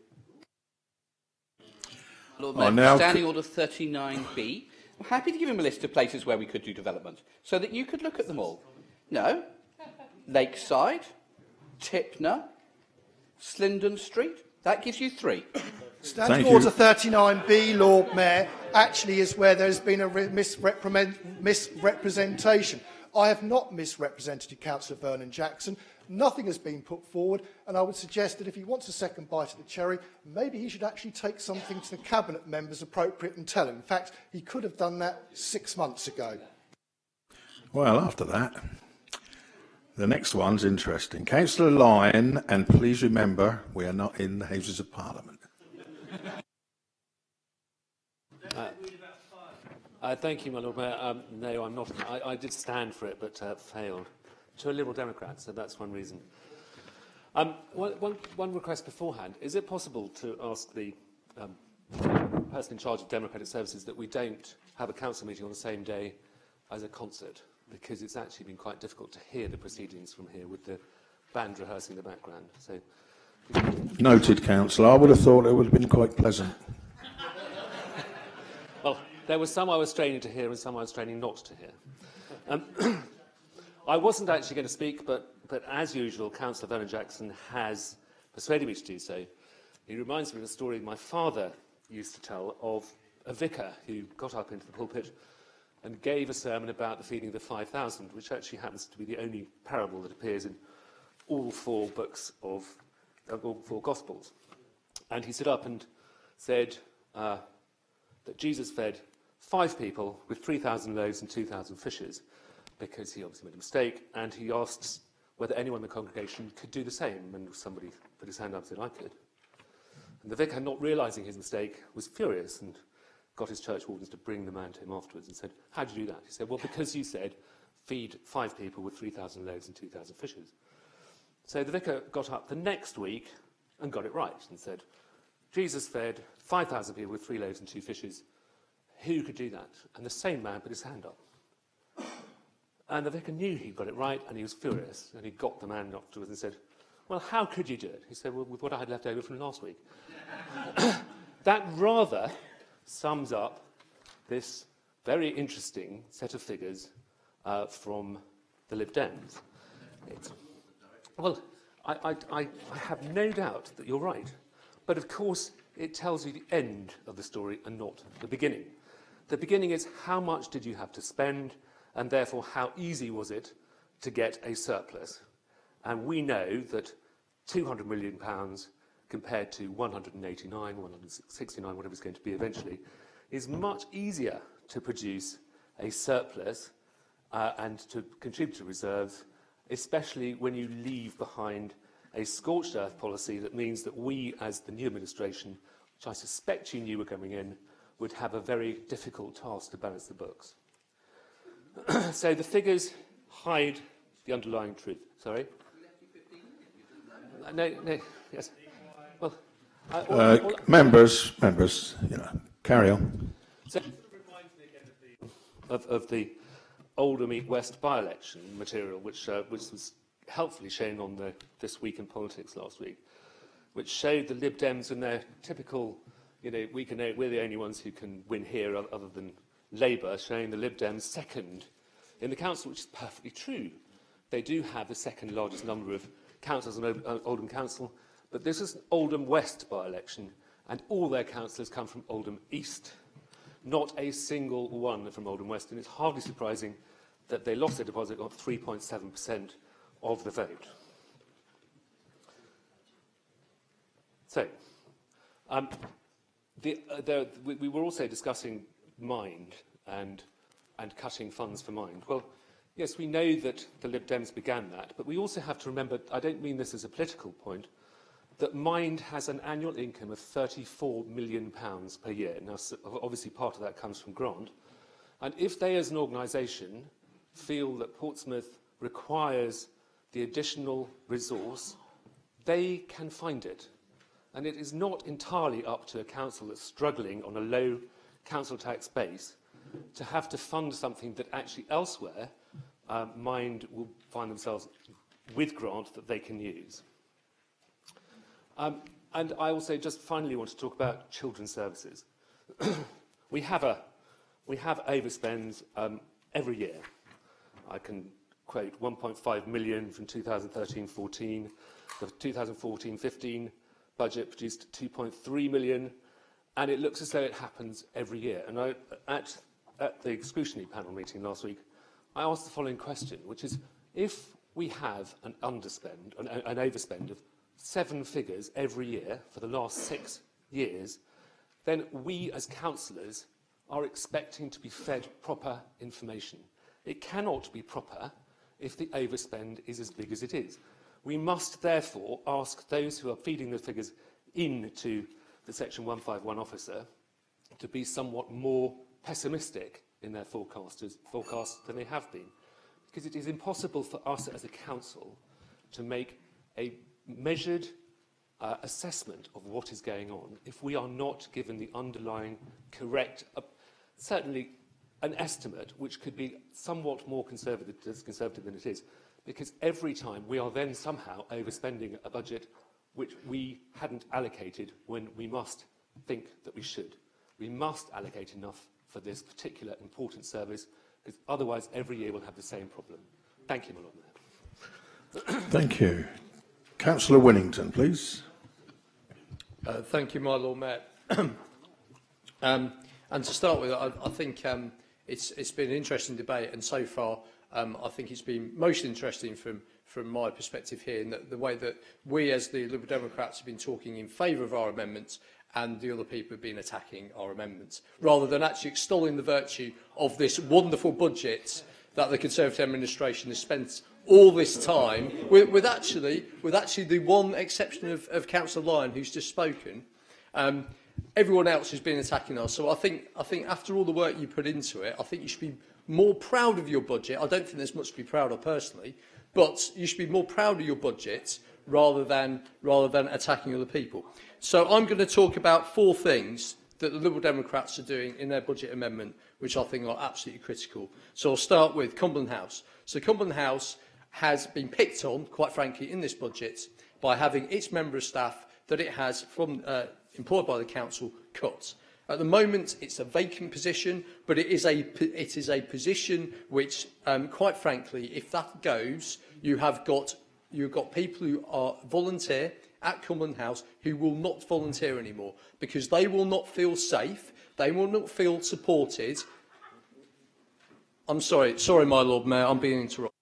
Lord Mayor, Standing Order 39B. I'm happy to give him a list of places where we could do development, so that you could look at them all. No. Lakeside, Tipner, Slindon Street. That gives you 3. Standing Order 39B, Lord Mayor, actually is where there's been a misrepresentation. I have not misrepresented Councillor Vernon-Jackson. Nothing has been put forward, and I would suggest that if he wants a second bite at the cherry, maybe he should actually take something to the Cabinet members appropriate and tell him. In fact, he could have done that 6 months ago. Well, after that, the next one's interesting. Councillor Lyon, and please remember, we are not in the Houses of Parliament. Thank you, my Lord Mayor. No, I'm not. I did stand for it, but failed. To a Liberal Democrat, so that's one reason. One request beforehand. Is it possible to ask the person in charge of Democratic Services that we don't have a council meeting on the same day as a concert? Because it's actually been quite difficult to hear the proceedings from here with the band rehearsing in the background. So, Noted, Councillor. I would have thought it would have been quite pleasant. well, there were some I was straining to hear and some I was straining not to hear. I wasn't actually going to speak, but as usual, Councillor Vernon-Jackson has persuaded me to do so. He reminds me of a story my father used to tell of a vicar who got up into the pulpit and gave a sermon about the feeding of the 5,000, which actually happens to be the only parable that appears in all 4 books of all 4 Gospels. And he stood up and said that Jesus fed 5 people with 3,000 loaves and 2,000 fishes, because he obviously made a mistake, and he asked whether anyone in the congregation could do the same, and somebody put his hand up and said, I could. And the vicar, not realising his mistake, was furious and got his church wardens to bring the man to him afterwards and said, how did you do that? He said, well, because you said, feed 5 people with 3,000 loaves and 2,000 fishes. So the vicar got up the next week and got it right and said, Jesus fed 5,000 people with 3 loaves and 2 fishes. Who could do that? And the same man put his hand up. And the vicar knew he'd got it right, and he was furious. And he got the man afterwards and said, well, how could you do it? He said, well, with what I had left over from last week. That rather sums up this very interesting set of figures from the Lib Dems. Well, I have no doubt that you're right. But of course, it tells you the end of the story and not the beginning. The beginning is how much did you have to spend, and therefore how easy was it to get a surplus. And we know that £200 million compared to 189, 169, whatever it's going to be eventually, is much easier to produce a surplus and to contribute to reserves, especially when you leave behind a scorched earth policy that means that we, as the new administration, which I suspect you knew were coming in, would have a very difficult task to balance the books. So the figures hide the underlying truth. Sorry? No, yes. Well, members, carry on. So it reminds me again of the Oldham East West by-election material, which was helpfully shown on This Week in Politics last week, which showed the Lib Dems in their typical, we're the only ones who can win here other than Labour, showing the Lib Dems second in the council, which is perfectly true. They do have the second largest number of councillors in Oldham Council, but this is an Oldham West by-election, and all their councillors come from Oldham East. not a single one from Oldham West, and it's hardly surprising that they lost their deposit, got 3.7% of the vote. So, we were also discussing Mind and cutting funds for Mind. Well, yes, we know that the Lib Dems began that, but we also have to remember, I don't mean this as a political point, that Mind has an annual income of £34 million per year. Now, obviously, part of that comes from grant. And if they, as an organisation, feel that Portsmouth requires the additional resource, they can find it. And it is not entirely up to a council that's struggling on a low council tax base to have to fund something that actually elsewhere Mind will find themselves with grant that they can use. And I also just finally want to talk about children's services. we have overspends every year. I can quote 1.5 million from 2013-14. The 2014-15 budget produced 2.3 million, and it looks as though it happens every year. And at the exclusionary panel meeting last week, I asked the following question, which is, if we have an underspend, an overspend of 7 figures every year for the last 6 years, then we as councillors are expecting to be fed proper information. It cannot be proper if the overspend is as big as it is. We must therefore ask those who are feeding the figures into the Section 151 officer to be somewhat more pessimistic in their forecasts than they have been. Because it is impossible for us as a council to make a measured assessment of what is going on if we are not given the underlying correct, certainly an estimate which could be somewhat more conservative than it is, because every time we are then somehow overspending a budget which we hadn't allocated when we must think that we should. We must allocate enough for this particular important service, because otherwise every year we'll have the same problem. Thank you, my Lord Mayor. Thank you. Councillor Winnington, please. Thank you, my Lord Mayor. And to start with, I think it's been an interesting debate, and so far I think it's been most interesting from my perspective here, in the way that we as the Liberal Democrats have been talking in favour of our amendments and the other people have been attacking our amendments, rather than actually extolling the virtue of this wonderful budget that the Conservative administration has spent all this time, with actually the one exception of Councillor Lyon, who's just spoken. Everyone else has been attacking us. So I think after all the work you put into it, I think you should be more proud of your budget. I don't think there's much to be proud of personally, but you should be more proud of your budget rather than attacking other people. So I'm going to talk about 4 things that the Liberal Democrats are doing in their budget amendment, which I think are absolutely critical. So I'll start with Cumberland House. So Cumberland House has been picked on, quite frankly, in this budget by having its member of staff that it has employed by the council cut. At the moment, it's a vacant position, but it is a position which, quite frankly, if that goes, you've got people who are volunteer at Cumberland House who will not volunteer anymore because they will not feel safe, they will not feel supported. I'm sorry, my Lord Mayor, I'm being interrupted.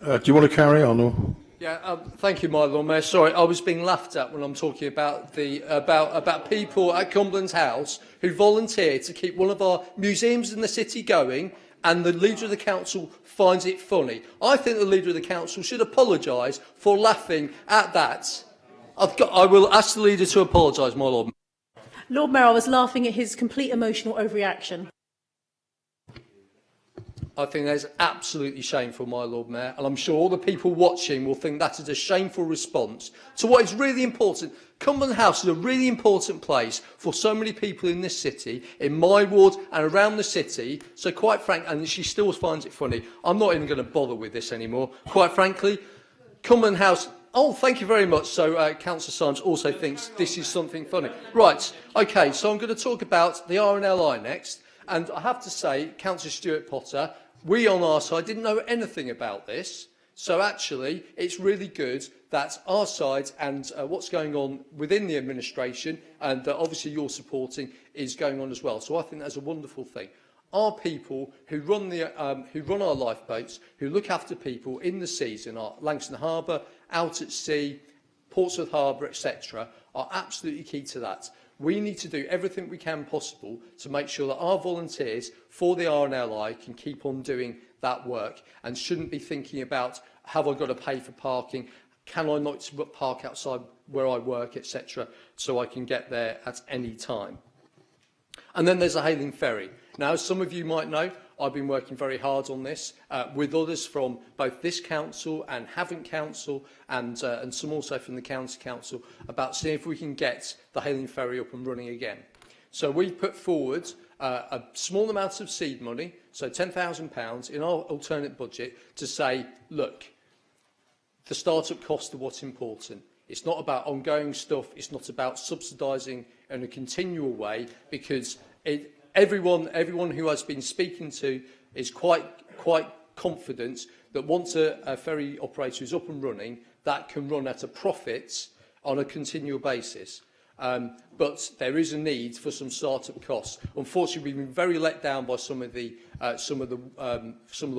Do you want to carry on? Or? Yeah, thank you, my Lord Mayor. Sorry, I was being laughed at when I'm talking about about people at Cumberland House who volunteered to keep one of our museums in the city going, and the Leader of the Council finds it funny. I think the Leader of the Council should apologise for laughing at that. I will ask the Leader to apologise, my Lord Mayor. Lord Mayor, I was laughing at his complete emotional overreaction. I think that is absolutely shameful, my Lord Mayor, and I'm sure all the people watching will think that is a shameful response to what is really important. Cumberland House is a really important place for so many people in this city, in my ward and around the city, so quite frankly, and she still finds it funny, I'm not even going to bother with this anymore. Quite frankly, Cumberland House... Oh, thank you very much. So Councillor Symes also thinks this is something funny. Right, OK, so I'm going to talk about the RNLI next. And I have to say, Councillor Stuart Potter, we on our side didn't know anything about this. So actually, it's really good that our side and what's going on within the administration, and that obviously you're supporting, is going on as well. So I think that's a wonderful thing. Our people who run our lifeboats, who look after people in the seas, in our Langston Harbour, out at sea, Portsmouth Harbour, etc., are absolutely key to that. We need to do everything we can possible to make sure that our volunteers for the RNLI can keep on doing that work and shouldn't be thinking about, have I got to pay for parking? Can I not park outside where I work, etc., so I can get there at any time? And then there's a hailing ferry. Now, as some of you might know, I've been working very hard on this with others from both this council and Havant Council and some also from the County Council about seeing if we can get the hailing ferry up and running again. So we put forward a small amount of seed money, so £10,000 in our alternate budget to say, look, the start-up costs are what's important. It's not about ongoing stuff. It's not about subsidising in a continual way, because everyone who has been speaking to is quite confident that once a ferry operator is up and running, that can run at a profit on a continual basis. But there is a need for some start-up costs. Unfortunately, we've been very let down by some of the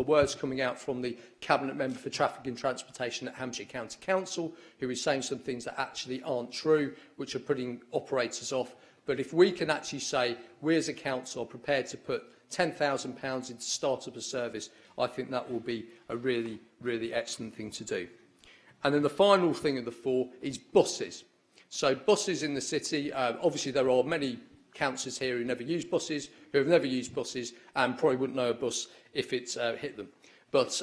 words coming out from the Cabinet Member for Traffic and Transportation at Hampshire County Council, who is saying some things that actually aren't true, which are putting operators off. But if we can actually say we as a council are prepared to put £10,000 into start-up a service, I think that will be a really, really excellent thing to do. And then the final thing of the four is buses. So buses in the city, obviously there are many councillors here who never use buses, who have never used buses and probably wouldn't know a bus if it's hit them. But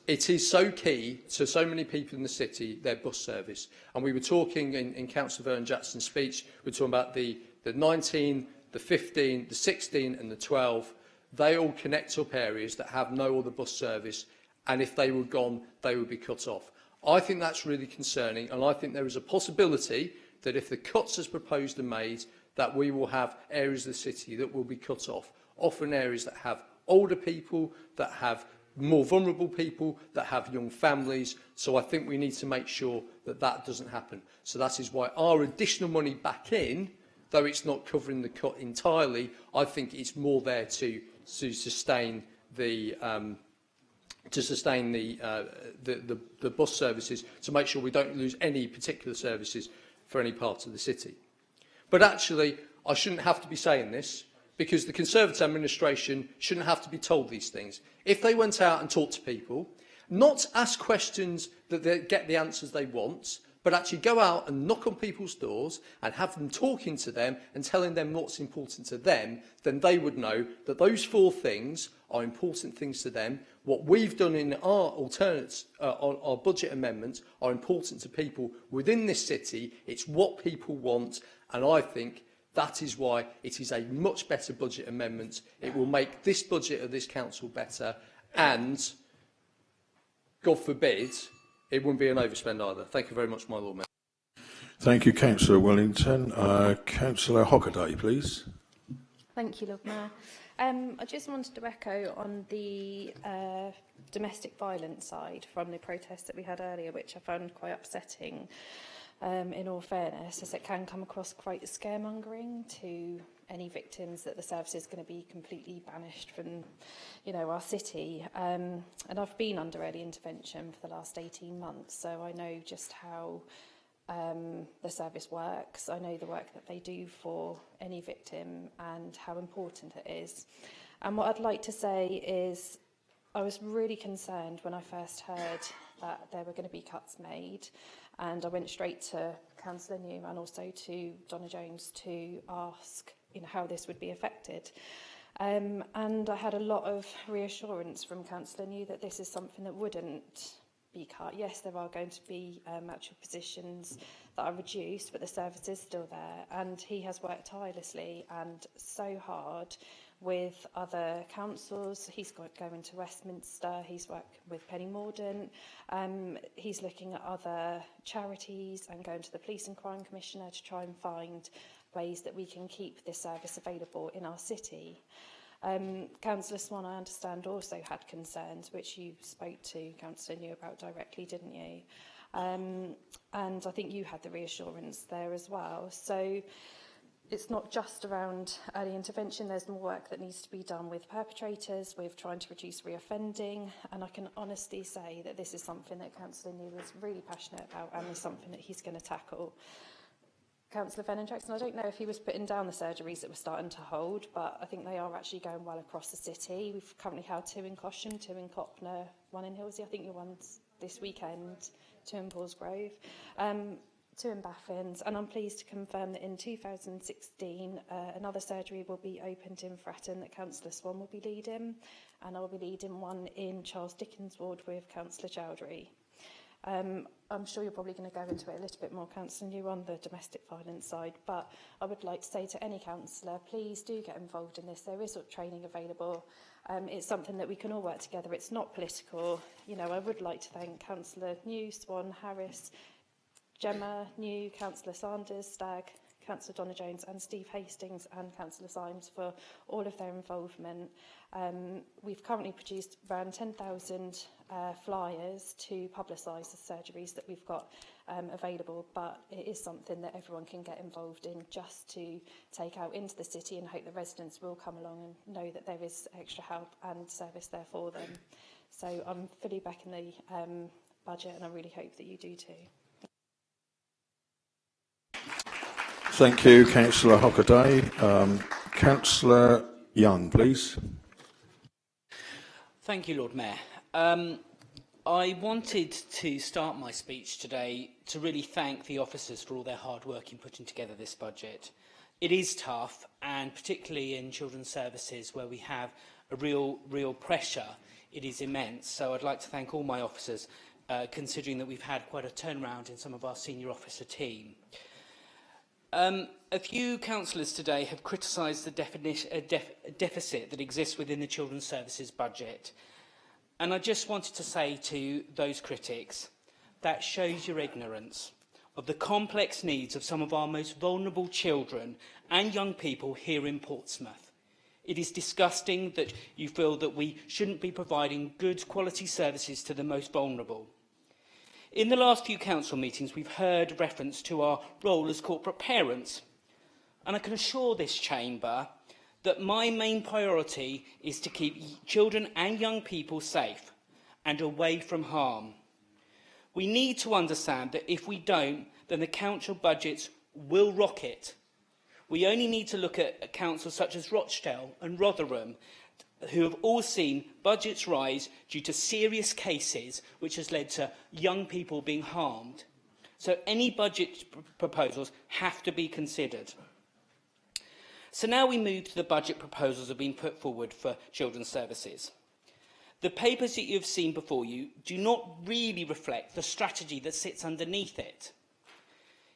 it is so key to so many people in the city, their bus service. And we were talking in Councillor Vernon Jackson's speech, we were talking about the 19, the 15, the 16 and the 12. They all connect up areas that have no other bus service, and if they were gone, they would be cut off. I think that's really concerning, and I think there is a possibility that if the cuts as proposed are made, that we will have areas of the city that will be cut off, often areas that have older people, that have more vulnerable people, that have young families. So I think we need to make sure that that doesn't happen. So that is why our additional money back in, though it's not covering the cut entirely, I think it's more there to sustain the bus services, to make sure we don't lose any particular services for any part of the city. But actually, I shouldn't have to be saying this, because the Conservative administration shouldn't have to be told these things. If they went out and talked to people, not ask questions that they get the answers they want, but actually go out and knock on people's doors and have them talking to them and telling them what's important to them, then they would know that those four things are important things to them. What we've done in our alternates, our budget amendments, are important to people within this city. It's what people want, and I think that is why it is a much better budget amendment. It will make this budget of this council better, and, God forbid, it wouldn't be an overspend either. Thank you very much, my Lord Mayor. Thank you, Councillor Wellington. Councillor Hockaday, please. Thank you, Lord Mayor. I just wanted to echo on the domestic violence side from the protest that we had earlier, which I found quite upsetting, in all fairness, as it can come across quite scaremongering to any victims that the service is going to be completely banished from, our city. And I've been under early intervention for the last 18 months, so I know just how the service works. I know the work that they do for any victim and how important it is. And what I'd like to say is I was really concerned when I first heard that there were going to be cuts made, and I went straight to Councillor New and also to Donna Jones to ask how this would be affected. And I had a lot of reassurance from Councillor New that this is something that wouldn't be cut. Yes, there are going to be actual positions that are reduced, but the service is still there, and he has worked tirelessly and so hard with other councils. He's going to Westminster, he's worked with Penny Mordaunt, he's looking at other charities and going to the Police and Crime Commissioner to try and find ways that we can keep this service available in our city. Councillor Swan, I understand, also had concerns, which you spoke to Councillor New about directly, didn't you? And I think you had the reassurance there as well. So it's not just around early intervention. There's more work that needs to be done with perpetrators, with trying to reduce reoffending. And I can honestly say that this is something that Councillor New is really passionate about and is something that he's going to tackle. Councillor Vernon Jackson, I don't know if he was putting down the surgeries that we're starting to hold, but I think they are actually going well across the city. We've currently had 2 in Caution, 2 in Copner, 1 in Hilsey. I think your one's this weekend, 2 in Paulsgrove, 2 in Baffins. And I'm pleased to confirm that in 2016, another surgery will be opened in Fratton that Councillor Swan will be leading, and I'll be leading one in Charles Dickens Ward with Councillor Chowdhury. I'm sure you're probably going to go into it a little bit more, Councillor New, on the domestic violence side, but I would like to say to any councillor, please do get involved in this. There is training available. It's something that we can all work together. It's not political. You know, I would like to thank Councillor New, Swan, Harris, Gemma, New, Councillor Sanders, Stagg, Councillor Donna-Jones and Steve Hastings and Councillor Symes for all of their involvement. We've currently produced around 10,000 flyers to publicise the surgeries that we've got available, but it is something that everyone can get involved in just to take out into the city, and hope the residents will come along and know that there is extra help and service there for them. So I'm fully backing the budget, and I really hope that you do too. Thank you, Councillor Hockaday. Councillor Young, please. Thank you, Lord Mayor. I wanted to start my speech today to really thank the officers for all their hard work in putting together this budget. It is tough, and particularly in children's services where we have a real pressure, it is immense. So I'd like to thank all my officers, considering that we've had quite a turnaround in some of our senior officer team. A few councillors today have criticised the deficit that exists within the children's services budget. And I just wanted to say to those critics, that shows your ignorance of the complex needs of some of our most vulnerable children and young people here in Portsmouth. It is disgusting that you feel that we shouldn't be providing good quality services to the most vulnerable. In the last few council meetings, we've heard reference to our role as corporate parents. And I can assure this chamber that my main priority is to keep children and young people safe and away from harm. We need to understand that if we don't, then the council budgets will rocket. We only need to look at councils such as Rochdale and Rotherham, who have all seen budgets rise due to serious cases, which has led to young people being harmed. So any budget proposals have to be considered. So now we move to the budget proposals that have been put forward for children's services. The papers that you have seen before you do not really reflect the strategy that sits underneath it.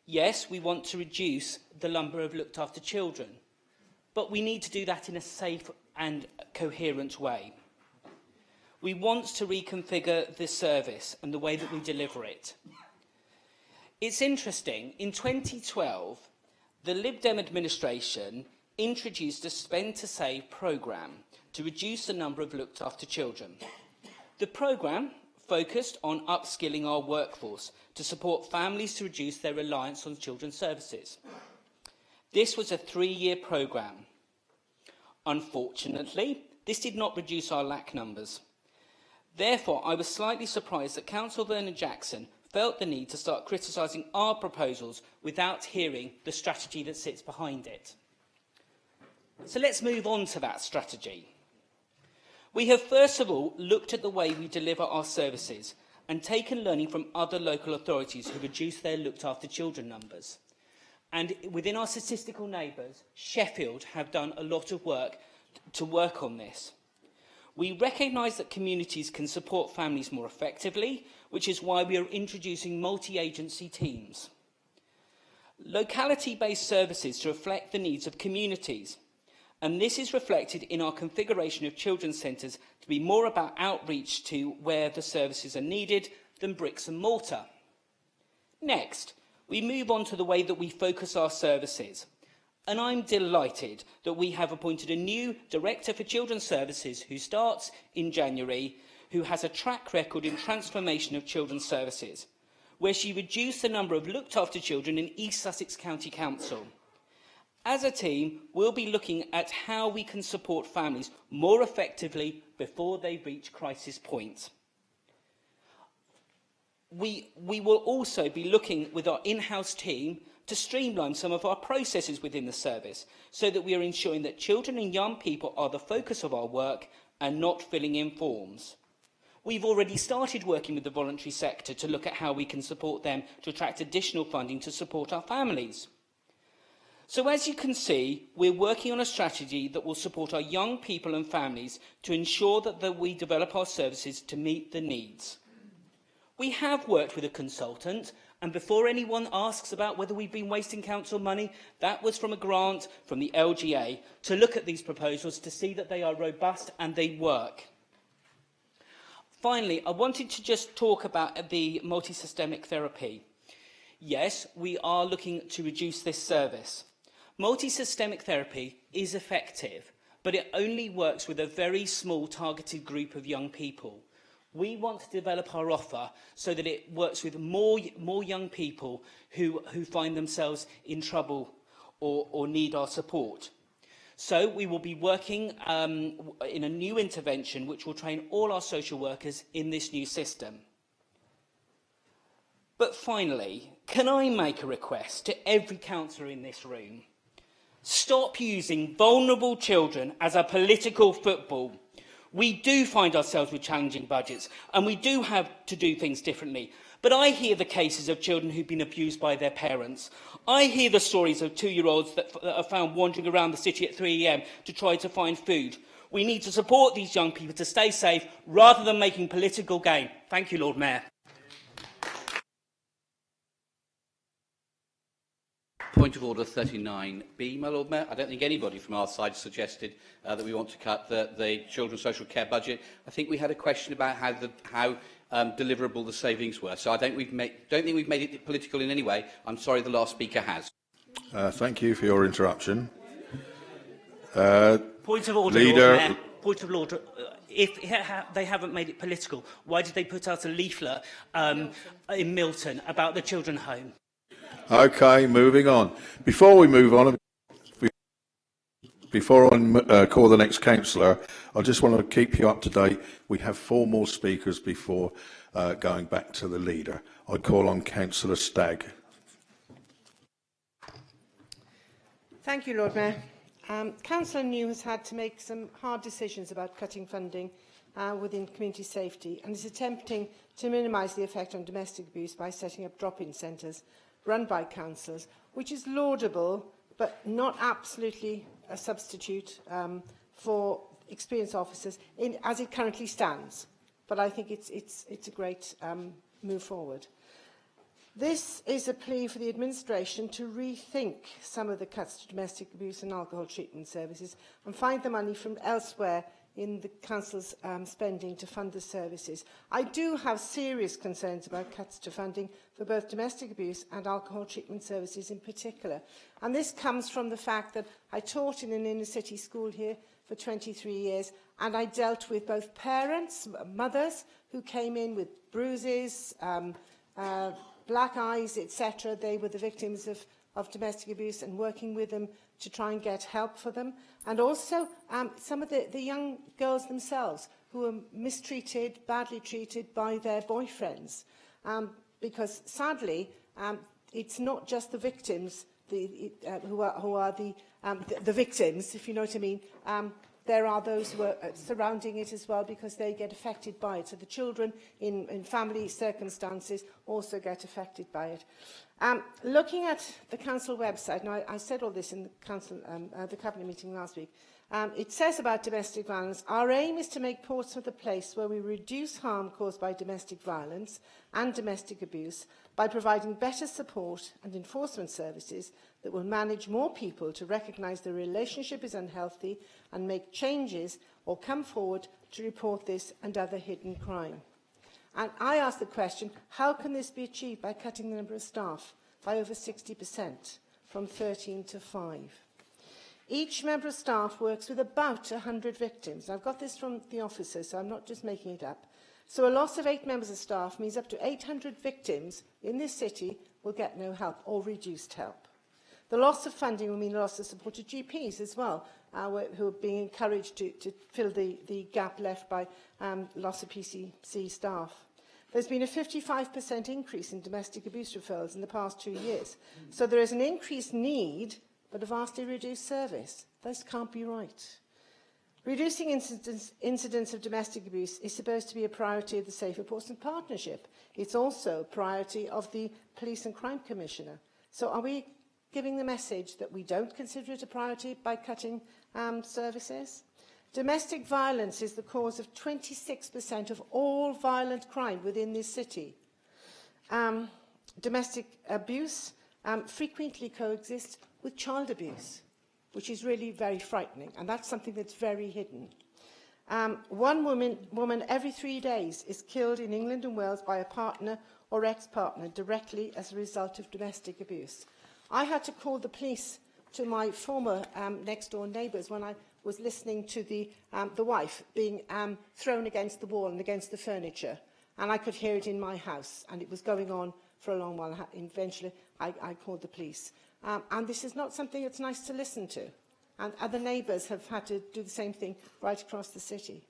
Yes, we want to reduce the number of looked after children, but we need to do that in a safe and coherent way. We want to reconfigure the service and the way that we deliver it. It's interesting, in 2012, the Lib Dem administration introduced a Spend to Save programme to reduce the number of looked after children. The programme focused on upskilling our workforce to support families to reduce their reliance on children's services. This was a 3-year programme. Unfortunately, this did not reduce our lack numbers. Therefore, I was slightly surprised that Councillor Vernon Jackson felt the need to start criticising our proposals without hearing the strategy that sits behind it. So let's move on to that strategy. We have first of all looked at the way we deliver our services and taken learning from other local authorities who reduce their looked after children numbers. And within our statistical neighbours, Sheffield have done a lot of work to work on this. We recognise that communities can support families more effectively, which is why we are introducing multi-agency teams. Locality-based services to reflect the needs of communities. And this is reflected in our configuration of children's centres to be more about outreach to where the services are needed than bricks and mortar. Next, we move on to the way that we focus our services. And I'm delighted that we have appointed a new Director for Children's Services who starts in January, who has a track record in transformation of children's services, where she reduced the number of looked after children in East Sussex County Council. As a team, we'll be looking at how we can support families more effectively before they reach crisis point. We will also be looking with our in-house team to streamline some of our processes within the service so that we are ensuring that children and young people are the focus of our work and not filling in forms. We've already started working with the voluntary sector to look at how we can support them to attract additional funding to support our families. So as you can see, we're working on a strategy that will support our young people and families to ensure that we develop our services to meet the needs. We have worked with a consultant, and before anyone asks about whether we've been wasting council money, that was from a grant from the LGA to look at these proposals to see that they are robust and they work. Finally, I wanted to just talk about the multisystemic therapy. Yes, we are looking to reduce this service. Multisystemic therapy is effective, but it only works with a very small targeted group of young people. We want to develop our offer so that it works with more young people who find themselves in trouble or need our support. So we will be working in a new intervention which will train all our social workers in this new system. But finally, can I make a request to every councillor in this room? Stop using vulnerable children as a political football. We do find ourselves with challenging budgets, and we do have to do things differently. But I hear the cases of children who've been abused by their parents. I hear the stories of 2-year-olds that are found wandering around the city at 3 AM to try to find food. We need to support these young people to stay safe rather than making political gain. Thank you, Lord Mayor. Point of order 39B, my Lord Mayor. I don't think anybody from our side suggested that we want to cut the children's social care budget. I think we had a question about how deliverable the savings were. So I don't think we've made it political in any way. I'm sorry, the last speaker has. Thank you for your interruption. Point of order, Leader. Lord Mayor. Point of order. If they haven't made it political, why did they put out a leaflet in Milton about the children's home? Okay, moving on. Before we move on, before I call the next councillor, I just want to keep you up to date. We have 4 more speakers before going back to the leader. I call on Councillor Stagg. Thank you, Lord Mayor. Councillor New has had to make some hard decisions about cutting funding within community safety and is attempting to minimise the effect on domestic abuse by setting up drop-in centres run by councils, which is laudable but not absolutely a substitute for experienced officers as it currently stands. But I think it's a great move forward. This is a plea for the administration to rethink some of the cuts to domestic abuse and alcohol treatment services and find the money from elsewhere in the council's spending to fund the services. I do have serious concerns about cuts to funding for both domestic abuse and alcohol treatment services in particular. And this comes from the fact that I taught in an inner-city school here for 23 years, and I dealt with both parents, mothers, who came in with bruises, black eyes, etc. They were the victims of domestic abuse, and working with them to try and get help for them. And also some of the young girls themselves who were mistreated, badly treated by their boyfriends. Because sadly, it's not just the victims who are the victims, if you know what I mean. There are those who are surrounding it as well, because they get affected by it. So the children in family circumstances also get affected by it. Looking at the council website, now I said all this in the council, the cabinet meeting last week. It says about domestic violence, our aim is to make Portsmouth a place where we reduce harm caused by domestic violence and domestic abuse by providing better support and enforcement services that will manage more people to recognise the relationship is unhealthy and make changes or come forward to report this and other hidden crime. And I ask the question, how can this be achieved by cutting the number of staff by over 60%, from 13 to 5? Each member of staff works with about 100 victims. I've got this from the officers, so I'm not just making it up. So a loss of 8 members of staff means up to 800 victims in this city will get no help or reduced help. The loss of funding will mean a loss of support to GPs as well, who are being encouraged to fill the gap left by loss of PCC staff. There's been a 55% increase in domestic abuse referrals in the past 2 years. So there is an increased need, but a vastly reduced service. This can't be right. Reducing incidents of domestic abuse is supposed to be a priority of the Safer Portsmouth Partnership. It's also a priority of the Police and Crime Commissioner. So are we giving the message that we don't consider it a priority by cutting services? Domestic violence is the cause of 26% of all violent crime within this city. Domestic abuse frequently coexists with child abuse, which is really very frightening, and that's something that's very hidden. One woman every 3 days is killed in England and Wales by a partner or ex-partner directly as a result of domestic abuse. I had to call the police to my former next-door neighbours when I was listening to the wife being thrown against the wall and against the furniture, and I could hear it in my house, and it was going on for a long while. Eventually, I called the police. And this is not something that's nice to listen to. And other neighbours have had to do the same thing right across the city.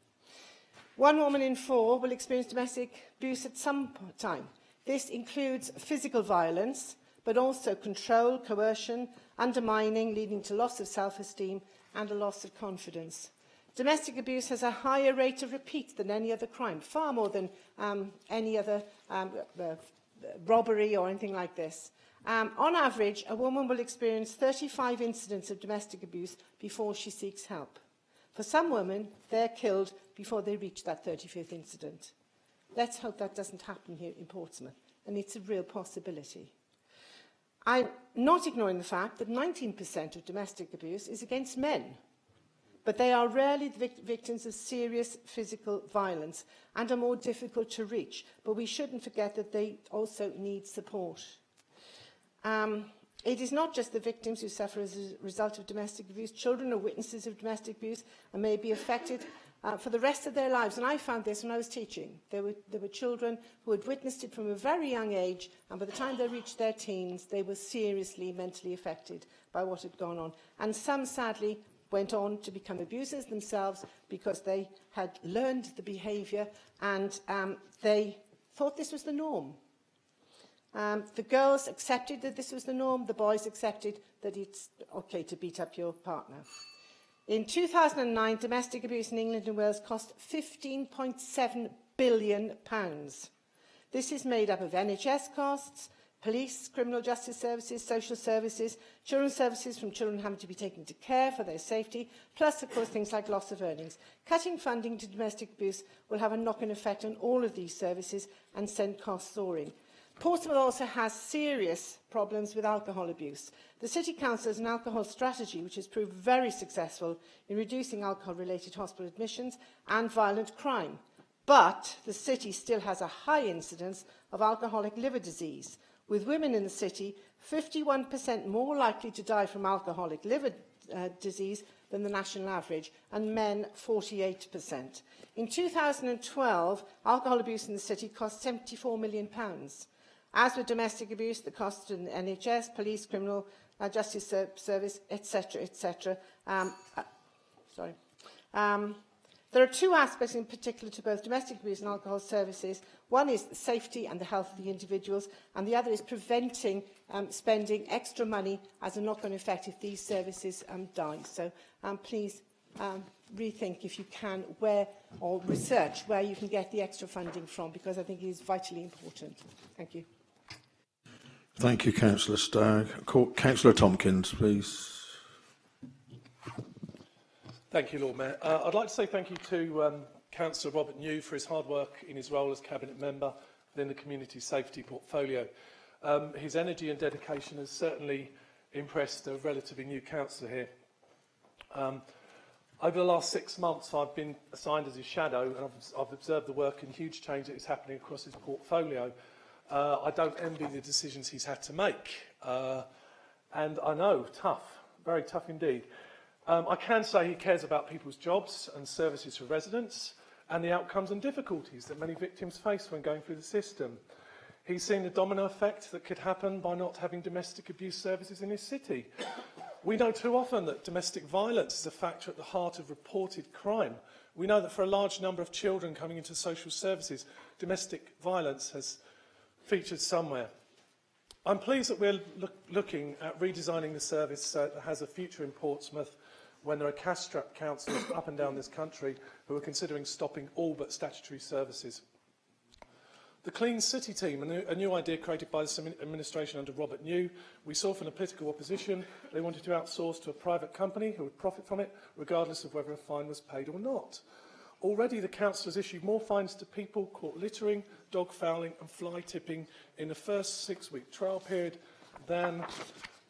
1 woman in 4 will experience domestic abuse at some time. This includes physical violence, but also control, coercion, undermining, leading to loss of self-esteem and a loss of confidence. Domestic abuse has a higher rate of repeat than any other crime, far more than any other robbery or anything like this. On average, a woman will experience 35 incidents of domestic abuse before she seeks help. For some women, they're killed before they reach that 35th incident. Let's hope that doesn't happen here in Portsmouth, and it's a real possibility. I'm not ignoring the fact that 19% of domestic abuse is against men, but they are rarely the victims of serious physical violence and are more difficult to reach, but we shouldn't forget that they also need support. It is not just the victims who suffer as a result of domestic abuse. Children are witnesses of domestic abuse and may be affected for the rest of their lives. And I found this when I was teaching. There were children who had witnessed it from a very young age, and by the time they reached their teens, they were seriously mentally affected by what had gone on. And some, sadly, went on to become abusers themselves because they had learned the behaviour and they thought this was the norm. The girls accepted that this was the norm. The boys accepted that it's okay to beat up your partner. In 2009, domestic abuse in England and Wales cost £15.7 billion. This is made up of NHS costs, police, criminal justice services, social services, children's services from children having to be taken to care for their safety, plus, of course, things like loss of earnings. Cutting funding to domestic abuse will have a knock-on effect on all of these services and send costs soaring. Portsmouth also has serious problems with alcohol abuse. The City Council has an alcohol strategy which has proved very successful in reducing alcohol-related hospital admissions and violent crime. But the city still has a high incidence of alcoholic liver disease, with women in the city 51% more likely to die from alcoholic liver disease than the national average, and men 48%. In 2012, alcohol abuse in the city cost £74 million. As with domestic abuse, the costs to the NHS, police, criminal justice service, etc., etc. There are 2 aspects in particular to both domestic abuse and alcohol services. One is the safety and the health of the individuals, and the other is preventing spending extra money as a knock-on effect if these services die. So please rethink, if you can, where, or research where you can get the extra funding from, because I think it is vitally important. Thank you. Thank you, Councillor Stagg. Councillor Tompkins, please. Thank you, Lord Mayor. I'd like to say thank you to Councillor Robert New for his hard work in his role as Cabinet Member within the Community Safety Portfolio. His energy and dedication has certainly impressed a relatively new councillor here. Over the last 6 months, I've been assigned as his shadow, and I've observed the work and huge change that is happening across his portfolio. I don't envy the decisions he's had to make. And I know, tough, very tough indeed. I can say he cares about people's jobs and services for residents and the outcomes and difficulties that many victims face when going through the system. He's seen the domino effect that could happen by not having domestic abuse services in his city. We know too often that domestic violence is a factor at the heart of reported crime. We know that for a large number of children coming into social services, domestic violence has featured somewhere. I'm pleased that we're looking at redesigning the service so it has a future in Portsmouth when there are cash-strapped councils up and down this country who are considering stopping all but statutory services. The Clean City team, a new idea created by this administration under Robert New, we saw from the political opposition they wanted to outsource to a private company who would profit from it, regardless of whether a fine was paid or not. Already the council has issued more fines to people caught littering, dog fouling and fly tipping in the first 6-week trial period than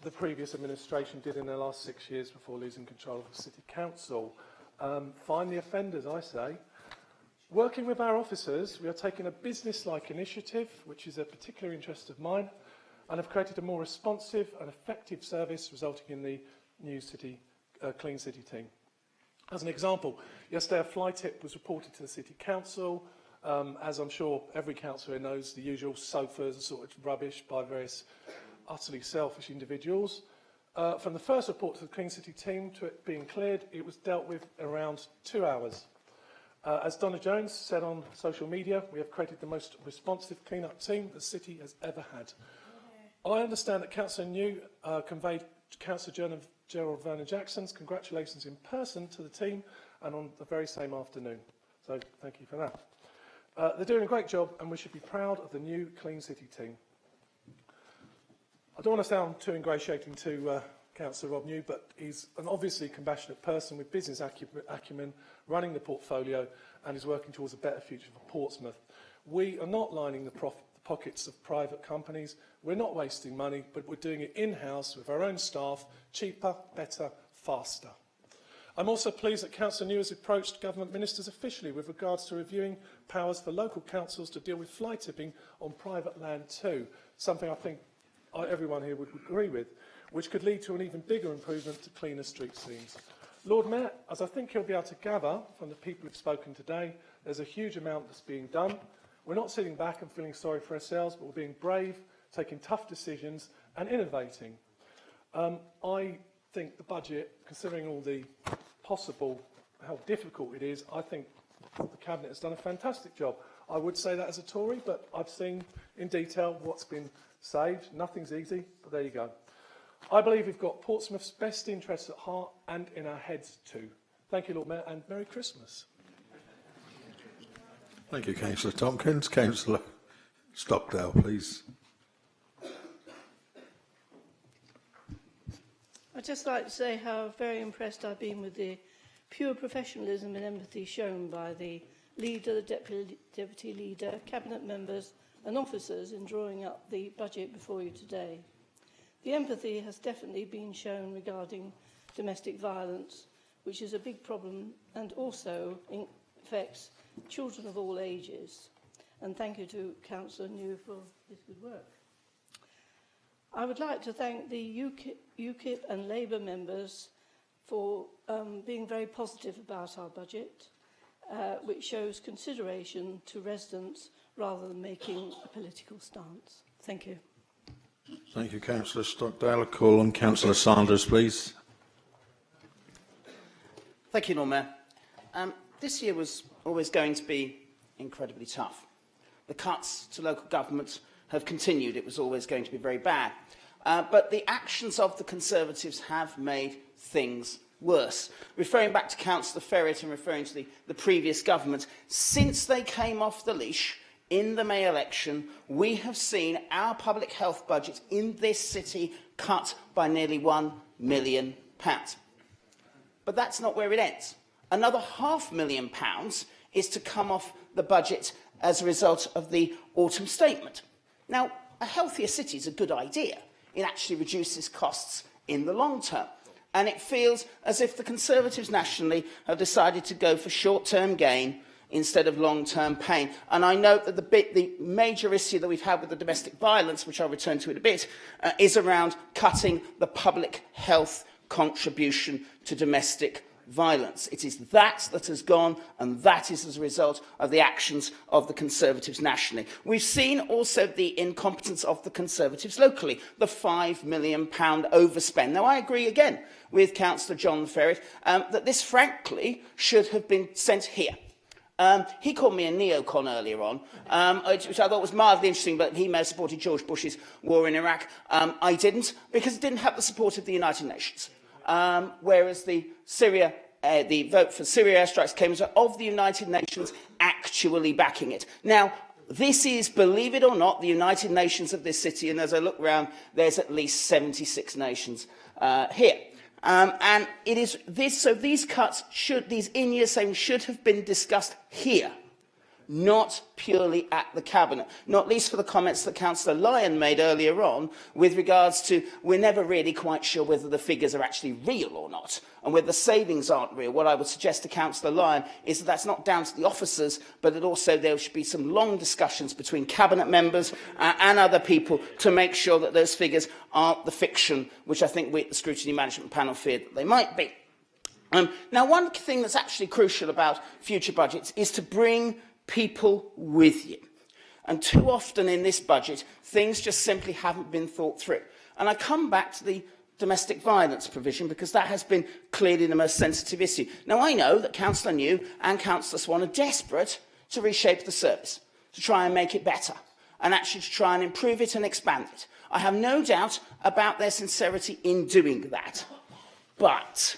the previous administration did in their last 6 years before losing control of the City Council. Fine the offenders, I say. Working with our officers, we are taking a business-like initiative, which is a particular interest of mine, and have created a more responsive and effective service, resulting in the new Clean City team. As an example, yesterday a fly tip was reported to the City Council. As I'm sure every councillor knows, the usual sofas and sort of rubbish by various utterly selfish individuals. From the first report to the Clean City team to it being cleared, it was dealt with around 2 hours. As Donna Jones said on social media, we have created the most responsive clean-up team the city has ever had. I understand that Councillor New conveyed Councillor Gerald Vernon-Jackson's congratulations in person to the team and on the very same afternoon. So thank you for that. They're doing a great job and we should be proud of the new Clean City team. I don't want to sound too ingratiating to Councillor Rob New, but he's an obviously compassionate person with business acumen, running the portfolio and is working towards a better future for Portsmouth. We are not lining the pockets of private companies. We're not wasting money, but we're doing it in-house with our own staff, cheaper, better, faster. I'm also pleased that Councillor New has approached government ministers officially with regards to reviewing powers for local councils to deal with fly tipping on private land too, something I think everyone here would agree with, which could lead to an even bigger improvement to cleaner street scenes. Lord Mayor, as I think you'll be able to gather from the people who've spoken today, there's a huge amount that's being done. We're not sitting back and feeling sorry for ourselves, but we're being brave, taking tough decisions and innovating. I think the budget, considering all the possible, how difficult it is, I think the Cabinet has done a fantastic job. I would say that as a Tory, but I've seen in detail what's been saved. Nothing's easy, but there you go. I believe we've got Portsmouth's best interests at heart and in our heads too. Thank you, Lord Mayor, and Merry Christmas. Thank you, Councillor Tompkins. Councillor Stockdale, please. I'd just like to say how very impressed I've been with the pure professionalism and empathy shown by the leader, the deputy leader, cabinet members and officers in drawing up the budget before you today. The empathy has definitely been shown regarding domestic violence, which is a big problem and also affects children of all ages. And thank you to Councillor New for his good work. I would like to thank the UKIP and Labour members for being very positive about our budget, which shows consideration to residents rather than making a political stance. Thank you. Thank you, Councillor Stockdale. A call on Councillor Sanders, please. Thank you, Lord Mayor. This year was always going to be incredibly tough. The cuts to local government have continued. It was always going to be very bad. But the actions of the Conservatives have made things worse. Referring back to Councillor Ferret and referring to the previous government, since they came off the leash in the May election, we have seen our public health budget in this city cut by nearly £1 million. But that's not where it ends. Another £500,000 is to come off the budget as a result of the autumn statement. Now, a healthier city is a good idea. It actually reduces costs in the long term. And it feels as if the Conservatives nationally have decided to go for short-term gain instead of long-term pain. And I note that the major issue that we've had with the domestic violence, which I'll return to in a bit, is around cutting the public health contribution to domestic violence. It is that that has gone, and that is as a result of the actions of the Conservatives nationally. We've seen also the incompetence of the Conservatives locally, the £5 million overspend. Now, I agree again with Councillor John Ferret that this, frankly, should have been sent here. He called me a neocon earlier on, which I thought was mildly interesting, but he may have supported George Bush's war in Iraq. I didn't, because it didn't have the support of the United Nations. Whereas the vote for Syria airstrikes came as of the United Nations actually backing it. Now, this is, believe it or not, the United Nations of this city, and as I look round, there's at least 76 nations here. And it is this, so these cuts these in-year savings should have been discussed here, not purely at the Cabinet, not least for the comments that Councillor Lyon made earlier on with regards to we're never really quite sure whether the figures are actually real or not, and whether the savings aren't real. What I would suggest to Councillor Lyon is that that's not down to the officers, but that also there should be some long discussions between Cabinet members and other people to make sure that those figures aren't the fiction, which I think we at the Scrutiny Management Panel feared that they might be. Now, one thing that's actually crucial about future budgets is to bring people with you. And too often in this budget, things just simply haven't been thought through. And I come back to the domestic violence provision because that has been clearly the most sensitive issue. Now, I know that Councillor New and Councillor Swan are desperate to reshape the service, to try and make it better, and actually to try and improve it and expand it. I have no doubt about their sincerity in doing that. But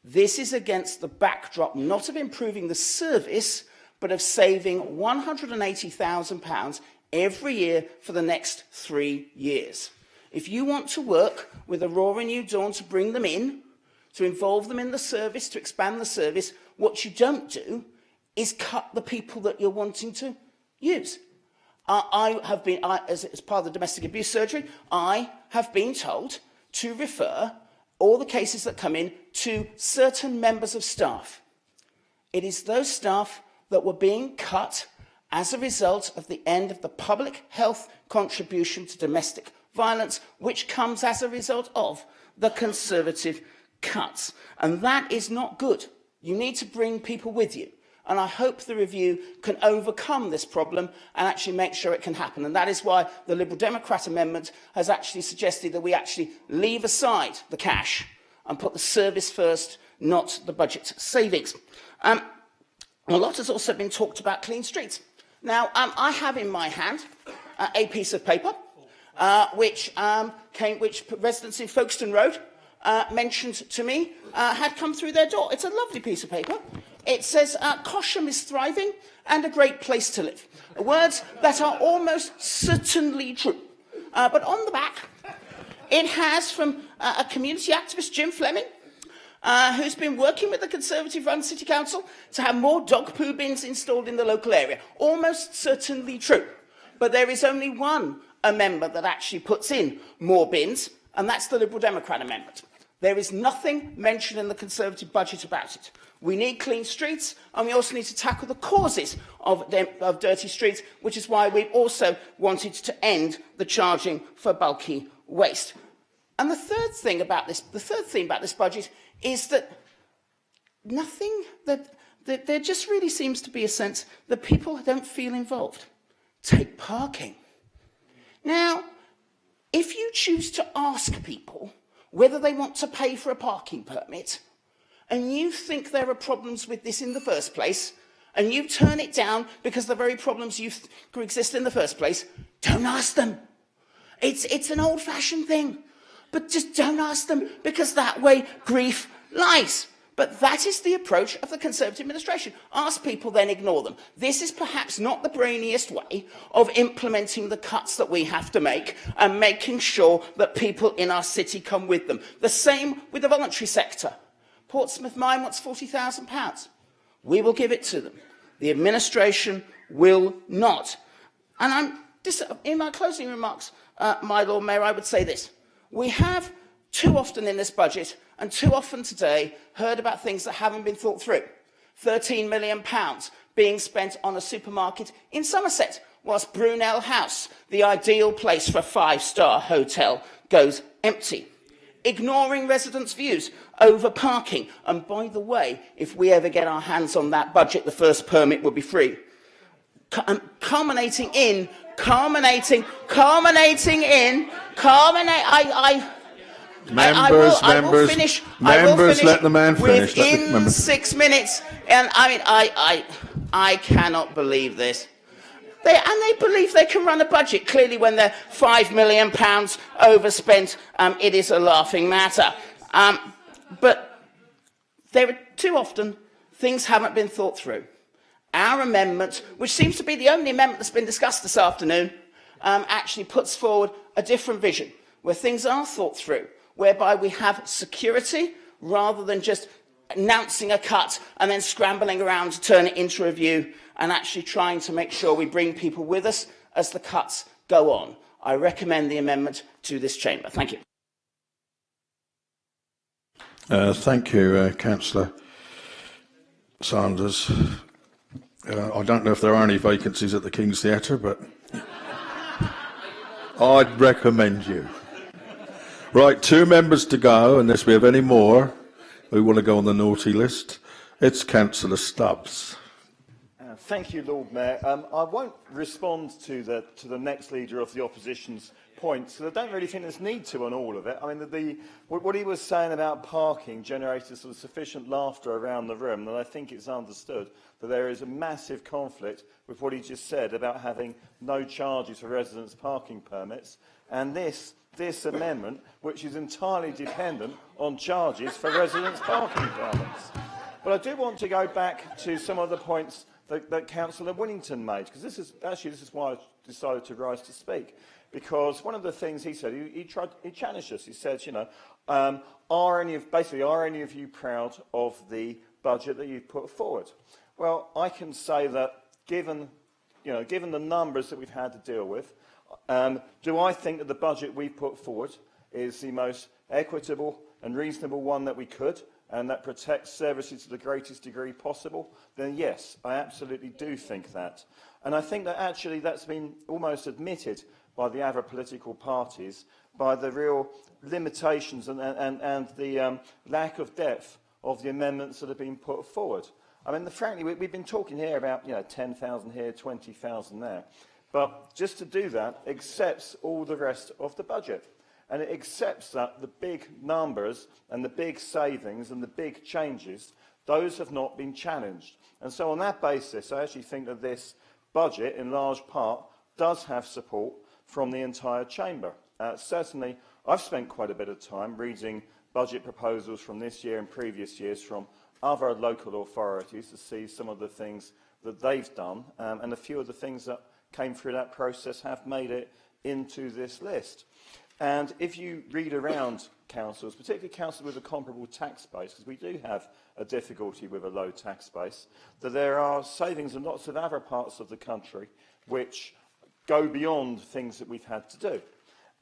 this is against the backdrop not of improving the service, but of saving £180,000 every year for the next 3 years. If you want to work with Aurora New Dawn to bring them in, to involve them in the service, to expand the service, what you don't do is cut the people that you're wanting to use. As part of the domestic abuse surgery, I have been told to refer all the cases that come in to certain members of staff. It is those staff that were being cut as a result of the end of the public health contribution to domestic violence, which comes as a result of the Conservative cuts. And that is not good. You need to bring people with you. And I hope the review can overcome this problem and actually make sure it can happen. And that is why the Liberal Democrat amendment has actually suggested that we actually leave aside the cash and put the service first, not the budget savings. A lot has also been talked about clean streets. Now, I have in my hand a piece of paper which residents in Folkestone Road mentioned to me had come through their door. It's a lovely piece of paper. It says, Cosham is thriving and a great place to live. Words that are almost certainly true. But on the back, it has from a community activist, Jim Fleming, who's been working with the Conservative-run City Council to have more dog poo bins installed in the local area. Almost certainly true. But there is only one amendment that actually puts in more bins, and that's the Liberal Democrat amendment. There is nothing mentioned in the Conservative budget about it. We need clean streets, and we also need to tackle the causes of dirty streets, which is why we also wanted to end the charging for bulky waste. And the third thing about this budget is that there just really seems to be a sense that people don't feel involved. Take parking. Now, if you choose to ask people whether they want to pay for a parking permit, and you think there are problems with this in the first place, and you turn it down because the very problems you think exist in the first place, don't ask them. It's an old-fashioned thing. But just don't ask them, because that way grief lies. But that is the approach of the Conservative administration. Ask people, then ignore them. This is perhaps not the brainiest way of implementing the cuts that we have to make and making sure that people in our city come with them. The same with the voluntary sector. Portsmouth Mine wants £40,000. We will give it to them. The administration will not. And in my closing remarks, my Lord Mayor, I would say this. We have too often in this budget, and too often today, heard about things that haven't been thought through. £13 million being spent on a supermarket in Somerset, whilst Brunel House, the ideal place for a 5-star hotel, goes empty. ignoring residents' views over parking. And by the way, if we ever get our hands on that budget, the first permit will be free. Culminating in, Members, I will finish let the man finish. within 6 minutes. And I mean, I cannot believe this. They believe they can run a budget. Clearly, when they're £5 million overspent, it is a laughing matter. But there are too often things haven't been thought through. Our amendment, which seems to be the only amendment that's been discussed this afternoon, actually puts forward a different vision, where things are thought through, whereby we have security rather than just announcing a cut and then scrambling around to turn it into a review, and actually trying to make sure we bring people with us as the cuts go on. I recommend the amendment to this chamber. Thank you. Thank you, Councillor Sanders. I don't know if there are any vacancies at the King's Theatre, but I'd recommend you. Right, 2 members to go, unless we have any more who want to go on the naughty list. It's Councillor Stubbs. Thank you, Lord Mayor. I won't respond to the next leader of the opposition's points, because I don't really think there's need to on all of it. I mean, what he was saying about parking generated sort of sufficient laughter around the room, and I think it's understood that there is a massive conflict with what he just said about having no charges for residents' parking permits, and this amendment, which is entirely dependent on charges for residents' parking permits. But I do want to go back to some of the points that Councillor Winnington made, because this is why I decided to rise to speak. Because one of the things he said, he challenged us. He said, you know, are any of you proud of the budget that you've put forward? Well, I can say that given the numbers that we've had to deal with, do I think that the budget we've put forward is the most equitable and reasonable one that we could, and that protects services to the greatest degree possible? Then yes, I absolutely do think that. And I think that actually that's been almost admitted by the other political parties, by the real limitations and the lack of depth of the amendments that have been put forward. I mean, frankly, we've been talking here about 10,000 here, 20,000 there. But just to do that accepts all the rest of the budget. And it accepts that the big numbers and the big savings and the big changes, those have not been challenged. And so on that basis, I actually think that this budget, in large part, does have support from the entire chamber. Certainly, I've spent quite a bit of time reading budget proposals from this year and previous years from other local authorities to see some of the things that they've done, and a few of the things that came through that process have made it into this list. And if you read around councils, particularly councils with a comparable tax base, because we do have a difficulty with a low tax base, that there are savings in lots of other parts of the country which go beyond things that we've had to do.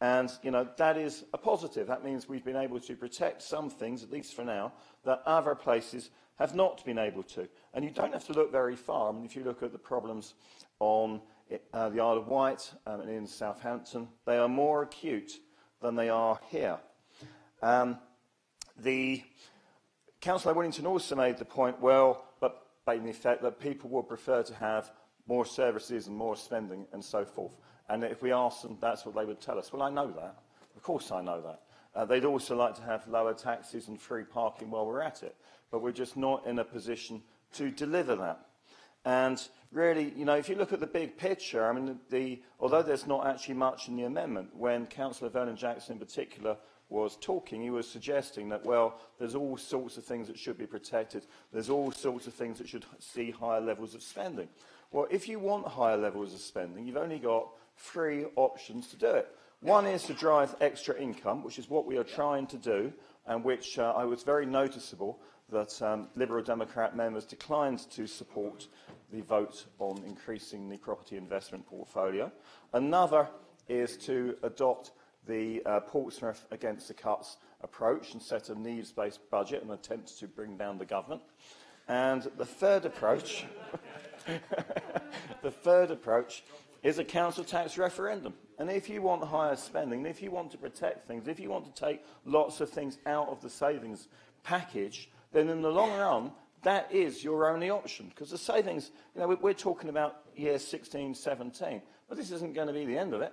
And, that is a positive. That means we've been able to protect some things, at least for now, that other places have not been able to. And you don't have to look very far. I mean, if you look at the problems on the Isle of Wight and in Southampton, they are more acute than they are here. The Councillor Winnington also made the point, but in effect, that people would prefer to have more services and more spending and so forth. And if we asked them, that's what they would tell us. Well, I know that. Of course I know that. They'd also like to have lower taxes and free parking while we're at it. But we're just not in a position to deliver that. And really, if you look at the big picture, I mean, although there's not actually much in the amendment, when Councillor Vernon Jackson in particular was talking, he was suggesting that, there's all sorts of things that should be protected. There's all sorts of things that should see higher levels of spending. Well, if you want higher levels of spending, you've only got 3 options to do it. One is to drive extra income, which is what we are trying to do, and which I was very noticeable that Liberal Democrat members declined to support the vote on increasing the property investment portfolio. Another is to adopt the Portsmouth against the cuts approach and set a needs-based budget and attempt to bring down the government. And the third approach, is a council tax referendum. And if you want higher spending, if you want to protect things, if you want to take lots of things out of the savings package, then in the long run, that is your only option. Because the savings, you know, we're talking about year 16, 17, but this isn't going to be the end of it.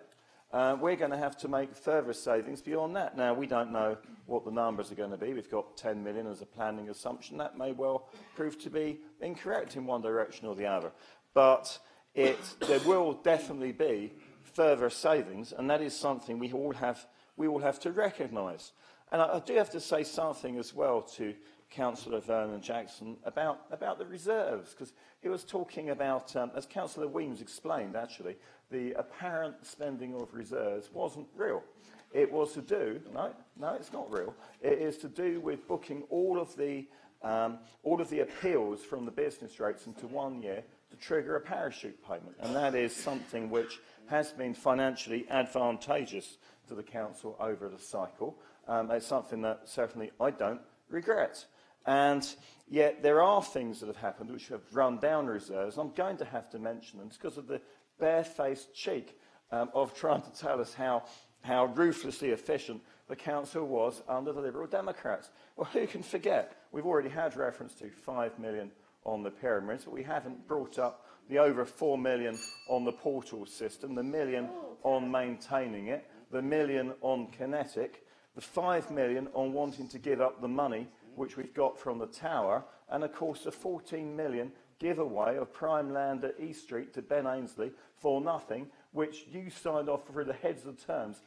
We're going to have to make further savings beyond that. Now, we don't know what the numbers are going to be. We've got 10 million as a planning assumption. That may well prove to be incorrect in one direction or the other. But there will definitely be further savings, and that is something we all have to recognise. And I do have to say something as well to Councillor Vernon Jackson about the reserves, because he was talking about, as Councillor Weems explained, actually, the apparent spending of reserves wasn't real. It was to do, no, it's not real. It is to do with booking all of the appeals from the business rates into 1 year to trigger a parachute payment, and that is something which has been financially advantageous to the council over the cycle. It's something that certainly I don't regret. And yet there are things that have happened which have run down reserves. I'm going to have to mention them because of the barefaced cheek of trying to tell us how ruthlessly efficient the council was under the Liberal Democrats. Well, who can forget? We've already had reference to 5 million on the pyramids, but we haven't brought up the over 4 million on the portal system, the million on maintaining it, the million on Kinetic, the 5 million on wanting to give up the money which we've got from the tower, and of course the 14 million giveaway of prime land at East Street to Ben Ainsley for nothing, which you signed off for the heads of terms.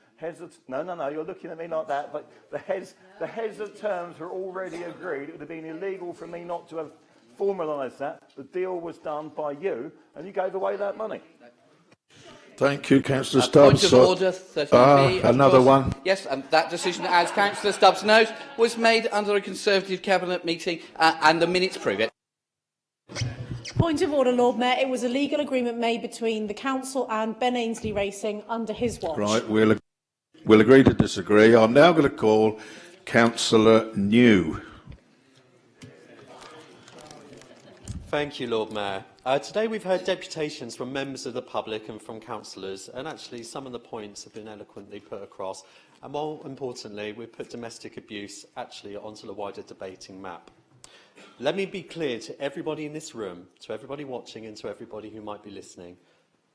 No, you're looking at me like that, but the heads of terms were already agreed. It would have been illegal for me not to have formalised that. The deal was done by you, and you gave away that money. Thank you, Councillor Stubbs. Point of order, 30p. Another one. Yes, and that decision, as Councillor Stubbs knows, was made under a Conservative Cabinet meeting, and the minutes prove it. Point of order, Lord Mayor. It was a legal agreement made between the council and Ben Ainsley Racing under his watch. Right, we'll agree to disagree. I'm now going to call Councillor New. Thank you, Lord Mayor. Today we've heard deputations from members of the public and from councillors, and actually some of the points have been eloquently put across. And more importantly, we've put domestic abuse actually onto the wider debating map. Let me be clear to everybody in this room, to everybody watching and to everybody who might be listening.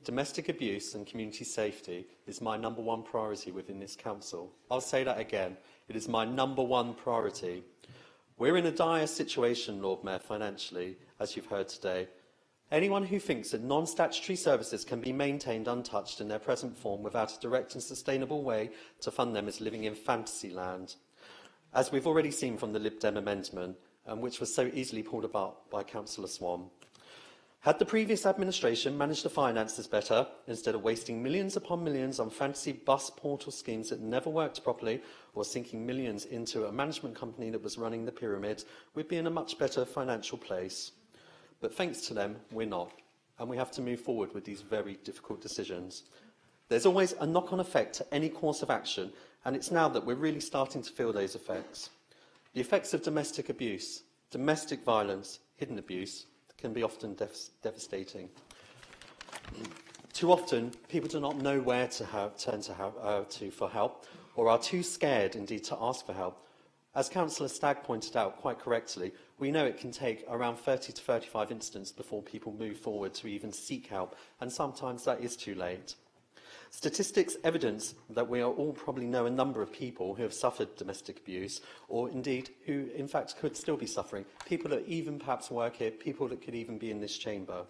Domestic abuse and community safety is my #1 priority within this council. I'll say that again. It is my #1 priority. We're in a dire situation, Lord Mayor, financially, as you've heard today. Anyone who thinks that non-statutory services can be maintained untouched in their present form without a direct and sustainable way to fund them is living in fantasy land, as we've already seen from the Lib Dem amendment, which was so easily pulled apart by Councillor Swan. Had the previous administration managed to finance this better, instead of wasting millions upon millions on fantasy bus portal schemes that never worked properly, or sinking millions into a management company that was running the pyramid, we'd be in a much better financial place. But thanks to them, we're not, and we have to move forward with these very difficult decisions. There's always a knock-on effect to any course of action, and it's now that we're really starting to feel those effects. The effects of domestic abuse, domestic violence, hidden abuse, can be often devastating. Too often, people do not know where to turn for help, or are too scared, indeed, to ask for help. As Councillor Stagg pointed out quite correctly, we know it can take around 30 to 35 incidents before people move forward to even seek help, and sometimes that is too late. Statistics evidence that we all probably know a number of people who have suffered domestic abuse, or indeed who in fact could still be suffering, people that even perhaps work here, people that could even be in this chamber.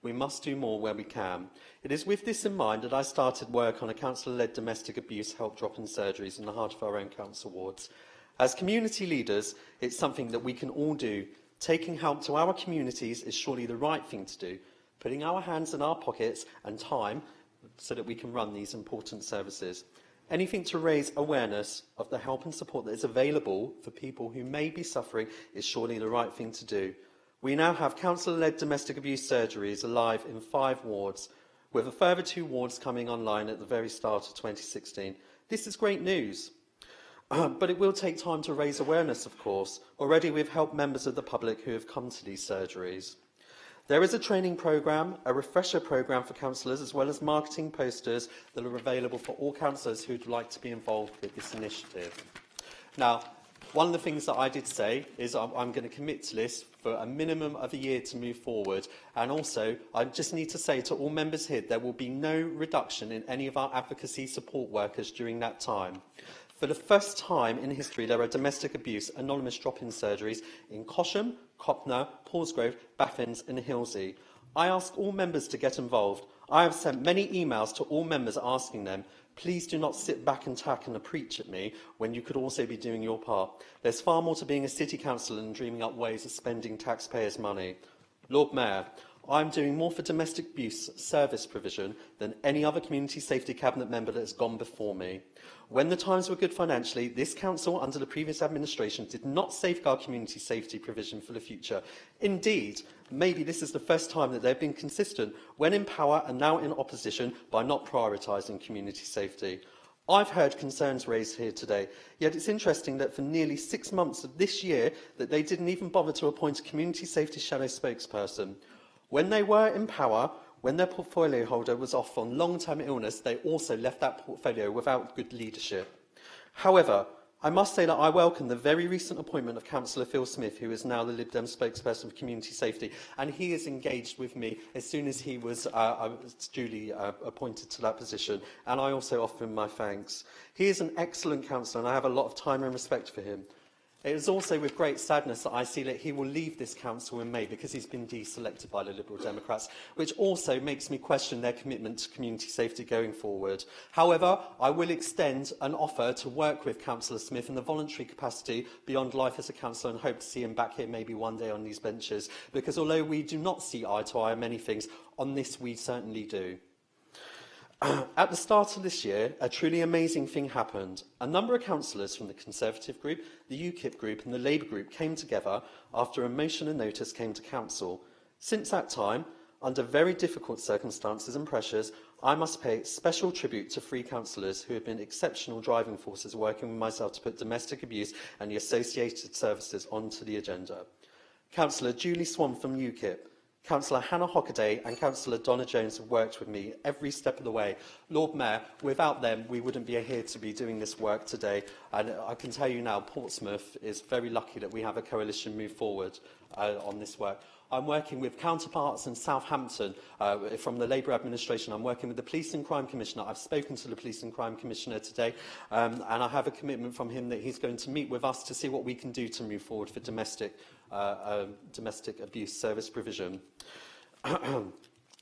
We must do more where we can. It is with this in mind that I started work on a council-led domestic abuse help drop-in surgeries in the heart of our own council wards. As community leaders, it's something that we can all do. Taking help to our communities is surely the right thing to do, putting our hands in our pockets and time so that we can run these important services. Anything to raise awareness of the help and support that is available for people who may be suffering is surely the right thing to do. We now have council-led domestic abuse surgeries alive in 5 wards, with a further 2 wards coming online at the very start of 2016. This is great news. But it will take time to raise awareness, of course. Already we've helped members of the public who have come to these surgeries. There is a training programme, a refresher programme for councillors, as well as marketing posters that are available for all councillors who would like to be involved with this initiative. Now, one of the things that I did say is I'm going to commit to this for a minimum of a year to move forward. And also, I just need to say to all members here, there will be no reduction in any of our advocacy support workers during that time. For the first time in history, there are domestic abuse anonymous drop-in surgeries in Cosham, Copner, Paulsgrove, Baffins and Hilsey. I ask all members to get involved. I have sent many emails to all members asking them, please do not sit back and tack and preach at me when you could also be doing your part. There's far more to being a city councillor than dreaming up ways of spending taxpayers' money. Lord Mayor, I'm doing more for domestic abuse service provision than any other community safety cabinet member that has gone before me. When the times were good financially, this council under the previous administration did not safeguard community safety provision for the future. Indeed, maybe this is the first time that they've been consistent when in power and now in opposition by not prioritising community safety. I've heard concerns raised here today, yet it's interesting that for nearly 6 months of this year that they didn't even bother to appoint a community safety shadow spokesperson. When they were in power, when their portfolio holder was off on long-term illness, they also left that portfolio without good leadership. However, I must say that I welcome the very recent appointment of Councillor Phil Smith, who is now the Lib Dem spokesperson for community safety, and he is engaged with me as soon as he was duly appointed to that position, and I also offer him my thanks. He is an excellent councillor, and I have a lot of time and respect for him. It is also with great sadness that I see that he will leave this council in May because he's been deselected by the Liberal Democrats, which also makes me question their commitment to community safety going forward. However, I will extend an offer to work with Councillor Smith in the voluntary capacity beyond life as a councillor and hope to see him back here maybe one day on these benches, because although we do not see eye to eye on many things, on this we certainly do. At the start of this year, a truly amazing thing happened. A number of councillors from the Conservative group, the UKIP group and the Labour group came together after a motion and notice came to council. Since that time, under very difficult circumstances and pressures, I must pay special tribute to 3 councillors who have been exceptional driving forces working with myself to put domestic abuse and the associated services onto the agenda. Councillor Julie Swan from UKIP, Councillor Hannah Hockaday and Councillor Donna Jones have worked with me every step of the way. Lord Mayor, without them, we wouldn't be here to be doing this work today. And I can tell you now, Portsmouth is very lucky that we have a coalition move forward on this work. I'm working with counterparts in Southampton from the Labour administration. I'm working with the Police and Crime Commissioner. I've spoken to the Police and Crime Commissioner today, and I have a commitment from him that he's going to meet with us to see what we can do to move forward for domestic abuse service provision.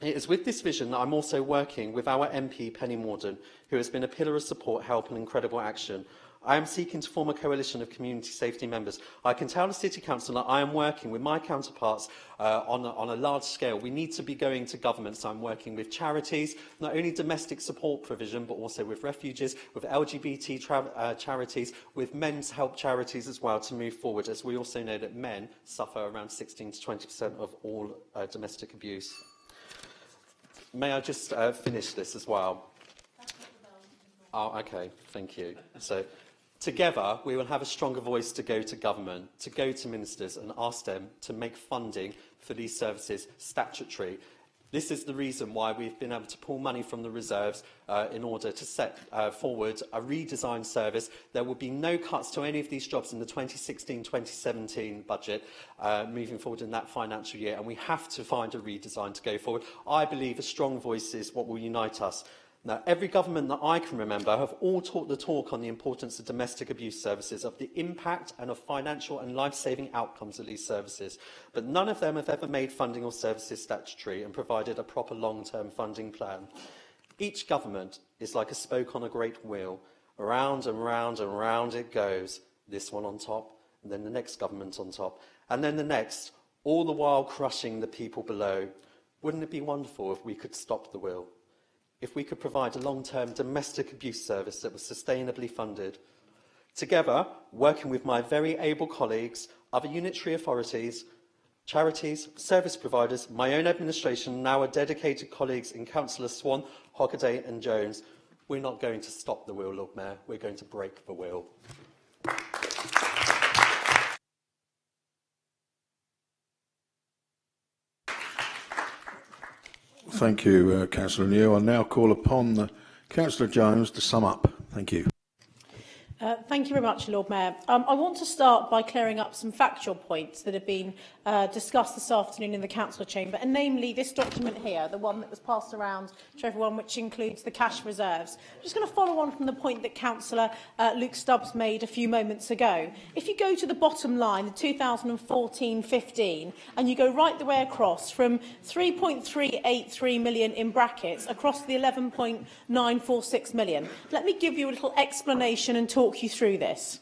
It is with this vision that I'm also working with our MP, Penny Mordaunt, who has been a pillar of support, help and incredible action. I am seeking to form a coalition of community safety members. I can tell the City Council that I am working with my counterparts on a large scale. We need to be going to government, so I'm working with charities, not only domestic support provision, but also with refugees, with LGBT charities, with men's help charities as well to move forward, as we also know that men suffer around 16 to 20% of all domestic abuse. May I just finish this as well? Oh, okay, thank you. So, together, we will have a stronger voice to go to government, to go to ministers and ask them to make funding for these services statutory. This is the reason why we've been able to pull money from the reserves in order to set forward a redesigned service. There will be no cuts to any of these jobs in the 2016-2017 budget moving forward in that financial year, and we have to find a redesign to go forward. I believe a strong voice is what will unite us. Now, every government that I can remember have all talked the talk on the importance of domestic abuse services, of the impact and of financial and life-saving outcomes of these services. But none of them have ever made funding or services statutory and provided a proper long-term funding plan. Each government is like a spoke on a great wheel. Around and round and round it goes. This one on top, and then the next government on top, and then the next, all the while crushing the people below. Wouldn't it be wonderful if we could stop the wheel? If we could provide a long-term domestic abuse service that was sustainably funded. Together, working with my very able colleagues, other unitary authorities, charities, service providers, my own administration, and our dedicated colleagues in Councillor Swan, Hockaday and Jones, we're not going to stop the wheel, Lord Mayor, we're going to break the wheel. Thank you, Councillor New. I now call upon Councillor Jones to sum up. Thank you. Thank you very much, Lord Mayor. I want to start by clearing up some factual points that have been discussed this afternoon in the Council chamber, and namely this document here, the one that was passed around to everyone, which includes the cash reserves. I'm just going to follow on from the point that Councillor Luke Stubbs made a few moments ago. If you go to the bottom line, the 2014-15, and you go right the way across from 3.383 million in brackets across the 11.946 million, let me give you a little explanation and talk you through this.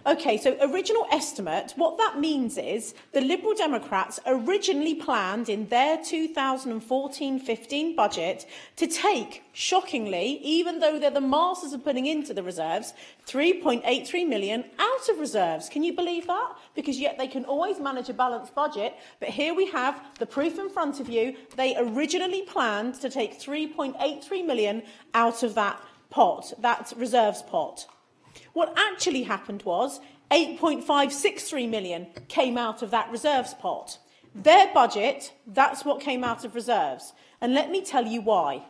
Okay, so original estimate, what that means is the Liberal Democrats originally planned in their 2014-15 budget to take, shockingly, even though they're the masters of putting into the reserves, 3.83 million out of reserves. Can you believe that? Because yet they can always manage a balanced budget, but here we have the proof in front of you. They originally planned to take 3.83 million out of that pot, that reserves pot. What actually happened was 8.563 million came out of that reserves pot. Their budget, that's what came out of reserves. And let me tell you why.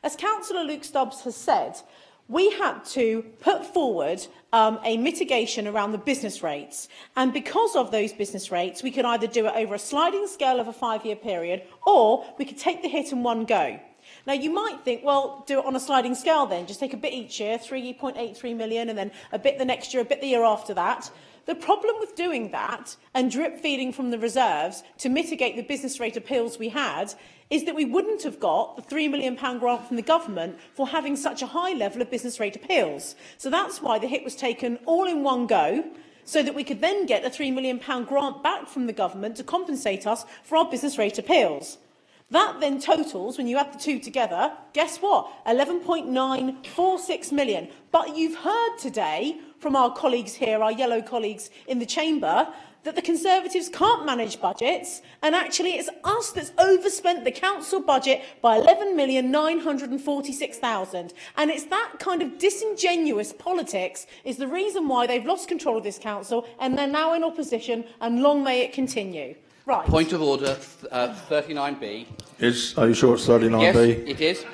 As Councillor Luke Stubbs has said, we had to put forward a mitigation around the business rates. And because of those business rates, we could either do it over a sliding scale of a 5-year period, or we could take the hit in one go. Now, you might think, well, do it on a sliding scale then. Just take a bit each year, 3.83 million, and then a bit the next year, a bit the year after that. The problem with doing that and drip feeding from the reserves to mitigate the business rate appeals we had is that we wouldn't have got the £3 million grant from the government for having such a high level of business rate appeals. So that's why the hit was taken all in one go, so that we could then get a £3 million grant back from the government to compensate us for our business rate appeals. That then totals, when you add the two together, guess what? 11.946 million. But you've heard today from our colleagues here, our yellow colleagues in the chamber, that the Conservatives can't manage budgets, and actually it's us that's overspent the council budget by 11,946,000. And it's that kind of disingenuous politics is the reason why they've lost control of this council, and they're now in opposition, and long may it continue. Right. Point of order, 39B. Are you sure it's 39B? Yes, it is.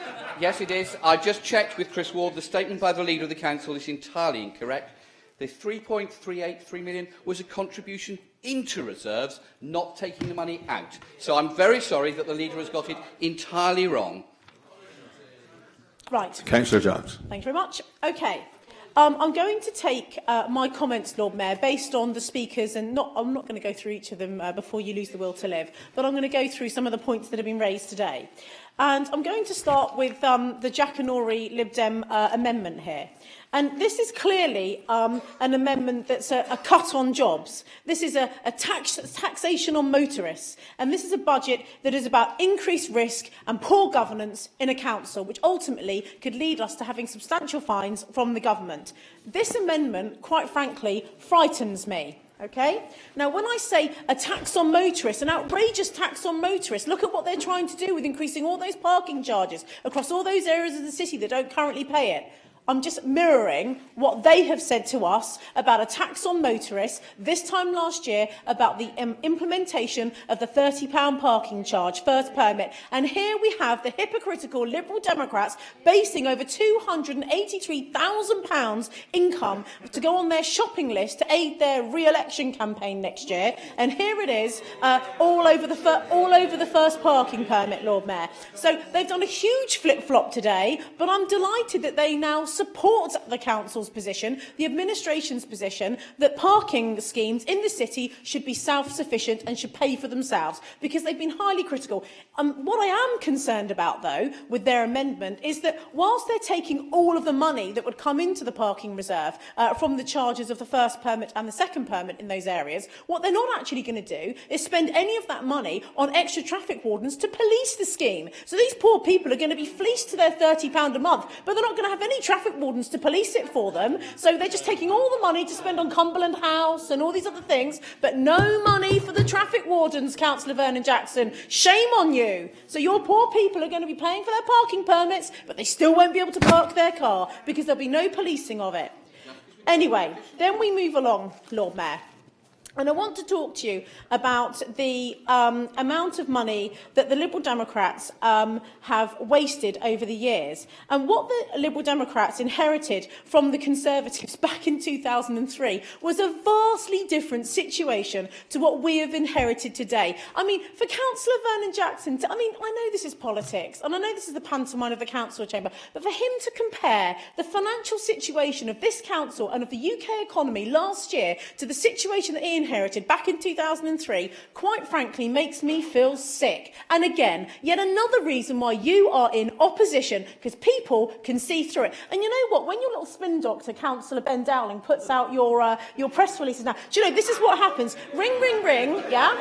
Yes, it is. I just checked with Chris Ward. The statement by the Leader of the Council is entirely incorrect. The 3.383 million was a contribution into reserves, not taking the money out. So I'm very sorry that the Leader has got it entirely wrong. Right. Councillor Jones. Thank you very much. Okay. I'm going to take my comments, Lord Mayor, based on the speakers, and I'm not going to go through each of them before you lose the will to live, but I'm going to go through some of the points that have been raised today. And I'm going to start with the Jackanory Lib Dem amendment here. And this is clearly an amendment that's a cut on jobs. This is a taxation on motorists. And this is a budget that is about increased risk and poor governance in a council, which ultimately could lead us to having substantial fines from the government. This amendment, quite frankly, frightens me. Okay? Now, when I say a tax on motorists, an outrageous tax on motorists, look at what they're trying to do with increasing all those parking charges across all those areas of the city that don't currently pay it. I'm just mirroring what they have said to us about a tax on motorists this time last year, about the implementation of the £30 parking charge, first permit. And here we have the hypocritical Liberal Democrats basing over £283,000 income to go on their shopping list to aid their re-election campaign next year. And here it is, all over the first parking permit, Lord Mayor. So they've done a huge flip-flop today, but I'm delighted that they now support the council's position, the administration's position, that parking schemes in the city should be self-sufficient and should pay for themselves, because they've been highly critical. What I am concerned about, though, with their amendment is that whilst they're taking all of the money that would come into the parking reserve from the charges of the first permit and the second permit in those areas, what they're not actually going to do is spend any of that money on extra traffic wardens to police the scheme. So these poor people are going to be fleeced to their £30 a month, but they're not going to have any traffic wardens to police it for them. So they're just taking all the money to spend on Cumberland House and all these other things, but no money for the traffic wardens, Councillor Vernon Jackson. Shame on you. So your poor people are going to be paying for their parking permits, but they still won't be able to park their car because there'll be no policing of it. Anyway, then we move along, Lord Mayor. And I want to talk to you about the amount of money that the Liberal Democrats have wasted over the years. And what the Liberal Democrats inherited from the Conservatives back in 2003 was a vastly different situation to what we have inherited today. I mean, for Councillor Vernon Jackson, I know this is politics, and I know this is the pantomime of the council chamber, but for him to compare the financial situation of this council and of the UK economy last year to the situation that he inherited back in 2003, quite frankly, makes me feel sick. And again, yet another reason why you are in opposition, because people can see through it. And you know what? When your little spin doctor, Councillor Ben Dowling, puts out your press releases now, do you know, this is what happens. Ring, ring, ring, yeah?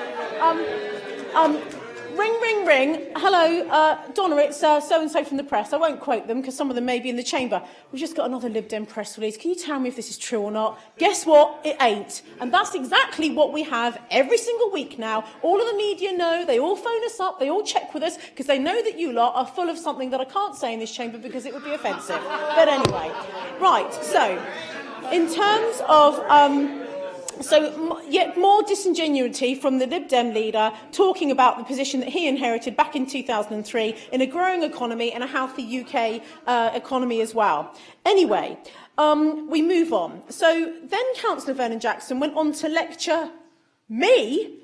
Ring, ring, ring. Hello, Donna, it's so-and-so from the press. I won't quote them because some of them may be in the chamber. We've just got another Lib Dem press release. Can you tell me if this is true or not? Guess what? It ain't. And that's exactly what we have every single week now. All of the media know. They all phone us up. They all check with us because they know that you lot are full of something that I can't say in this chamber because it would be offensive. But anyway. Right, so in terms of... yet more disingenuity from the Lib Dem leader talking about the position that he inherited back in 2003 in a growing economy and a healthy UK economy as well. Anyway, we move on. So then Councillor Vernon Jackson went on to lecture me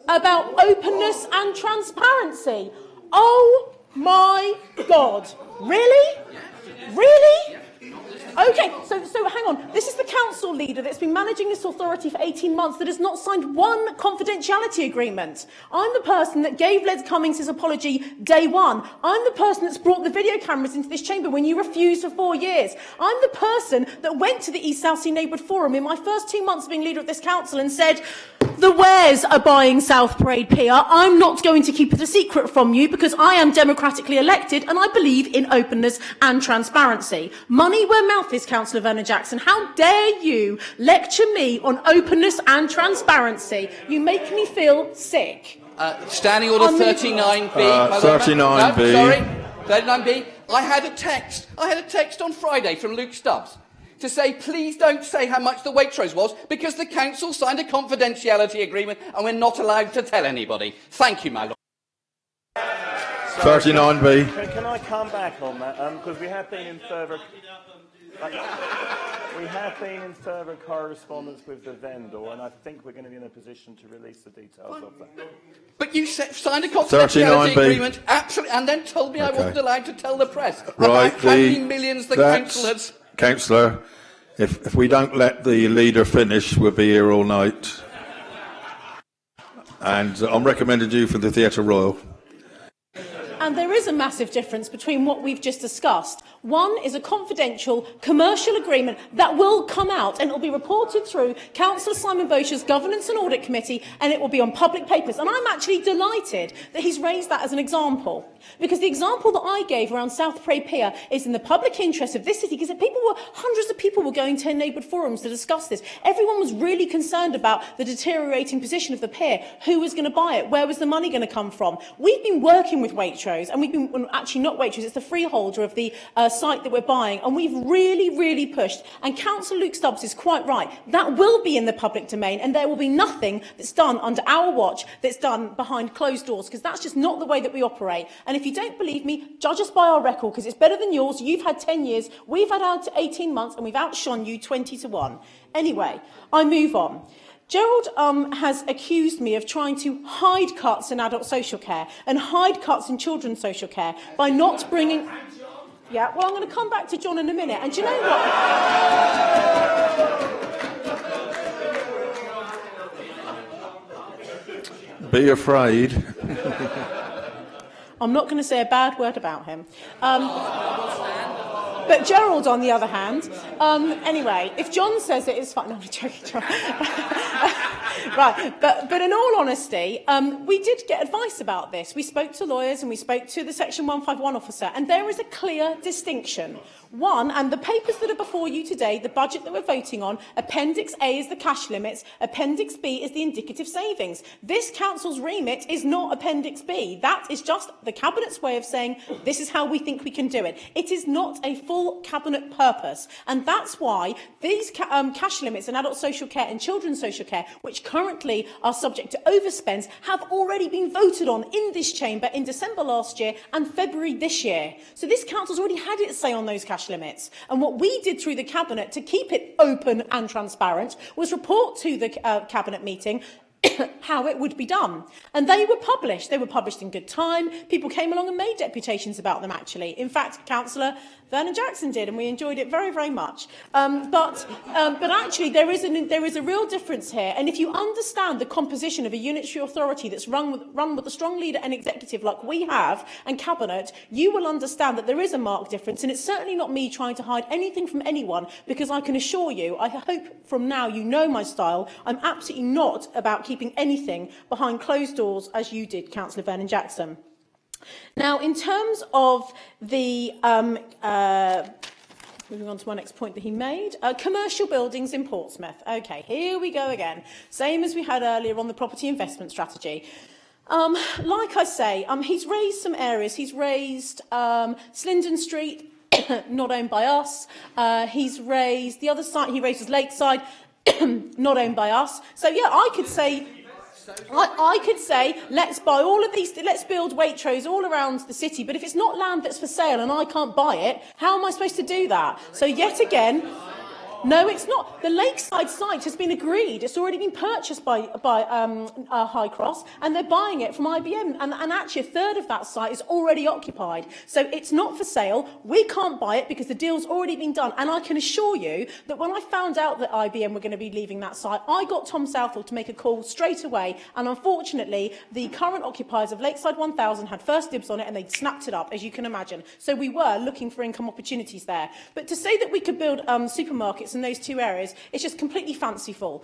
about openness and transparency. Oh my God. Really? Really? OK, so hang on. This is the council leader that's been managing this authority for 18 months that has not signed one confidentiality agreement. I'm the person that gave Les Cummings his apology day one. I'm the person that's brought the video cameras into this chamber when you refused for 4 years. I'm the person that went to the East South Sea Neighbourhood Forum in my first 2 months of being leader of this council and said, the Wares are buying South Parade Pier. I'm not going to keep it a secret from you because I am democratically elected and I believe in openness and transparency. Money where mouth is, Councillor Vernon Jackson. How dare you lecture me on openness and transparency? You make me feel sick. Standing Order 39B. 39B. No, sorry, 39B. I had a text on Friday from Luke Stubbs to say, please don't say how much the Waitrose was because the council signed a confidentiality agreement and we're not allowed to tell anybody. Thank you, my lord. 39B. Can I come back on that? Because we have been in further... we have been in further correspondence with the vendor, and I think we're going to be in a position to release the details of that. But you signed a confidentiality agreement, absolutely, and then told me I wasn't allowed to tell the press about how many millions the council had... Councillor, if we don't let the leader finish, we'll be here all night. And I'm recommending you for the Theatre Royal. And there is a massive difference between what we've just discussed. One is a confidential commercial agreement that will come out and it will be reported through Councillor Simon Bosher's Governance and Audit Committee and it will be on public papers. And I'm actually delighted that he's raised that as an example. Because the example that I gave around South Parade Pier is in the public interest of this city because hundreds of people were going to neighbourhood forums to discuss this. Everyone was really concerned about the deteriorating position of the pier. Who was going to buy it? Where was the money going to come from? We've been working with Waitrose and we've been, well, actually not Waitrose, it's the freeholder of the site that we're buying, and we've really pushed. And Councillor Luke Stubbs is quite right. That will be in the public domain, and there will be nothing that's done under our watch that's done behind closed doors, because that's just not the way that we operate. And if you don't believe me, judge us by our record, because it's better than yours. You've had 10 years, we've had 18 months, and we've outshone you 20-1. Anyway, I move on. Gerald has accused me of trying to hide cuts in adult social care and hide cuts in children's social care by not bringing... Yeah, well, I'm going to come back to John in a minute. And do you know what? Be afraid. I'm not going to say a bad word about him. But Gerald, on the other hand, anyway, if John says it, it's fine. No, I'm joking, John. Right, but in all honesty, we did get advice about this. We spoke to lawyers and we spoke to the Section 151 officer, and there is a clear distinction. One, and the papers that are before you today, the budget that we're voting on, Appendix A is the cash limits, Appendix B is the indicative savings. This council's remit is not Appendix B. That is just the Cabinet's way of saying this is how we think we can do it. It is not a full Cabinet purpose, and that's why these cash limits in adult social care and children's social care, which currently are subject to overspends, have already been voted on in this chamber in December last year and February this year. So this council's already had its say on those cash limits. And what we did through the Cabinet to keep it open and transparent was report to the Cabinet meeting how it would be done. And they were published. They were published in good time. People came along and made deputations about them, actually. In fact, Councillor Vernon Jackson did, and we enjoyed it very, very much. But actually, there is a real difference here. And if you understand the composition of a unitary authority that's run with a strong leader and executive like we have, and Cabinet, you will understand that there is a marked difference. And it's certainly not me trying to hide anything from anyone, because I can assure you, I hope from now you know my style, I'm absolutely not about keeping anything behind closed doors, as you did, Councillor Vernon Jackson. Now, in terms of the, moving on to my next point that he made, commercial buildings in Portsmouth. OK, here we go again. Same as we had earlier on the property investment strategy. Like I say, he's raised some areas. He's raised Slindon Street, not owned by us. He's raised the other side. He raises Lakeside, not owned by us. So, yeah, I could say... I could say, let's buy all of these, let's build Waitrose all around the city, but if it's not land that's for sale and I can't buy it, how am I supposed to do that? So yet again, no, it's not. The Lakeside site has been agreed. It's already been purchased by High Cross, and they're buying it from IBM. And actually, a third of that site is already occupied. So it's not for sale. We can't buy it because the deal's already been done. And I can assure you that when I found out that IBM were going to be leaving that site, I got Tom Southall to make a call straight away. And unfortunately, the current occupiers of Lakeside 1000 had first dibs on it, and they snapped it up, as you can imagine. So we were looking for income opportunities there. But to say that we could build supermarkets in those two areas, it's just completely fanciful.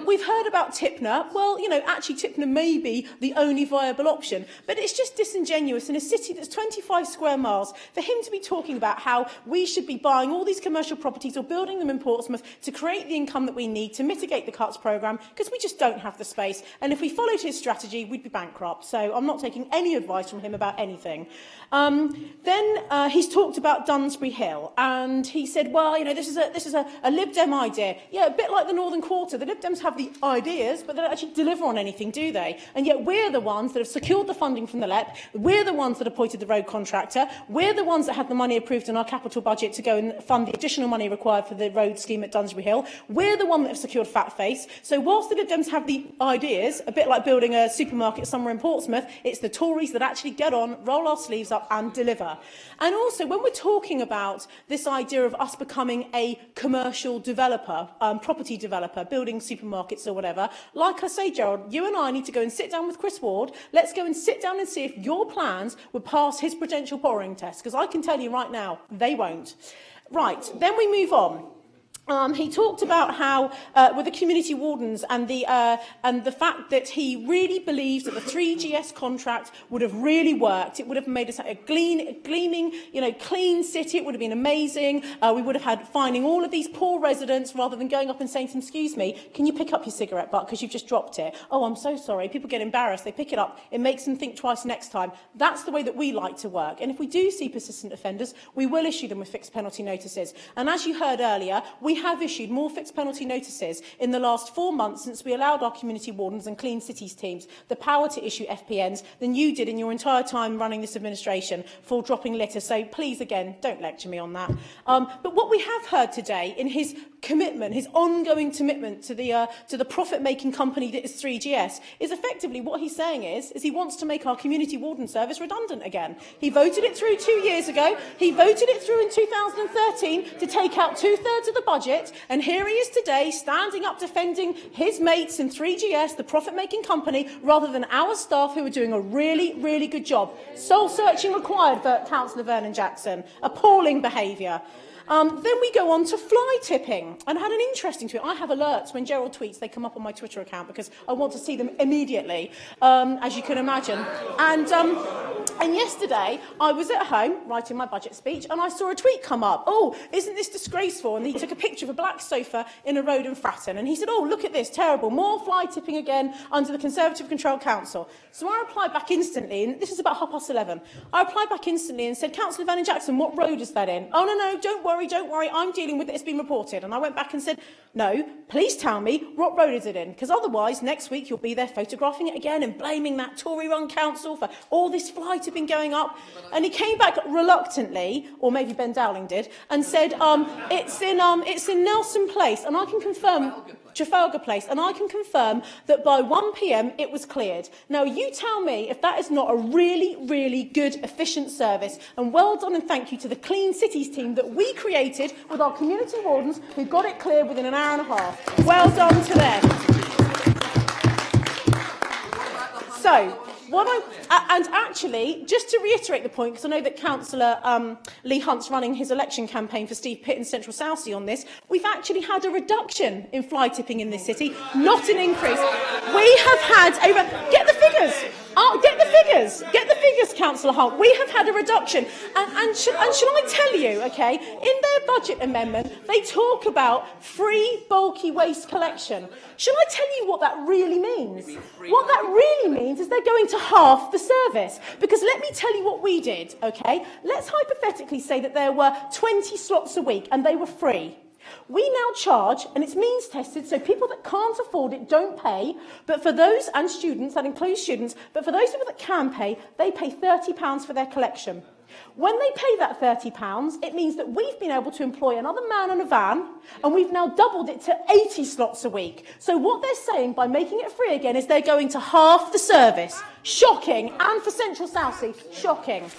We've heard about Tipner. Well, you know, actually Tipner may be the only viable option, but it's just disingenuous in a city that's 25 square miles for him to be talking about how we should be buying all these commercial properties or building them in Portsmouth to create the income that we need to mitigate the cuts programme, because we just don't have the space. And if we followed his strategy, we'd be bankrupt. So I'm not taking any advice from him about anything. Then he's talked about Dunsbury Hill, and he said, well, you know, this is a Lib Dem idea. Yeah, a bit like the Northern Quarter. The Lib Dems have the ideas, but they don't actually deliver on anything, do they? And yet we're the ones that have secured the funding from the LEP. We're the ones that appointed the road contractor. We're the ones that had the money approved in our capital budget to go and fund the additional money required for the road scheme at Dunsbury Hill. We're the one that have secured Fat Face. So whilst the Lib Dems have the ideas, a bit like building a supermarket somewhere in Portsmouth, it's the Tories that actually get on, roll our sleeves up and deliver. And also, when we're talking about this idea of us becoming a commercial developer, property developer, building supermarkets or whatever, like I say, Gerald, you and I need to go and sit down with Chris Ward. Let's go and sit down and see if your plans would pass his prudential borrowing test, because I can tell you right now, they won't. Right, then we move on. He talked about how, with the community wardens and the fact that he really believes that the 3GS contract would have really worked. It would have made us a gleaming, you know, clean city. It would have been amazing. We would have had finding all of these poor residents rather than going up and saying to them, excuse me, can you pick up your cigarette butt because you've just dropped it? Oh, I'm so sorry. People get embarrassed. They pick it up. It makes them think twice next time. That's the way that we like to work. And if we do see persistent offenders, we will issue them with fixed penalty notices. And as you heard earlier, we have issued more fixed penalty notices in the last 4 months since we allowed our community wardens and Clean Cities teams the power to issue FPNs than you did in your entire time running this administration for dropping litter. So please, again, don't lecture me on that. But what we have heard today in his commitment, his ongoing commitment to the profit-making company that is 3GS, is effectively what he's saying is he wants to make our community warden service redundant again. He voted it through 2 years ago. He voted it through in 2013 to take out 2/3 of the budget. And here he is today, standing up defending his mates in 3GS, the profit-making company, rather than our staff who are doing a really, really good job. Soul-searching required for Councillor Vernon Jackson. Appalling behaviour. Then we go on to fly tipping. And I had an interesting tweet. I have alerts when Gerald tweets, they come up on my Twitter account because I want to see them immediately, as you can imagine. And yesterday, I was at home writing my budget speech and I saw a tweet come up. Oh, isn't this disgraceful? And he took a picture of a black sofa in a road in Fratton. And he said, oh, look at this, terrible. More fly tipping again under the Conservative Controlled Council. So I replied back instantly, and this is about 11:30. I replied back instantly and said, Councillor Van Jackson, what road is that in? Oh, no, don't worry, I'm dealing with it, it's been reported. And I went back and said, no, please tell me, what road is it in? Because otherwise, next week, you'll be there photographing it again and blaming that Tory-run council for all this fly tipping going up. And he came back reluctantly, or maybe Ben Dowling did, and said, it's in Nelson Place, and I can confirm, Trafalgar Place, and I can confirm that by 1 p.m. it was cleared. Now, you tell me if that is not a really, really good, efficient service, and well done and thank you to the Clean Cities team that we created with our community wardens who got it cleared within an hour and a half. Well done to them. So, and actually, just to reiterate the point, because I know that Councillor Lee Hunt's running his election campaign for Steve Pitt in Central Southsea on this, we've actually had a reduction in fly tipping in this city, not an increase. We have had a... Get the figures! Get the figures, Councillor Hunt. We have had a reduction. And shall I tell you, OK, in their budget amendment, they talk about free bulky waste collection. Shall I tell you what that really means? What that really means is they're going to half the service. Because let me tell you what we did, OK? Let's hypothetically say that there were 20 slots a week and they were free. We now charge, and it's means tested, so people that can't afford it don't pay, but for those, and students, that includes students, but for those people that can pay, they pay £30 for their collection. When they pay that £30, it means that we've been able to employ another man on a van, and we've now doubled it to 80 slots a week. So what they're saying by making it free again is they're going to half the service. Shocking. And for Central Southsea, shocking.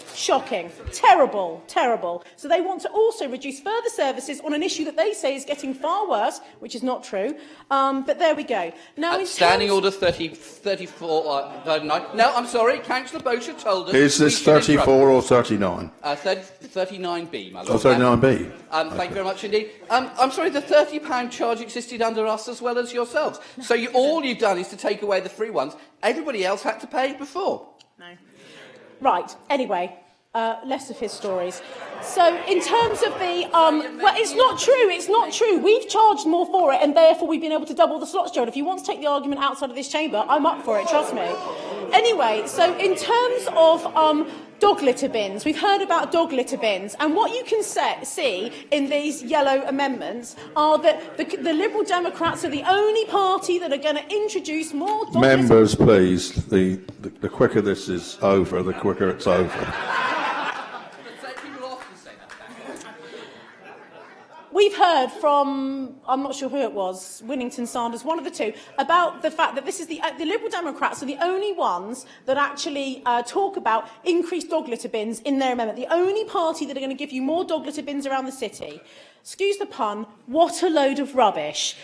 Terrible. So they want to also reduce further services on an issue that they say is getting far worse, which is not true. But there we go. Now, Standing Order 34, 39. No, I'm sorry, Councillor Bosher told us... Is this 34 or 39? 39B, my lord. Oh, 39B. Thank you very much indeed. I'm sorry, the £30 charge existed under us as well as yourselves. So all you've done is to take away the free ones. Everybody else had to pay before. No. Right, anyway, less of his stories. So in terms of the... well, it's not true. We've charged more for it, and therefore we've been able to double the slots, Gerald. If you want to take the argument outside of this chamber, I'm up for it, trust me. Anyway, so in terms of... dog litter bins. We've heard about dog litter bins, and what you can see in these yellow amendments are that the Liberal Democrats are the only party that are going to introduce more dog Members, please. The quicker this is over, the quicker it's over. We've heard from, I'm not sure who it was, Winnington, Sanders, one of the two, about the fact that this is the Liberal Democrats are the only ones that actually talk about increased dog litter bins in their amendment. The only party that are going to give you more dog litter bins around the city. Excuse the pun, what a load of rubbish.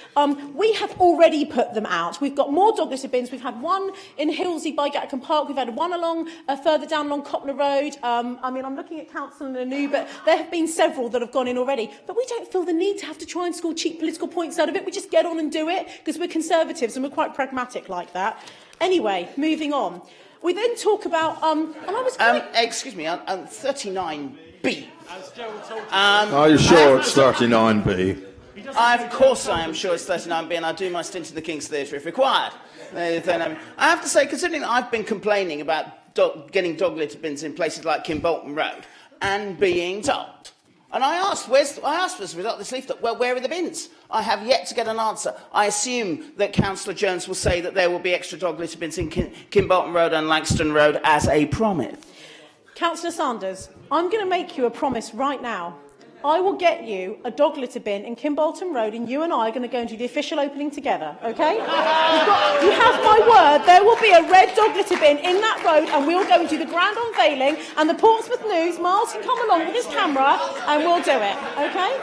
We have already put them out. We've got more dog litter bins. We've had one in Hillsey by Gatcombe Park. We've had one along further down along Copner Road. I'm looking at Councillor Nanu, but there have been several that have gone in already. But we don't feel the need to have to try and score cheap political points out of it. We just get on and do it because we're Conservatives and we're quite pragmatic like that. Anyway, moving on. We then talk about... excuse me, 39B. Are you sure it's 39B? Of course I am sure it's 39B, and I'll do my stint in the King's Theatre if required. I have to say, considering that I've been complaining about getting dog litter bins in places like Kimbolton Road and being told, and I asked for this result, this leaflet, well, where are the bins? I have yet to get an answer. I assume that Councillor Jones will say that there will be extra dog litter bins in Kimbolton Road and Langston Road as a promise. Councillor Sanders, I'm going to make you a promise right now. I will get you a dog litter bin in Kimbolton Road, and you and I are going to go and do the official opening together, OK? You have my word, there will be a red dog litter bin in that road, and we'll go and do the grand unveiling, and the Portsmouth News, Miles can come along with his camera, and we'll do it, OK?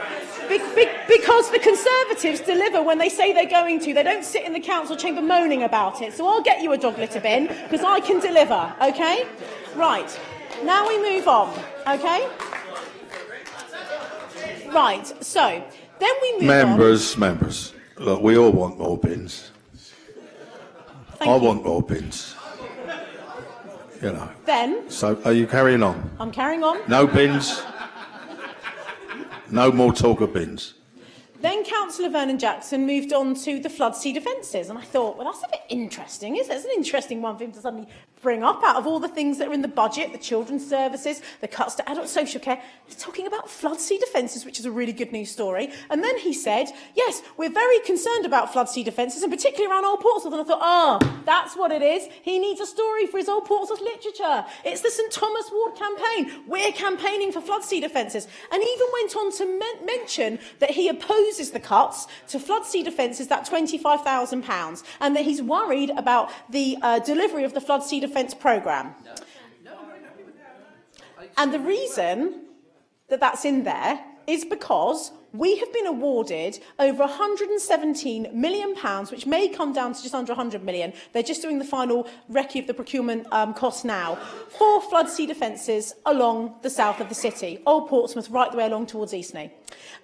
Because the Conservatives deliver when they say they're going to. They don't sit in the council chamber moaning about it. So I'll get you a dog litter bin, because I can deliver, OK? Right. Now we move on, OK? Right, so then we move Members, look, we all want more bins. I want more bins. You know. Then, So, are you carrying on? I'm carrying on. No bins. No more talk of bins. Then Councillor Vernon Jackson moved on to the flood seed offences, and I thought, well, that's a bit interesting, isn't it? It's an interesting one for him to suddenly bring up out of all the things that are in the budget, the children's services, the cuts to adult social care. He's talking about flood seed offences, which is a really good news story. And then he said, yes, we're very concerned about flood seed offences, and particularly around Old Portsmouth. And I thought, oh, that's what it is. He needs a story for his Old Portsmouth literature. It's the St Thomas Ward campaign. We're campaigning for flood seed offences. And he even went on to mention that he opposes the cuts to flood seed offences, that £25,000, and that he's worried about the delivery of the flood seed offence programme. And the reason that that's in there is because we have been awarded over £117 million, which may come down to just under £100 million. They're just doing the final recce of the procurement costs now, for flood seed offences along the south of the city, Old Portsmouth, right the way along towards Eastney.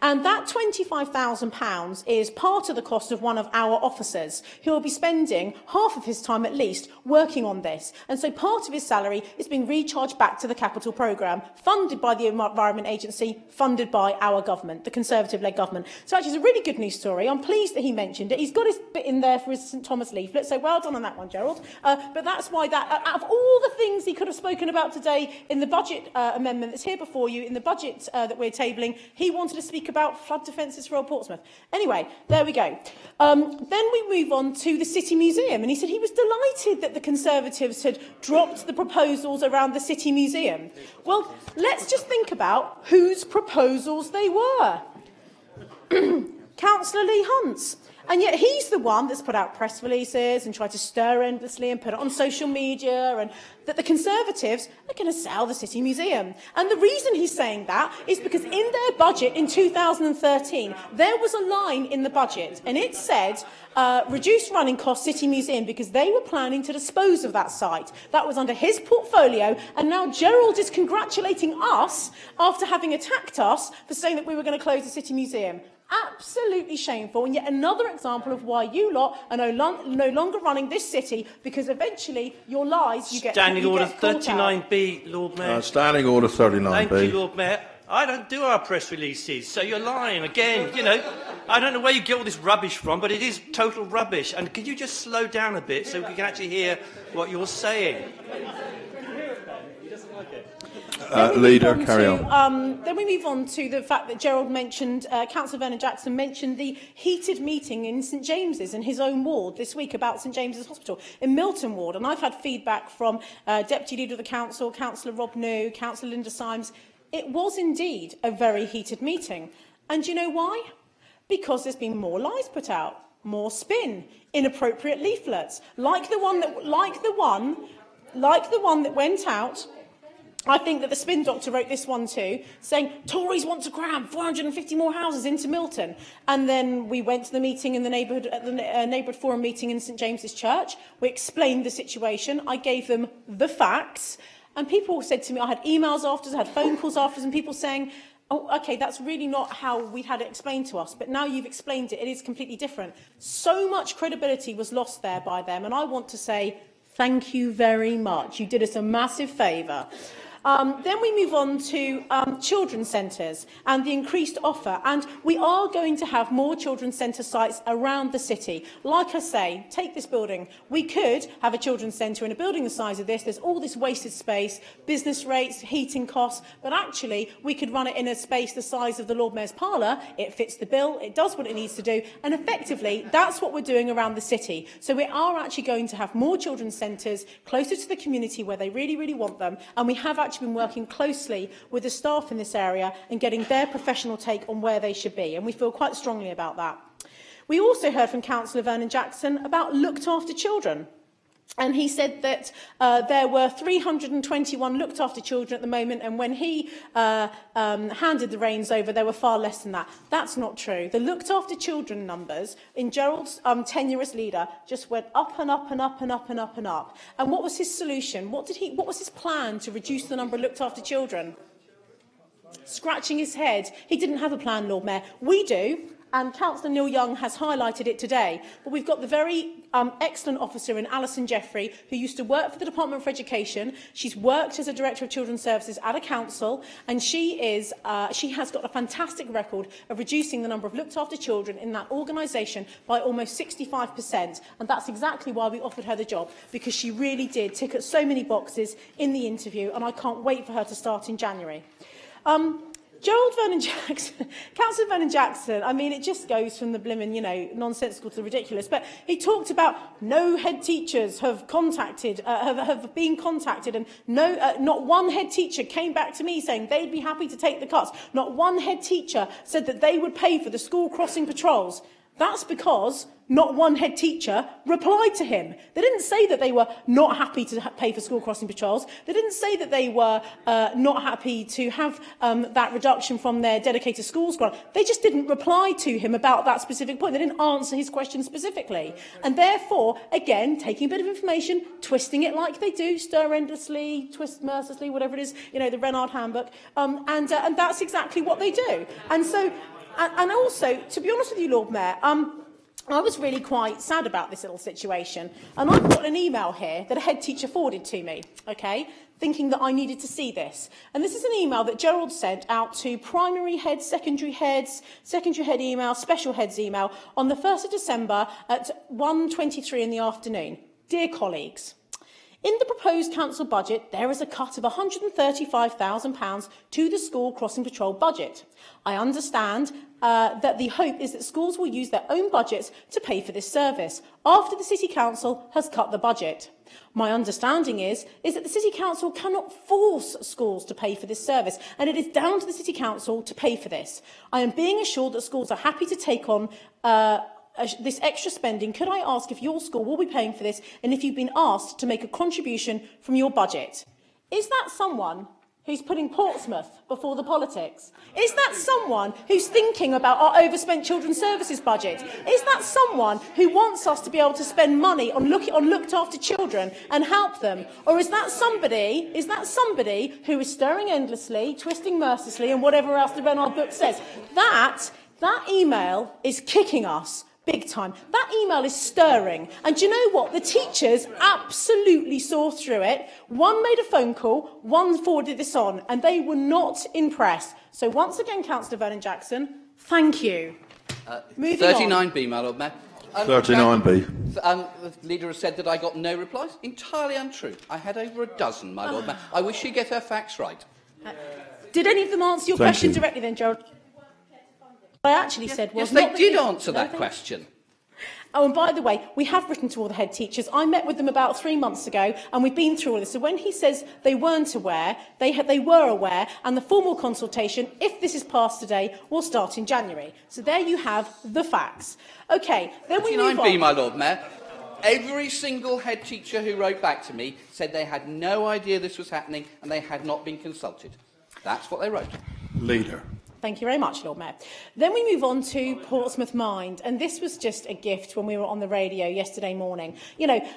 And that £25,000 is part of the cost of one of our officers, who will be spending half of his time at least working on this. And so part of his salary is being recharged back to the capital programme, funded by the Environment Agency, funded by our government, the Conservative-led government. So actually it's a really good news story. I'm pleased that he mentioned it. He's got his bit in there for his St Thomas leaflet, so well done on that one, Gerald. But that's why that, out of all the things he could have spoken about today in the budget amendment that's here before you, in the budget that we're tabling, he wanted to speak about flood defences for Old Portsmouth. Anyway, there we go. Then we move on to the City Museum, and he said he was delighted that the Conservatives had dropped the proposals around the City Museum. Well, let's just think about whose proposals they were. Councillor Lee Hunt's. And yet he's the one that's put out press releases and tried to stir endlessly and put it on social media, and that the Conservatives are going to sell the City Museum. And the reason he's saying that is because in their budget in 2013, there was a line in the budget, and it said, reduced running costs City Museum, because they were planning to dispose of that site. That was under his portfolio, and now Gerald is congratulating us after having attacked us for saying that we were going to close the City Museum. Absolutely shameful, and yet another example of why you lot are no longer running this city, because eventually your lies you get. Standing Order 39B, Lord Mayor. Standing Order 39B. Thank you, Lord Mayor. I don't do our press releases, so you're lying again. You know, I don't know where you get all this rubbish from, but it is total rubbish. And can you just slow down a bit so we can actually hear what you're saying? Leader, carry on. Then we move on to the fact that Gerald mentioned, Councillor Vernon Jackson mentioned the heated meeting in St James's in his own ward this week about St James's Hospital in Milton Ward. And I've had feedback from Deputy Leader of the Council, Councillor Rob New, Councillor Linda Symes. It was indeed a very heated meeting. And do you know why? Because there's been more lies put out, more spin, inappropriate leaflets, like the one that went out. I think that the spin doctor wrote this one too, saying Tories want to cram 450 more houses into Milton. And then we went to the meeting in the neighbourhood, at the neighbourhood forum meeting in St James's Church. We explained the situation. I gave them the facts. And people said to me, I had emails afterwards, I had phone calls afterwards, and people saying, oh, OK, that's really not how we'd had it explained to us. But now you've explained it, it is completely different. So much credibility was lost there by them. And I want to say thank you very much. You did us a massive favour. Then we move on to children's centres and the increased offer. And we are going to have more children's centre sites around the city. Like I say, take this building. We could have a children's centre in a building the size of this. There's all this wasted space, business rates, heating costs. But actually, we could run it in a space the size of the Lord Mayor's parlour. It fits the bill. It does what it needs to do. And effectively, that's what we're doing around the city. So we are actually going to have more children's centres closer to the community where they really, really want them. And we have actually been working closely with the staff in this area and getting their professional take on where they should be, and we feel quite strongly about that. We also heard from Councillor Vernon Jackson about looked after children. And he said that there were 321 looked after children at the moment, and when he handed the reins over, there were far less than that. That's not true. The looked after children numbers in Gerald's tenure as leader just went up and up and up and up and up and up. And what was his solution? What was his plan to reduce the number of looked after children? scratching his head. He didn't have a plan, Lord Mayor. We do. And Councillor Neil Young has highlighted it today. But we've got the very excellent officer in Alison Jeffrey, who used to work for the Department for Education. She's worked as a Director of Children's Services at a council, and she has got a fantastic record of reducing the number of looked-after children in that organisation by almost 65%. And that's exactly why we offered her the job, because she really did tick at so many boxes in the interview, and I can't wait for her to start in January. Gerald Vernon-Jackson, Councillor Vernon-Jackson, I mean, it just goes from the blimmin', nonsensical to the ridiculous. But he talked about no head teachers have been contacted, and not one head teacher came back to me saying they'd be happy to take the cuts. Not one head teacher said that they would pay for the school crossing patrols. That's because not one head teacher replied to him. They didn't say that they were not happy to pay for school crossing patrols. They didn't say that they were not happy to have that reduction from their dedicated schools grant. They just didn't reply to him about that specific point. They didn't answer his question specifically. And therefore, again, taking a bit of information, twisting it like they do, stir endlessly, twist mercilessly, whatever it is, the Renard handbook, and that's exactly what they do. And so, and also, to be honest with you, Lord Mayor, I was really quite sad about this little situation, and I've got an email here that a head teacher forwarded to me, okay, thinking that I needed to see this. And this is an email that Gerald sent out to primary heads, secondary head email, special heads email on the 1st of December at 1:23 in the afternoon. Dear colleagues, in the proposed council budget, there is a cut of £135,000 to the school crossing patrol budget. I understand that the hope is that schools will use their own budgets to pay for this service after the City Council has cut the budget. My understanding is that the City Council cannot force schools to pay for this service, and it is down to the City Council to pay for this. I am being assured that schools are happy to take on this extra spending. Could I ask if your school will be paying for this, and if you've been asked to make a contribution from your budget? Is that someone who's putting Portsmouth before the politics? Is that someone who's thinking about our overspent children's services budget? Is that someone who wants us to be able to spend money on looked after children and help them? Or is that somebody who is stirring endlessly, twisting mercilessly, and whatever else the Renard book says? That email is kicking us big time. That email is stirring. And do you know what? The teachers absolutely saw through it. One made a phone call, one forwarded this on, and they were not impressed. So once again, Councillor Vernon-Jackson, thank you. 39B, my Lord Mayor. 39B. The leader has said that I got no replies. Entirely untrue. I had over a dozen, my Lord Mayor. I wish she'd get her facts right. Did any of them answer your question directly then, Gerald? I actually said was yes, they did answer that question. Oh, and by the way, we have written to all the head teachers. I met with them about 3 months ago, and we've been through all this. So when he says they weren't aware, they were aware, and the formal consultation, if this is passed today, will start in January. So there you have the facts. Okay, then we move on. 39B, my Lord Mayor. Every single head teacher who wrote back to me said they had no idea this was happening and they had not been consulted. That's what they wrote. Leader. Thank you very much, Lord Mayor. Then we move on to Portsmouth Mind, and this was just a gift when we were on the radio yesterday morning.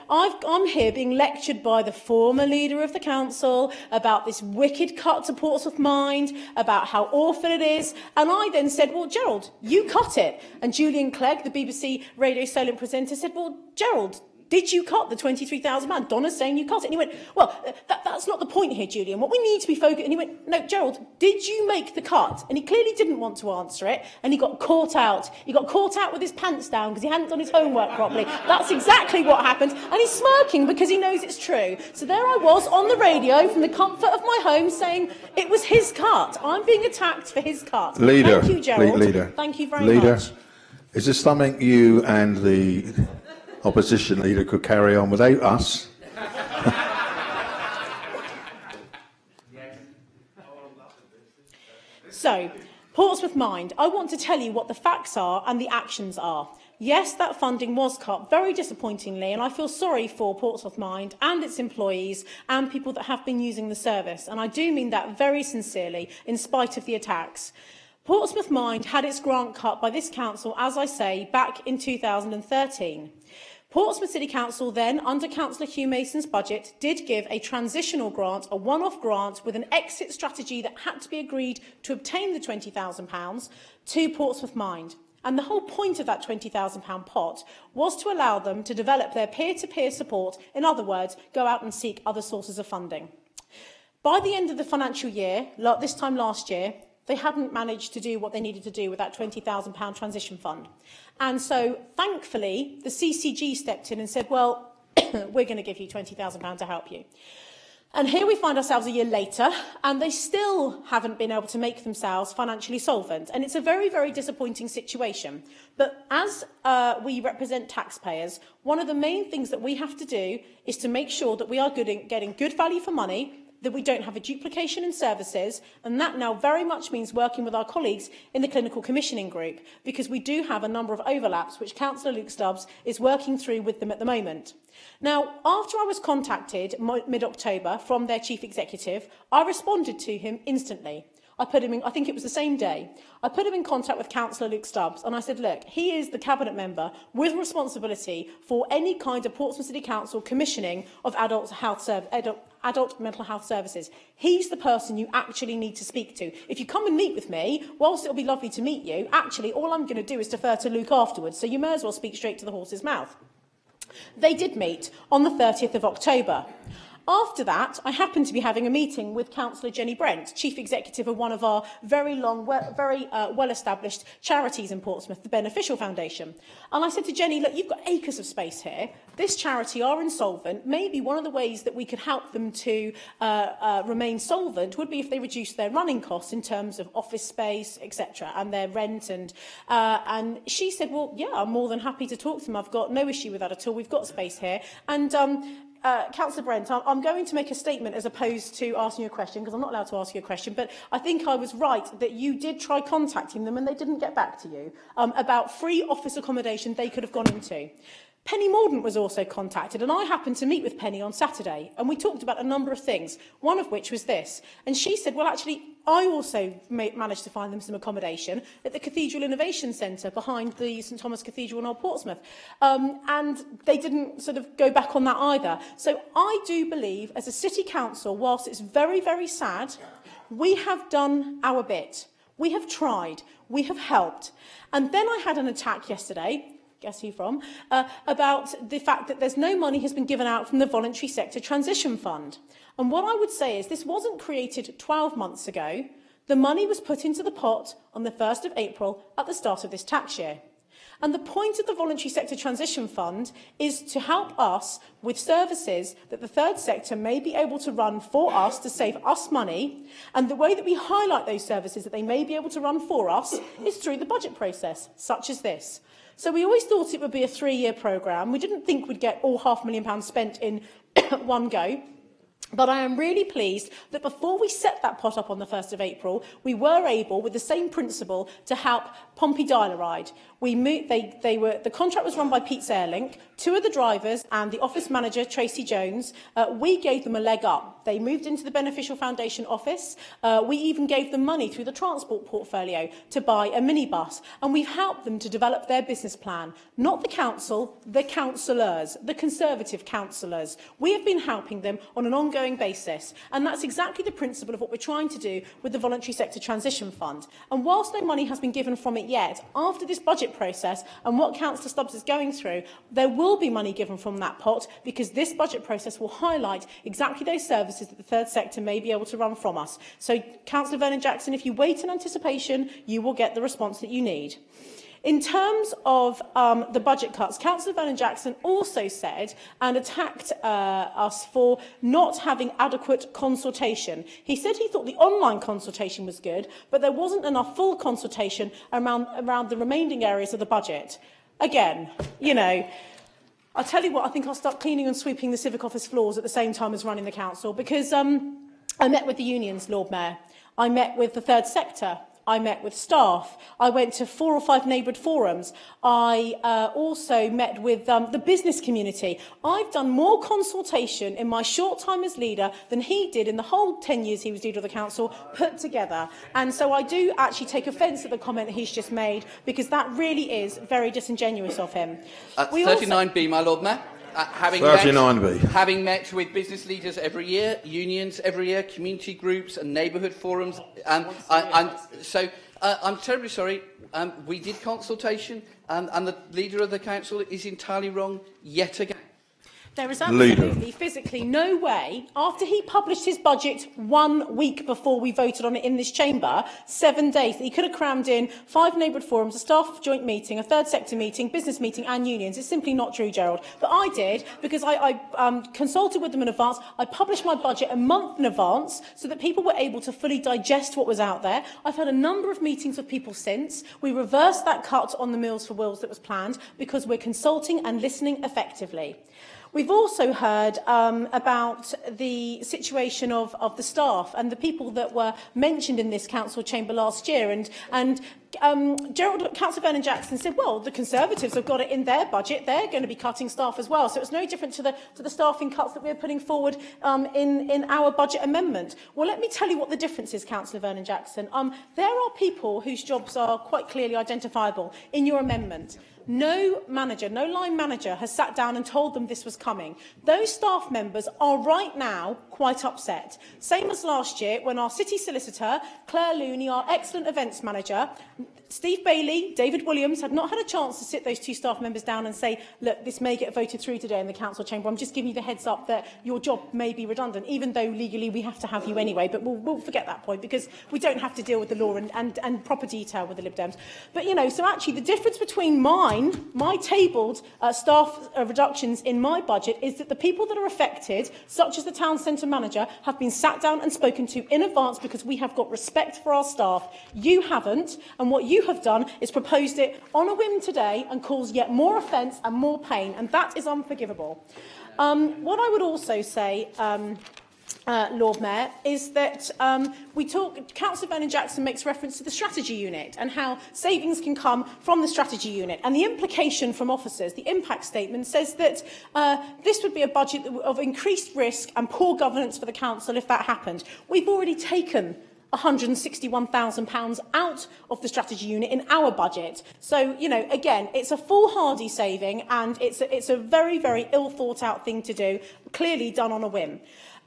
I'm here being lectured by the former leader of the council about this wicked cut to Portsmouth Mind, about how awful it is, and I then said, well, Gerald, you cut it. And Julian Clegg, the BBC Radio Silent presenter, said, well, Gerald, did you cut the £23,000? Donna's saying you cut it. And he went, well, that's not the point here, Julian. What we need to be focused... And he went, no, Gerald, did you make the cut? And he clearly didn't want to answer it. And he got caught out. He got caught out with his pants down because he hadn't done his homework properly. That's exactly what happened. And he's smirking because he knows it's true. So there I was on the radio from the comfort of my home saying it was his cut. I'm being attacked for his cut. Leader. Thank you, Gerald. Leader. Thank you very Leader. much. Is this something you and the opposition leader could carry on without us? So, Portsmouth Mind, I want to tell you what the facts are and the actions are. Yes, that funding was cut, very disappointingly, and I feel sorry for Portsmouth Mind and its employees and people that have been using the service, and I do mean that very sincerely, in spite of the attacks. Portsmouth Mind had its grant cut by this council, as I say, back in 2013. Portsmouth City Council then, under Councillor Hugh Mason's budget, did give a transitional grant, a one-off grant with an exit strategy that had to be agreed to obtain the £20,000 to Portsmouth Mind. And the whole point of that £20,000 pot was to allow them to develop their peer-to-peer support, in other words, go out and seek other sources of funding. By the end of the financial year, this time last year, they hadn't managed to do what they needed to do with that £20,000 transition fund. And so, thankfully, the CCG stepped in and said, well, we're going to give you £20,000 to help you. And here we find ourselves a year later, and they still haven't been able to make themselves financially solvent. And it's a very, very disappointing situation. But as we represent taxpayers, one of the main things that we have to do is to make sure that we are getting good value for money, that we don't have a duplication in services, and that now very much means working with our colleagues in the clinical commissioning group, because we do have a number of overlaps which Councillor Luke Stubbs is working through with them at the moment. Now, after I was contacted mid-October from their chief executive, I responded to him instantly. I put him in, I think it was the same day, I put him in contact with Councillor Luke Stubbs, and I said, look, he is the Cabinet member with responsibility for any kind of Portsmouth City Council commissioning of adult mental health services. He's the person you actually need to speak to. If you come and meet with me, whilst it'll be lovely to meet you, actually all I'm going to do is defer to Luke afterwards, so you may as well speak straight to the horse's mouth. They did meet on the 30th of October. After that, I happened to be having a meeting with Councillor Jenny Brent, Chief Executive of one of our very well-established charities in Portsmouth, the Beneficial Foundation. And I said to Jenny, look, you've got acres of space here. This charity are insolvent. Maybe one of the ways that we could help them to remain solvent would be if they reduce their running costs in terms of office space, etc., and their rent. And she said, well, yeah, I'm more than happy to talk to them. I've got no issue with that at all. We've got space here. And Councillor Brent, I'm going to make a statement as opposed to asking you a question, because I'm not allowed to ask you a question, but I think I was right that you did try contacting them and they didn't get back to you about free office accommodation they could have gone into. Penny Mordaunt was also contacted, and I happened to meet with Penny on Saturday, and we talked about a number of things, one of which was this. And she said, well, actually, I also managed to find them some accommodation at the Cathedral Innovation Centre behind the St Thomas Cathedral in Old Portsmouth. And they didn't sort of go back on that either. So I do believe, as a city council, whilst it's very, very sad, we have done our bit. We have tried. We have helped. And then I had an attack yesterday, guess who from, about the fact that there's no money has been given out from the Voluntary Sector Transition Fund. And what I would say is this wasn't created 12 months ago. The money was put into the pot on the 1st of April at the start of this tax year. And the point of the Voluntary Sector Transition Fund is to help us with services that the third sector may be able to run for us to save us money. And the way that we highlight those services that they may be able to run for us is through the budget process, such as this. So we always thought it would be a 3-year programme. We didn't think we'd get all £500,000 spent in one go. But I am really pleased that before we set that pot up on the 1st of April, we were able, with the same principle, to help Pompey Dial-A-Ride. The contract was run by Pete Airlink. 2 of the drivers and the office manager, Tracy Jones, we gave them a leg up. They moved into the Beneficial Foundation office. We even gave them money through the transport portfolio to buy a minibus. And we've helped them to develop their business plan. Not the council, the councillors, the Conservative councillors. We have been helping them on an ongoing basis. And that's exactly the principle of what we're trying to do with the Voluntary Sector Transition Fund. And whilst no money has been given from it yet, after this budget process and what Councillor Stubbs is going through, there will be money given from that pot, because this budget process will highlight exactly those services that the third sector may be able to run from us. So, Councillor Vernon-Jackson, if you wait in anticipation, you will get the response that you need. In terms of the budget cuts, Councillor Vernon-Jackson also said and attacked us for not having adequate consultation. He said he thought the online consultation was good, but there wasn't enough full consultation around the remaining areas of the budget. Again, you know, I'll tell you what, I think I'll start cleaning and sweeping the civic office floors at the same time as running the council, because I met with the unions, Lord Mayor. I met with the third sector. I met with staff. I went to 4 or 5 neighbourhood forums. I also met with the business community. I've done more consultation in my short time as leader than he did in the whole 10 years he was leader of the council put together. And so I do actually take offence at the comment that he's just made, because that really is very disingenuous of him. 39B, my Lord Mayor. Having met with business leaders every year, unions every year, community groups and neighbourhood forums. I'm terribly sorry. We did consultation, and the leader of the council is entirely wrong yet again. There is absolutely, physically no way, after he published his budget 1 week before we voted on it in this chamber, 7 days, that he could have crammed in 5 neighbourhood forums, a staff joint meeting, a third sector meeting, business meeting and unions. It's simply not true, Gerald. But I did, because I consulted with them in advance. I published my budget a month in advance so that people were able to fully digest what was out there. I've had a number of meetings with people since. We reversed that cut on the Meals for Wills that was planned because we're consulting and listening effectively. We've also heard about the situation of the staff and the people that were mentioned in this council chamber last year. Councillor Vernon Jackson said, well, the Conservatives have got it in their budget. They're going to be cutting staff as well. So it's no different to the staffing cuts that we're putting forward in our budget amendment. Well, let me tell you what the difference is, Councillor Vernon Jackson. There are people whose jobs are quite clearly identifiable in your amendment. No manager, no line manager has sat down and told them this was coming. Those staff members are right now quite upset. Same as last year when our city solicitor, Claire Looney, our excellent events manager, Steve Bailey, David Williams had not had a chance to sit those 2 staff members down and say, look, this may get voted through today in the council chamber. I'm just giving you the heads up that your job may be redundant, even though legally we have to have you anyway. But we'll forget that point because we don't have to deal with the law and proper detail with the Lib Dems. But, you know, so actually the difference between my tabled staff reductions in my budget is that the people that are affected, such as the town centre manager, have been sat down and spoken to in advance because we have got respect for our staff. You haven't, and what you have done is proposed it on a whim today and cause yet more offence and more pain, and that is unforgivable. What I would also say, Lord Mayor, is that Councillor Vernon Jackson makes reference to the strategy unit and how savings can come from the strategy unit. And the implication from officers, the impact statement, says that this would be a budget of increased risk and poor governance for the council if that happened. We've already taken £161,000 out of the strategy unit in our budget. So, you know, again, it's a foolhardy saving and it's a very, very ill thought out thing to do, clearly done on a whim.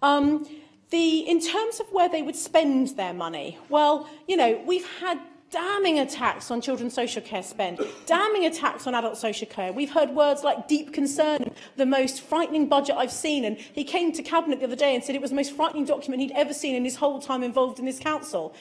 In terms of where they would spend their money, well, you know, we've had damning attacks on children's social care spend, damning attacks on adult social care. We've heard words like deep concern, the most frightening budget I've seen. And he came to Cabinet the other day and said it was the most frightening document he'd ever seen in his whole time involved in this council.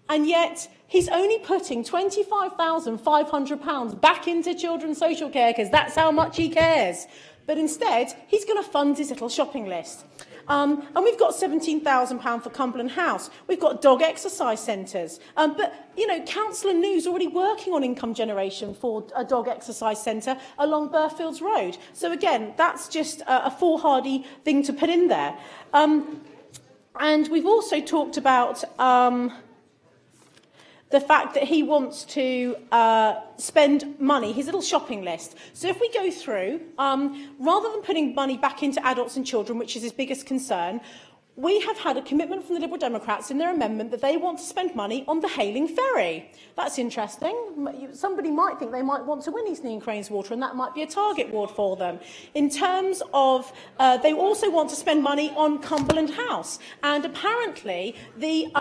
And yet he's only putting £25,500 back into children's social care because that's how much he cares. But instead, he's going to fund his little shopping list. And we've got £17,000 for Cumberland House. We've got dog exercise centres. But, you know, Councillor New's already working on income generation for a dog exercise centre along Burfields Road. So, again, that's just a foolhardy thing to put in there. And we've also talked about the fact that he wants to spend money, his little shopping list. So if we go through, rather than putting money back into adults and children, which is his biggest concern, we have had a commitment from the Liberal Democrats in their amendment that they want to spend money on the Hayling Ferry. That's interesting. Somebody might think they might want to win Eastney and Cranes Water, and that might be a target ward for them. In terms of, they also want to spend money on Cumberland House. And apparently, the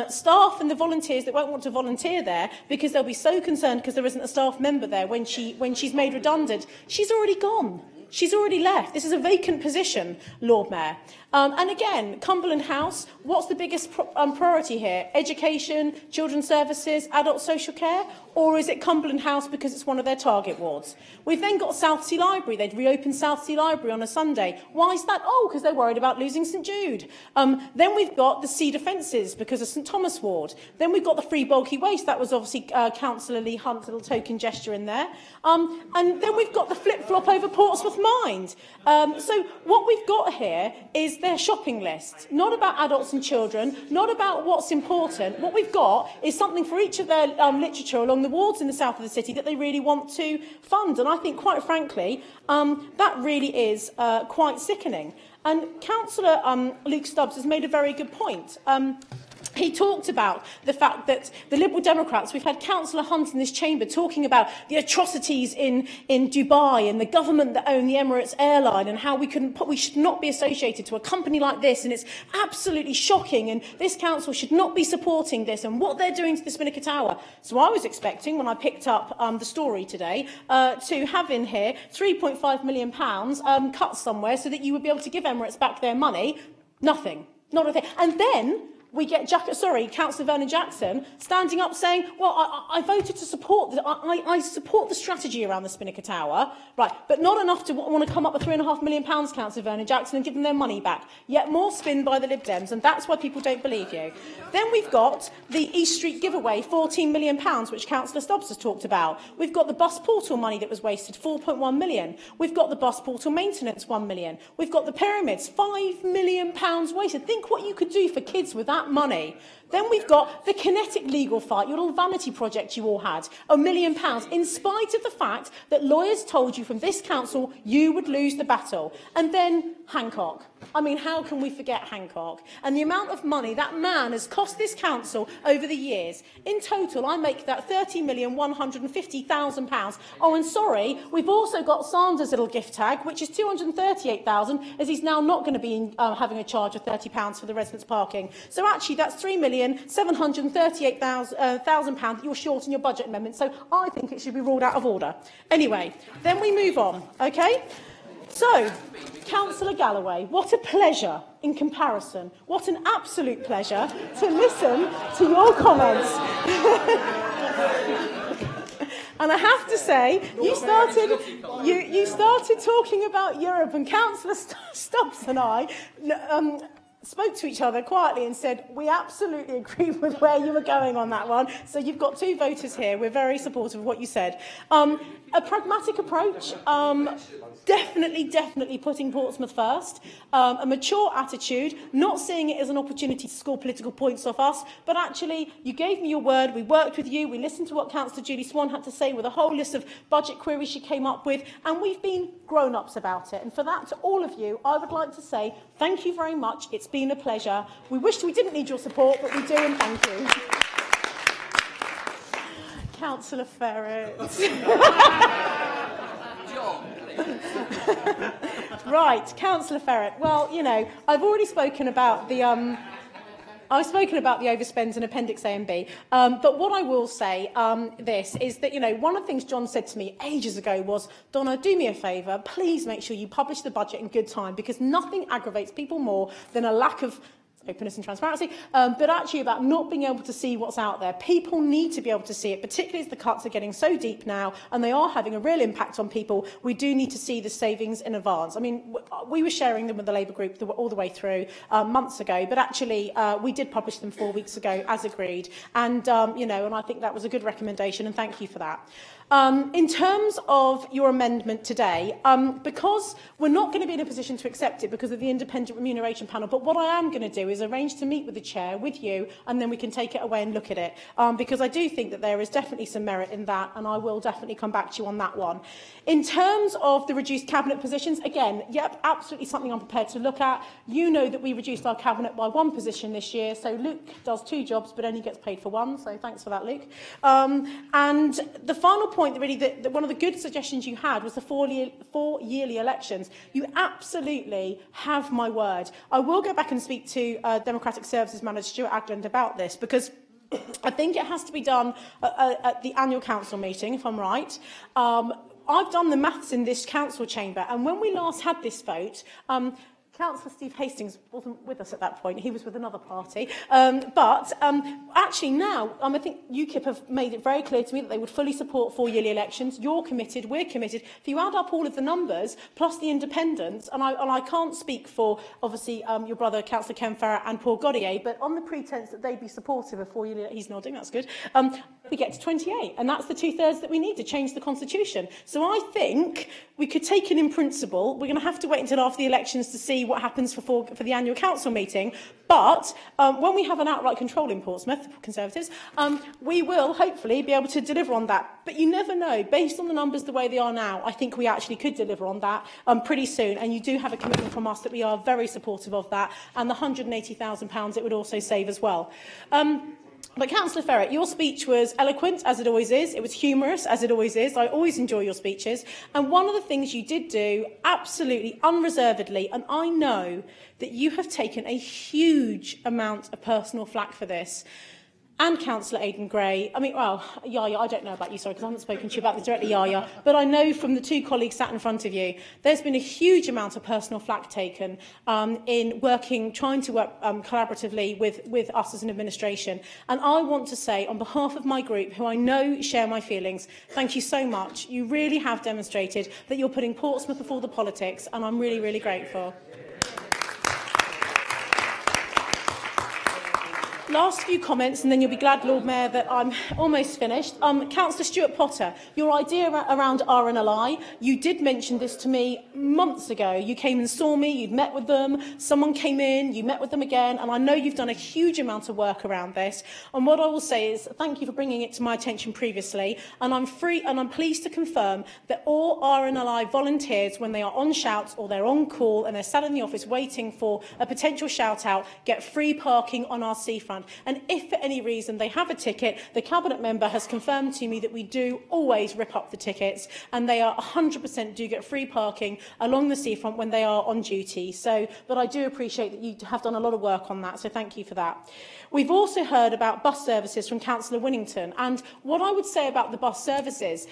staff and the volunteers that won't want to volunteer there, because they'll be so concerned because there isn't a staff member there when she's made redundant, she's already gone. She's already left. This is a vacant position, Lord Mayor. And again, Cumberland House, what's the biggest priority here? Education, children's services, adult social care? Or is it Cumberland House because it's one of their target wards? We've then got Southsea Library. They'd reopen Southsea Library on a Sunday. Why is that? Oh, because they're worried about losing St Jude. Then we've got the Cedar Fences because of St Thomas Ward. Then we've got the free bulky waste. That was obviously Councillor Lee Hunt's little token gesture in there. And then we've got the flip-flop over Portsmouth mind. So what we've got here is their shopping list, not about adults and children, not about what's important. What we've got is something for each of their literature along the wards in the south of the city that they really want to fund. And I think, quite frankly, that really is quite sickening. And Councillor Luke Stubbs has made a very good point. He talked about the fact that the Liberal Democrats, we've had Councillor Hunt in this chamber talking about the atrocities in Dubai and the government that own the Emirates airline and how we should not be associated to a company like this, and it's absolutely shocking, and this council should not be supporting this and what they're doing to the Spinnaker Tower. So I was expecting, when I picked up the story today, to have in here £3.5 million cut somewhere so that you would be able to give Emirates back their money. Nothing. Not a thing. And then we get Councillor Vernon Jackson standing up saying, well, I voted to support, I support the strategy around the Spinnaker Tower, right, but not enough to want to come up with £3.5 million, Councillor Vernon Jackson, and give them their money back. Yet more spin by the Lib Dems, and that's why people don't believe you. Then we've got the East Street giveaway, £14 million, which Councillor Stubbs has talked about. We've got the bus portal money that was wasted, £4.1 million. We've got the bus portal maintenance, £1 million. We've got the pyramids, £5 million wasted. Think what you could do for kids with that money. Then we've got the kinetic legal fight, your little vanity project you all had, £1 million, in spite of the fact that lawyers told you from this council you would lose the battle. And then Hancock. I mean, how can we forget Hancock? And the amount of money that man has cost this council over the years. In total, I make that £30,150,000. Oh, and sorry, we've also got Sanders' little gift tag, which is £238,000, as he's now not going to be having a charge of £30 for the residents' parking. So actually, that's £3,738,000 that you're short in your budget amendment. So I think it should be ruled out of order. Anyway, then we move on, OK? So, Councillor Galloway, what a pleasure in comparison. What an absolute pleasure to listen to your comments. And I have to say, you started talking about Europe, and Councillor Stubbs and I spoke to each other quietly and said, we absolutely agree with where you were going on that one. So you've got two voters here. We're very supportive of what you said. A pragmatic approach, definitely putting Portsmouth first. A mature attitude, not seeing it as an opportunity to score political points off us, but actually, you gave me your word, we worked with you, we listened to what Councillor Julie Swan had to say with a whole list of budget queries she came up with, and we've been grown-ups about it. And for that, to all of you, I would like to say thank you very much. It's been a pleasure. We wished we didn't need your support, but we do, and thank you. Councillor Ferret. Right, Councillor Ferret. Well, you know, I've already spoken about the overspends in Appendix A and B. But what I will say this is that, you know, one of the things John said to me ages ago was, Donna, do me a favour, please make sure you publish the budget in good time, because nothing aggravates people more than a lack of openness and transparency, but actually about not being able to see what's out there. People need to be able to see it, particularly as the cuts are getting so deep now and they are having a real impact on people. We do need to see the savings in advance. I mean, we were sharing them with the Labour group all the way through months ago, but actually we did publish them 4 weeks ago as agreed. And, you know, and I think that was a good recommendation, and thank you for that. In terms of your amendment today, because we're not going to be in a position to accept it because of the independent remuneration panel, but what I am going to do is arrange to meet with the chair, with you, and then we can take it away and look at it, because I do think that there is definitely some merit in that, and I will definitely come back to you on that one. In terms of the reduced cabinet positions, again, yep, absolutely something I'm prepared to look at. You know that we reduced our cabinet by 1 position this year, so Luke does 2 jobs but only gets paid for 1, so thanks for that, Luke. And the final point that really, that one of the good suggestions you had was the 4 yearly elections. You absolutely have my word. I will go back and speak to Democratic Services Manager Stuart Agland about this, because I think it has to be done at the annual council meeting, if I'm right. I've done the maths in this council chamber, and when we last had this vote, Councillor Steve Hastings wasn't with us at that point. He was with another party. But actually now, I think UKIP have made it very clear to me that they would fully support 4 yearly elections. You're committed, we're committed. If you add up all of the numbers, plus the independents, and I can't speak for, obviously, your brother, Councillor Ken Farrett and Paul Gaudier, but on the pretence that they'd be supportive of 4 yearly, he's nodding, that's good. we get to 28, and that's the 2/3 that we need to change the constitution. So I think we could take it in principle. We're going to have to wait until after the elections to see what happens for the annual council meeting. But when we have an outright control in Portsmouth, Conservatives, we will hopefully be able to deliver on that. But you never know. Based on the numbers the way they are now, I think we actually could deliver on that pretty soon. And you do have a commitment from us that we are very supportive of that, and the £180,000 it would also save as well. But Councillor Ferret, your speech was eloquent, as it always is. It was humorous, as it always is. I always enjoy your speeches. And one of the things you did do, absolutely, unreservedly, and I know that you have taken a huge amount of personal flack for this, and Councillor Aidan Gray. I mean, well, Yaya, I don't know about you, sorry, because I haven't spoken to you about this directly, Yaya, but I know from the two colleagues sat in front of you, there's been a huge amount of personal flack taken in trying to work collaboratively with us as an administration. And I want to say, on behalf of my group, who I know share my feelings, thank you so much. You really have demonstrated that you're putting Portsmouth before the politics, and I'm really, really grateful. Last few comments, and then you'll be glad, Lord Mayor, that I'm almost finished. Councillor Stuart Potter, your idea around RNLI, you did mention this to me months ago. You came and saw me, you'd met with them, someone came in, you met with them again, and I know you've done a huge amount of work around this. And what I will say is thank you for bringing it to my attention previously, and I'm pleased to confirm that all RNLI volunteers, when they are on shouts or they're on call and they're sat in the office waiting for a potential shout-out, get free parking on our seafront. And if for any reason they have a ticket, the Cabinet member has confirmed to me that we do always rip up the tickets, and they are 100% do get free parking along the seafront when they are on duty. But I do appreciate that you have done a lot of work on that, so thank you for that. We've also heard about bus services from Councillor Winnington, and what I would say about the bus services,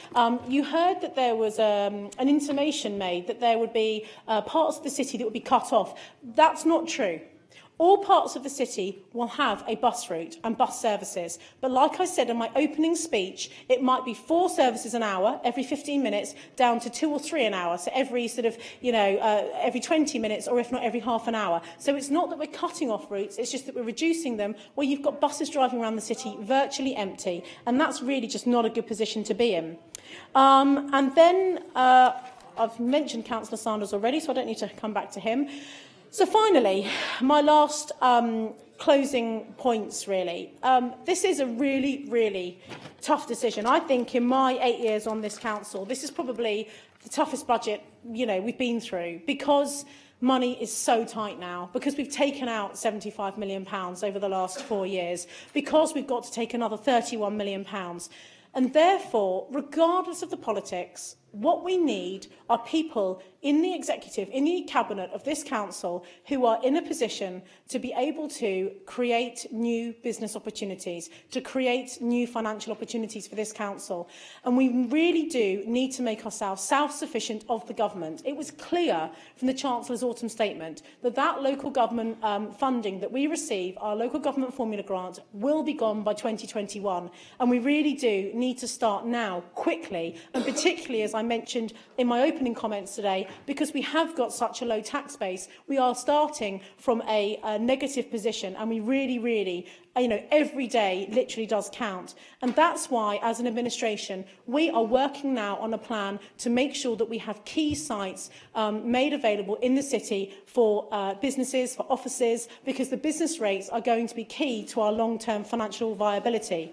you heard that there was an intimation made that there would be parts of the city that would be cut off. That's not true. All parts of the city will have a bus route and bus services. But like I said in my opening speech, it might be 4 services an hour, every 15 minutes, down to 2 or 3 an hour. So every every 20 minutes, or if not every half an hour. So it's not that we're cutting off routes, it's just that we're reducing them where you've got buses driving around the city virtually empty. And that's really just not a good position to be in. And then I've mentioned Councillor Sanders already, so I don't need to come back to him. So finally, my last closing points, really. This is a really, really tough decision. I think in my 8 years on this council, this is probably the toughest budget we've been through, because money is so tight now, because we've taken out £75 million over the last 4 years, because we've got to take another £31 million. And therefore, regardless of the politics, what we need are people in the executive, in the cabinet of this council, who are in a position to be able to create new business opportunities, to create new financial opportunities for this council. And we really do need to make ourselves self-sufficient of the government. It was clear from the Chancellor's autumn statement that that local government funding that we receive, our local government formula grant, will be gone by 2021. And we really do need to start now, quickly, and particularly, as I mentioned in my opening comments today, because we have got such a low tax base, we are starting from a negative position, and we really, every day literally does count. And that's why, as an administration, we are working now on a plan to make sure that we have key sites made available in the city for businesses, for offices, because the business rates are going to be key to our long-term financial viability.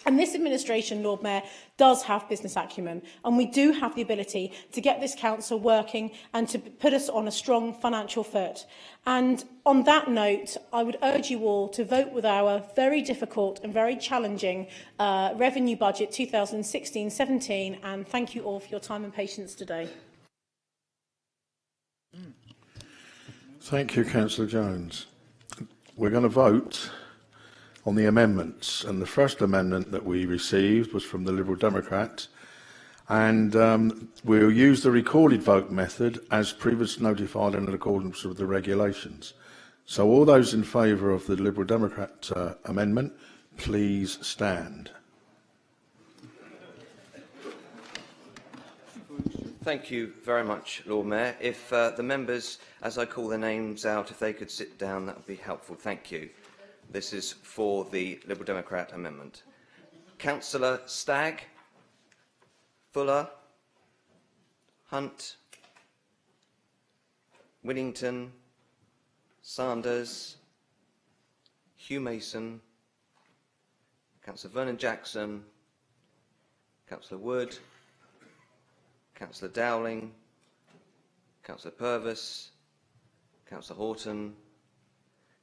And this administration, Lord Mayor, does have business acumen, and we do have the ability to get this council working and to put us on a strong financial foot. And on that note, I would urge you all to vote with our very difficult and very challenging revenue budget 2016-17, and thank you all for your time and patience today. Thank you, Councillor Jones. We're going to vote on the amendments, and the first amendment that we received was from the Liberal Democrats, and we'll use the recorded vote method as previously notified in accordance with the regulations. So all those in favour of the Liberal Democrat amendment, please stand. Thank you very much, Lord Mayor. If the members, as I call their names out, if they could sit down, that would be helpful. Thank you. This is for the Liberal Democrat amendment. Councillor Stagg, Fuller, Hunt, Whittington, Sanders, Hugh Mason, Councillor Vernon Jackson, Councillor Wood, Councillor Dowling, Councillor Purvis, Councillor Horton,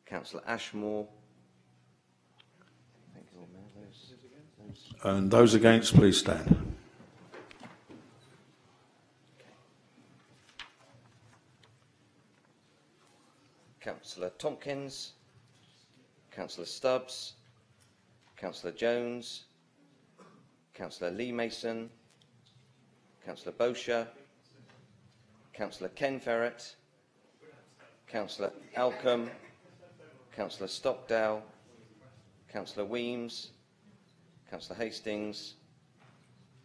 Councillor Ashmore. Thank you all, Mayor. And those against, please stand. Councillor Tompkins, Councillor Stubbs, Councillor Jones, Councillor Lee Mason, Councillor Bosher, Councillor Ken Ferret, Councillor Alcombe, Councillor Stockdale, Councillor Weems, Councillor Hastings,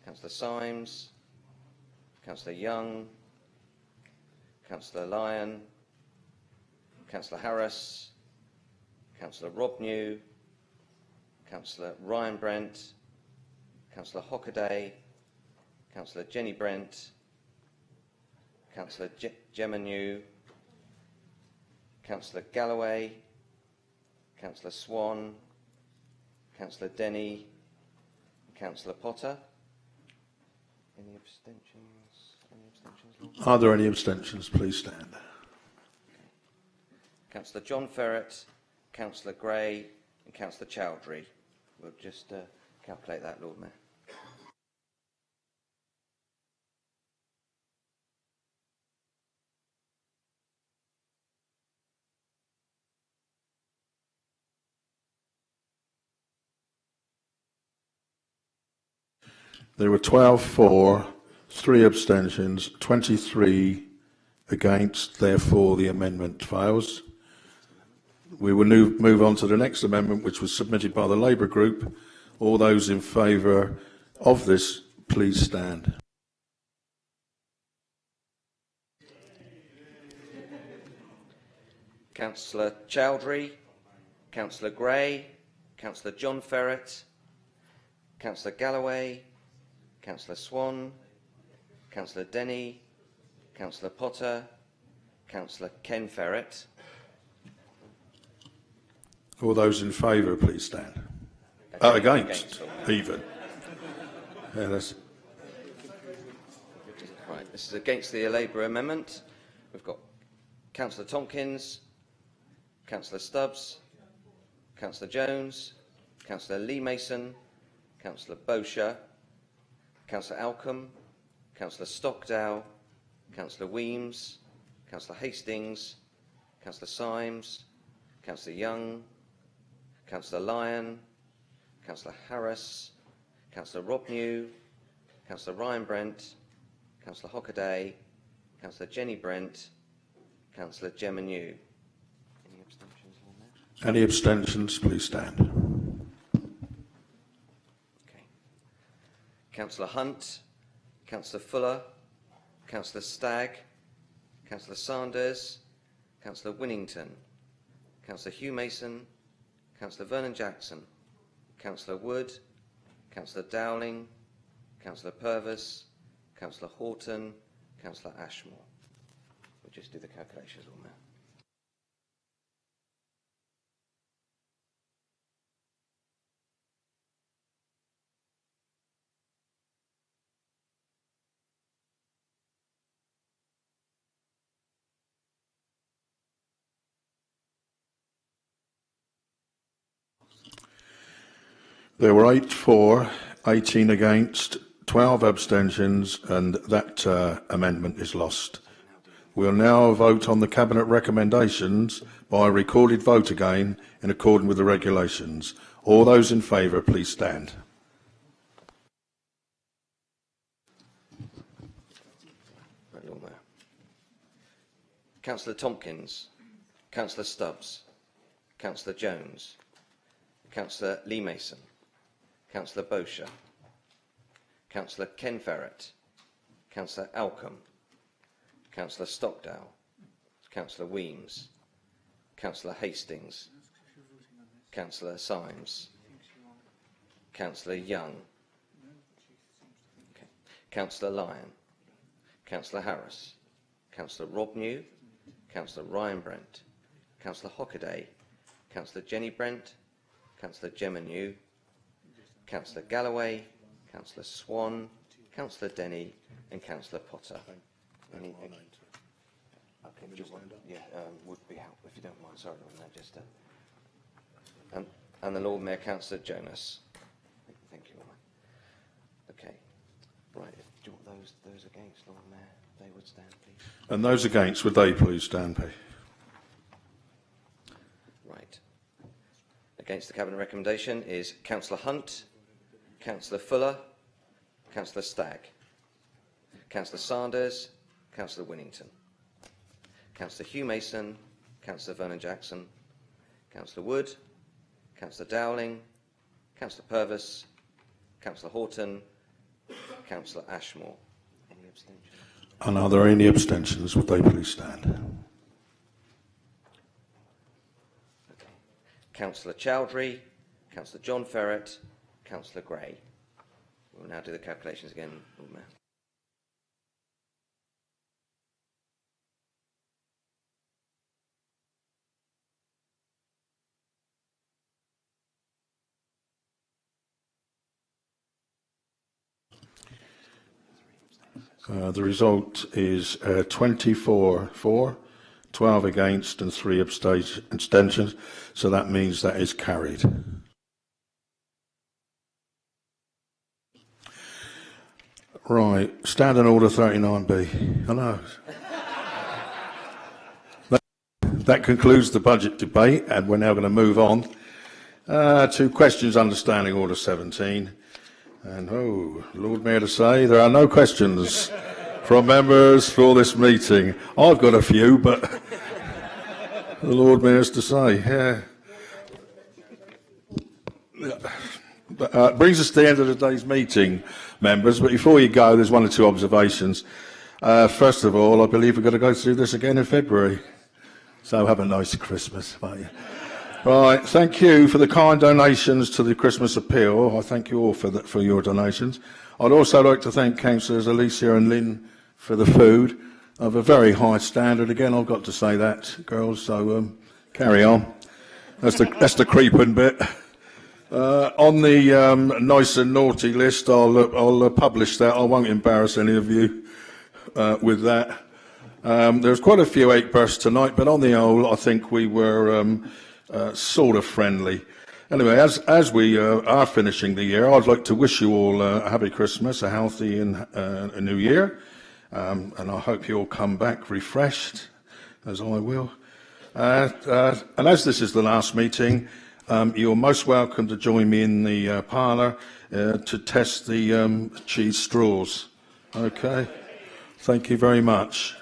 Councillor Symes, Councillor Young, Councillor Lyon, Councillor Harris, Councillor Rob New, Councillor Ryan Brent, Councillor Hockaday, Councillor Jenny Brent, Councillor Gemma New, Councillor Galloway, Councillor Swan, Councillor Denny, Councillor Potter. Any abstentions? Lord? Are there any abstentions? Please stand. Councillor John Ferret, Councillor Gray and Councillor Chowdhury. We'll just calculate that, Lord Mayor. There were 12 for, 3 abstentions, 23 against. Therefore, the amendment fails. We will move on to the next amendment, which was submitted by the Labour Group. All those in favour of this, please stand. Councillor Chowdhury, Councillor Gray, Councillor John Ferret, Councillor Galloway, Councillor Swan, Councillor Denny, Councillor Potter, Councillor Ken Ferret. All those in favour, please stand. Against, even. Yeah, that's... Right, this is against the Labour amendment. We've got Councillor Tompkins, Councillor Stubbs, Councillor Jones, Councillor Lee Mason, Councillor Bosher, Councillor Alcombe, Councillor Stockdale, Councillor Weems, Councillor Hastings, Councillor Symes, Councillor Young, Councillor Lyon, Councillor Harris, Councillor Rob New, Councillor Ryan Brent, Councillor Hockaday, Councillor Jenny Brent, Councillor Gemma New. Any abstentions, Lord Mayor? Any abstentions, please stand. Okay. Councillor Hunt, Councillor Fuller, Councillor Stagg, Councillor Sanders, Councillor Winnington, Councillor Hugh Mason, Councillor Vernon Jackson, Councillor Wood, Councillor Dowling, Councillor Purvis, Councillor Horton, Councillor Ashmore. We'll just do the calculations on that. There were 8 for, 18 against, 12 abstentions, and that amendment is lost. We'll now vote on the Cabinet recommendations by a recorded vote again in accordance with the regulations. All those in favour, please stand. Right, Lord Mayor. Councillor Tompkins, Councillor Stubbs, Councillor Jones, Councillor Lee Mason, Councillor Bosher, Councillor Ken Ferret, Councillor Alcombe, Councillor Stockdale, Councillor Weems, Councillor Hastings, Councillor Symes, Councillor Young. Okay. Councillor Lyon. Councillor Harris. Councillor Rob New. Councillor Ryan Brent. Councillor Hockaday. Councillor Jenny Brent. Councillor Gemma New. Councillor Galloway. Councillor Swan. Councillor Denny. And Councillor Potter. Okay, would be helpful if you don't mind. Sorry on that, just. And the Lord Mayor, Councillor Jonas. Thank you, Lord. Okay. Right. Do you want those against, Lord Mayor? They would stand, please. And those against, would they please stand, please? Right. Against the Cabinet recommendation is Councillor Hunt, Councillor Fuller, Councillor Stagg, Councillor Sanders, Councillor Winnington, Councillor Hugh Mason, Councillor Vernon Jackson, Councillor Wood, Councillor Dowling, Councillor Purvis, Councillor Horton, Councillor Ashmore. Any abstentions? And are there any abstentions? Would they please stand? Okay. Councillor Chowdhury, Councillor John Ferret, Councillor Gray. We'll now do the calculations again, Lord Mayor. The result is 24 for, 12 against and 3 abstentions, so that means that is carried. Right, Standing Order 39B. I know. That concludes the budget debate, and we're now going to move on to questions under Standing Order 17. And, Lord Mayor to say, there are no questions from members for this meeting. I've got a few, but the Lord Mayor's to say, yeah. Brings us to the end of today's meeting, members, but before you go, there's 1 or 2 observations. First of all, I believe we're going to go through this again in February. So have a nice Christmas, won't you? Right, thank you for the kind donations to the Christmas appeal. I thank you all for your donations. I'd also like to thank Councillors Alicia and Lynn for the food of a very high standard. Again, I've got to say that, girls, so carry on. That's the creeping bit. On the nice and naughty list, I'll publish that. I won't embarrass any of you with that. There's quite a few outbursts tonight, but on the whole, I think we were sort of friendly. Anyway, as we are finishing the year, I'd like to wish you all a happy Christmas, a healthy and a new year, and I hope you all come back refreshed, as I will. And as this is the last meeting, you're most welcome to join me in the parlour to test the cheese straws. Okay, thank you very much.